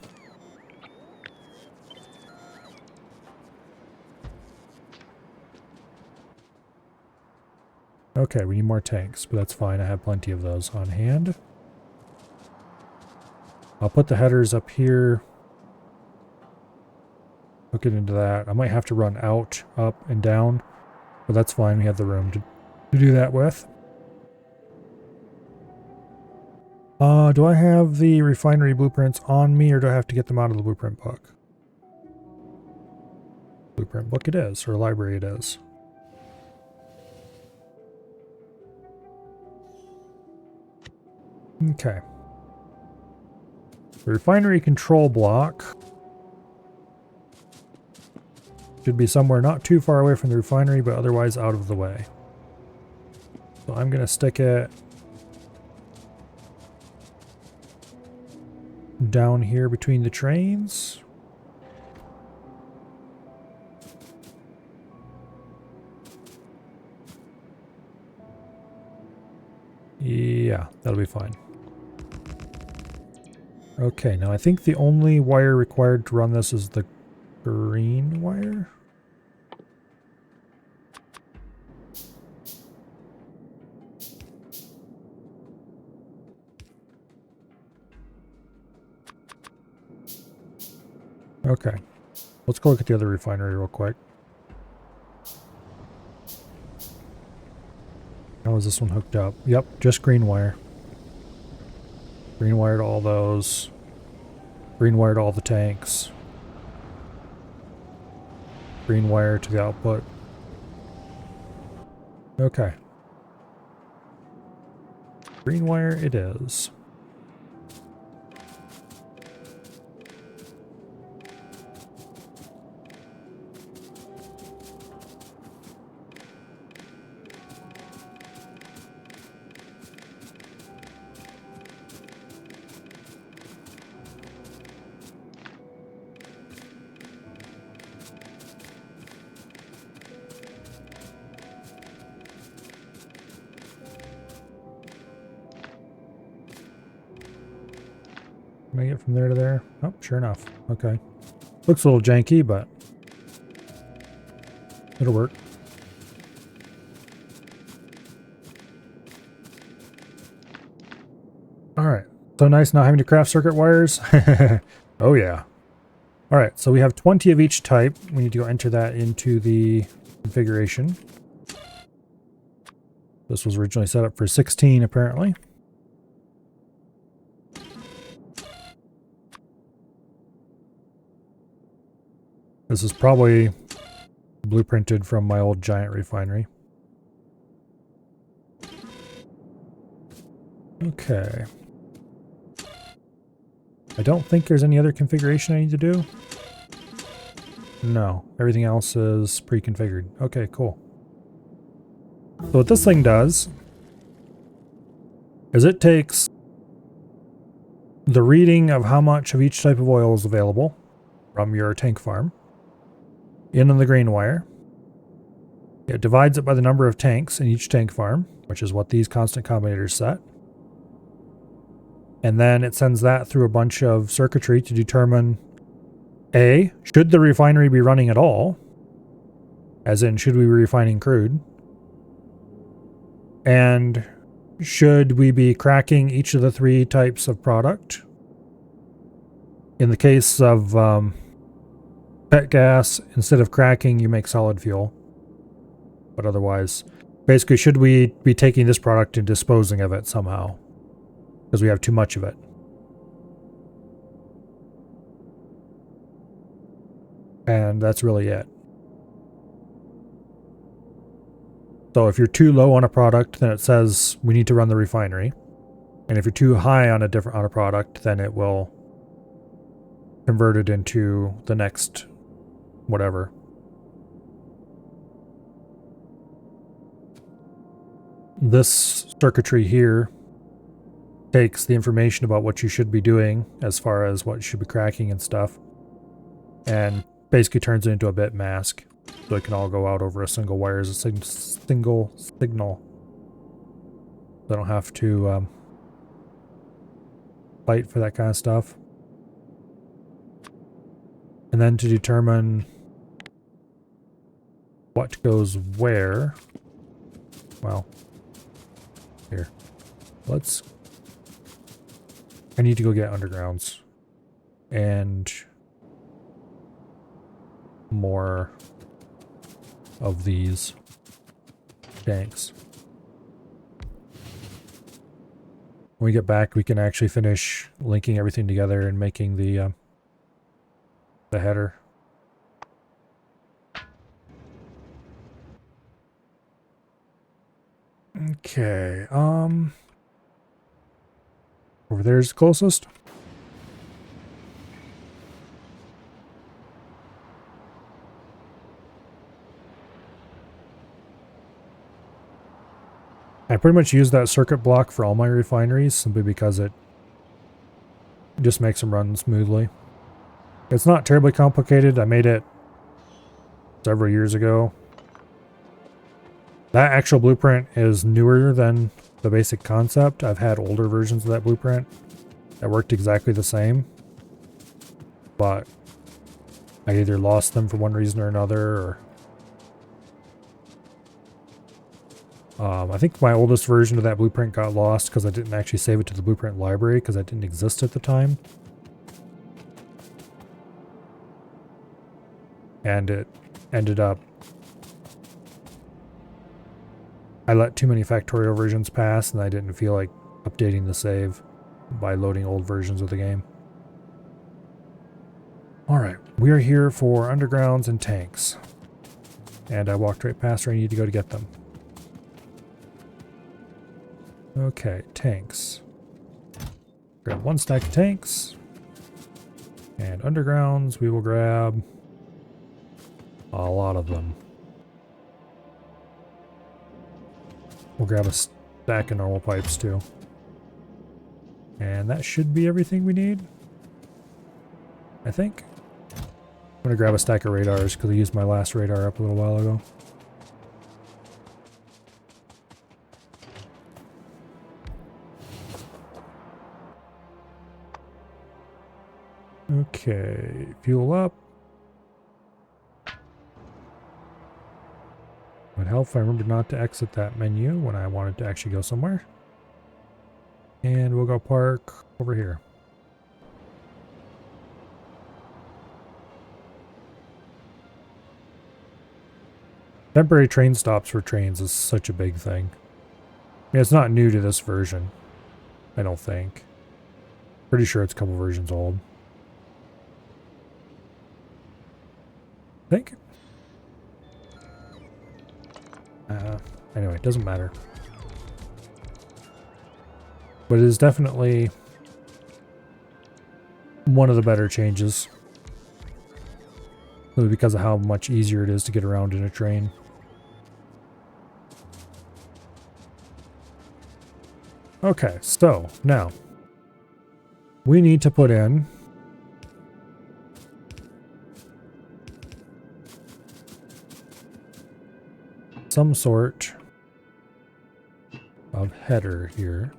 Okay, we need more tanks, but that's fine. I have plenty of those on hand. I'll put the headers up here. Hook it into that. I might have to run out, up, and down, but that's fine. We have the room to do that with. Do I have the refinery blueprints on me, or do I have to get them out of the blueprint book? Blueprint book it is, or library it is. Okay. The refinery control block should be somewhere not too far away from the refinery, but otherwise out of the way. So I'm going to stick it down here between the trains. Yeah, that'll be fine. Okay, now I think the only wire required to run this is the green wire. Okay, let's go look at the other refinery real quick. How is this one hooked up? Yep, just green wire. Green wire to all those. Green wire to all the tanks. Green wire to the output. Okay. Green wire it is. Can I get from there to there? Oh, sure enough. Okay. Looks a little janky, but it'll work. Alright. So nice not having to craft circuit wires. Oh yeah. Alright, so we have 20 of each type. We need to go enter that into the configuration. This was originally set up for 16 apparently. This is probably blueprinted from my old giant refinery. Okay. I don't think there's any other configuration I need to do. No, everything else is pre-configured. Okay, cool. So what this thing does is it takes the reading of how much of each type of oil is available from your tank farm in on the grain wire. It divides it by the number of tanks in each tank farm, which is what these constant combinators set. And then it sends that through a bunch of circuitry to determine A, should the refinery be running at all? As in, should we be refining crude? And should we be cracking each of the three types of product? In the case of pet gas, instead of cracking, you make solid fuel. But otherwise, basically, should we be taking this product and disposing of it somehow? Because we have too much of it. And that's really it. So if you're too low on a product, then it says we need to run the refinery. And if you're too high on a product, then it will convert it into the next whatever. This circuitry here takes the information about what you should be doing as far as what you should be cracking and stuff, and basically turns it into a bit mask. So it can all go out over a single wire as a single signal. I don't have to fight for that kind of stuff. And then to determine what goes where, well, here. I need to go get undergrounds and more of these tanks. When we get back, we can actually finish linking everything together and making the header. Okay, over there's the closest. I pretty much use that circuit block for all my refineries simply because it just makes them run smoothly. It's not terribly complicated. I made it several years ago. That actual blueprint is newer than the basic concept. I've had older versions of that blueprint that worked exactly the same, but I either lost them for one reason or another, or I think my oldest version of that blueprint got lost because I didn't actually save it to the blueprint library because that didn't exist at the time. And it ended up, I let too many Factorio versions pass and I didn't feel like updating the save by loading old versions of the game. Alright, we are here for undergrounds and tanks. And I walked right past where I need to go to get them. Okay, tanks. Grab one stack of tanks. And undergrounds, we will grab a lot of them. We'll grab a stack of normal pipes too. And that should be everything we need, I think. I'm going to grab a stack of radars because I used my last radar up a little while ago. Okay, fuel up. Would help if I remember not to exit that menu when I wanted to actually go somewhere. And we'll go park over here. Temporary train stops for trains is such a big thing. I mean, it's not new to this version, I don't think. Pretty sure it's a couple versions old. think. Anyway, it doesn't matter. But it is definitely one of the better changes. Simply because of how much easier it is to get around in a train. Okay, so now we need to put in some sort of header here.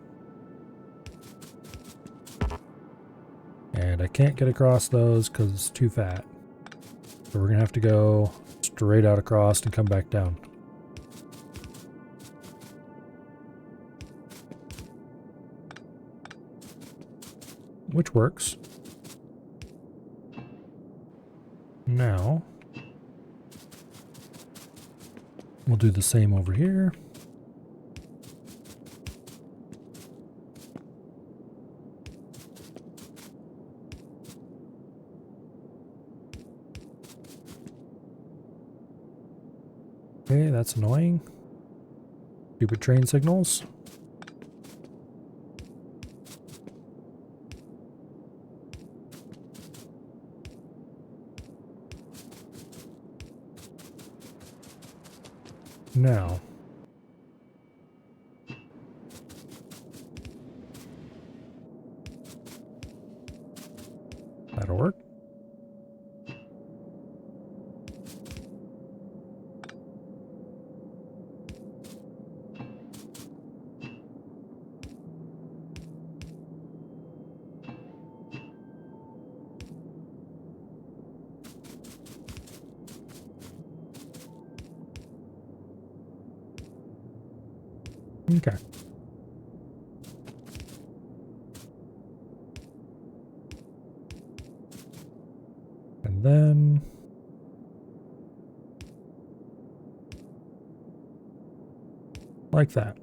And I can't get across those because it's too fat. So we're going to have to go straight out across and come back down. Which works. Now, we'll do the same over here. Okay, that's annoying. Stupid train signals. Now, that'll work. Okay. And then like that.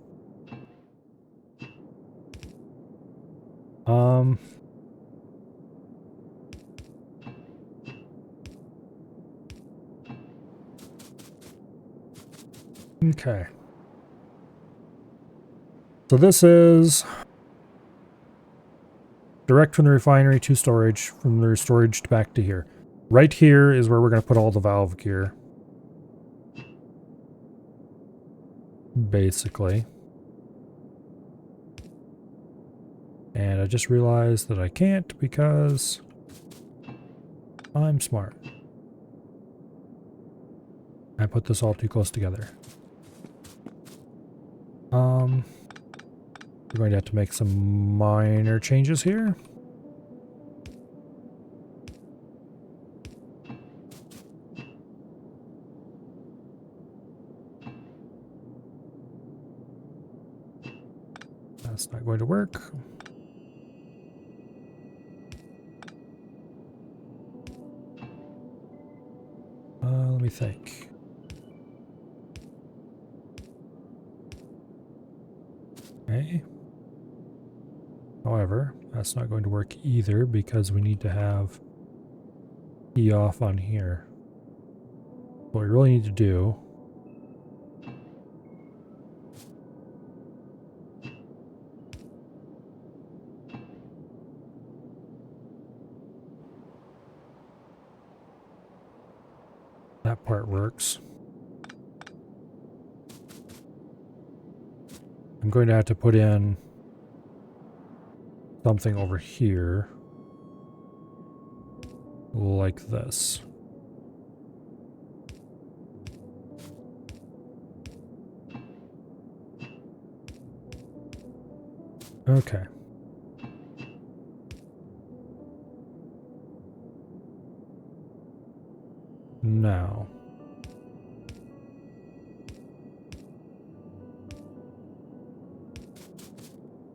Okay. So this is direct from the refinery to storage, from the storage back to here. Right here is where we're going to put all the valve gear. Basically. And I just realized that I can't because I'm smart. I put this all too close together. We're going to have to make some minor changes here. That's not going to work. Let me think. Okay. However, that's not going to work either because we need to have E off on here. What we really need to do that part works. I'm going to have to put in something over here like this. Okay. Now,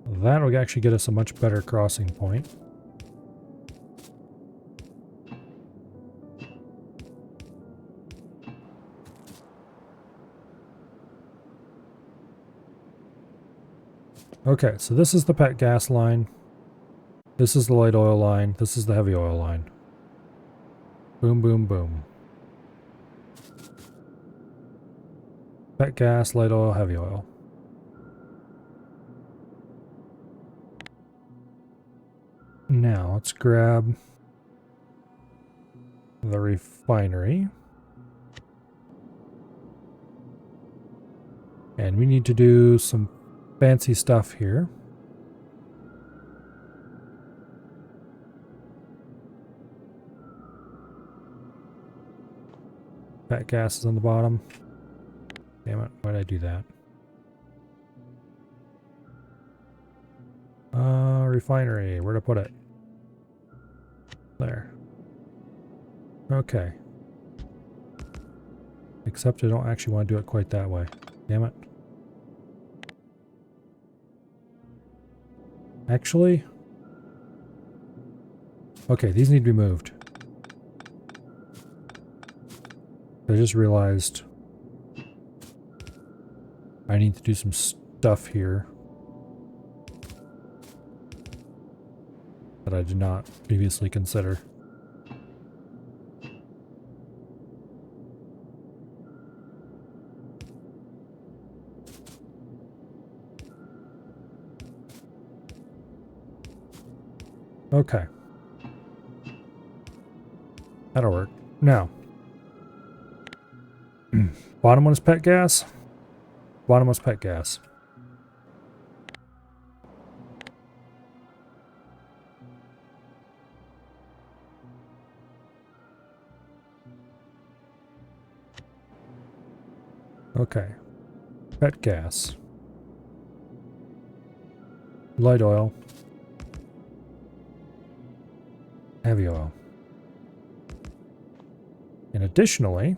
that'll actually get us a much better crossing point. Okay, so this is the pet gas line. This is the light oil line. This is the heavy oil line. Boom, boom, boom. Pet gas, light oil, heavy oil. Now let's grab the refinery. And we need to do some fancy stuff here. That gas is on the bottom. Damn it, why did I do that? Refinery, where to put it? There. Okay. Except I don't actually want to do it quite that way. Damn it. Actually... Okay, these need to be moved. I just realized I need to do some stuff here that I did not previously consider. Okay. That'll work. Now, bottom one is pet gas. Bottom was pet gas. Okay. Pet gas. Light oil. Heavy oil. And additionally,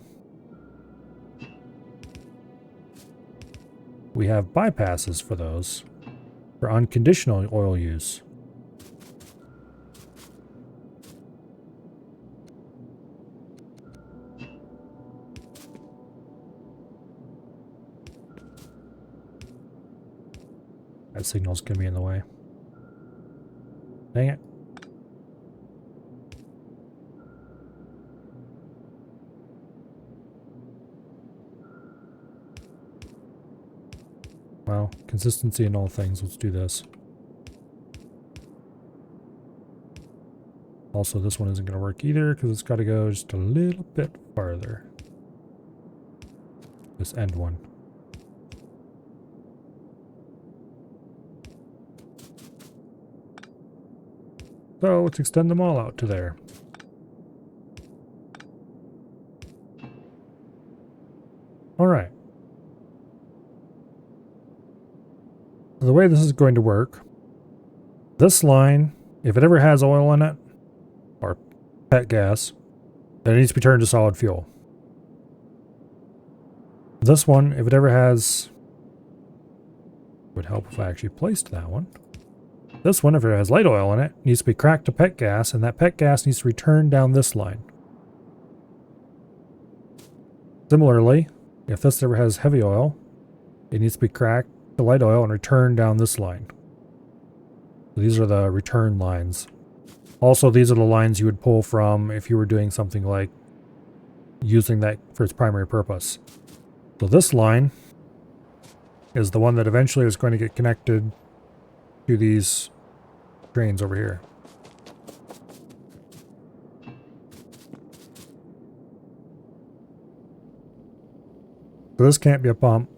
we have bypasses for those for unconditional oil use. That signal's gonna be in the way. Dang it. Well, consistency in all things. Let's do this. Also, this one isn't going to work either because it's got to go just a little bit farther. This end one. So let's extend them all out to there. All right. The way this is going to work, this line, if it ever has oil in it, or pet gas, then it needs to be turned to solid fuel. This one, if it ever has, would help if I actually placed that one. This one, if it has light oil in it, needs to be cracked to pet gas, and that pet gas needs to return down this line. Similarly, if this ever has heavy oil, it needs to be cracked to light oil and return down this line. So these are the return lines. Also, these are the lines you would pull from if you were doing something like using that for its primary purpose. So this line is the one that eventually is going to get connected to these trains over here. So this can't be a pump.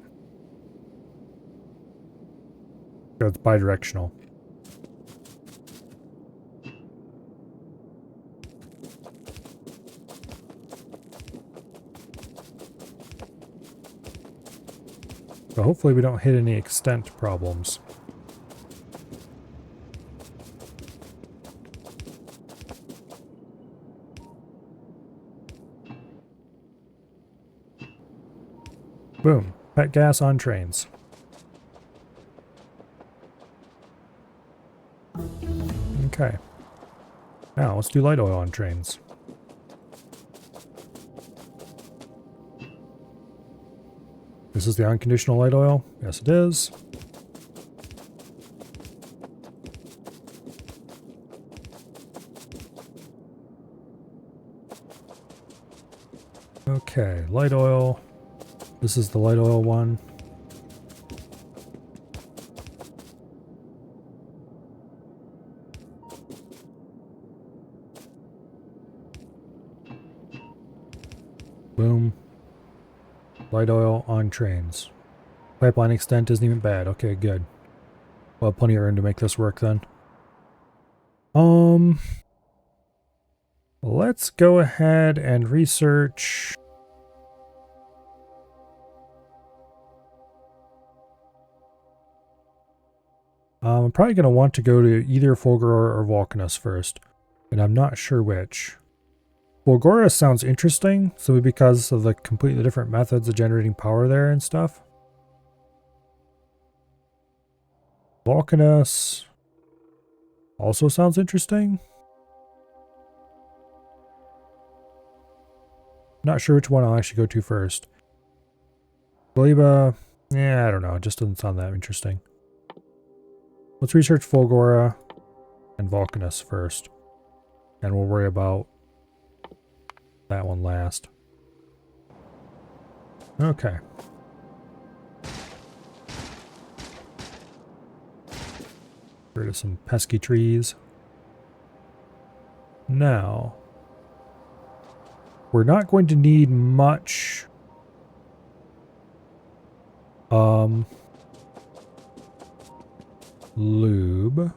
It's bidirectional. So hopefully we don't hit any extent problems. Boom. Pet gas on trains. Okay. Now let's do light oil on trains. This is the unconditional light oil. Yes, it is. Okay, light oil. This is the light oil one. Boom. Light oil on trains. Pipeline extent isn't even bad. Okay, good. We'll have plenty of room to make this work then. Let's go ahead and research. I'm probably going to want to go to either Fulgor or Vulcanus first, and I'm not sure which. Fulgora sounds interesting, simply because of the completely different methods of generating power there and stuff. Vulcanus also sounds interesting. Not sure which one I'll actually go to first. Gleba, yeah, I don't know. It just doesn't sound that interesting. Let's research Fulgora and Vulcanus first. And we'll worry about that one last. Okay. Get rid of some pesky trees. Now, we're not going to need much lube.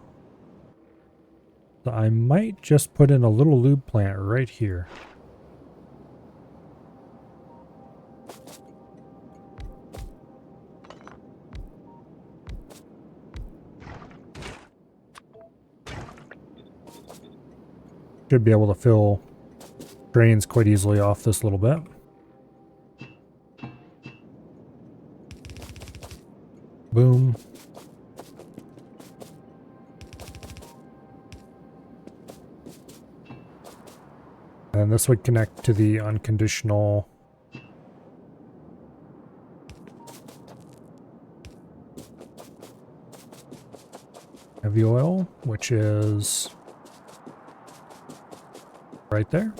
So I might just put in a little lube plant right here. Should be able to fill drains quite easily off this little bit. Boom. And this would connect to the unconditional heavy oil, which is right there.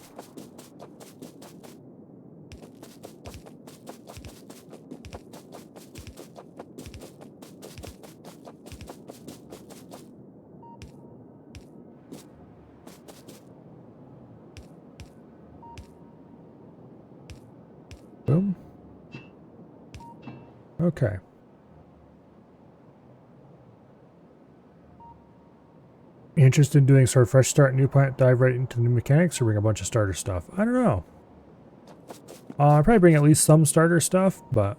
Boom. Okay. Interested in doing sort of fresh start, new plant, dive right into the new mechanics, or bring a bunch of starter stuff? I don't know. I'll probably bring at least some starter stuff, but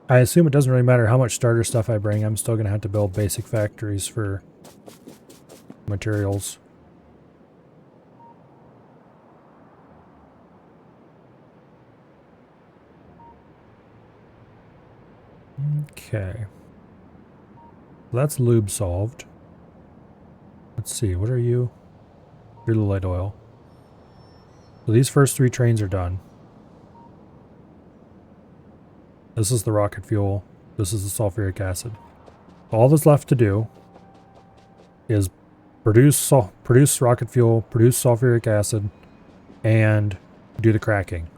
I assume it doesn't really matter how much starter stuff I bring. I'm still going to have to build basic factories for materials. Okay. That's lube solved. Let's see, what are you? You're the light oil. So these first 3 trains are done. This is the rocket fuel. This is the sulfuric acid. All that's left to do is produce rocket fuel, produce sulfuric acid, and do the cracking.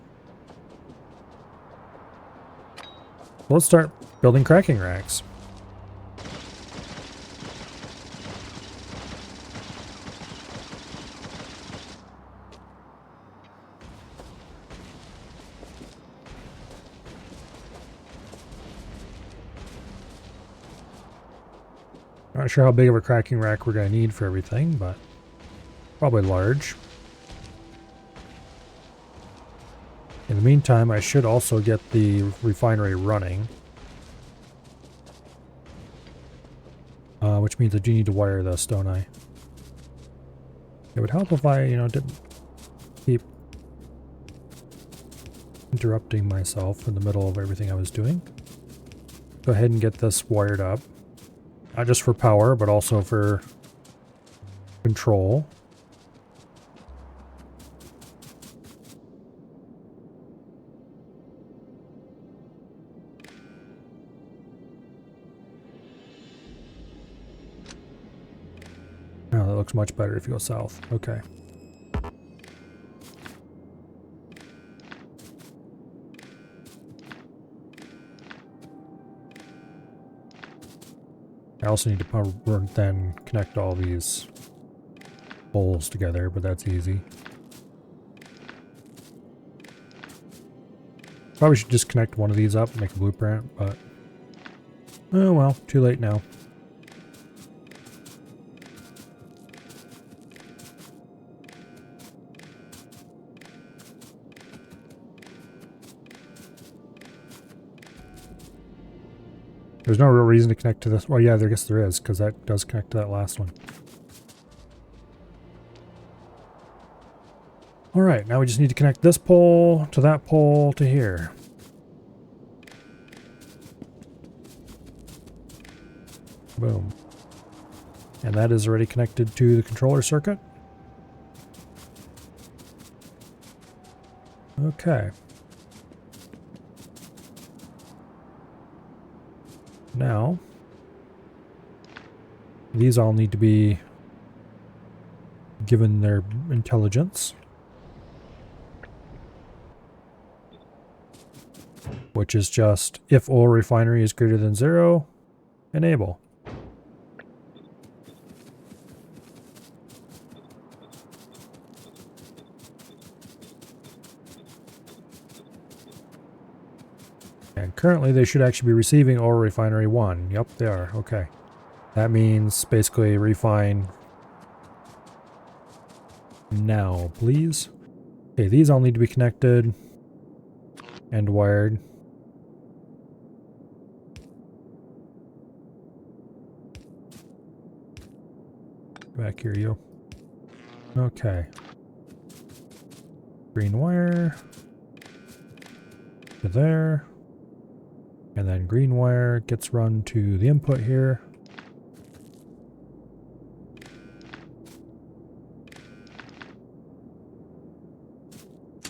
Let's start building cracking racks. Not sure how big of a cracking rack we're going to need for everything, but probably large. In the meantime, I should also get the refinery running. Which means I do need to wire this, don't I? It would help if I, didn't keep interrupting myself in the middle of everything I was doing. Go ahead and get this wired up. Not just for power, but also for control. Oh, that looks much better if you go south. Okay. I also need to then connect all these poles together, but that's easy. Probably should just connect one of these up and make a blueprint, but oh well, too late now. There's no real reason to connect to this. Well, yeah, I guess there is, because that does connect to that last one. Alright, now we just need to connect this pole to that pole to here. Boom. And that is already connected to the controller circuit. Okay. Now, these all need to be given their intelligence, which is just if oil refinery is greater than 0, enable. And currently they should actually be receiving oil refinery 1. Yep, they are. Okay. That means basically refine now, please. Okay, these all need to be connected and wired. Back here, you. Okay. Green wire to there. And then green wire gets run to the input here.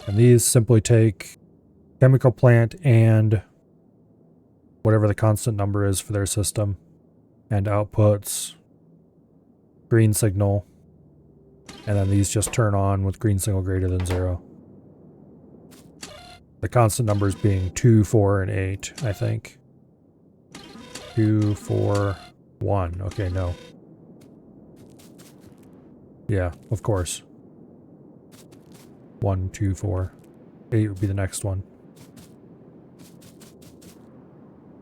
And these simply take chemical plant and whatever the constant number is for their system and outputs green signal. And then these just turn on with green signal greater than 0. The constant numbers being 2, 4, and 8, I think. 2, 4, 1. Okay, no. Yeah, of course. 1, 2, 4. 8 would be the next one.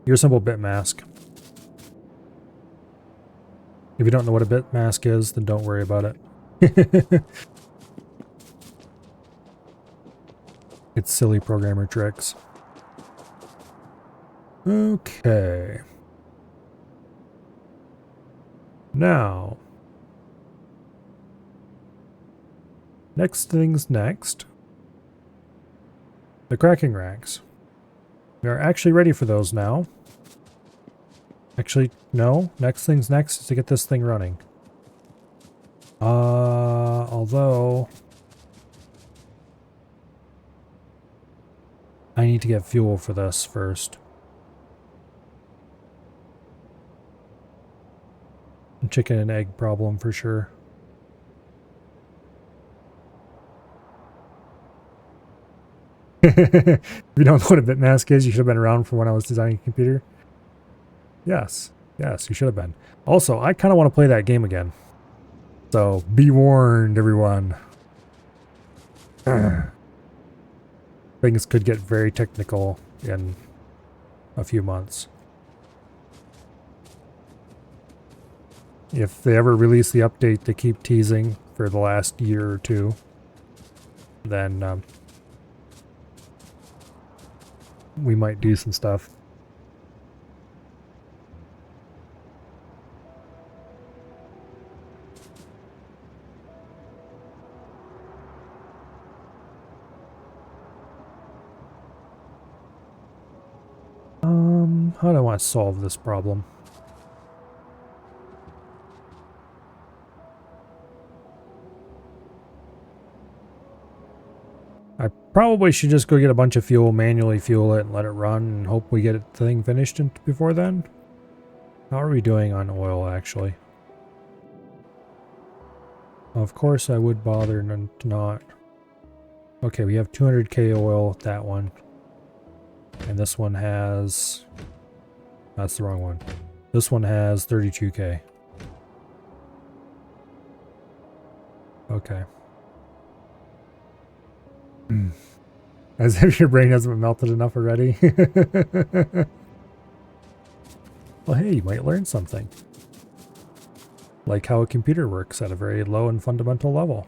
Your simple bit mask. If you don't know what a bit mask is, then don't worry about it. It's silly programmer tricks. Okay. Now, next things next. The cracking racks. We are actually ready for those now. Actually, no. Next things next is to get this thing running. Although I need to get fuel for this first. Chicken and egg problem for sure. If you don't know what a bitmask is, you should have been around for when I was designing a computer. Yes. Yes, you should have been. Also, I kind of want to play that game again. So, be warned, everyone. Things could get very technical in a few months. If they ever release the update they keep teasing for the last year or two, then we might do some stuff. How do I want to solve this problem? I probably should just go get a bunch of fuel, manually fuel it, and let it run, and hope we get the thing finished before then. How are we doing on oil, actually? Of course I would bother not. Okay, we have 200k oil with that one. And this one has... That's the wrong one. This one has 32K. Okay. As if your brain hasn't melted enough already. Well, hey, you might learn something. Like how a computer works at a very low and fundamental level.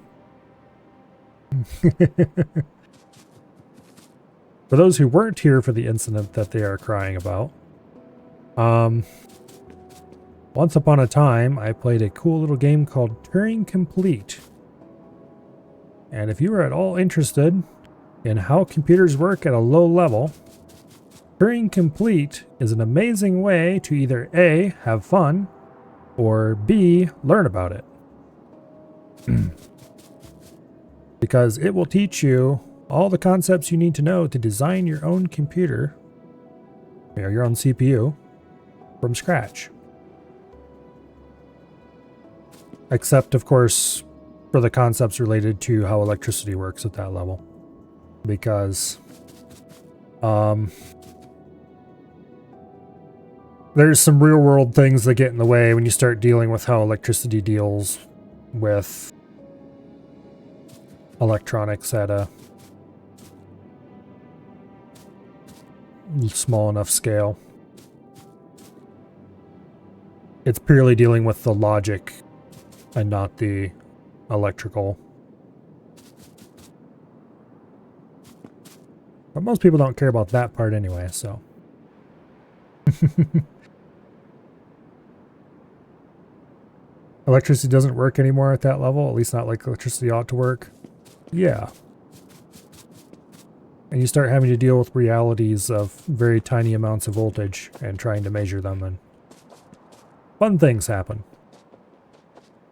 For those who weren't here for the incident that they are crying about, once upon a time, I played a cool little game called Turing Complete. And if you are at all interested in how computers work at a low level, Turing Complete is an amazing way to either A, have fun, or B, learn about it. Because it will teach you all the concepts you need to know to design your own computer, your own CPU, from scratch. Except, of course, for the concepts related to how electricity works at that level. Because there's some real world things that get in the way when you start dealing with how electricity deals with electronics at a small enough scale. It's purely dealing with the logic and not the electrical. But most people don't care about that part anyway, so. Electricity doesn't work anymore at that level, at least not like electricity ought to work. Yeah. And you start having to deal with realities of very tiny amounts of voltage and trying to measure them, and fun things happen.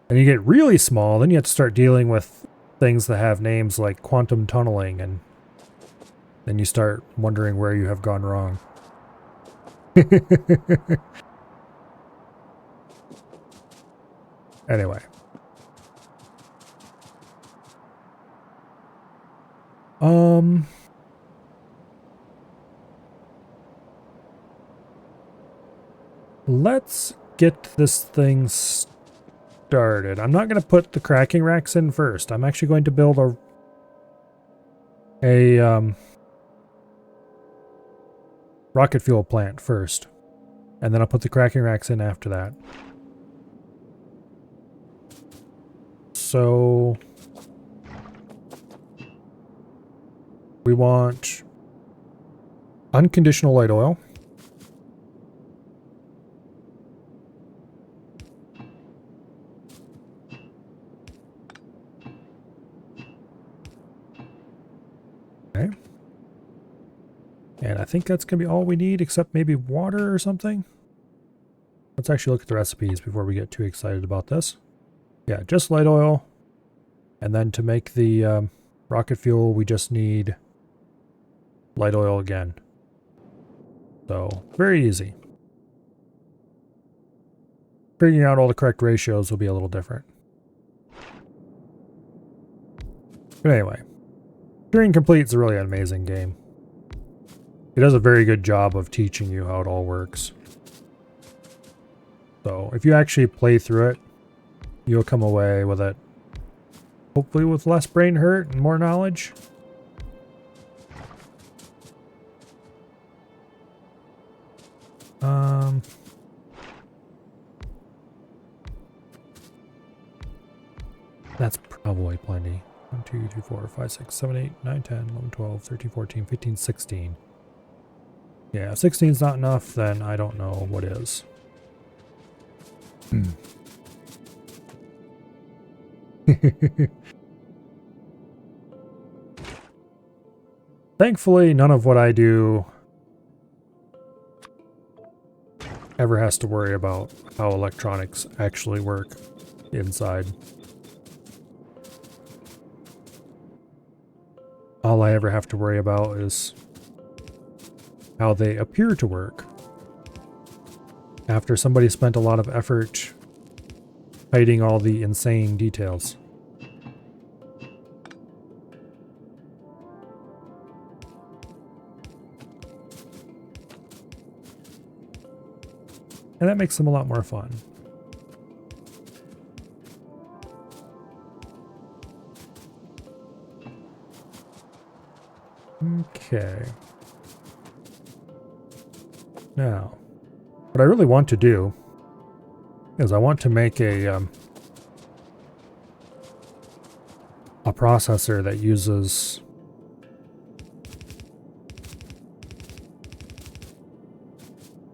And you get really small, then you have to start dealing with things that have names like quantum tunneling, and then you start wondering where you have gone wrong. Anyway. Let's get this thing started. I'm not going to put the cracking racks in first. I'm actually going to build a rocket fuel plant first. And then I'll put the cracking racks in after that. So we want unconditional light oil. Okay. And I think that's going to be all we need, except maybe water or something. Let's actually look at the recipes before we get too excited about this. Yeah, just light oil. And then to make the rocket fuel, we just need light oil again. So, very easy. Figuring out all the correct ratios will be a little different. But anyway, Turing Complete is a really amazing game. It does a very good job of teaching you how it all works. So, if you actually play through it, you'll come away with it, hopefully with less brain hurt and more knowledge. That's probably plenty. 1, 2, 3, 4, 5, 6, 7, 8, 9, 10, 11, 12, 13, 14, 15, 16. Yeah, if 16 is not enough, then I don't know what is. Thankfully, none of what I do ever has to worry about how electronics actually work inside. All I ever have to worry about is how they appear to work. After somebody spent a lot of effort hiding all the insane details. And that makes them a lot more fun. Okay. Now, what I really want to do is I want to make a processor that uses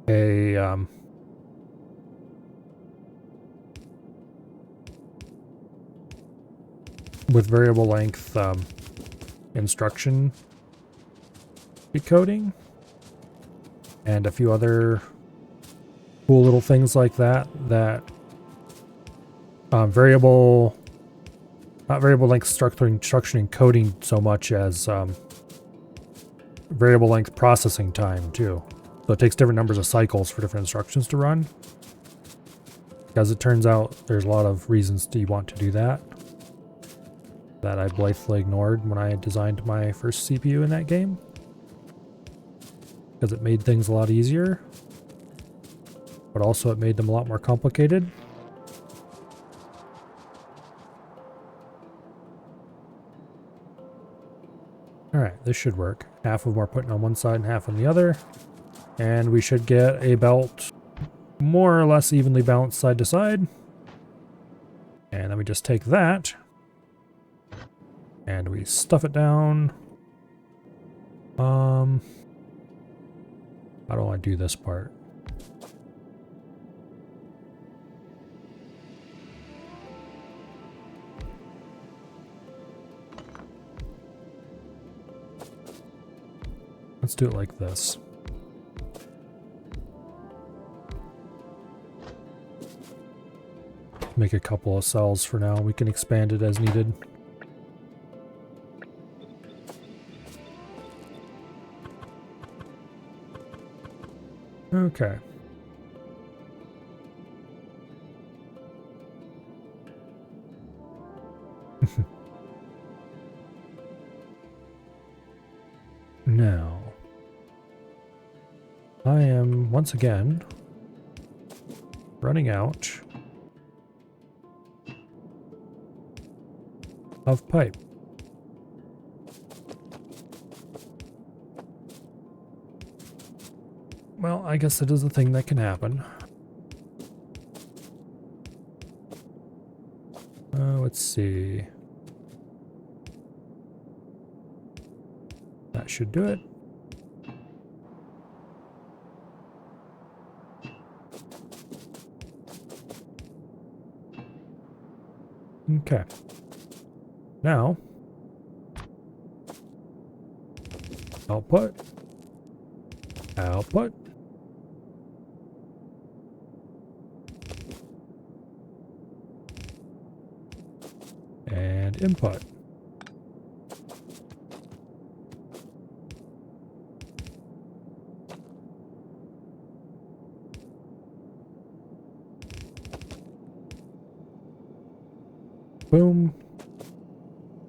a with variable length instruction decoding and a few other cool little things like that not variable length instruction encoding so much as variable length processing time too. So it takes different numbers of cycles for different instructions to run. As it turns out, there's a lot of reasons you want to do that I blithely ignored when I designed my first CPU in that game. Because it made things a lot easier, but also it made them a lot more complicated. Alright, this should work. Half of them are putting on one side and half on the other. And we should get a belt more or less evenly balanced side to side. And then we just take that and we stuff it down. How do I do this part? Let's do it like this. Make a couple of cells for now. We can expand it as needed. Okay. Now, I am once again running out of pipe. Well, I guess it is a thing that can happen. Let's see. That should do it. Okay. Now, output, output, and input. Boom.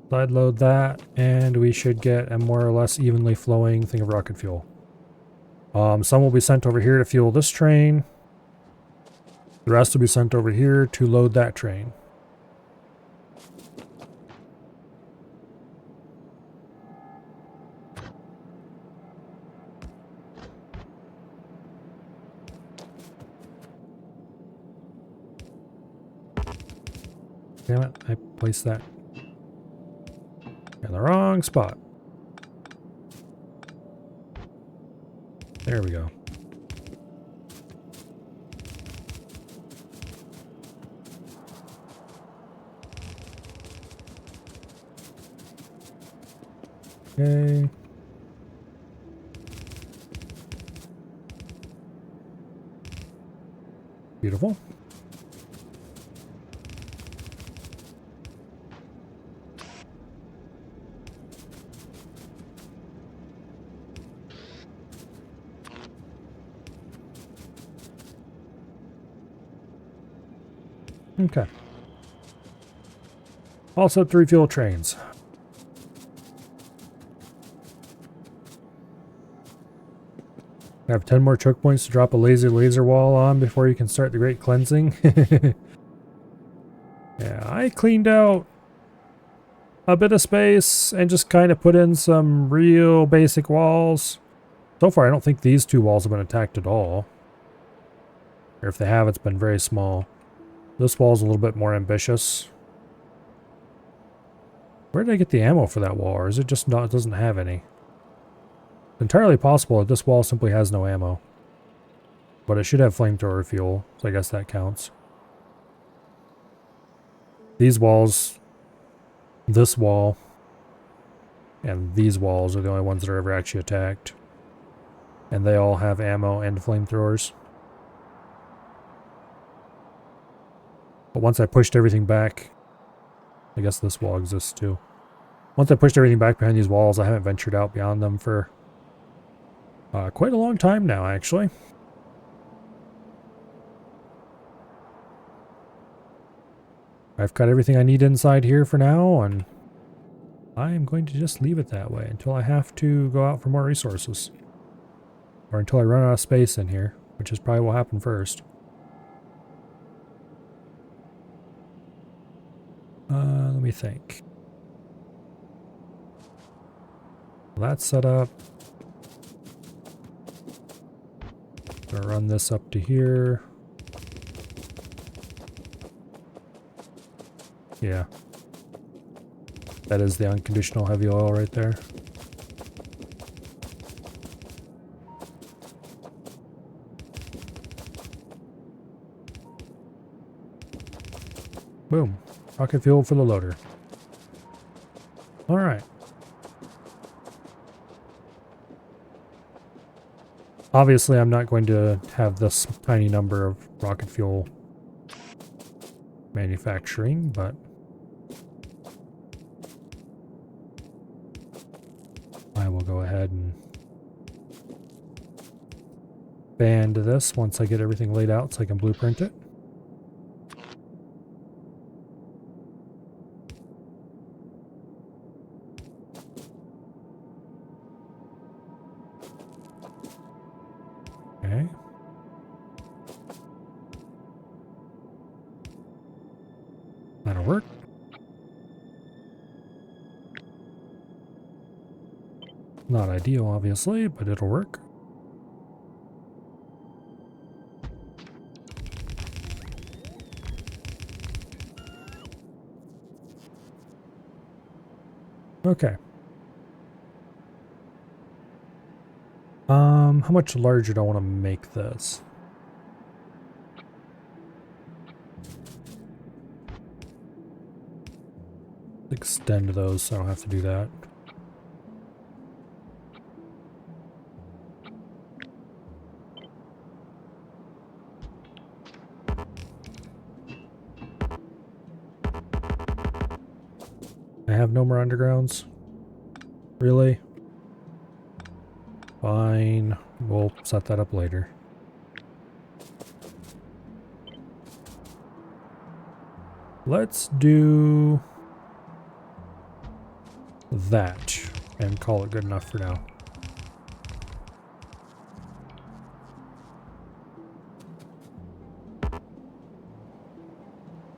Side load that, and we should get a more or less evenly flowing thing of rocket fuel. Some will be sent over here to fuel this train. The rest will be sent over here to load that train. Damn it, I placed that in the wrong spot. There we go. Okay. Beautiful. Okay. Also 3 fuel trains. I have 10 more choke points to drop a laser wall on before you can start the great cleansing. Yeah, I cleaned out a bit of space and just kind of put in some real basic walls. So far, I don't think these two walls have been attacked at all. Or if they have, it's been very small. This wall's a little bit more ambitious. Where did I get the ammo for that wall? Or is it just not, it doesn't have any? It's entirely possible that this wall simply has no ammo. But it should have flamethrower fuel, so I guess that counts. These walls, this wall, and these walls are the only ones that are ever actually attacked. And they all have ammo and flamethrowers. But once I pushed everything back, I guess this wall exists too. Once I pushed everything back behind these walls, I haven't ventured out beyond them for quite a long time now, actually. I've got everything I need inside here for now, and I am going to just leave it that way until I have to go out for more resources. Or until I run out of space in here, which is probably what will happen first. Let me think. That's set up. Gonna run this up to here. Yeah. That is the unconditional heavy oil right there. Boom. Rocket fuel for the loader. Alright. Obviously, I'm not going to have this tiny number of rocket fuel manufacturing, but I will go ahead and band this once I get everything laid out so I can blueprint it. Okay. That'll work. Not ideal, obviously, but it'll work. Okay. How much larger do I want to make this? Extend those so I don't have to do that. I have no more undergrounds. Really? Fine. We'll set that up later. Let's do that and call it good enough for now.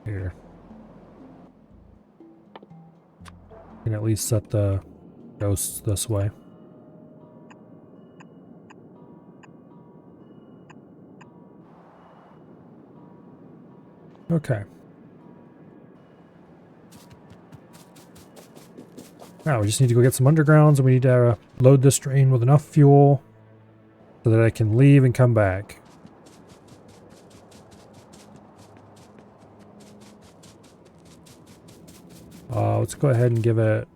Here. Can at least set the ghosts this way. Okay. Now we just need to go get some undergrounds, and we need to load this train with enough fuel so that I can leave and come back. Let's go ahead and give it...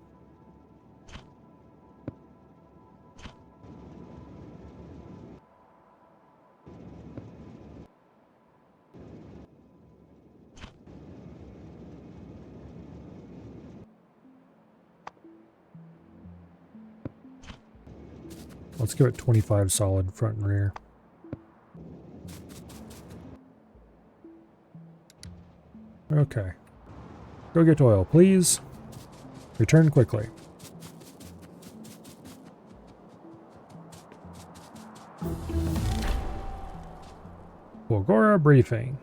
Let's give it 25 solid front and rear. Okay. Go get oil, please. Return quickly. Fulgora briefing.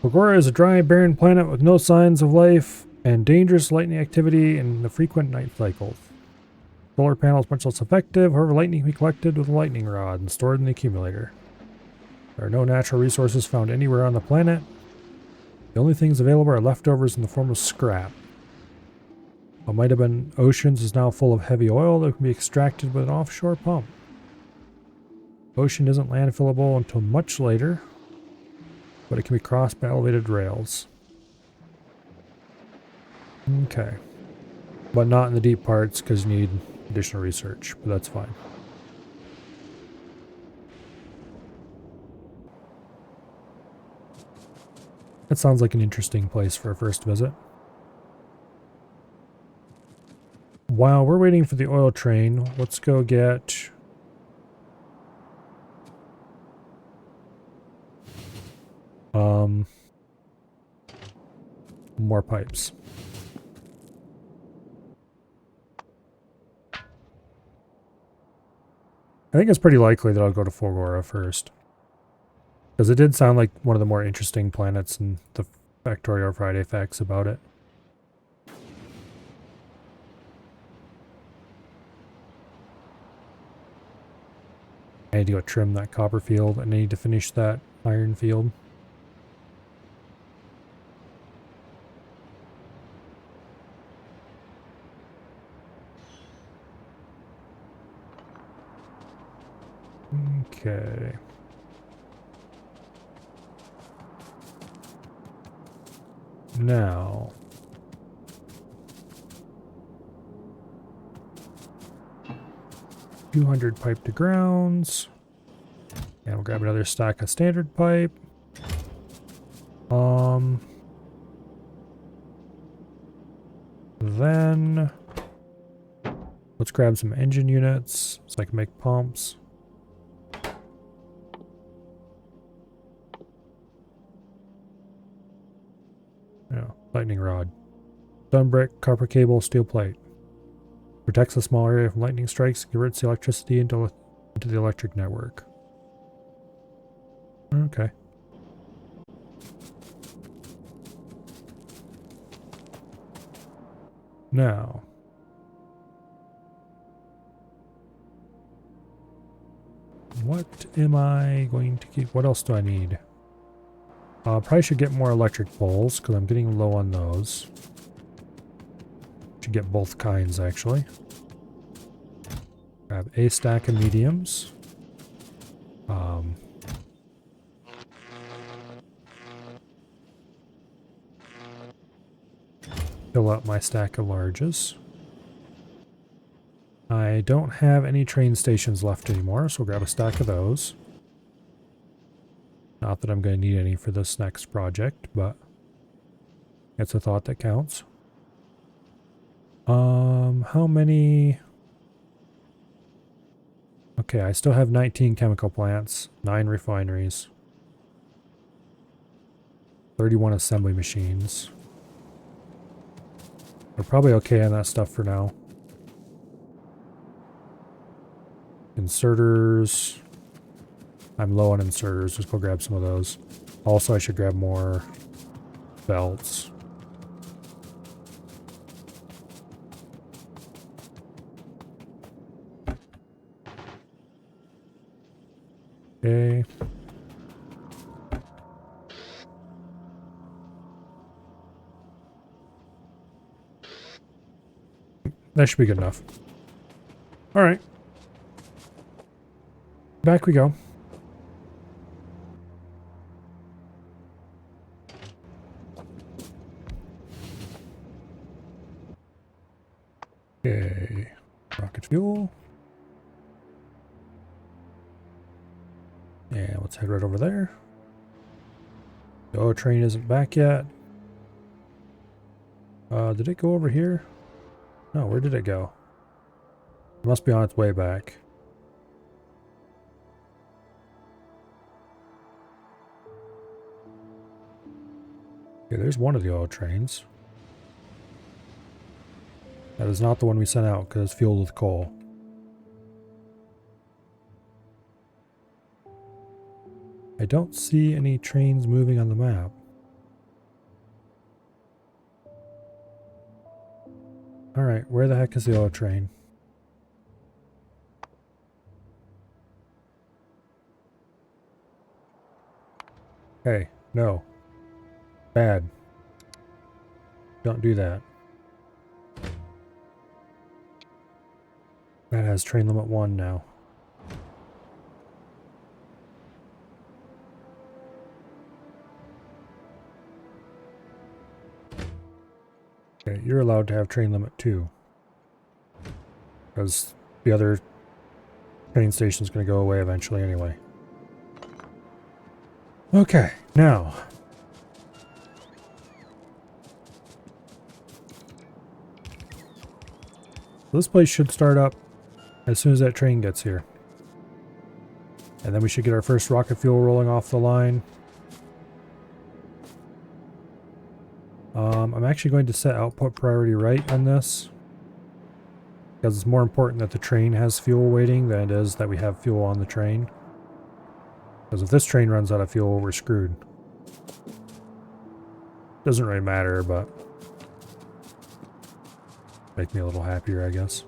Fulgora is a dry, barren planet with no signs of life and dangerous lightning activity and the frequent night cycles. Solar panels much less effective, however lightning can be collected with a lightning rod and stored in the accumulator. There are no natural resources found anywhere on the planet. The only things available are leftovers in the form of scrap. What might have been oceans is now full of heavy oil that can be extracted with an offshore pump. Ocean isn't landfillable until much later, but it can be crossed by elevated rails. Okay. But not in the deep parts because you need additional research, but that's fine. That sounds like an interesting place for a first visit. While we're waiting for the oil train, let's go get more pipes. I think it's pretty likely that I'll go to Fulgora first. Because it did sound like one of the more interesting planets in the Factorio Friday facts about it. I need to go trim that copper field, and I need to finish that iron field. Okay. Now, $200 pipe to grounds, and we'll grab another stack of standard pipe. Then let's grab some engine units so I can make pumps. Yeah, lightning rod. Stone brick, copper cable, steel plate. Protects a small area from lightning strikes and converts the electricity into the electric network. Okay. Now, what am I going to keep? What else do I need? Probably should get more electric poles because I'm getting low on those. Should get both kinds actually. Grab a stack of mediums. Fill up my stack of larges. I don't have any train stations left anymore, so we'll grab a stack of those. Not that I'm going to need any for this next project, but it's a thought that counts. How many? Okay, I still have 19 chemical plants, 9 refineries, 31 assembly machines. We're probably okay on that stuff for now. Inserters. I'm low on inserters. Let's go grab some of those. Also, I should grab more belts. Okay. That should be good enough. All right. Back we go. Okay. Rocket fuel. And let's head right over there. The oil train isn't back yet. Did it go over here? No, where did it go? It must be on its way back. Okay, there's one of the oil trains. That is not the one we sent out because it's fueled with coal. I don't see any trains moving on the map. Alright, where the heck is the yellow train? Hey, no. Bad. Don't do that. That has train limit 1 now. Okay, you're allowed to have train limit 2. Because the other train station's going to go away eventually anyway. Okay, now. This place should start up as soon as that train gets here. And then we should get our first rocket fuel rolling off the line. I'm actually going to set output priority right on this. Because it's more important that the train has fuel waiting than it is that we have fuel on the train. Because if this train runs out of fuel, we're screwed. Doesn't really matter, but make me a little happier, I guess.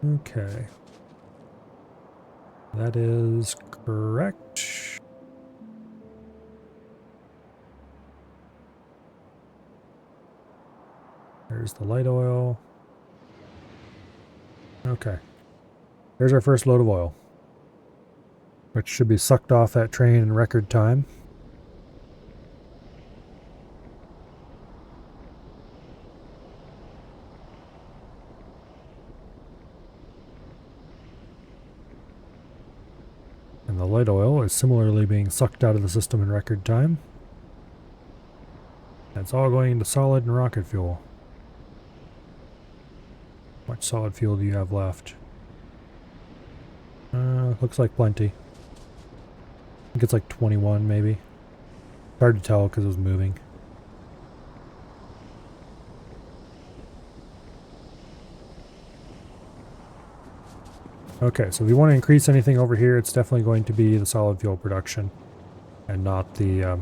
Okay. That is correct. There's the light oil. Okay. There's our first load of oil, which should be sucked off that train in record time. And the light oil is similarly being sucked out of the system in record time. That's all going into solid and rocket fuel. How much solid fuel do you have left? Looks like plenty. I think it's like 21 maybe. Hard to tell because it was moving. Okay, so if we want to increase anything over here, it's definitely going to be the solid fuel production and not the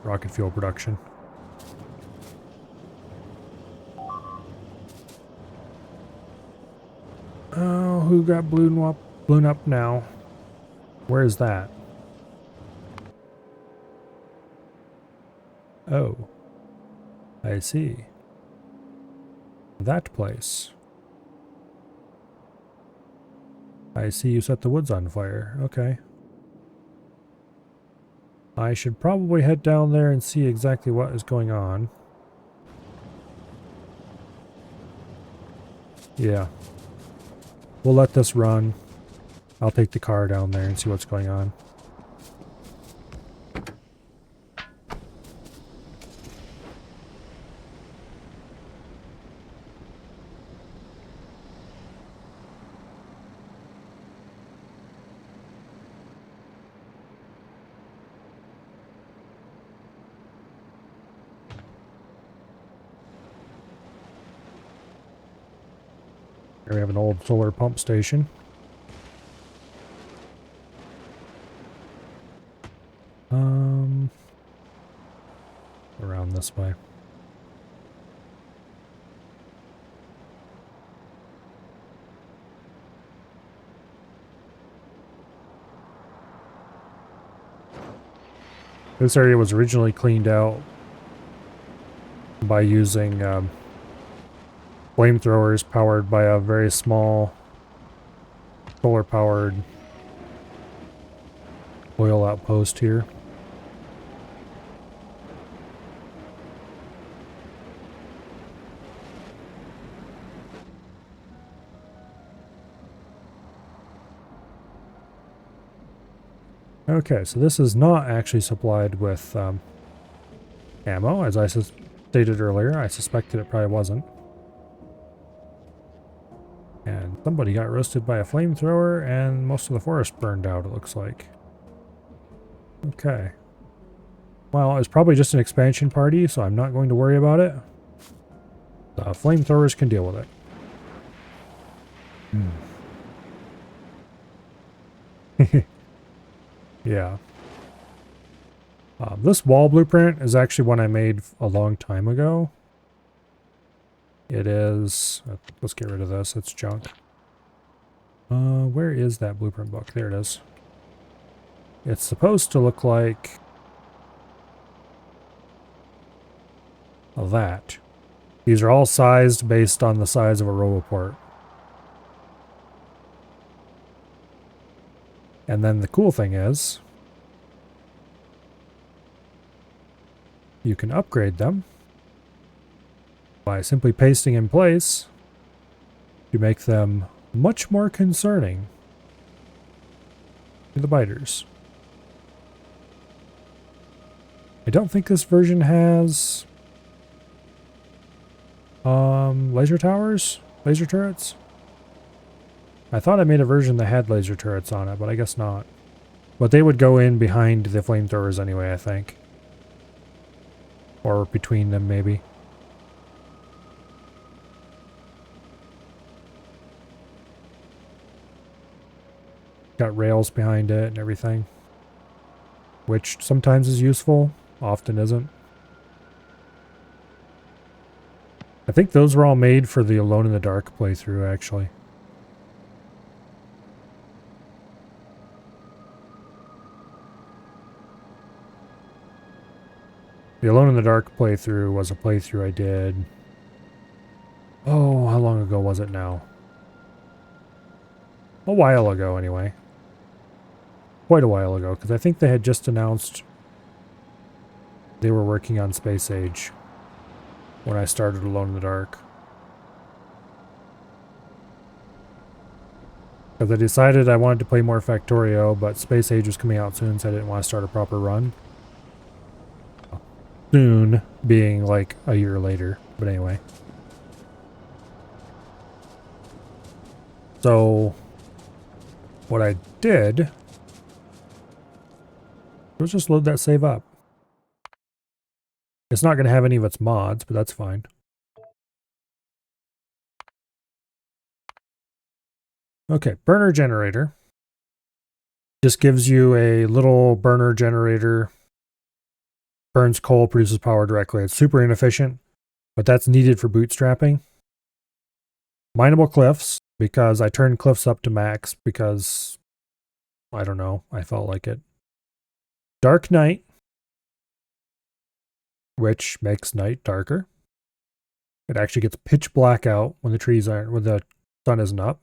rocket fuel production. Oh, who got blown up now? Where is that? Oh, I see. That place. I see you set the woods on fire. Okay. I should probably head down there and see exactly what is going on. Yeah. We'll let this run. I'll take the car down there and see what's going on. Here we have an old solar pump station. Around this way. This area was originally cleaned out by using flamethrowers powered by a very small solar-powered oil outpost here. Okay, so this is not actually supplied with ammo, as I stated earlier. I suspected it probably wasn't. And somebody got roasted by a flamethrower, and most of the forest burned out, it looks like. Okay. Well, it's probably just an expansion party, so I'm not going to worry about it. The flamethrowers can deal with it. Yeah. This wall blueprint is actually one I made a long time ago. It is... let's get rid of this. It's junk. Where is that blueprint book? There it is. It's supposed to look like... that. These are all sized based on the size of a roboport. And then the cool thing is... you can upgrade them by simply pasting in place to make them much more concerning to the biters. I don't think this version has laser towers? Laser turrets? I thought I made a version that had laser turrets on it, but I guess not. But they would go in behind the flamethrowers anyway, I think. Or between them, maybe. Got rails behind it and everything. Which sometimes is useful, often isn't. I think those were all made for the Alone in the Dark playthrough, actually. The Alone in the Dark playthrough was a playthrough I did... oh, how long ago was it now? A while ago, anyway. Quite a while ago, because I think they had just announced they were working on Space Age when I started Alone in the Dark. Because I decided I wanted to play more Factorio, but Space Age was coming out soon, so I didn't want to start a proper run. Soon being like a year later, but anyway. So, what I did was just load that save up. It's not going to have any of its mods, but that's fine. Okay, burner generator. Just gives you a little burner generator. Burns coal, produces power directly. It's super inefficient, but that's needed for bootstrapping. Mineable cliffs, because I turned cliffs up to max because, I don't know, I felt like it. Dark night, which makes night darker. It actually gets pitch black out when the trees aren't, when the sun isn't up.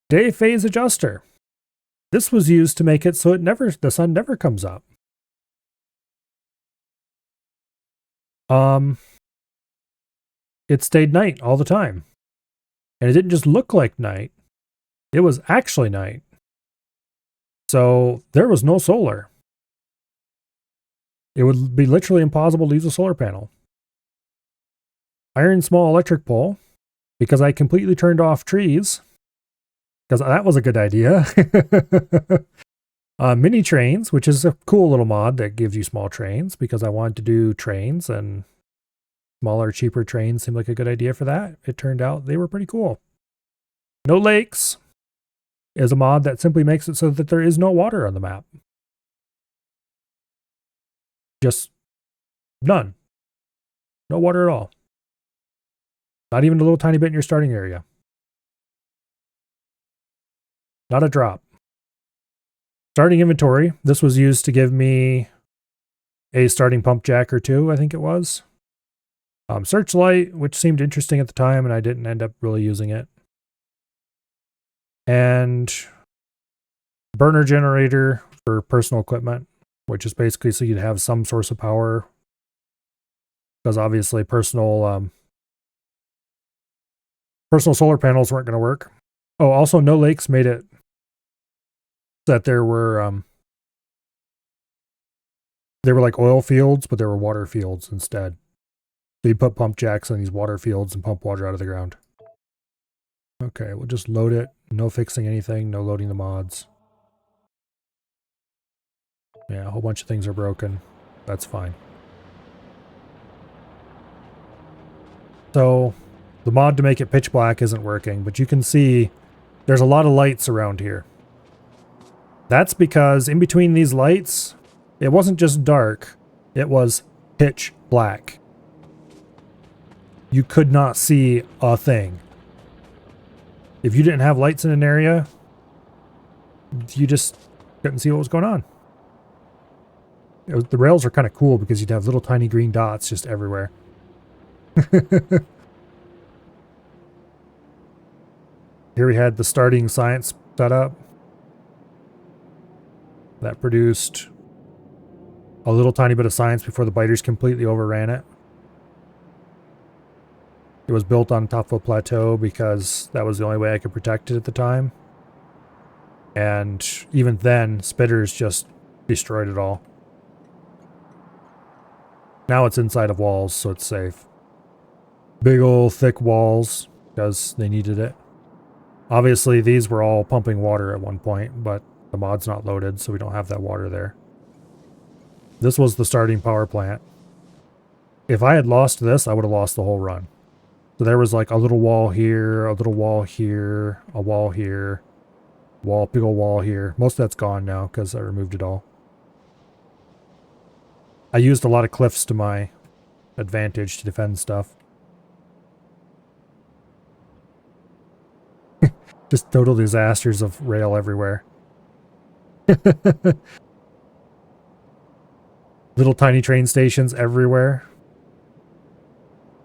Day phase adjuster. This was used to make it so the sun never comes up. It stayed night all the time. And it didn't just look like night. It was actually night. So there was no solar. It would be literally impossible to use a solar panel. Iron small electric pole, because I completely turned off trees. Because that was a good idea. Mini trains, which is a cool little mod that gives you small trains, because I wanted to do trains, and smaller, cheaper trains seemed like a good idea for that. It turned out they were pretty cool. No lakes is a mod that simply makes it so that there is no water on the map. Just none. No water at all. Not even a little tiny bit in your starting area. Not a drop. Starting inventory. This was used to give me a starting pump jack or two, I think it was. Searchlight, which seemed interesting at the time, and I didn't end up really using it. And burner generator for personal equipment, which is basically so you'd have some source of power. Because obviously personal solar panels weren't going to work. Oh, also no lakes made it that there were like oil fields, but there were water fields instead. So you put pump jacks on these water fields and pump water out of the ground. Okay, we'll just load it. No fixing anything, no loading the mods. Yeah, a whole bunch of things are broken. That's fine. So, the mod to make it pitch black isn't working, but you can see there's a lot of lights around here. That's because in between these lights, it wasn't just dark, it was pitch black. You could not see a thing. If you didn't have lights in an area, you just couldn't see what was going on. The rails are kind of cool because you'd have little tiny green dots just everywhere. Here we had the starting science setup that produced a little tiny bit of science before the biters completely overran it. It was built on top of a plateau because that was the only way I could protect it at the time. And even then, spitters just destroyed it all. Now it's inside of walls, so it's safe. Big old thick walls because they needed it. Obviously, these were all pumping water at one point, but the mod's not loaded, so we don't have that water there. This was the starting power plant. If I had lost this, I would have lost the whole run. So there was like a little wall here, a little wall here, a wall here, big old wall here. Most of that's gone now because I removed it all. I used a lot of cliffs to my advantage to defend stuff. Just total disasters of rail everywhere. Little tiny train stations everywhere.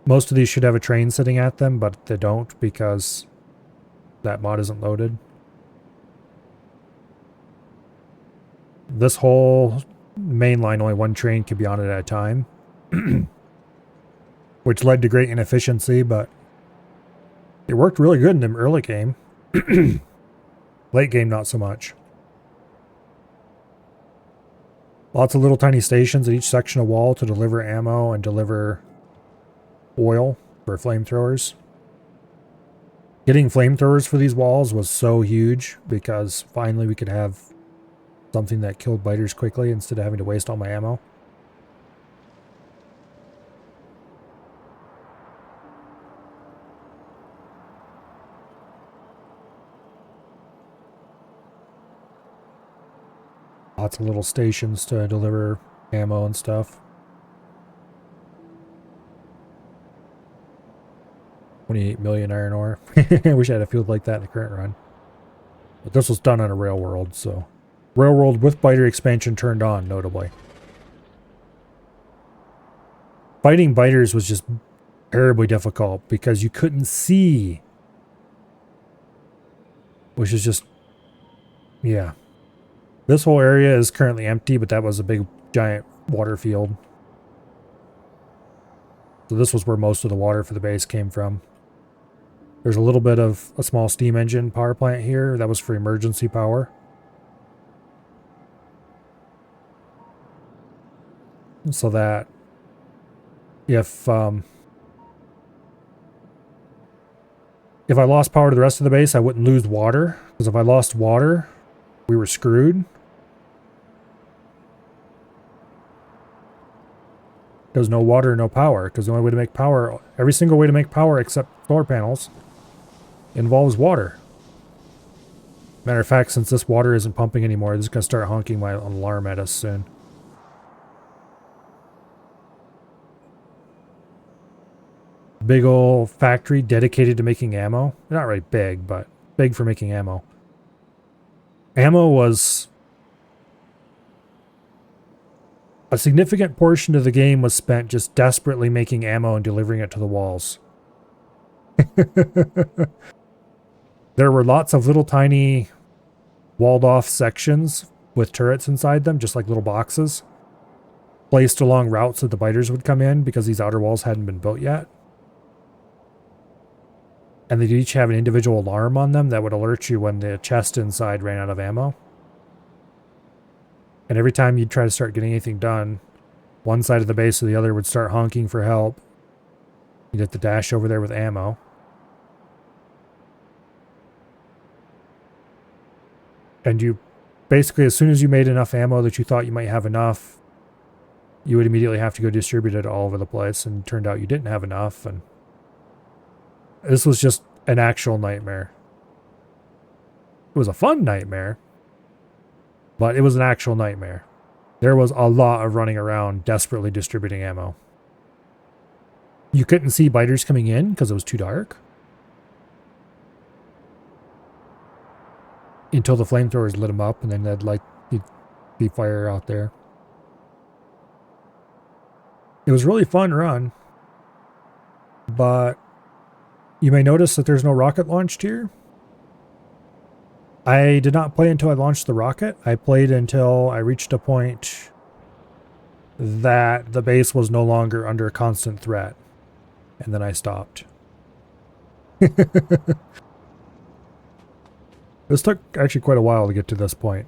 Most of these should have a train sitting at them, but they don't because that mod isn't loaded. This whole main line, only one train could be on it at a time. Which led to great inefficiency, but it worked really good in the early game. Late game, not so much. Lots of little tiny stations at each section of wall to deliver ammo and deliver oil for flamethrowers. Getting flamethrowers for these walls was so huge because finally we could have something that killed biters quickly instead of having to waste all my ammo. Lots of little stations to deliver ammo and stuff. 28 million iron ore. I wish I had a field like that in the current run. But this was done on a railworld, so... Railworld with biter expansion turned on, notably. Fighting biters was just terribly difficult because you couldn't see. Which is just... yeah. This whole area is currently empty, but that was a big, giant water field. So this was where most of the water for the base came from. There's a little bit of a small steam engine power plant here. That was for emergency power. So that if I lost power to the rest of the base, I wouldn't lose water. Because if I lost water, we were screwed. There's no water, no power. Because the only way to make power, every single way to make power except solar panels, involves water. Matter of fact, since this water isn't pumping anymore, this is going to start honking my alarm at us soon. Big old factory dedicated to making ammo. Not really big, but big for making ammo. Ammo was... a significant portion of the game was spent just desperately making ammo and delivering it to the walls. There were lots of little tiny walled off sections with turrets inside them, just like little boxes, placed along routes that the biters would come in because these outer walls hadn't been built yet. And they'd each have an individual alarm on them that would alert you when the chest inside ran out of ammo. And every time you'd try to start getting anything done, one side of the base or the other would start honking for help. You'd have to dash over there with ammo. And you basically, as soon as you made enough ammo that you thought you might have enough, you would immediately have to go distribute it all over the place. And it turned out you didn't have enough. And this was just an actual nightmare. It was a fun nightmare. But it was an actual nightmare. There was a lot of running around desperately distributing ammo. You couldn't see biters coming in because it was too dark. Until the flamethrowers lit them up, and then you'd see fire out there. It was a really fun run. But you may notice that there's no rocket launched here. I did not play until I launched the rocket. I played until I reached a point that the base was no longer under constant threat. And then I stopped. This took actually quite a while to get to this point.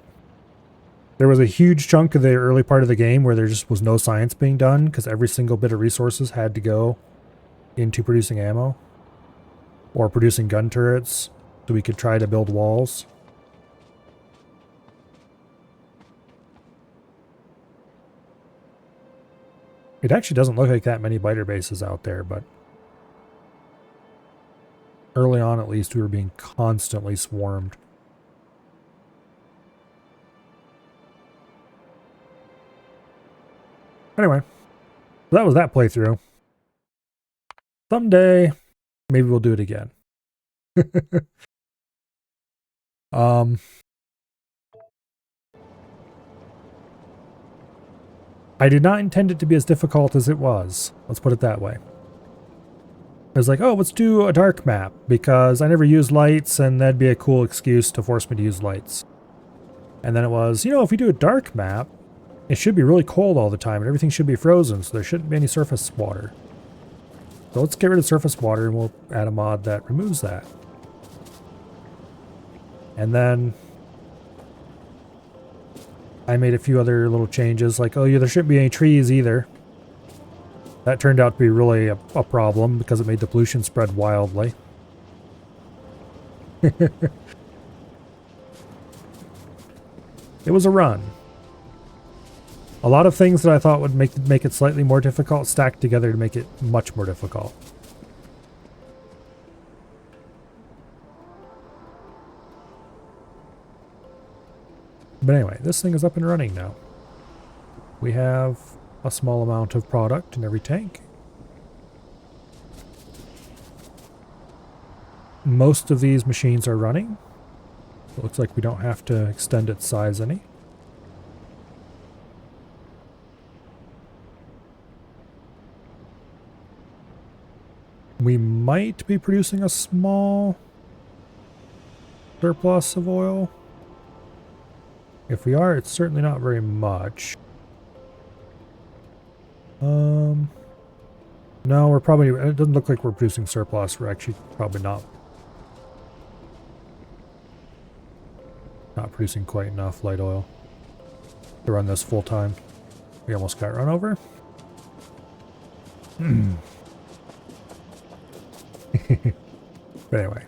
There was a huge chunk of the early part of the game where there just was no science being done because every single bit of resources had to go into producing ammo or producing gun turrets so we could try to build walls. It actually doesn't look like that many biter bases out there, but early on at least we were being constantly swarmed. Anyway, that was that playthrough. Someday, maybe we'll do it again. I did not intend it to be as difficult as it was. Let's put it that way. I was like, oh, let's do a dark map because I never used lights and that'd be a cool excuse to force me to use lights. And then it was, if we do a dark map, it should be really cold all the time and everything should be frozen, so there shouldn't be any surface water. So let's get rid of surface water and we'll add a mod that removes that. And then I made a few other little changes, like, oh yeah, there shouldn't be any trees either. That turned out to be really a problem because it made the pollution spread wildly. It was a run. A lot of things that I thought would make it slightly more difficult stacked together to make it much more difficult. But anyway, this thing is up and running now. We have a small amount of product in every tank. Most of these machines are running. It looks like we don't have to extend its size any. We might be producing a small surplus of oil. If we are, it's certainly not very much. No, we're probably, it doesn't look like we're producing surplus. We're actually probably not producing quite enough light oil to run this full time. We almost got run over. But anyway,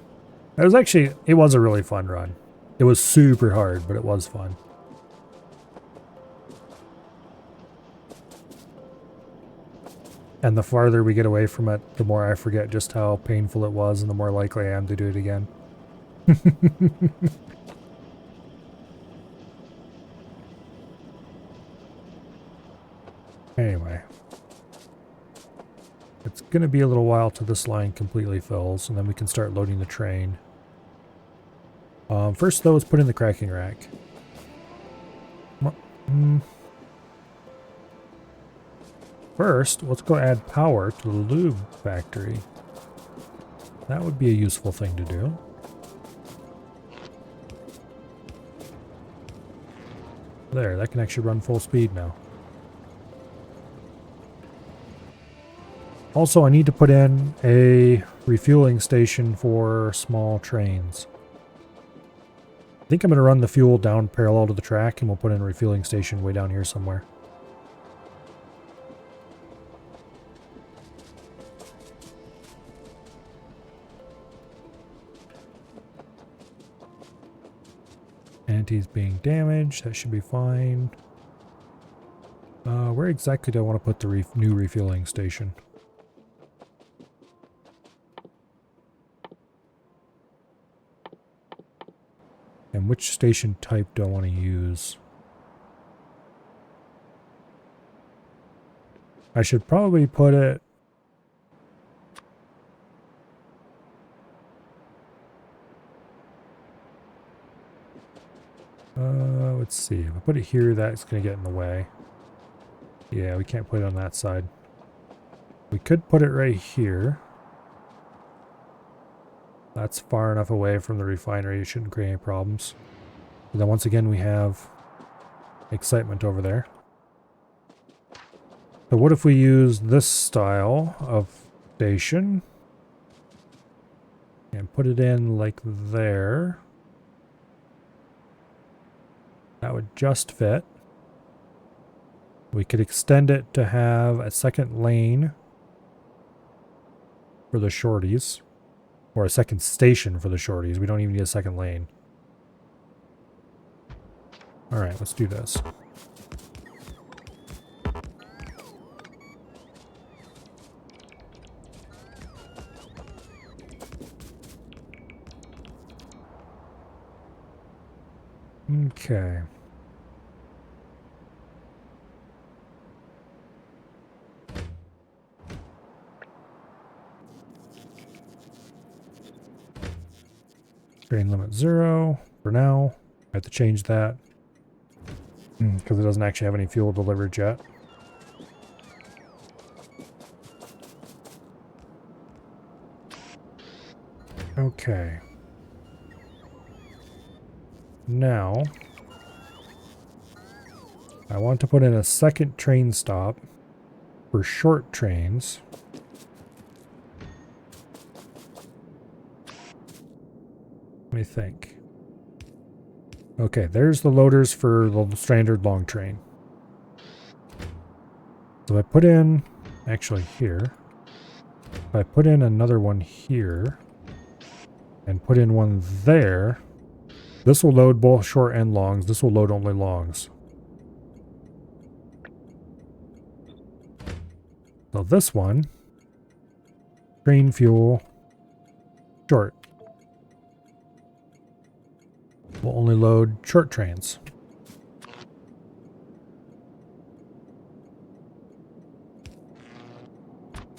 it was a really fun run. It was super hard, but it was fun. And the farther we get away from it, the more I forget just how painful it was and the more likely I am to do it again. Anyway. It's going to be a little while till this line completely fills, and then we can start loading the train. First, though, let's put in the cracking rack. First, let's go add power to the lube factory. That would be a useful thing to do. There, that can actually run full speed now. Also, I need to put in a refueling station for small trains. I think I'm going to run the fuel down parallel to the track and we'll put in a refueling station way down here somewhere. Anti's being damaged, that should be fine. Where exactly do I want to put the new refueling station? And which station type do I want to use? I should probably put it... let's see. If I put it here, that's going to get in the way. Yeah, we can't put it on that side. We could put it right here. That's far enough away from the refinery. It shouldn't create any problems. And then once again, we have excitement over there. So what if we use this style of station and put it in like there? That would just fit. We could extend it to have a second lane for the shorties, or a second station for the shorties. We don't even need a second lane. All right, let's do this. Okay. Train limit 0 for now. I have to change that because it doesn't actually have any fuel delivered yet. Okay. Now, I want to put in a second train stop for short trains. Let me think. Okay, there's the loaders for the standard long train. So I put in, actually here, if I put in another one here and put in one there, this will load both short and longs. This will load only longs. So this one, train fuel, short, will only load short trains.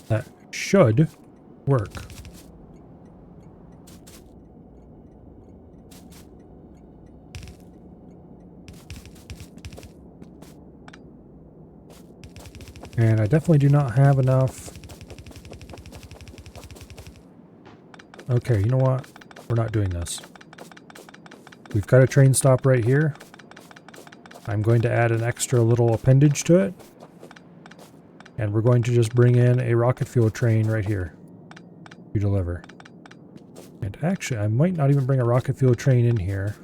That should work. And I definitely do not have enough. Okay, you know what? We're not doing this. We've got a train stop right here. I'm going to add an extra little appendage to it. And we're going to just bring in a rocket fuel train right here to deliver. And actually, I might not even bring a rocket fuel train in here,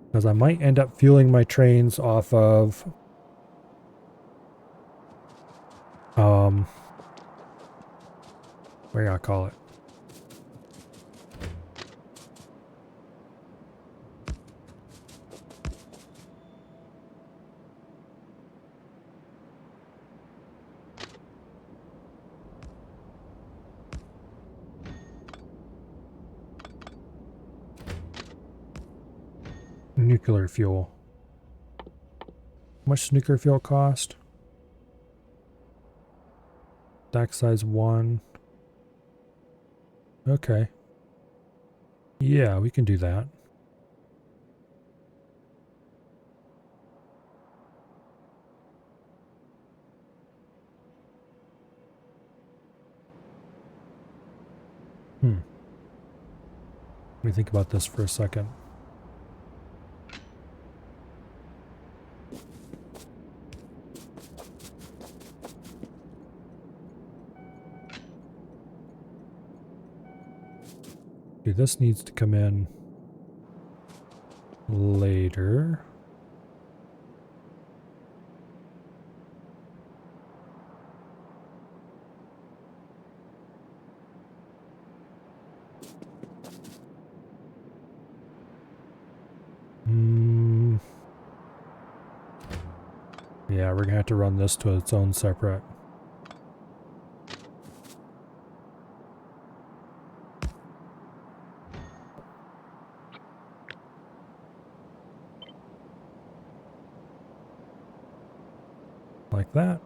because I might end up fueling my trains off of what do I call it? Nuclear fuel. How much does nuclear fuel cost? Stack size 1. Okay. Yeah, we can do that. Let me think about this for a second. Okay, this needs to come in later. Yeah, we're gonna have to run this to its own separate. Like that.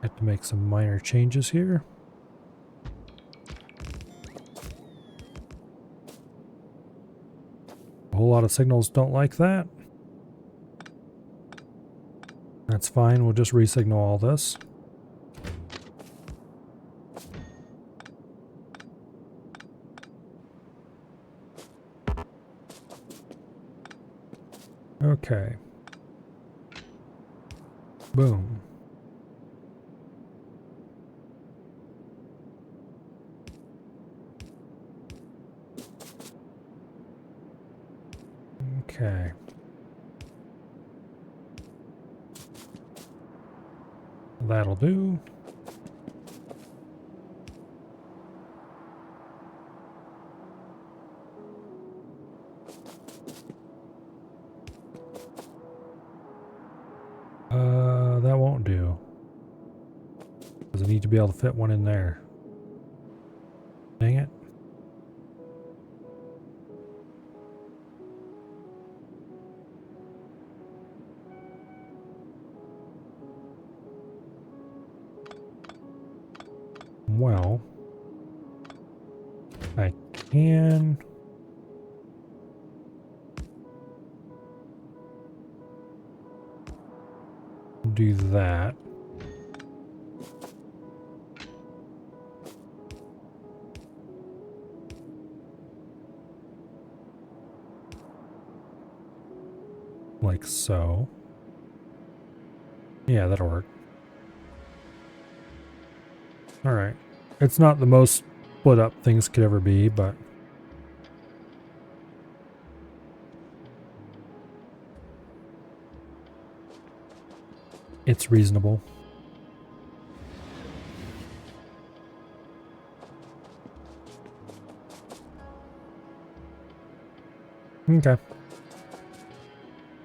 Have to make some minor changes here. A whole lot of signals don't like that. That's fine, we'll just re-signal all this. Okay. Boom. Okay. That'll do. That won't do. Because I need to be able to fit one in there. Dang it. Well, I can do that. Like so. Yeah, that'll work. Alright. It's not the most split up things could ever be, but it's reasonable. Okay.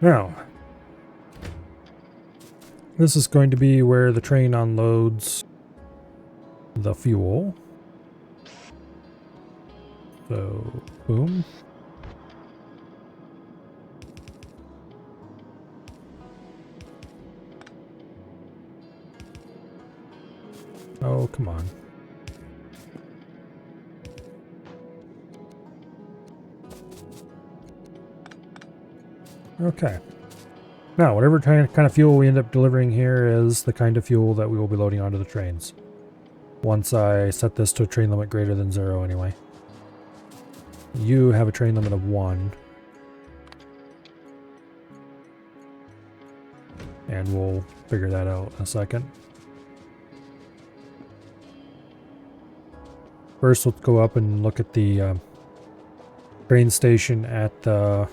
Now, this is going to be where the train unloads the fuel. So, boom. Oh, come on. Okay. Now, whatever kind of fuel we end up delivering here is the kind of fuel that we will be loading onto the trains. Once I set this to a train limit greater than 0 anyway. You have a train limit of 1. And we'll figure that out in a second. First, let's go up and look at the train station at the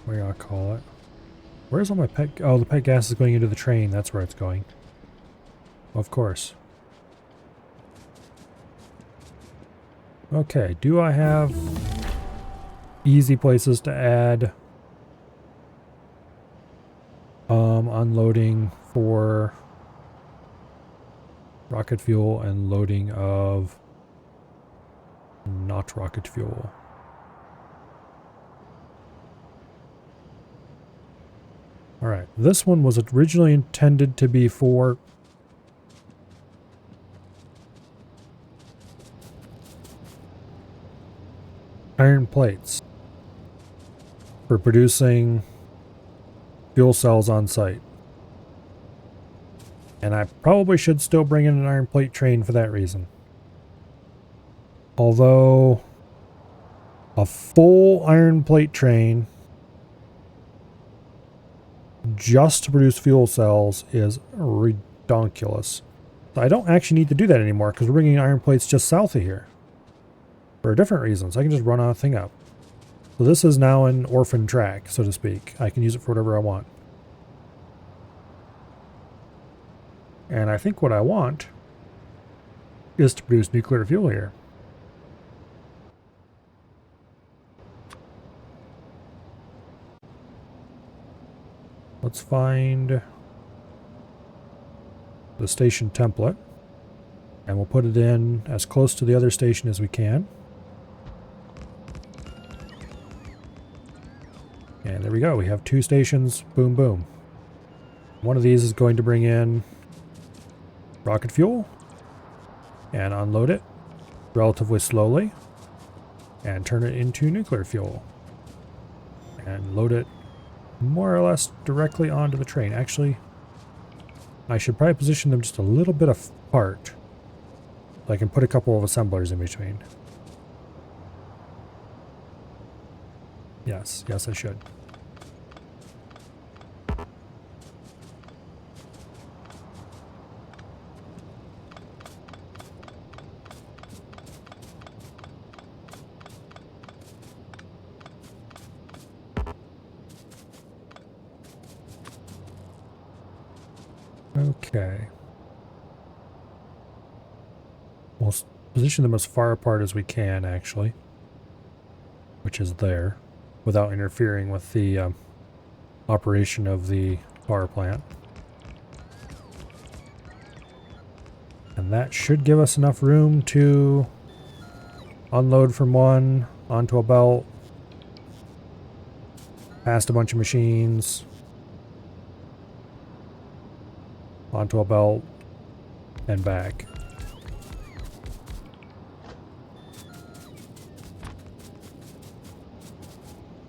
what do I call it? Where's all my pet? Oh, the pet gas is going into the train. That's where it's going. Of course. Okay, do I have easy places to add unloading for rocket fuel and loading of not rocket fuel? Alright, this one was originally intended to be for iron plates for producing fuel cells on site. And I probably should still bring in an iron plate train for that reason. Although a full iron plate train just to produce fuel cells is redonkulous. So I don't actually need to do that anymore because we're bringing iron plates just south of here. For different reasons. I can just run a thing up. So this is now an orphan track, so to speak. I can use it for whatever I want. And I think what I want is to produce nuclear fuel here. Let's find the station template. And we'll put it in as close to the other station as we can. And there we go. We have 2 stations. Boom, boom. One of these is going to bring in rocket fuel and unload it relatively slowly and turn it into nuclear fuel and load it more or less directly onto the train. Actually, I should probably position them just a little bit apart so I can put a couple of assemblers in between. Yes, I should. Okay. We'll position them as far apart as we can, actually, which is there, without interfering with the operation of the power plant. And that should give us enough room to unload from one onto a belt, past a bunch of machines, onto a belt, and back.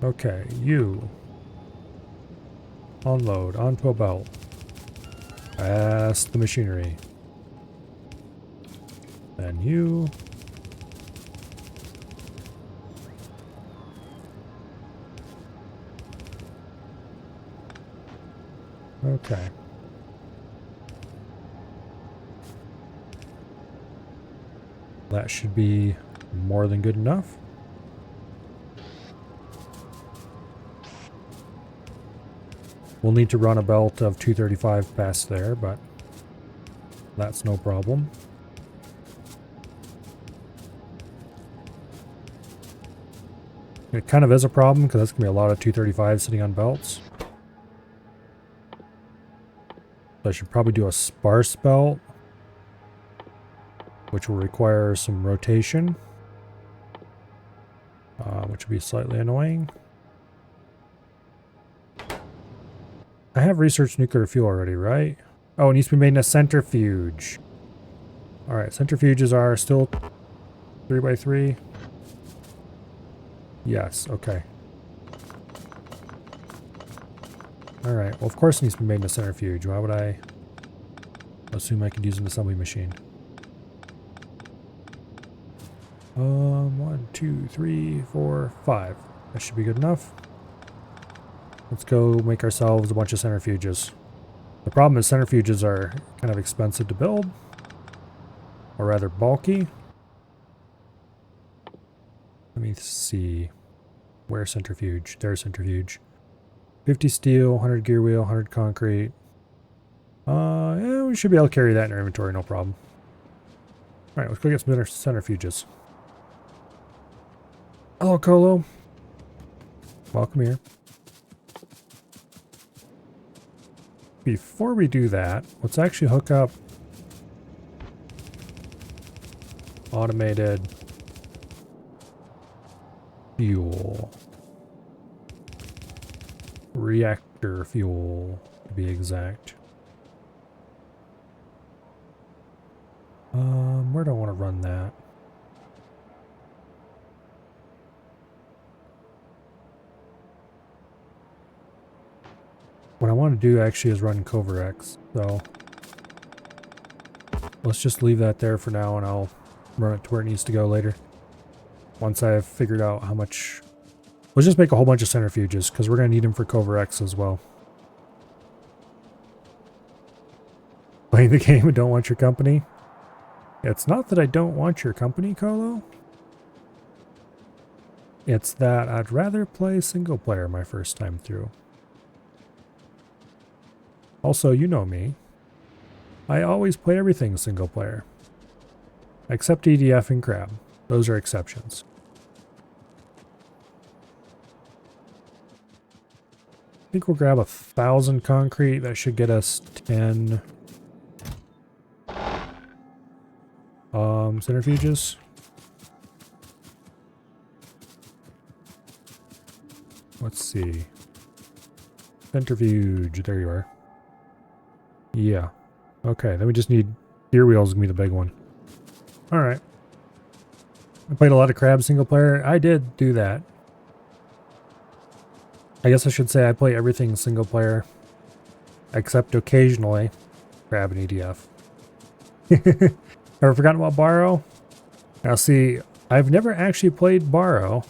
Okay, you unload onto a belt, past the machinery. Then you okay. That should be more than good enough. We'll need to run a belt of 235 past there, but that's no problem. It kind of is a problem because that's going to be a lot of 235 sitting on belts. So I should probably do a sparse belt, which will require some rotation, which will be slightly annoying. I have researched nuclear fuel already, right? Oh, it needs to be made in a centrifuge. Alright, centrifuges are still 3x3. Yes, okay. Alright, well of course it needs to be made in a centrifuge. Why would I assume I could use an assembly machine? 1, 2, 3, 4, 5. That should be good enough. Let's go make ourselves a bunch of centrifuges. The problem is centrifuges are kind of expensive to build, or rather bulky. Let me see. Where's centrifuge? There's centrifuge. 50 steel, 100 gear wheel, 100 concrete. Yeah, we should be able to carry that in our inventory, no problem. Alright, let's go get some centrifuges. Hello, Colo. Welcome here. Before we do that, let's actually hook up automated fuel. Reactor fuel, to be exact. Where do I want to run that? What I want to do actually is run Coverx, so let's just leave that there for now and I'll run it to where it needs to go later. Once I've figured out how much... Let's just make a whole bunch of centrifuges because we're going to need them for Coverx as well. Playing the game and don't want your company? It's not that I don't want your company, Colo. It's that I'd rather play single player my first time through. Also, you know me. I always play everything single player. Except EDF and Crab. Those are exceptions. I think we'll grab 1,000 concrete. That should get us 10 centrifuges. Let's see. Centrifuge, there you are. Yeah. Okay, then we just need gear wheels to be the big one. Alright. I played a lot of Crab single player. I did do that. I guess I should say I play everything single player. Except occasionally Crab and EDF. Ever forgotten about Borrow? Now see, I've never actually played Borrow.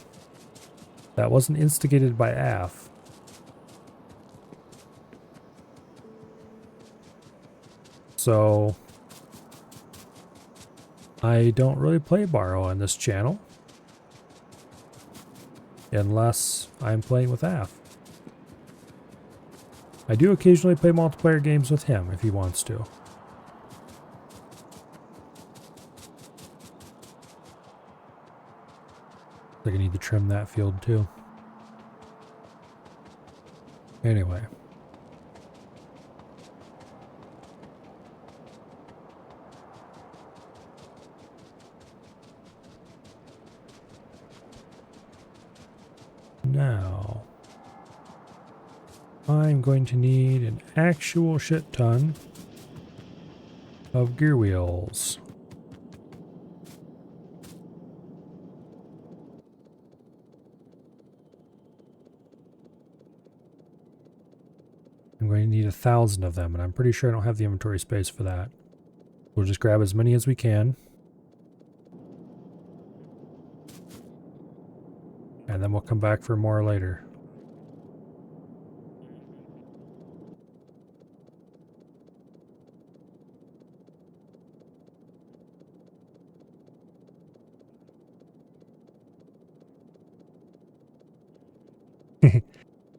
That wasn't instigated by AF. So I don't really play Borrow on this channel. Unless I'm playing with AF. I do occasionally play multiplayer games with him if he wants to. I think I need to trim that field too. Anyway. Now, I'm going to need an actual shit ton of gear wheels. I'm going to need 1,000 of them, and I'm pretty sure I don't have the inventory space for that. We'll just grab as many as we can. And then we'll come back for more later.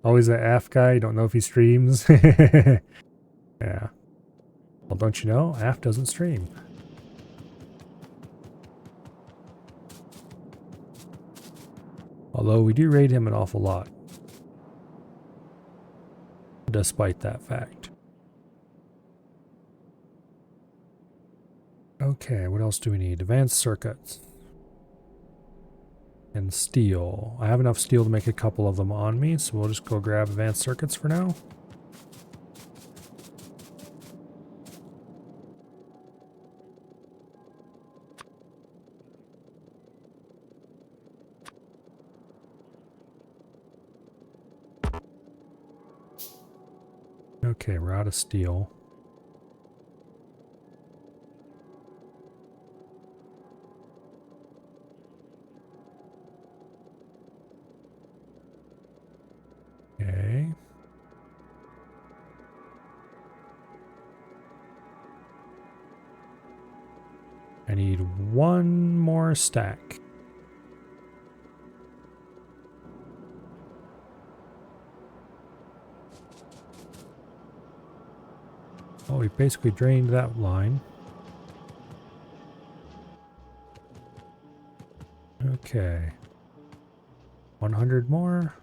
Always that AF guy, you don't know if he streams. Yeah. Well, don't you know? AF doesn't stream. Although we do raid him an awful lot. Despite that fact. Okay, what else do we need? Advanced circuits. And steel. I have enough steel to make a couple of them on me, so we'll just go grab advanced circuits for now. Okay, we're out of steel. Okay. I need one more stack. Oh, we basically drained that line. Okay. 100 more.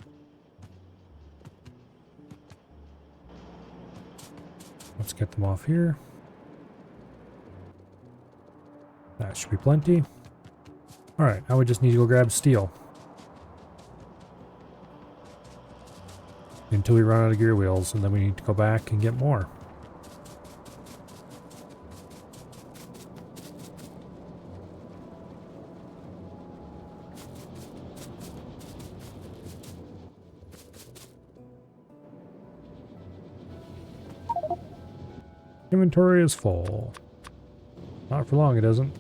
Let's get them off here. That should be plenty. Alright, now we just need to go grab steel. Until we run out of gear wheels, and then we need to go back and get more. Inventory is full. Not for long, it isn't.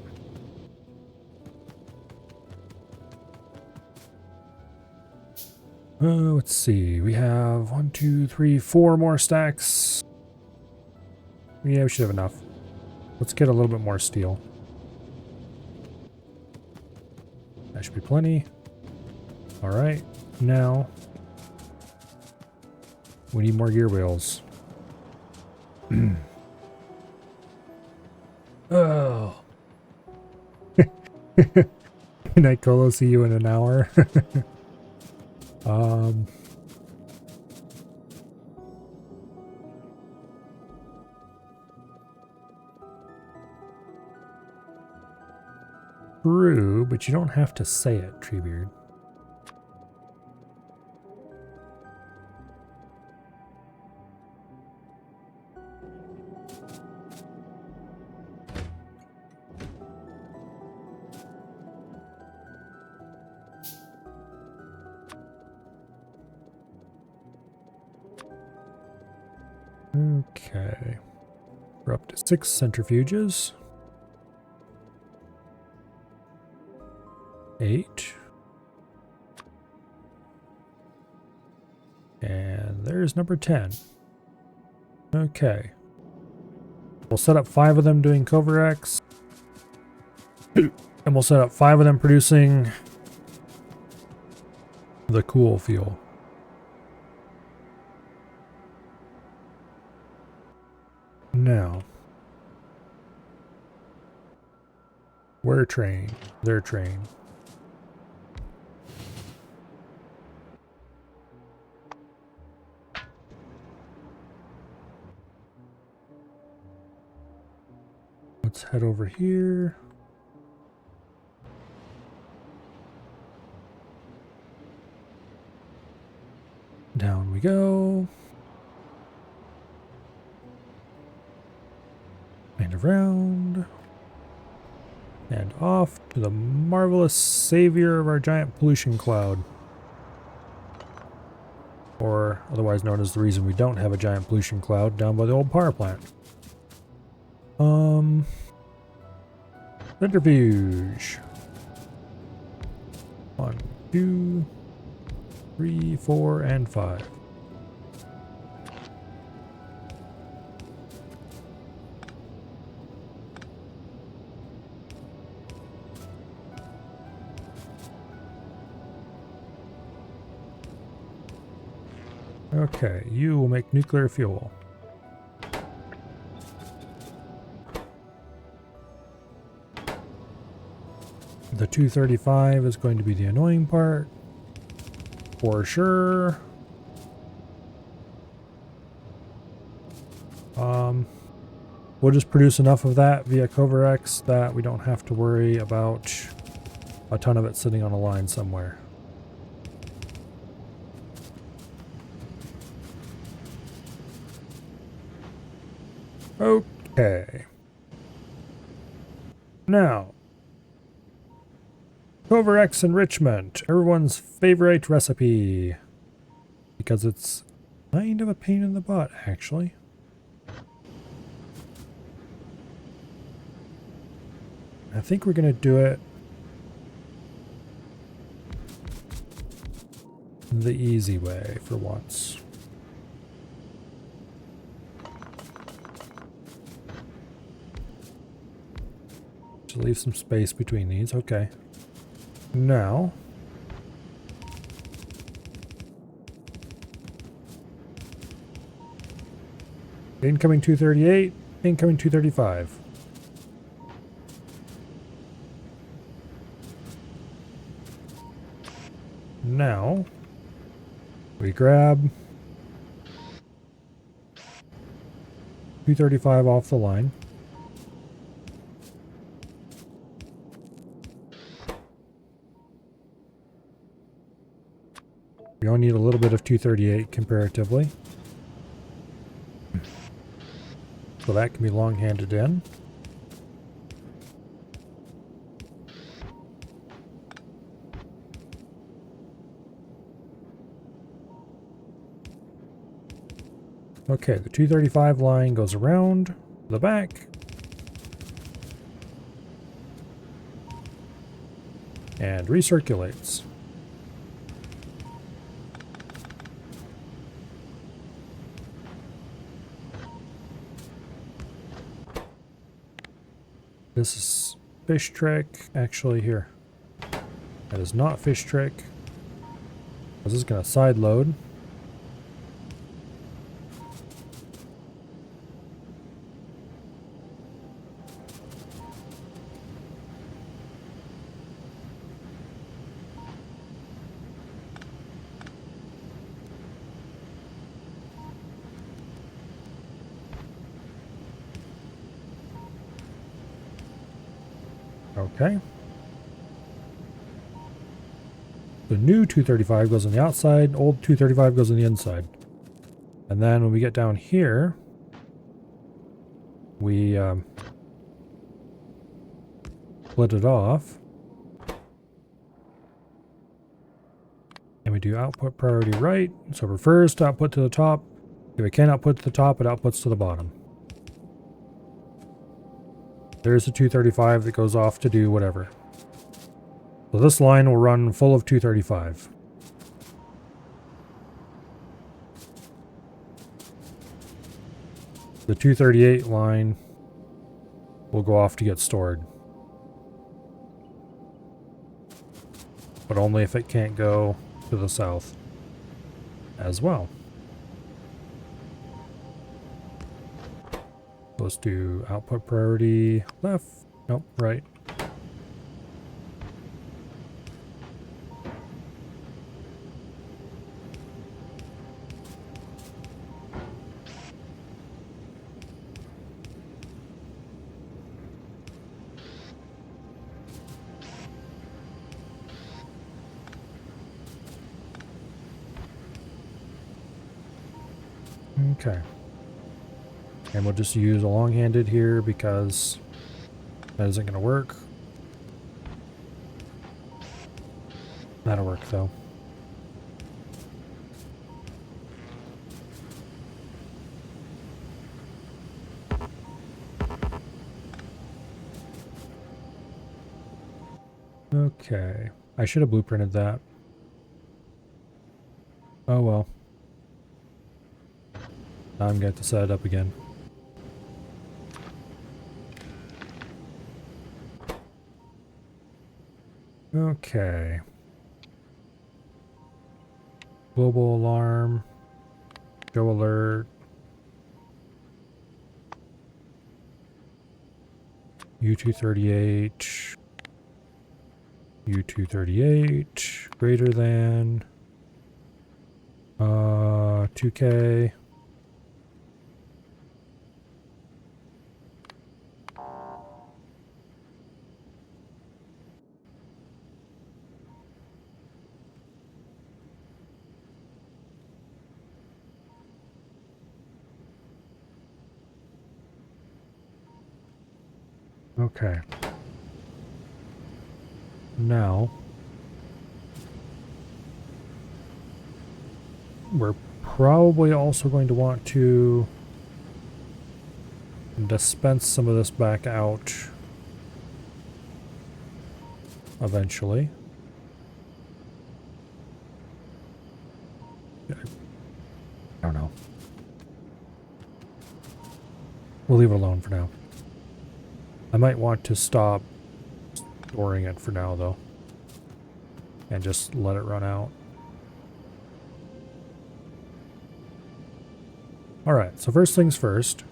Let's see. We have 1, 2, 3, 4 more stacks. Yeah, we should have enough. Let's get a little bit more steel. That should be plenty. Alright, now we need more gear wheels. Oh. Good night, Colo. See you in an hour. true, but you don't have to say it, Treebeard. Okay. We're up to 6 centrifuges. 8. And there's number 10. Okay. We'll set up 5 of them doing Covarex. And we'll set up 5 of them producing the cool fuel. Now, we're trained. They're trained. Let's head over here. Down we go. And around. And off to the marvelous savior of our giant pollution cloud. Or otherwise known as the reason we don't have a giant pollution cloud down by the old power plant. Centrifuge. 1, 2, 3, 4, and 5. Okay, you will make nuclear fuel. The 235 is going to be the annoying part. For sure. We'll just produce enough of that via Covarex that we don't have to worry about a ton of it sitting on a line somewhere. Okay. Now, Covarex enrichment, everyone's favorite recipe, because it's kind of a pain in the butt, actually. I think we're going to do it the easy way for once. Just leave some space between these. Okay. Now, incoming 238, incoming 235. Now, we grab 235 off the line. We only need a little bit of 238 comparatively. So that can be long-handed in. Okay, the 235 line goes around the back. And recirculates. This is fish trick. Actually, here. That is not fish trick. This is going to side load. Okay. The new 235 goes on the outside, old 235 goes on the inside. And then when we get down here, we split it off. And we do output priority right. So for first output to the top. If it can't output to the top, it outputs to the bottom. There's the 235 that goes off to do whatever. So this line will run full of 235. The 238 line will go off to get stored. But only if it can't go to the south as well. Let's do output priority left. Nope, right. Okay. And we'll just use a long-handed here because that isn't going to work. That'll work though. Okay. I should have blueprinted that. Oh well. Now I'm going to have to set it up again. Okay. Global alarm. Show alert. U238. U238. Greater than. 2K. Okay. Now, we're probably also going to want to dispense some of this back out eventually. I don't know. We'll leave it alone for now. I might want to stop storing it for now, though, and just let it run out. Alright, so first things first.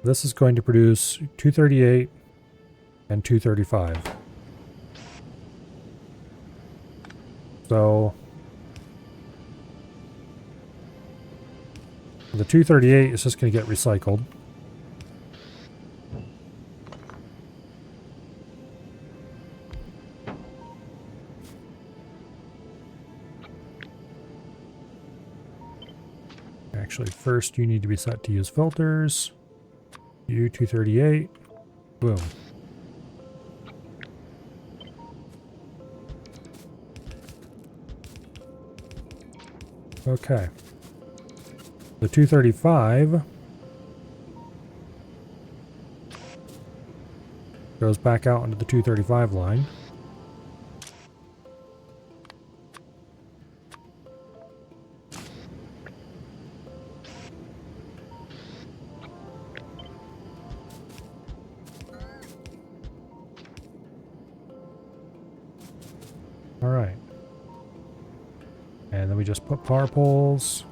This is going to produce 238 and 235. So the 238 is just going to get recycled. Actually, first you need to be set to use filters. U238. Boom. Okay. The 235 goes back out into the 235 line. All right. And then we just put power poles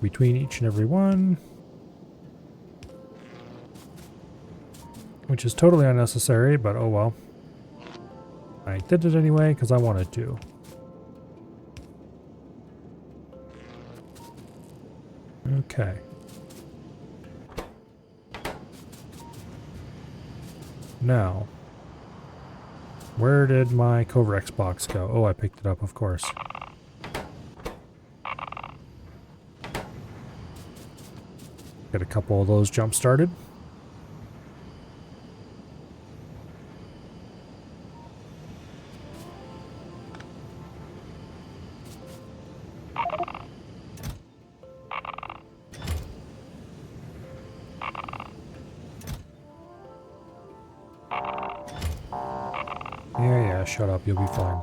between each and every one, which is totally unnecessary, but oh well. I did it anyway because I wanted to. Okay. Now, where did my Covrex box go? Oh, I picked it up, of course. Get a couple of those jump started. Yeah, shut up, you'll be fine.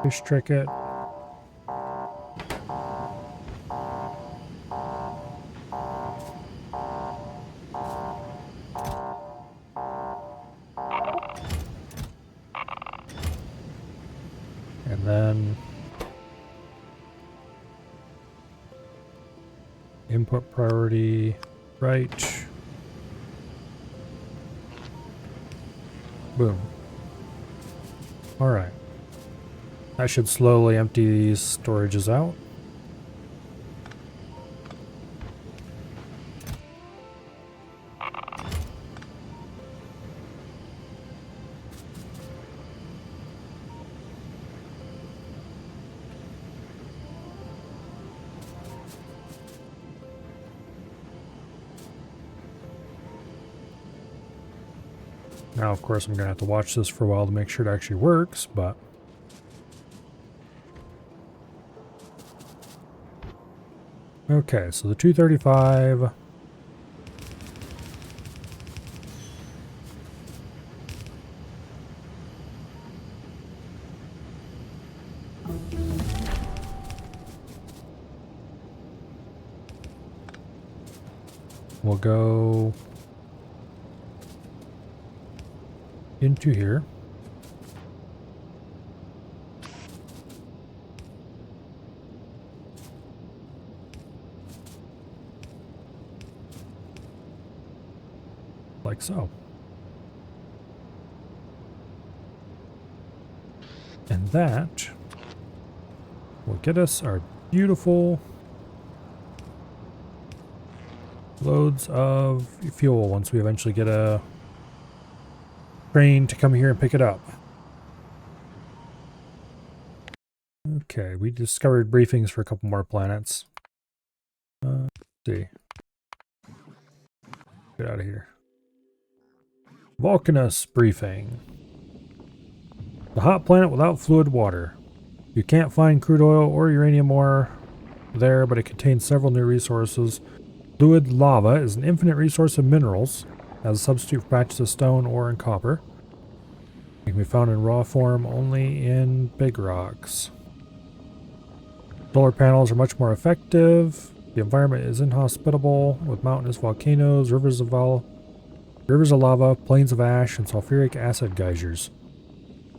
Fish trick it. And then input priority right. Boom. All right. I should slowly empty these storages out. Now, of course, I'm going to have to watch this for a while to make sure it actually works, but... Okay, so the 235... We'll go into here. Like so. And that will get us our beautiful loads of fuel once we eventually get a train to come here and pick it up. Okay, we discovered briefings for a couple more planets. Let's see. Get out of here. Vulcanus briefing. The hot planet without fluid water. You can't find crude oil or uranium ore there, but it contains several new resources. Fluid lava is an infinite resource of minerals as a substitute for patches of stone, ore, and copper. It can be found in raw form only in big rocks. Solar panels are much more effective. The environment is inhospitable with mountainous volcanoes, rivers of lava, plains of ash, and sulfuric acid geysers.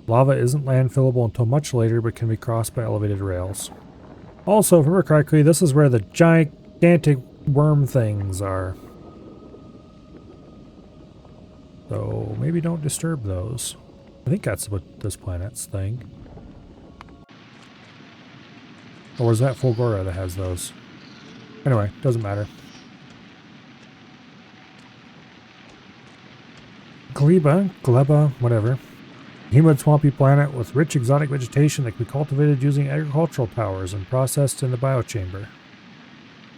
Lava isn't landfillable until much later, but can be crossed by elevated rails. Also, if I remember correctly, this is where the gigantic worm things are. So maybe don't disturb those. I think that's what this planet's thing. Or is that Fulgora that has those? Anyway, doesn't matter. Gleba, whatever. Humid swampy planet with rich exotic vegetation that can be cultivated using agricultural powers and processed in the biochamber.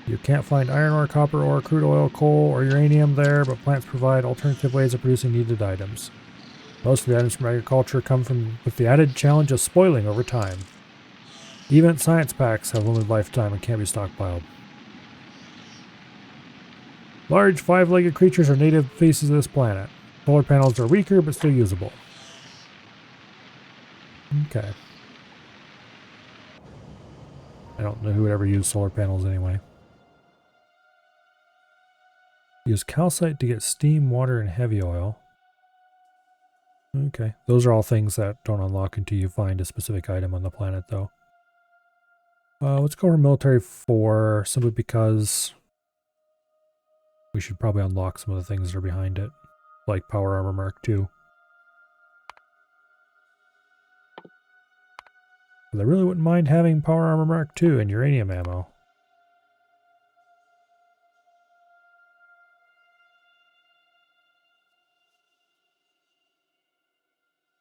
You can't find iron ore, copper ore, crude oil, coal, or uranium there, but plants provide alternative ways of producing needed items. Most of the items from agriculture come with the added challenge of spoiling over time. Even science packs have limited lifetime and can't be stockpiled. Large five-legged creatures are native species of this planet. Solar panels are weaker, but still usable. Okay. I don't know who would ever use solar panels anyway. Use calcite to get steam, water, and heavy oil. Okay, those are all things that don't unlock until you find a specific item on the planet, though. Let's go for military 4, simply because we should probably unlock some of the things that are behind it, like Power Armor Mark II. But I really wouldn't mind having Power Armor Mark II and uranium ammo.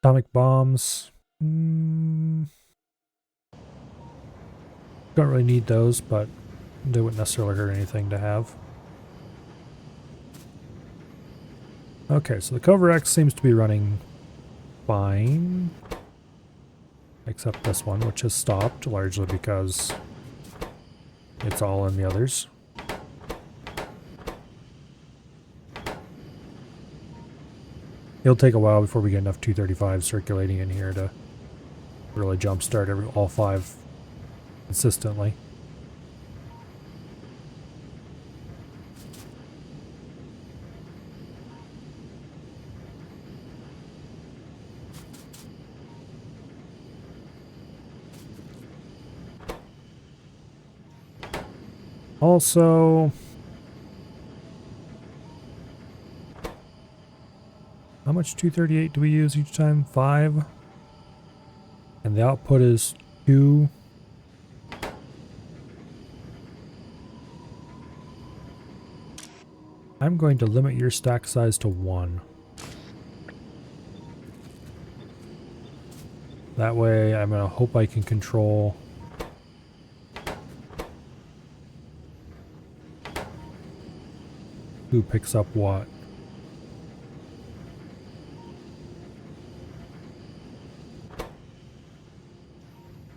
Atomic bombs. Don't really need those, but they wouldn't necessarily hurt anything to have. Okay, so the Cover X seems to be running fine. Except this one, which has stopped, largely because it's all in the others. It'll take a while before we get enough 235 circulating in here to really jumpstart all 5 consistently. Also, how much 238 do we use each time? 5? And the output is 2. I'm going to limit your stack size to 1. That way, I'm going to hope I can control who picks up what.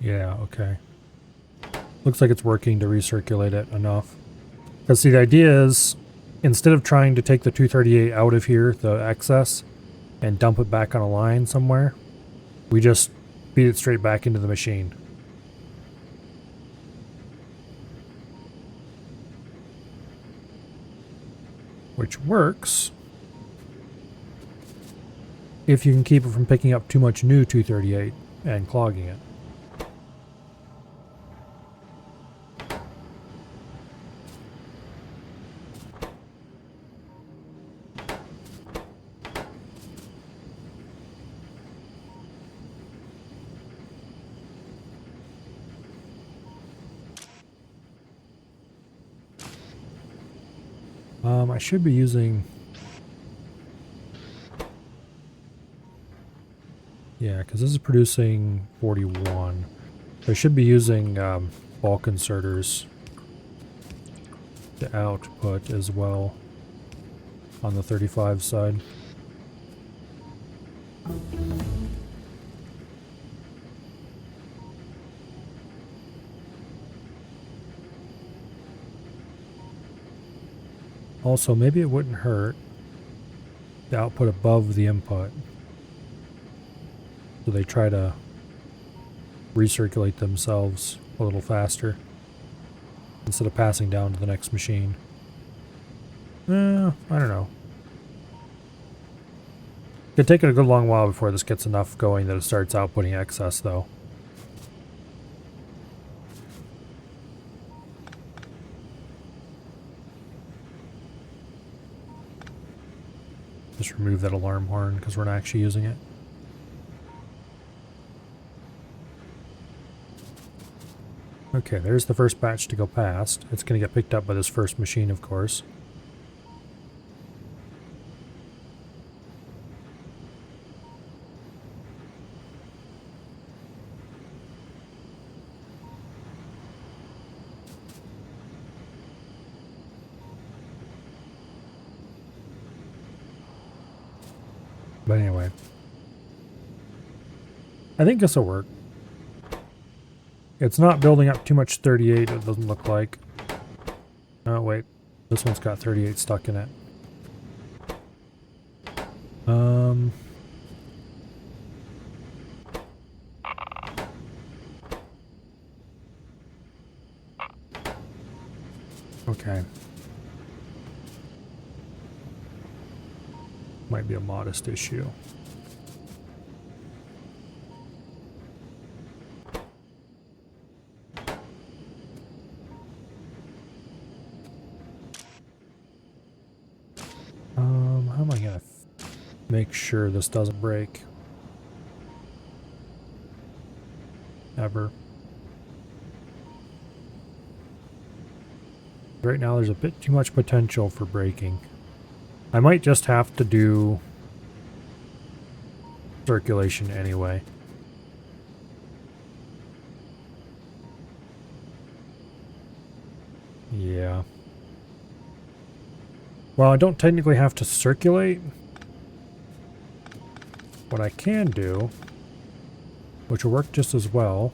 Yeah, okay. Looks like it's working to recirculate it enough. Because see, the idea is, instead of trying to take the 238 out of here, the excess, and dump it back on a line somewhere, we just feed it straight back into the machine. Which works if you can keep it from picking up too much new 238 and clogging it. I should be using... Yeah, because this is producing 41. I should be using bulk inserters to output as well on the 35 side. Also, maybe it wouldn't hurt to output above the input. So they try to recirculate themselves a little faster instead of passing down to the next machine. I don't know. It could take it a good long while before this gets enough going that it starts outputting excess, though. Just remove that alarm horn because we're not actually using it. Okay, there's the first batch to go past. It's going to get picked up by this first machine, of course. But anyway, I think this will work. It's not building up too much 38, it doesn't look like. Oh, wait. This one's got 38 stuck in it. Okay. Might be a modest issue. how am I gonna make sure this doesn't break? Ever. Right now there's a bit too much potential for breaking. I might just have to do circulation anyway. Yeah. Well, I don't technically have to circulate. What I can do, which will work just as well,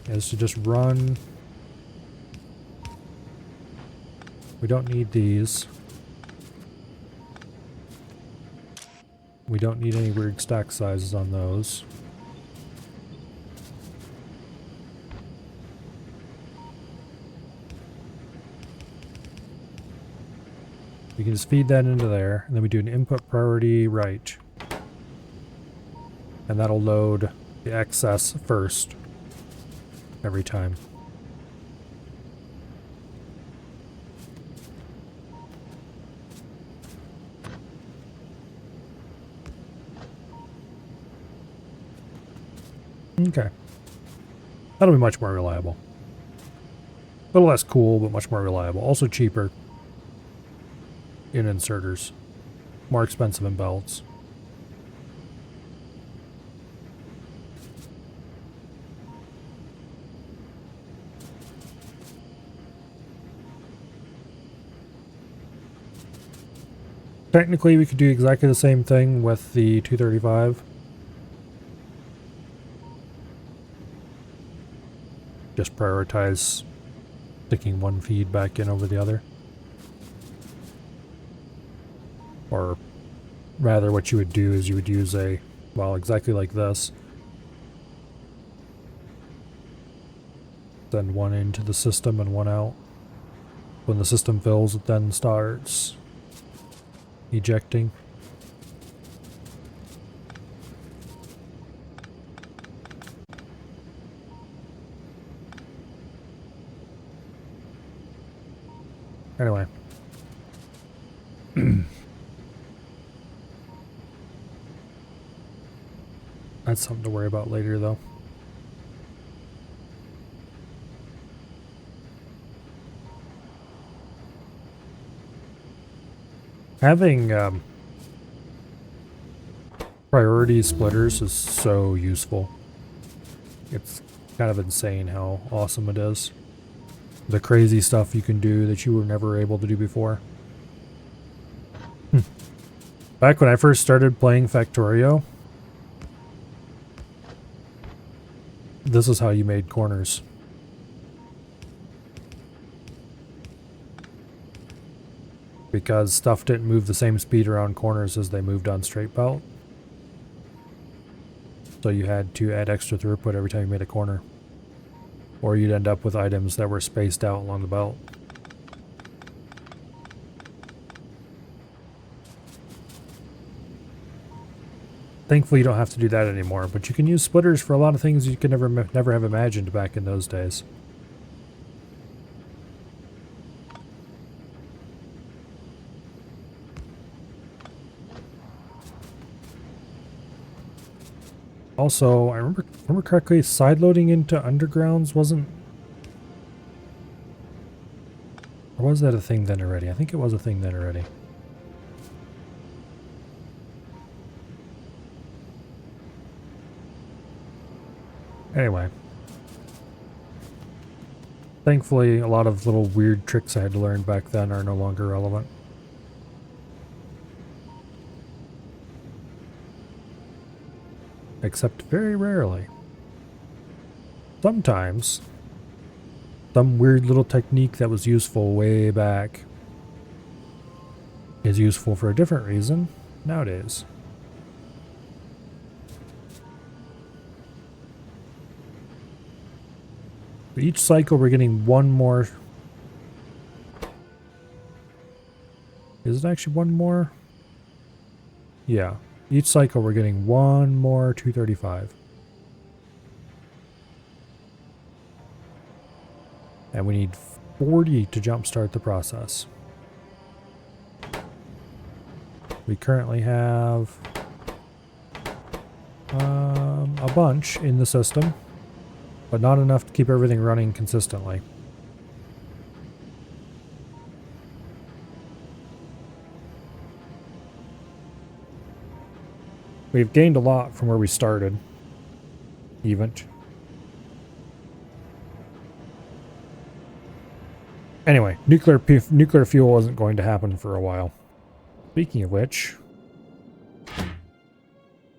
is to just run. We don't need these. We don't need any weird stack sizes on those. We can just feed that into there, and then we do an input priority right. And that'll load the excess first every time. Okay. That'll be much more reliable. A little less cool, but much more reliable. Also cheaper in inserters. More expensive in belts. Technically, we could do exactly the same thing with the 235. Just prioritize sticking one feed back in over the other. Or rather, what you would do is you would use a, well, exactly like this. Send one into the system and one out. When the system fills, it then starts ejecting. Anyway. That's something to worry about later, though. Having priority splitters is so useful. It's kind of insane how awesome it is. The crazy stuff you can do that you were never able to do before. Back when I first started playing Factorio, this is how you made corners. Because stuff didn't move the same speed around corners as they moved on straight belt. So you had to add extra throughput every time you made a corner. Or you'd end up with items that were spaced out along the belt. Thankfully, you don't have to do that anymore, but you can use splitters for a lot of things you could never have imagined back in those days. Also, I remember correctly, sideloading into undergrounds wasn't... Or was that a thing then already? I think it was a thing then already. Anyway. Thankfully, a lot of little weird tricks I had to learn back then are no longer relevant. Except very rarely. Sometimes, some weird little technique that was useful way back is useful for a different reason nowadays. For each cycle we're getting one more. Is it actually one more? Yeah. Each cycle we're getting one more 235. And we need 40 to jumpstart the process. We currently have a bunch in the system, but not enough to keep everything running consistently. We've gained a lot from where we started, even. Anyway, nuclear fuel isn't going to happen for a while. Speaking of which,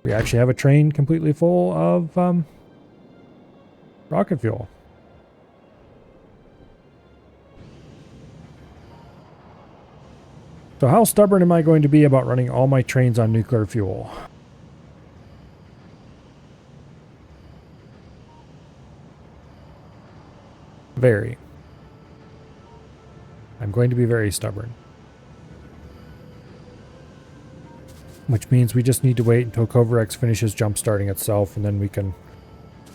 we actually have a train completely full of rocket fuel. So how stubborn am I going to be about running all my trains on nuclear fuel? Very. I'm going to be very stubborn. Which means we just need to wait until Coverx finishes jump-starting itself, and then we can...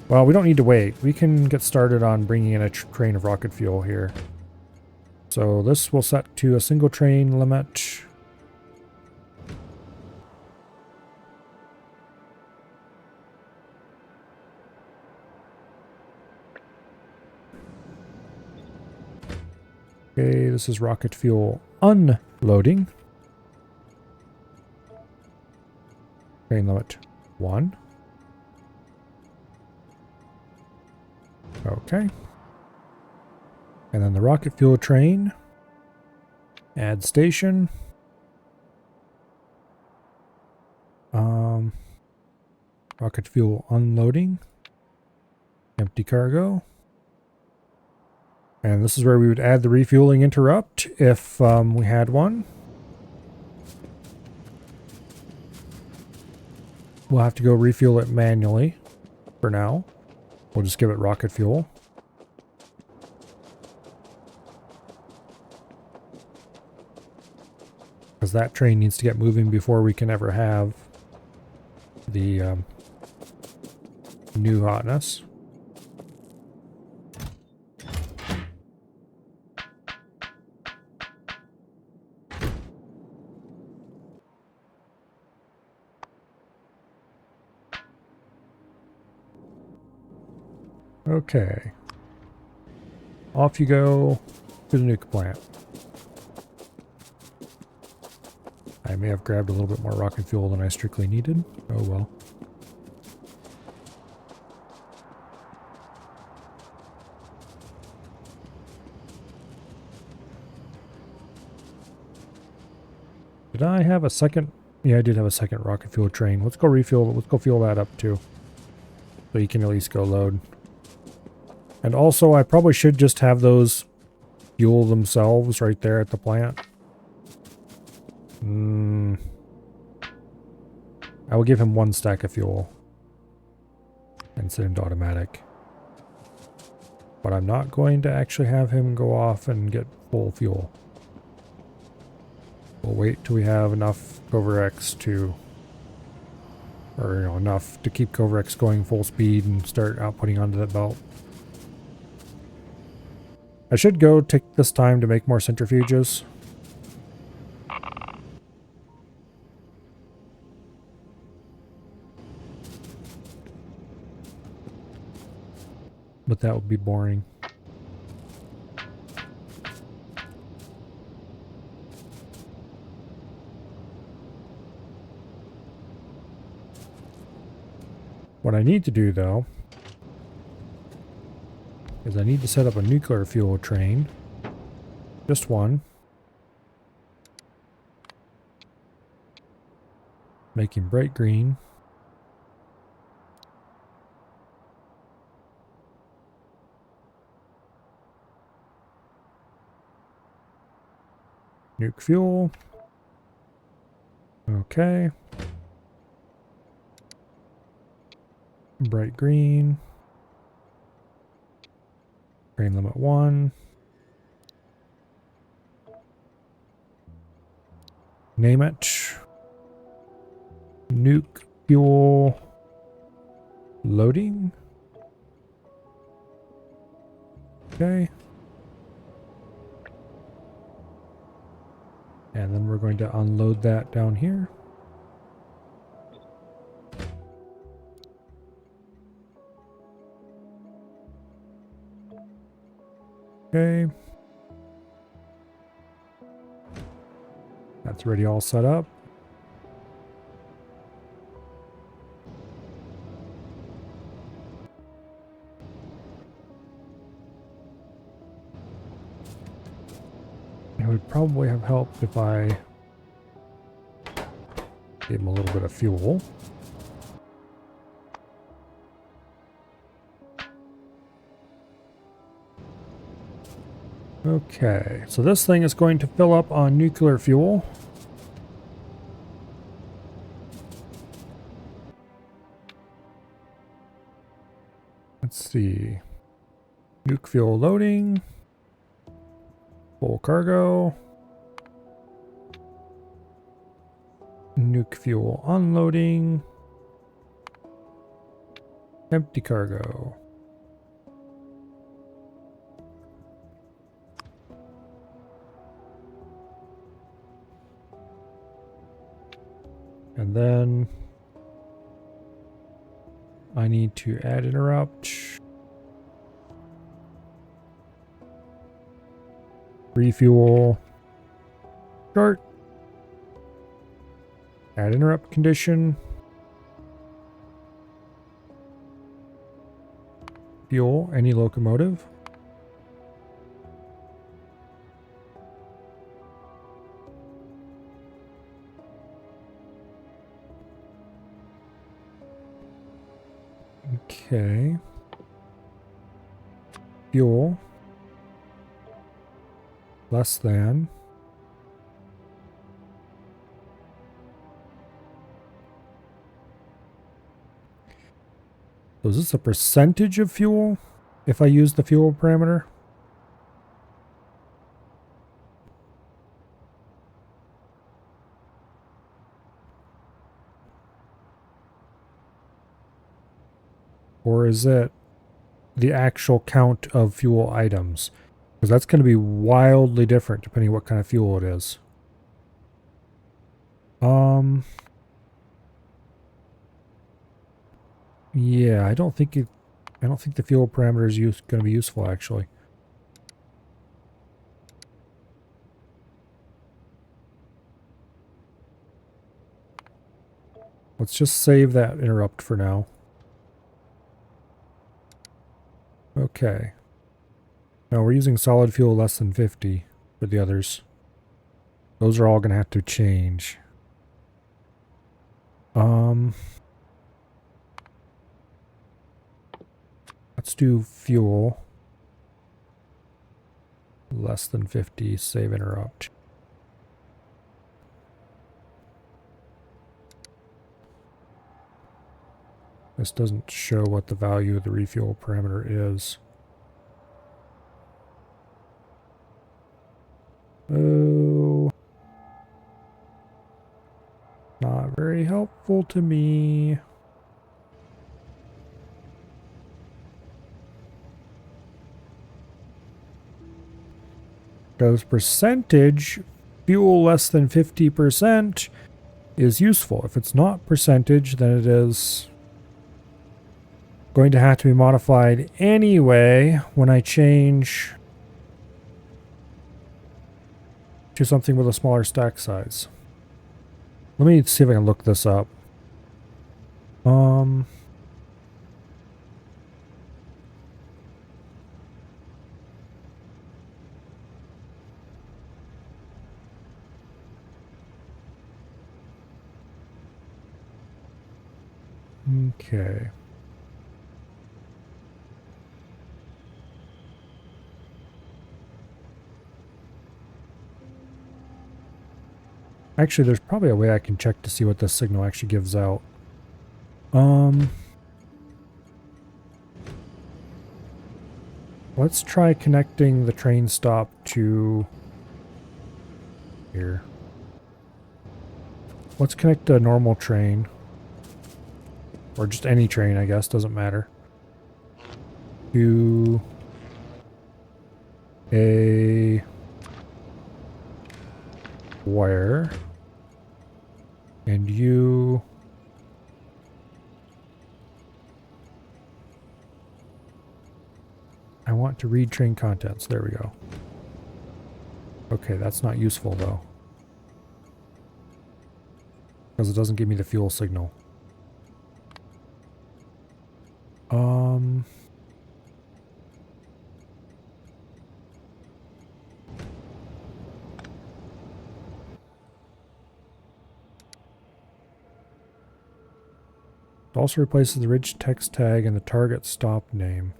Well, we don't need to wait. We can get started on bringing in a train of rocket fuel here. So this will set to a single train limit. Okay, this is rocket fuel unloading. Train limit 1. Okay. And then the rocket fuel train. Add station. Rocket fuel unloading. Empty cargo. And this is where we would add the refueling interrupt if we had one. We'll have to go refuel it manually for now. We'll just give it rocket fuel. Because that train needs to get moving before we can ever have the new hotness. Okay. Off you go to the nuke plant. I may have grabbed a little bit more rocket fuel than I strictly needed. Oh well. Did I have a second? Yeah, I did have a second rocket fuel train. Let's go refuel. Let's go fuel that up too. So you can at least go load. And also, I probably should just have those fuel themselves right there at the plant. I will give him 1 stack of fuel and set him to automatic. But I'm not going to actually have him go off and get full fuel. We'll wait till we have enough Coverx to, or you know, enough to keep Coverx going full speed and start outputting onto that belt. I should go take this time to make more centrifuges. But that would be boring. What I need to do, though, is I need to set up a nuclear fuel train. Just one. Make him bright green. Nuke fuel. Okay. Bright green. Train limit 1. Name it. Nuke fuel loading. Okay. And then we're going to unload that down here. Okay. That's already all set up. It would probably have helped if I gave him a little bit of fuel. Okay, so this thing is going to fill up on nuclear fuel. Let's see. Nuke fuel loading. Full cargo. Nuke fuel unloading. Empty cargo. And then I need to add interrupt. Refuel. Start. Add interrupt condition. Fuel any locomotive. Okay. Fuel. Less than. So is this a percentage of fuel if I use the fuel parameter? Or is it the actual count of fuel items? Because that's going to be wildly different depending what kind of fuel it is. Yeah, I don't think the fuel parameter is going to be useful actually. Let's just save that interrupt for now. Okay. Now we're using solid fuel less than 50 for the others. Those are all going to have to change. Let's do fuel less than 50, save interrupt. This doesn't show what the value of the refuel parameter is. Oh, not very helpful to me. Because percentage, fuel less than 50% is useful. If it's not percentage, then it is going to have to be modified anyway when I change to something with a smaller stack size. Let me see if I can look this up. Okay. Actually, there's probably a way I can check to see what this signal actually gives out. Let's try connecting the train stop to here. Let's connect a normal train. Or just any train, I guess, doesn't matter. To a Where? And you... I want to read train contents. There we go. Okay, that's not useful though. Because it doesn't give me the fuel signal. It also replaces the ridge text tag and the target stop name.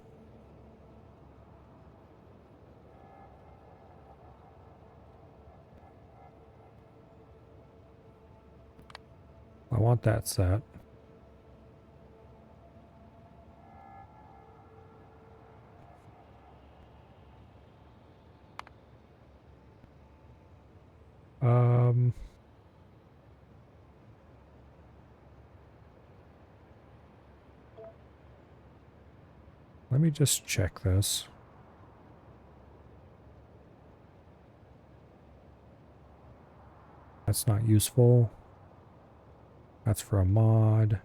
I want that set. Let me just check this. That's not useful. That's for a mod.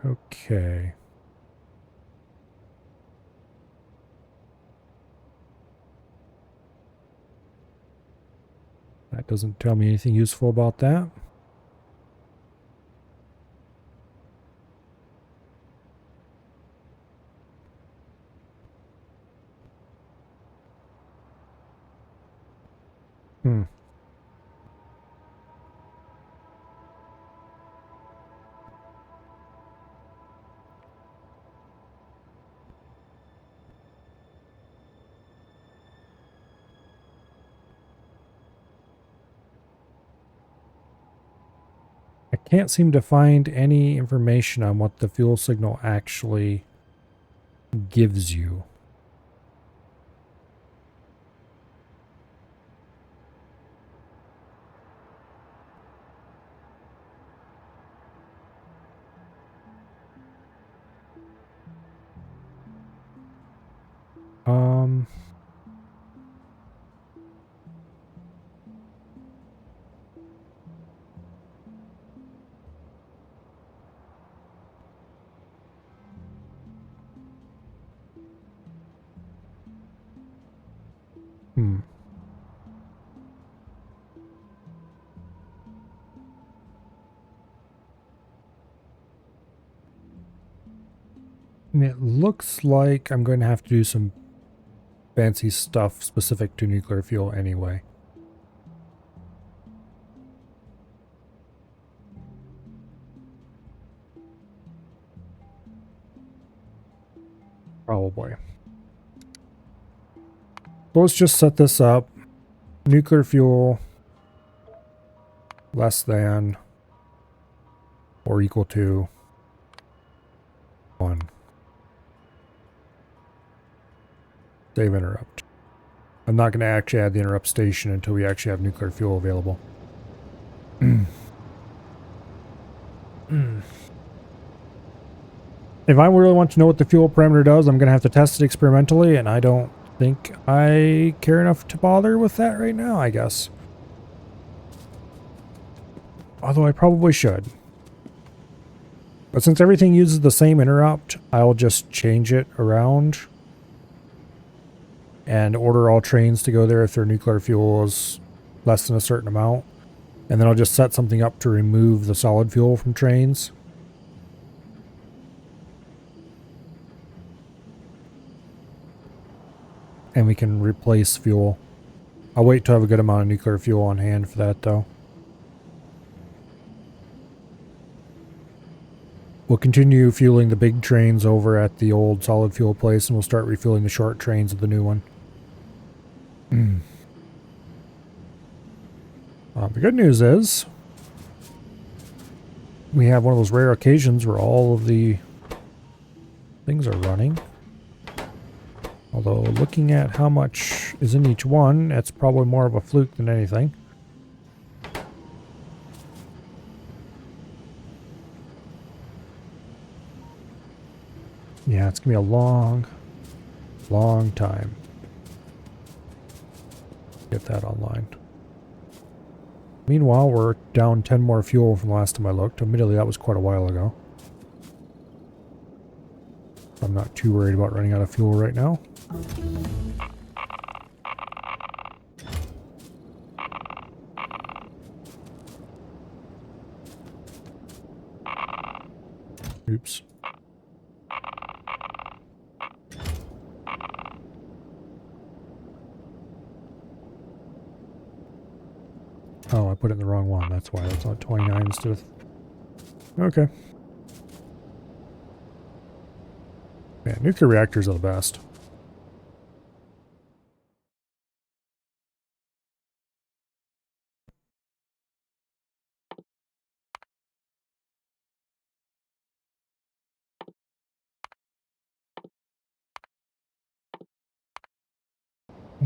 Okay. That doesn't tell me anything useful about that. I can't seem to find any information on what the fuel signal actually gives you. It looks like I'm going to have to do some fancy stuff specific to nuclear fuel anyway. Probably. So let's just set this up. Nuclear fuel less than or equal to 1. Save interrupt. I'm not going to actually add the interrupt station until we actually have nuclear fuel available. If I really want to know what the fuel parameter does, I'm going to have to test it experimentally, and I don't think I care enough to bother with that right now, I guess. Although I probably should. But since everything uses the same interrupt, I'll just change it around and order all trains to go there if their nuclear fuel is less than a certain amount. And then I'll just set something up to remove the solid fuel from trains. And we can replace fuel. I'll wait to have a good amount of nuclear fuel on hand for that though. We'll continue fueling the big trains over at the old solid fuel place, and we'll start refueling the short trains of the new one. The good news is we have one of those rare occasions where all of the things are running. Although looking at how much is in each one, it's probably more of a fluke than anything. Yeah, it's going to be a long, long time. Get that online. Meanwhile, we're down 10 more fuel from the last time I looked. Admittedly, that was quite a while ago. I'm not too worried about running out of fuel right now. Oops. Oh, I put it in the wrong one. That's why. That's on 29 instead of... Okay. Yeah, nuclear reactors are the best.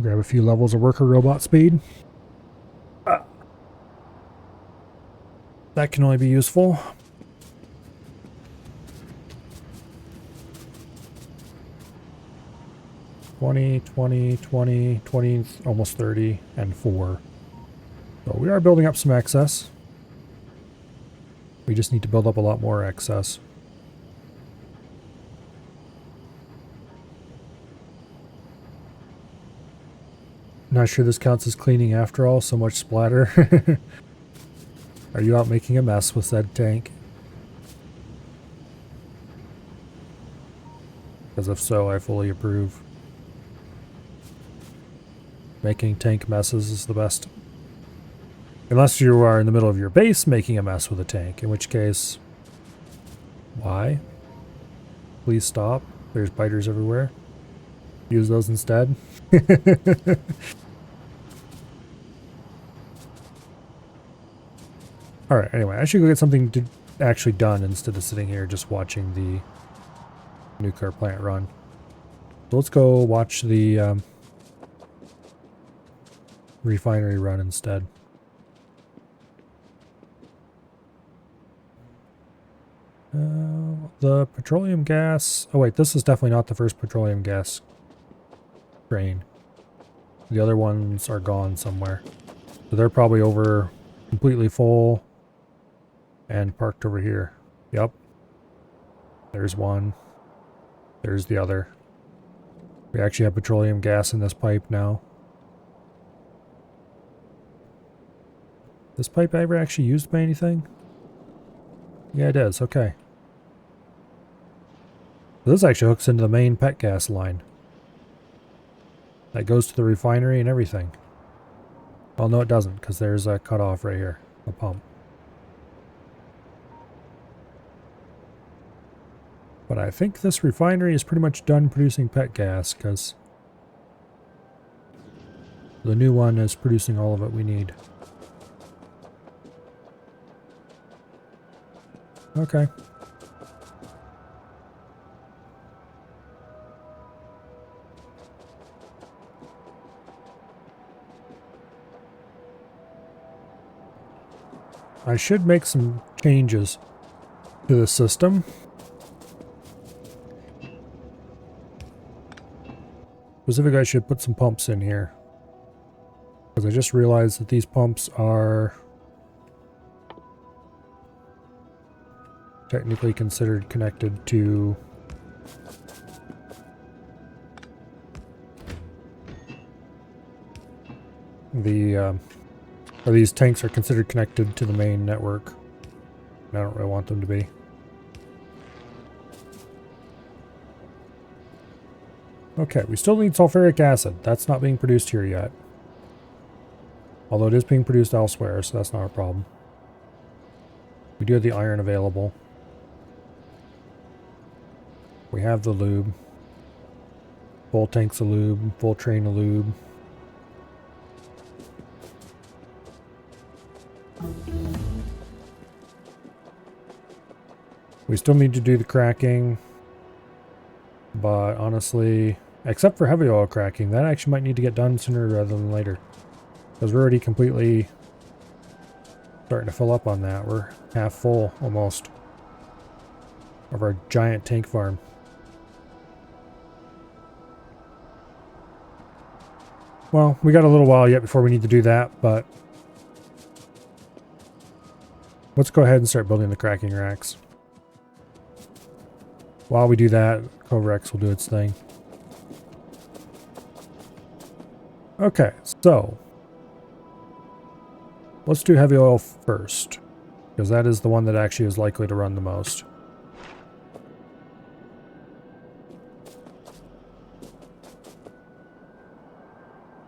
Grab a few levels of worker robot speed. That can only be useful. $20, $20, $20, $20, almost $30, and $4. So we are building up some excess. We just need to build up a lot more excess. Not sure this counts as cleaning after all, so much splatter. Are you out making a mess with said tank? Because if so, I fully approve. Making tank messes is the best. Unless you are in the middle of your base making a mess with a tank, in which case... Why? Please stop. There's biters everywhere. Use those instead. Alright, anyway, I should go get something actually done instead of sitting here just watching the nuclear plant run. So let's go watch the refinery run instead. The petroleum gas... Oh wait, this is definitely not the first petroleum gas train. The other ones are gone somewhere. So they're probably over completely full and parked over here. Yep. There's one. There's the other. We actually have petroleum gas in this pipe now. This pipe ever actually used by anything? Yeah, it is. Okay. This actually hooks into the main pet gas line. That goes to the refinery and everything. Well, no it doesn't, because there's a cutoff right here. A pump. But I think this refinery is pretty much done producing pet gas, because the new one is producing all of it we need. Okay. I should make some changes to the system. Specifically, I should put some pumps in here. Because I just realized that these pumps are technically considered connected to the, or these tanks are considered connected to the main network. I don't really want them to be. Okay, we still need sulfuric acid. That's not being produced here yet. Although it is being produced elsewhere, so that's not a problem. We do have the iron available. We have the lube. Full tanks of lube, full train of lube. We still need to do the cracking, but honestly, except for heavy oil cracking, that actually might need to get done sooner rather than later. Because we're already completely starting to fill up on that. We're half full, almost, of our giant tank farm. Well, we got a little while yet before we need to do that, but let's go ahead and start building the cracking racks. While we do that, Covrex will do its thing. Okay, so let's do heavy oil first, because that is the one that actually is likely to run the most.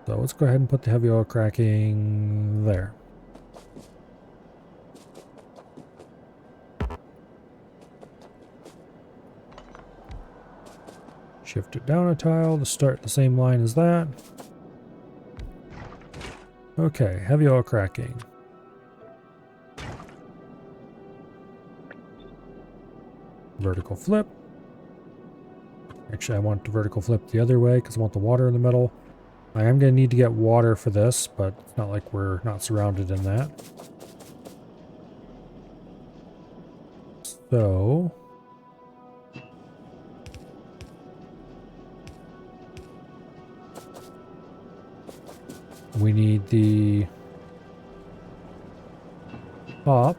So let's go ahead and put the heavy oil cracking there. Shift it down a tile to start the same line as that. Okay, heavy oil cracking. Vertical flip. Actually, I want to vertical flip the other way because I want the water in the middle. I am going to need to get water for this, but it's not like we're not surrounded in that. So we need the top.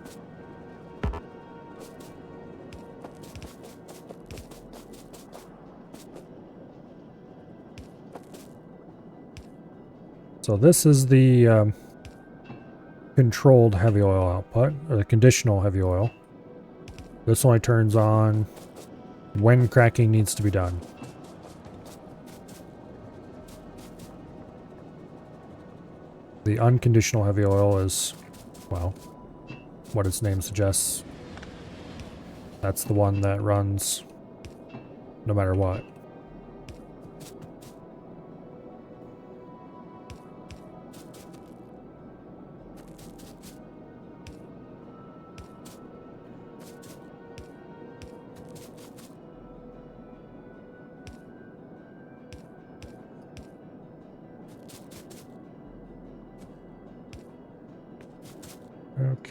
So this is the controlled heavy oil output, or the conditional heavy oil. This only turns on when cracking needs to be done. The unconditional heavy oil is, well, what its name suggests. That's the one that runs no matter what.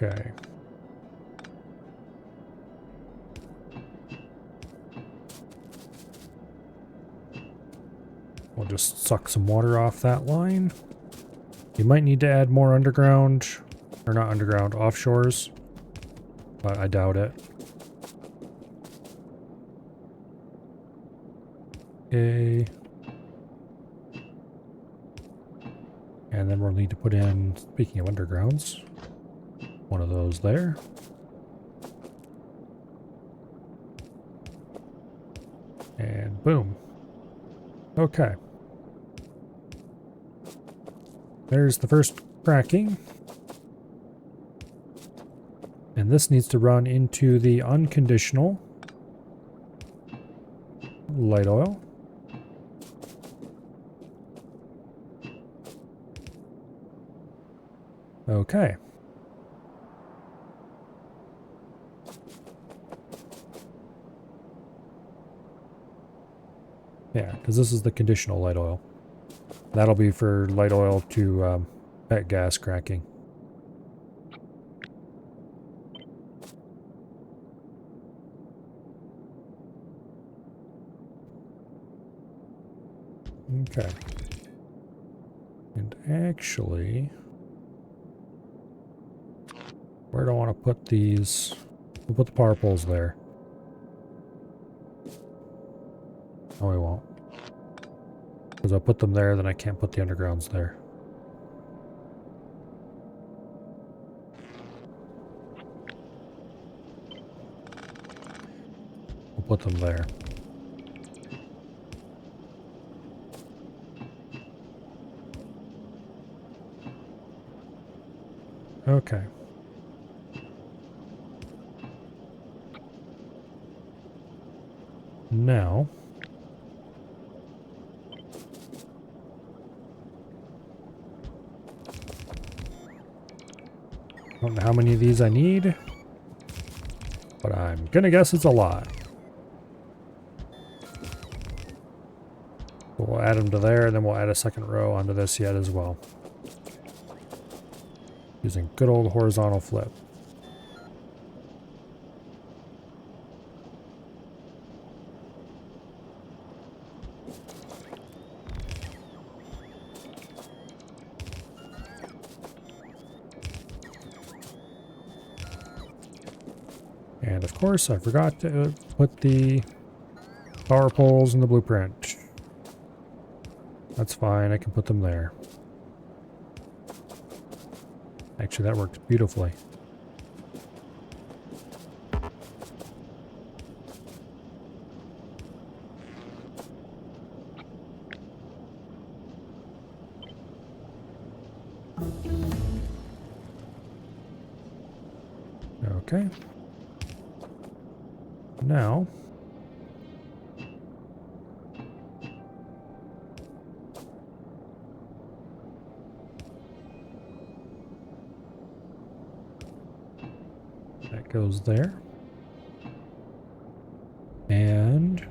Okay. We'll just suck some water off that line. You might need to add more underground, or not underground, offshores, but I doubt it. Okay. And then we'll need to put in, speaking of undergrounds, one of those there. And boom. Okay. There's the first cracking. And this needs to run into the unconditional light oil. Okay. Yeah, because this is the conditional light oil. That'll be for light oil to pet gas cracking. Okay. And actually, where do I want to put these? We'll put the power poles there. No, we won't. Because I'll put them there, then I can't put the undergrounds there. We'll put them there. Okay. Now, I don't know how many of these I need, but but I'm gonna guess it's a lot. We'll add them to there, and then we'll add a second row onto this yet as well. Using good old horizontal flip. And of course, I forgot to put the power poles in the blueprint. That's fine, I can put them there. Actually, that works beautifully. Okay. Now, that goes there. And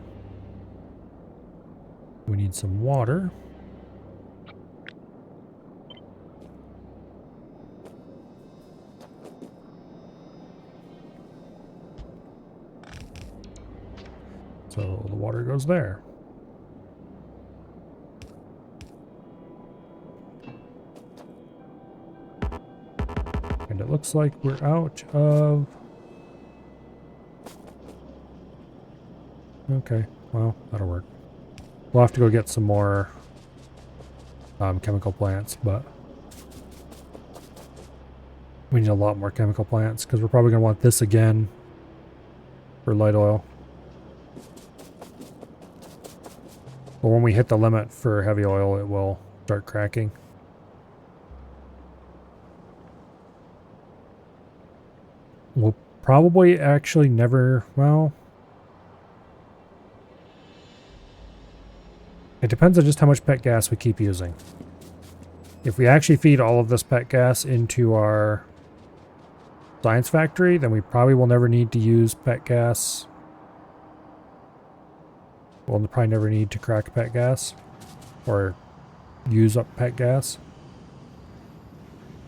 we need some water. So the water goes there. And it looks like we're out of... Okay, well, that'll work. We'll have to go get some more chemical plants, but we need a lot more chemical plants because we're probably going to want this again for light oil. But when we hit the limit for heavy oil, it will start cracking. We'll probably actually never, well, it depends on just how much pet gas we keep using. If we actually feed all of this pet gas into our science factory, then we probably will never need to use pet gas. We'll probably never need to crack pet gas or use up pet gas.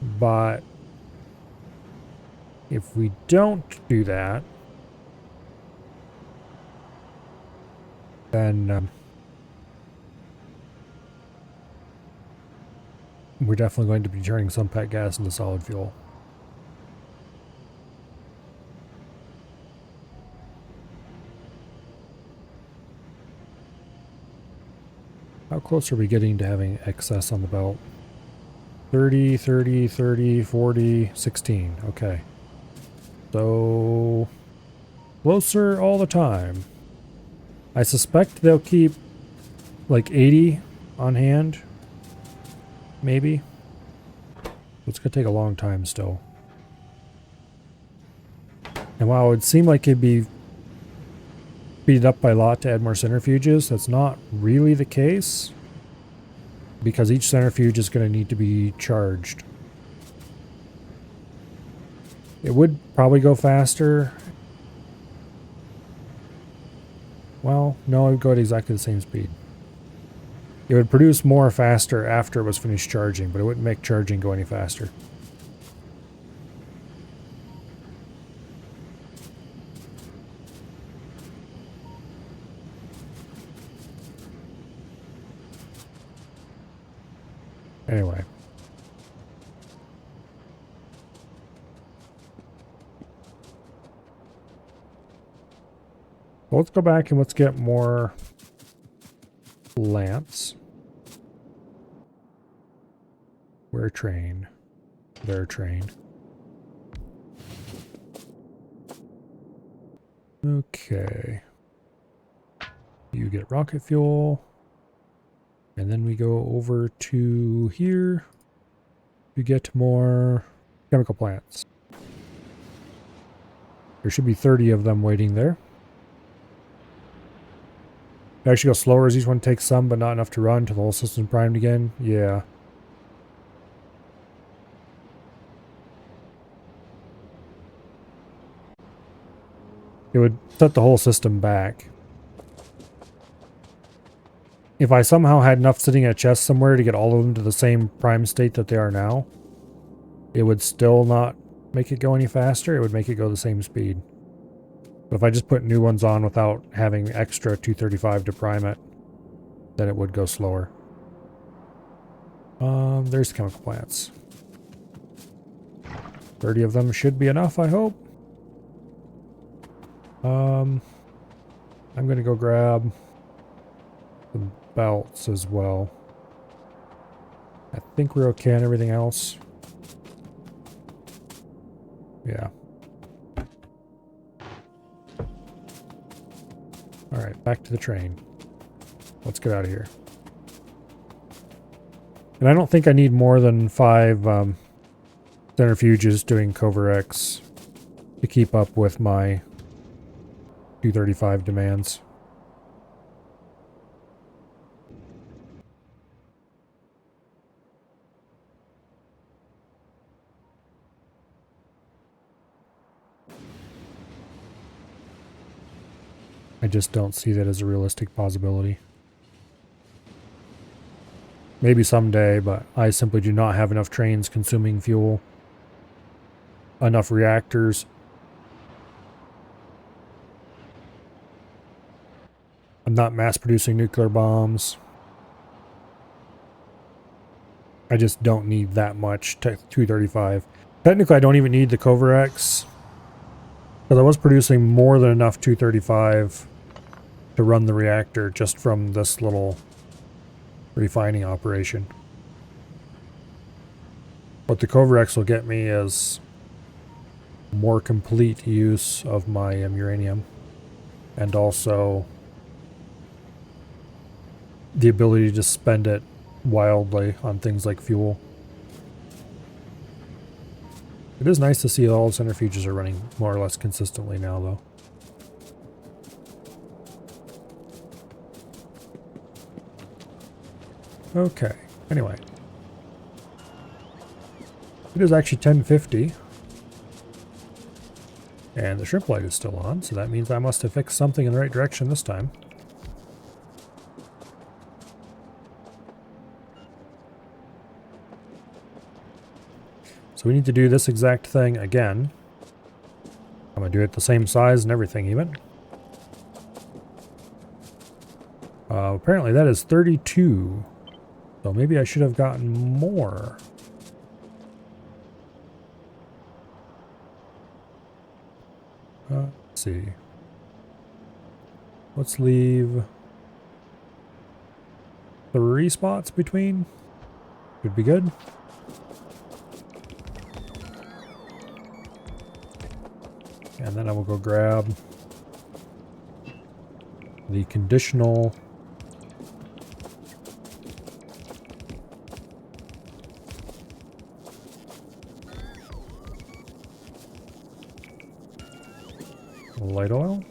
But if we don't do that, then we're definitely going to be turning some pet gas into solid fuel. How close are we getting to having excess on the belt? 30, 30, 30, 40, 16. Okay. So, closer all the time. I suspect they'll keep like 80 on hand. Maybe. It's going to take a long time still. And while it would seem like it'd be speeded up by a lot to add more centrifuges, that's not really the case. Because each centrifuge is going to need to be charged. It would probably go faster. Well, no, it would go at exactly the same speed. It would produce more faster after it was finished charging, but it wouldn't make charging go any faster. Anyway. Well, let's go back and let's get more lamps. Where train? Their train. Okay. You get rocket fuel. And then we go over to here to get more chemical plants. There should be 30 of them waiting there. They actually go slower as each one takes some, but not enough to run until the whole system's primed again. Yeah. It would set the whole system back. If I somehow had enough sitting in a chest somewhere to get all of them to the same prime state that they are now, it would still not make it go any faster. It would make it go the same speed. But if I just put new ones on without having extra 235 to prime it, then it would go slower. There's chemical plants. 30 of them should be enough, I hope. I'm gonna go grab some belts as well. I think we're okay on everything else. Yeah. Alright, back to the train. Let's get out of here. And I don't think I need more than 5 centrifuges doing Cover-X to keep up with my 235 demands. I just don't see that as a realistic possibility. Maybe someday, but I simply do not have enough trains consuming fuel, enough reactors. I'm not mass producing nuclear bombs. I just don't need that much 235. Technically, I don't even need the Cover-X, because I was producing more than enough 235 to run the reactor just from this little refining operation. What the Cover-X will get me is more complete use of my uranium, and also the ability to spend it wildly on things like fuel. It is nice to see all the centrifuges are running more or less consistently now, though. Okay, anyway. It is actually 10:50. And the shrimp light is still on, so that means I must have fixed something in the right direction this time. So we need to do this exact thing again. I'm going to do it the same size and everything even. Apparently that is 32. So maybe I should have gotten more. Let's see. Let's leave 3 spots between. Could be good. And then I will go grab the conditional light oil.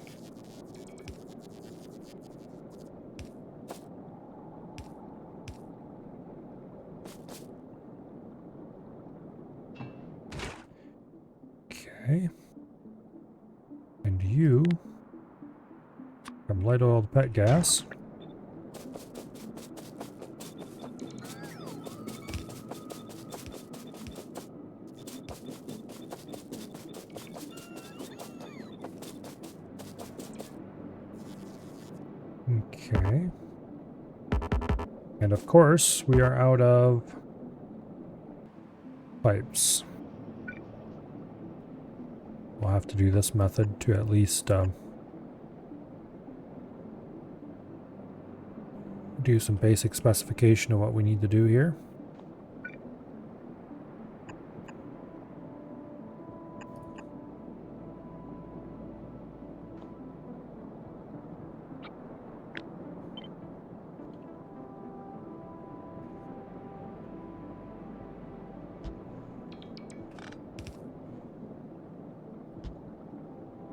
Okay. And you from light oil to pet gas. Okay. And of course, we are out of pipes. We'll have to do this method to at least do some basic specification of what we need to do here.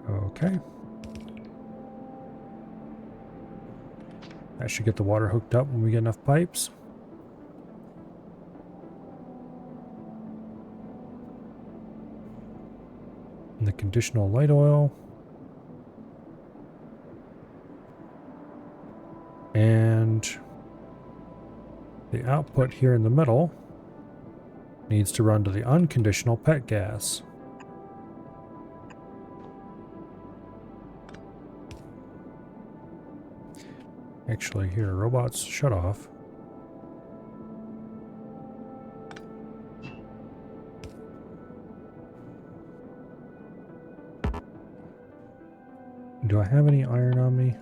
Okay. That should get the water hooked up when we get enough pipes. And the conditional light oil. The output here in the middle needs to run to the unconditional pet gas. Actually, here, robots, shut off. Do I have any iron on me?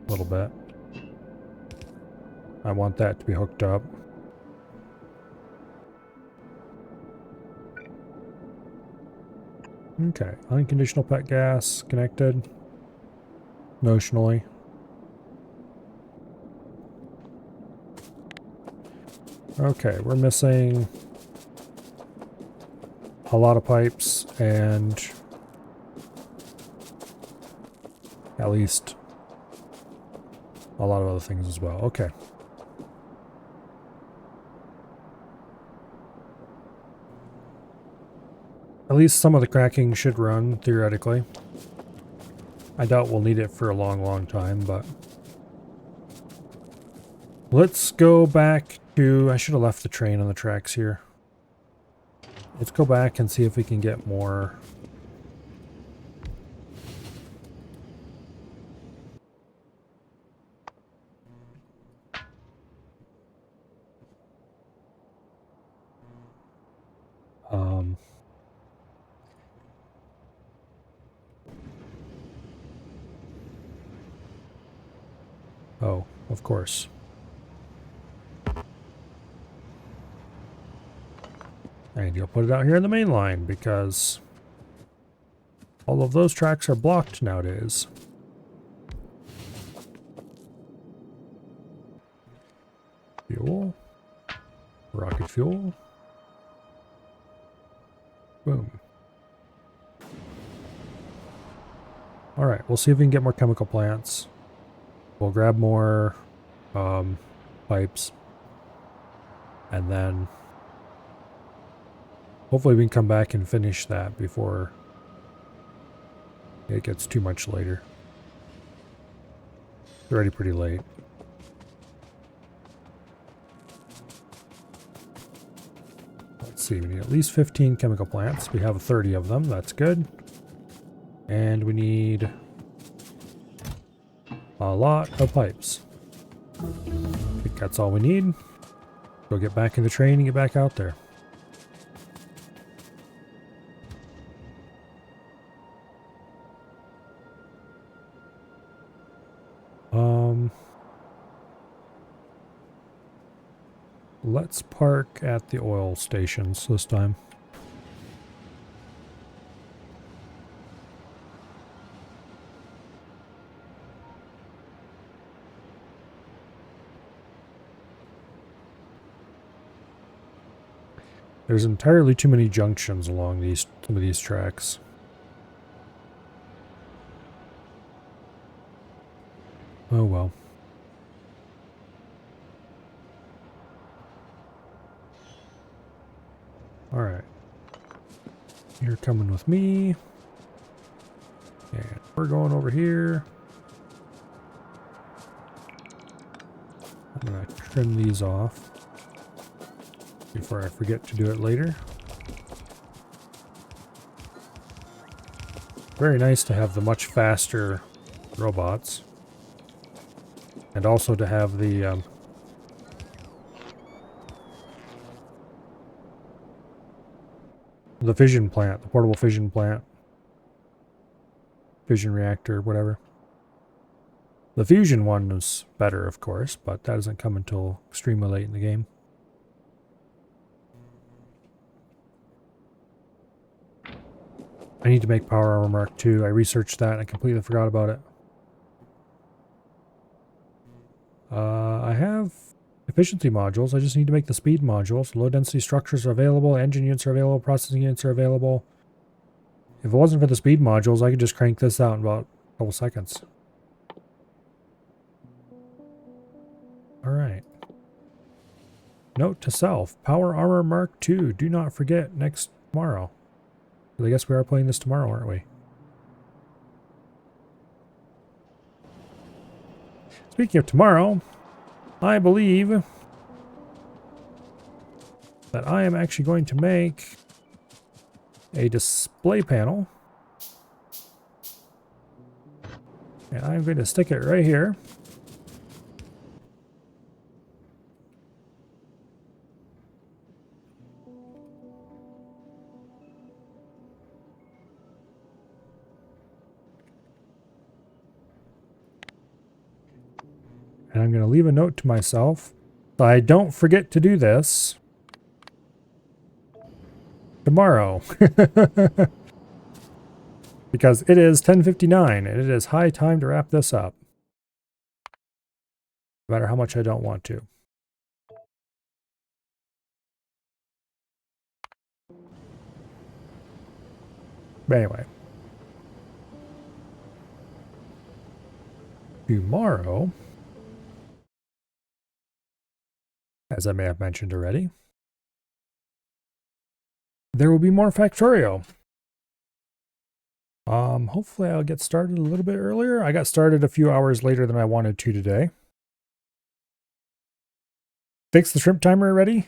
A little bit. I want that to be hooked up. Okay, unconditional pet gas connected. Notionally. Okay, we're missing a lot of pipes and at least a lot of other things as well. Okay. At least some of the cracking should run, theoretically. I doubt we'll need it for a long, long time, but... Let's go back to... I should have left the train on the tracks here. Let's go back and see if we can get more... Oh, of course. And you'll put it out here in the main line because all of those tracks are blocked nowadays. Fuel. Rocket fuel. Boom. Alright, we'll see if we can get more chemical plants. We'll grab more pipes. And then hopefully we can come back and finish that before it gets too much later. It's already pretty late. Let's see, we need at least 15 chemical plants. We have 30 of them, that's good. And we need a lot of pipes. I think that's all we need. Go get back in the train and get back out there. Let's park at the oil stations this time. There's entirely too many junctions along some of these tracks. Oh well. Alright. You're coming with me. And we're going over here. I'm going to trim these off before I forget to do it later. Very nice to have the much faster robots. And also to have the fission plant, the portable fission plant. Fission reactor, whatever. The fusion one is better, of course, but that doesn't come until extremely late in the game. I need to make Power Armor Mark II. I researched that and I completely forgot about it. I have efficiency modules. I just need to make the speed modules. Low density structures are available, engine units are available, processing units are available. If it wasn't for the speed modules, I could just crank this out in about a couple seconds. Alright. Note to self, Power Armor Mark II. Do not forget tomorrow. I guess we are playing this tomorrow, aren't we? Speaking of tomorrow, I believe that I am actually going to make a display panel. And I'm going to stick it right here. And I'm going to leave a note to myself so I don't forget to do this tomorrow. Because it is 10:59 and it is high time to wrap this up. No matter how much I don't want to. But anyway. Tomorrow, as I may have mentioned already, there will be more Factorio. Hopefully I'll get started a little bit earlier. I got started a few hours later than I wanted to today. Fix the shrimp timer already?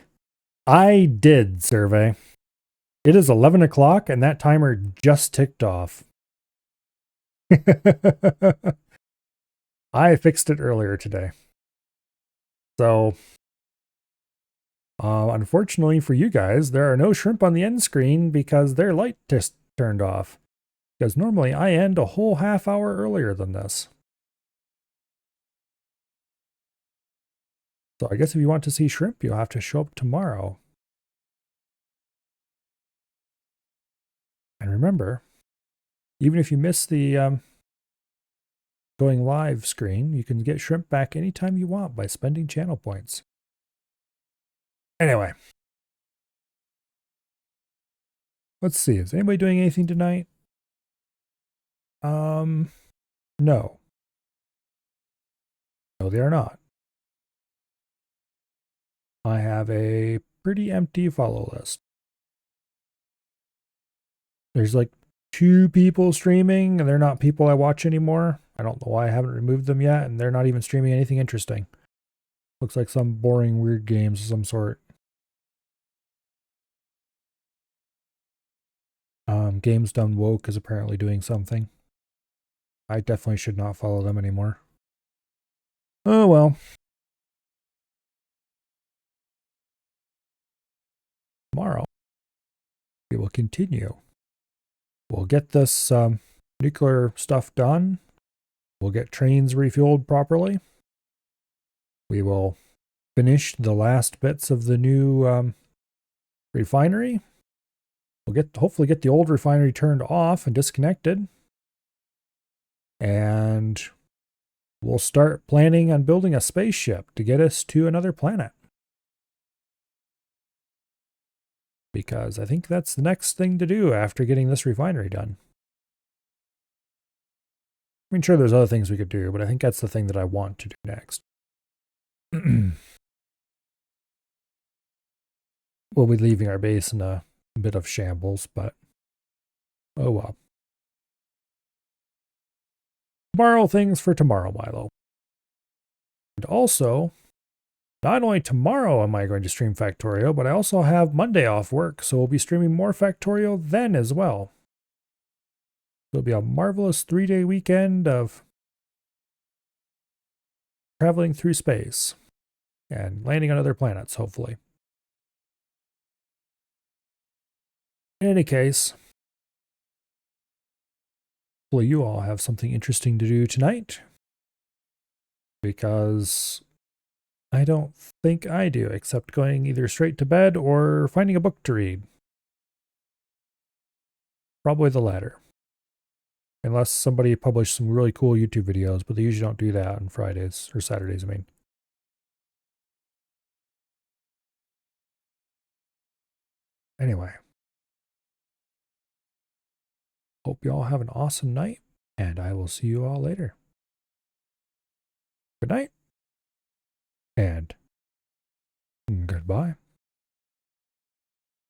I did, Survey. It is 11 o'clock and that timer just ticked off. I fixed it earlier today. So, unfortunately for you guys, there are no shrimp on the end screen because their light just turned off. Because normally I end a whole half hour earlier than this. So I guess if you want to see shrimp, you'll have to show up tomorrow. And remember, even if you miss the going live screen, you can get shrimp back anytime you want by spending channel points. Anyway. Let's see, is anybody doing anything tonight? No. No, they are not. I have a pretty empty follow list. There's like 2 people streaming, and they're not people I watch anymore. I don't know why I haven't removed them yet, and they're not even streaming anything interesting. Looks like some boring, weird games of some sort. Games Done Woke is apparently doing something. I definitely should not follow them anymore. Oh well. Tomorrow, we will continue. We'll get this nuclear stuff done. We'll get trains refueled properly. We will finish the last bits of the new refinery. We'll hopefully get the old refinery turned off and disconnected. And we'll start planning on building a spaceship to get us to another planet. Because I think that's the next thing to do after getting this refinery done. I mean, sure, there's other things we could do, but I think that's the thing that I want to do next. We'll be leaving our base in a bit of shambles, but oh well. Tomorrow things for tomorrow, Milo. And also, not only tomorrow am I going to stream Factorio, but I also have Monday off work, so we'll be streaming more Factorio then as well. It'll be a marvelous 3-day weekend of traveling through space and landing on other planets, hopefully. In any case, hopefully you all have something interesting to do tonight, because I don't think I do, except going either straight to bed or finding a book to read. Probably the latter. Unless somebody published some really cool YouTube videos, but they usually don't do that on Fridays, or Saturdays, I mean. Anyway. Hope you all have an awesome night, and I will see you all later. Good night, and goodbye.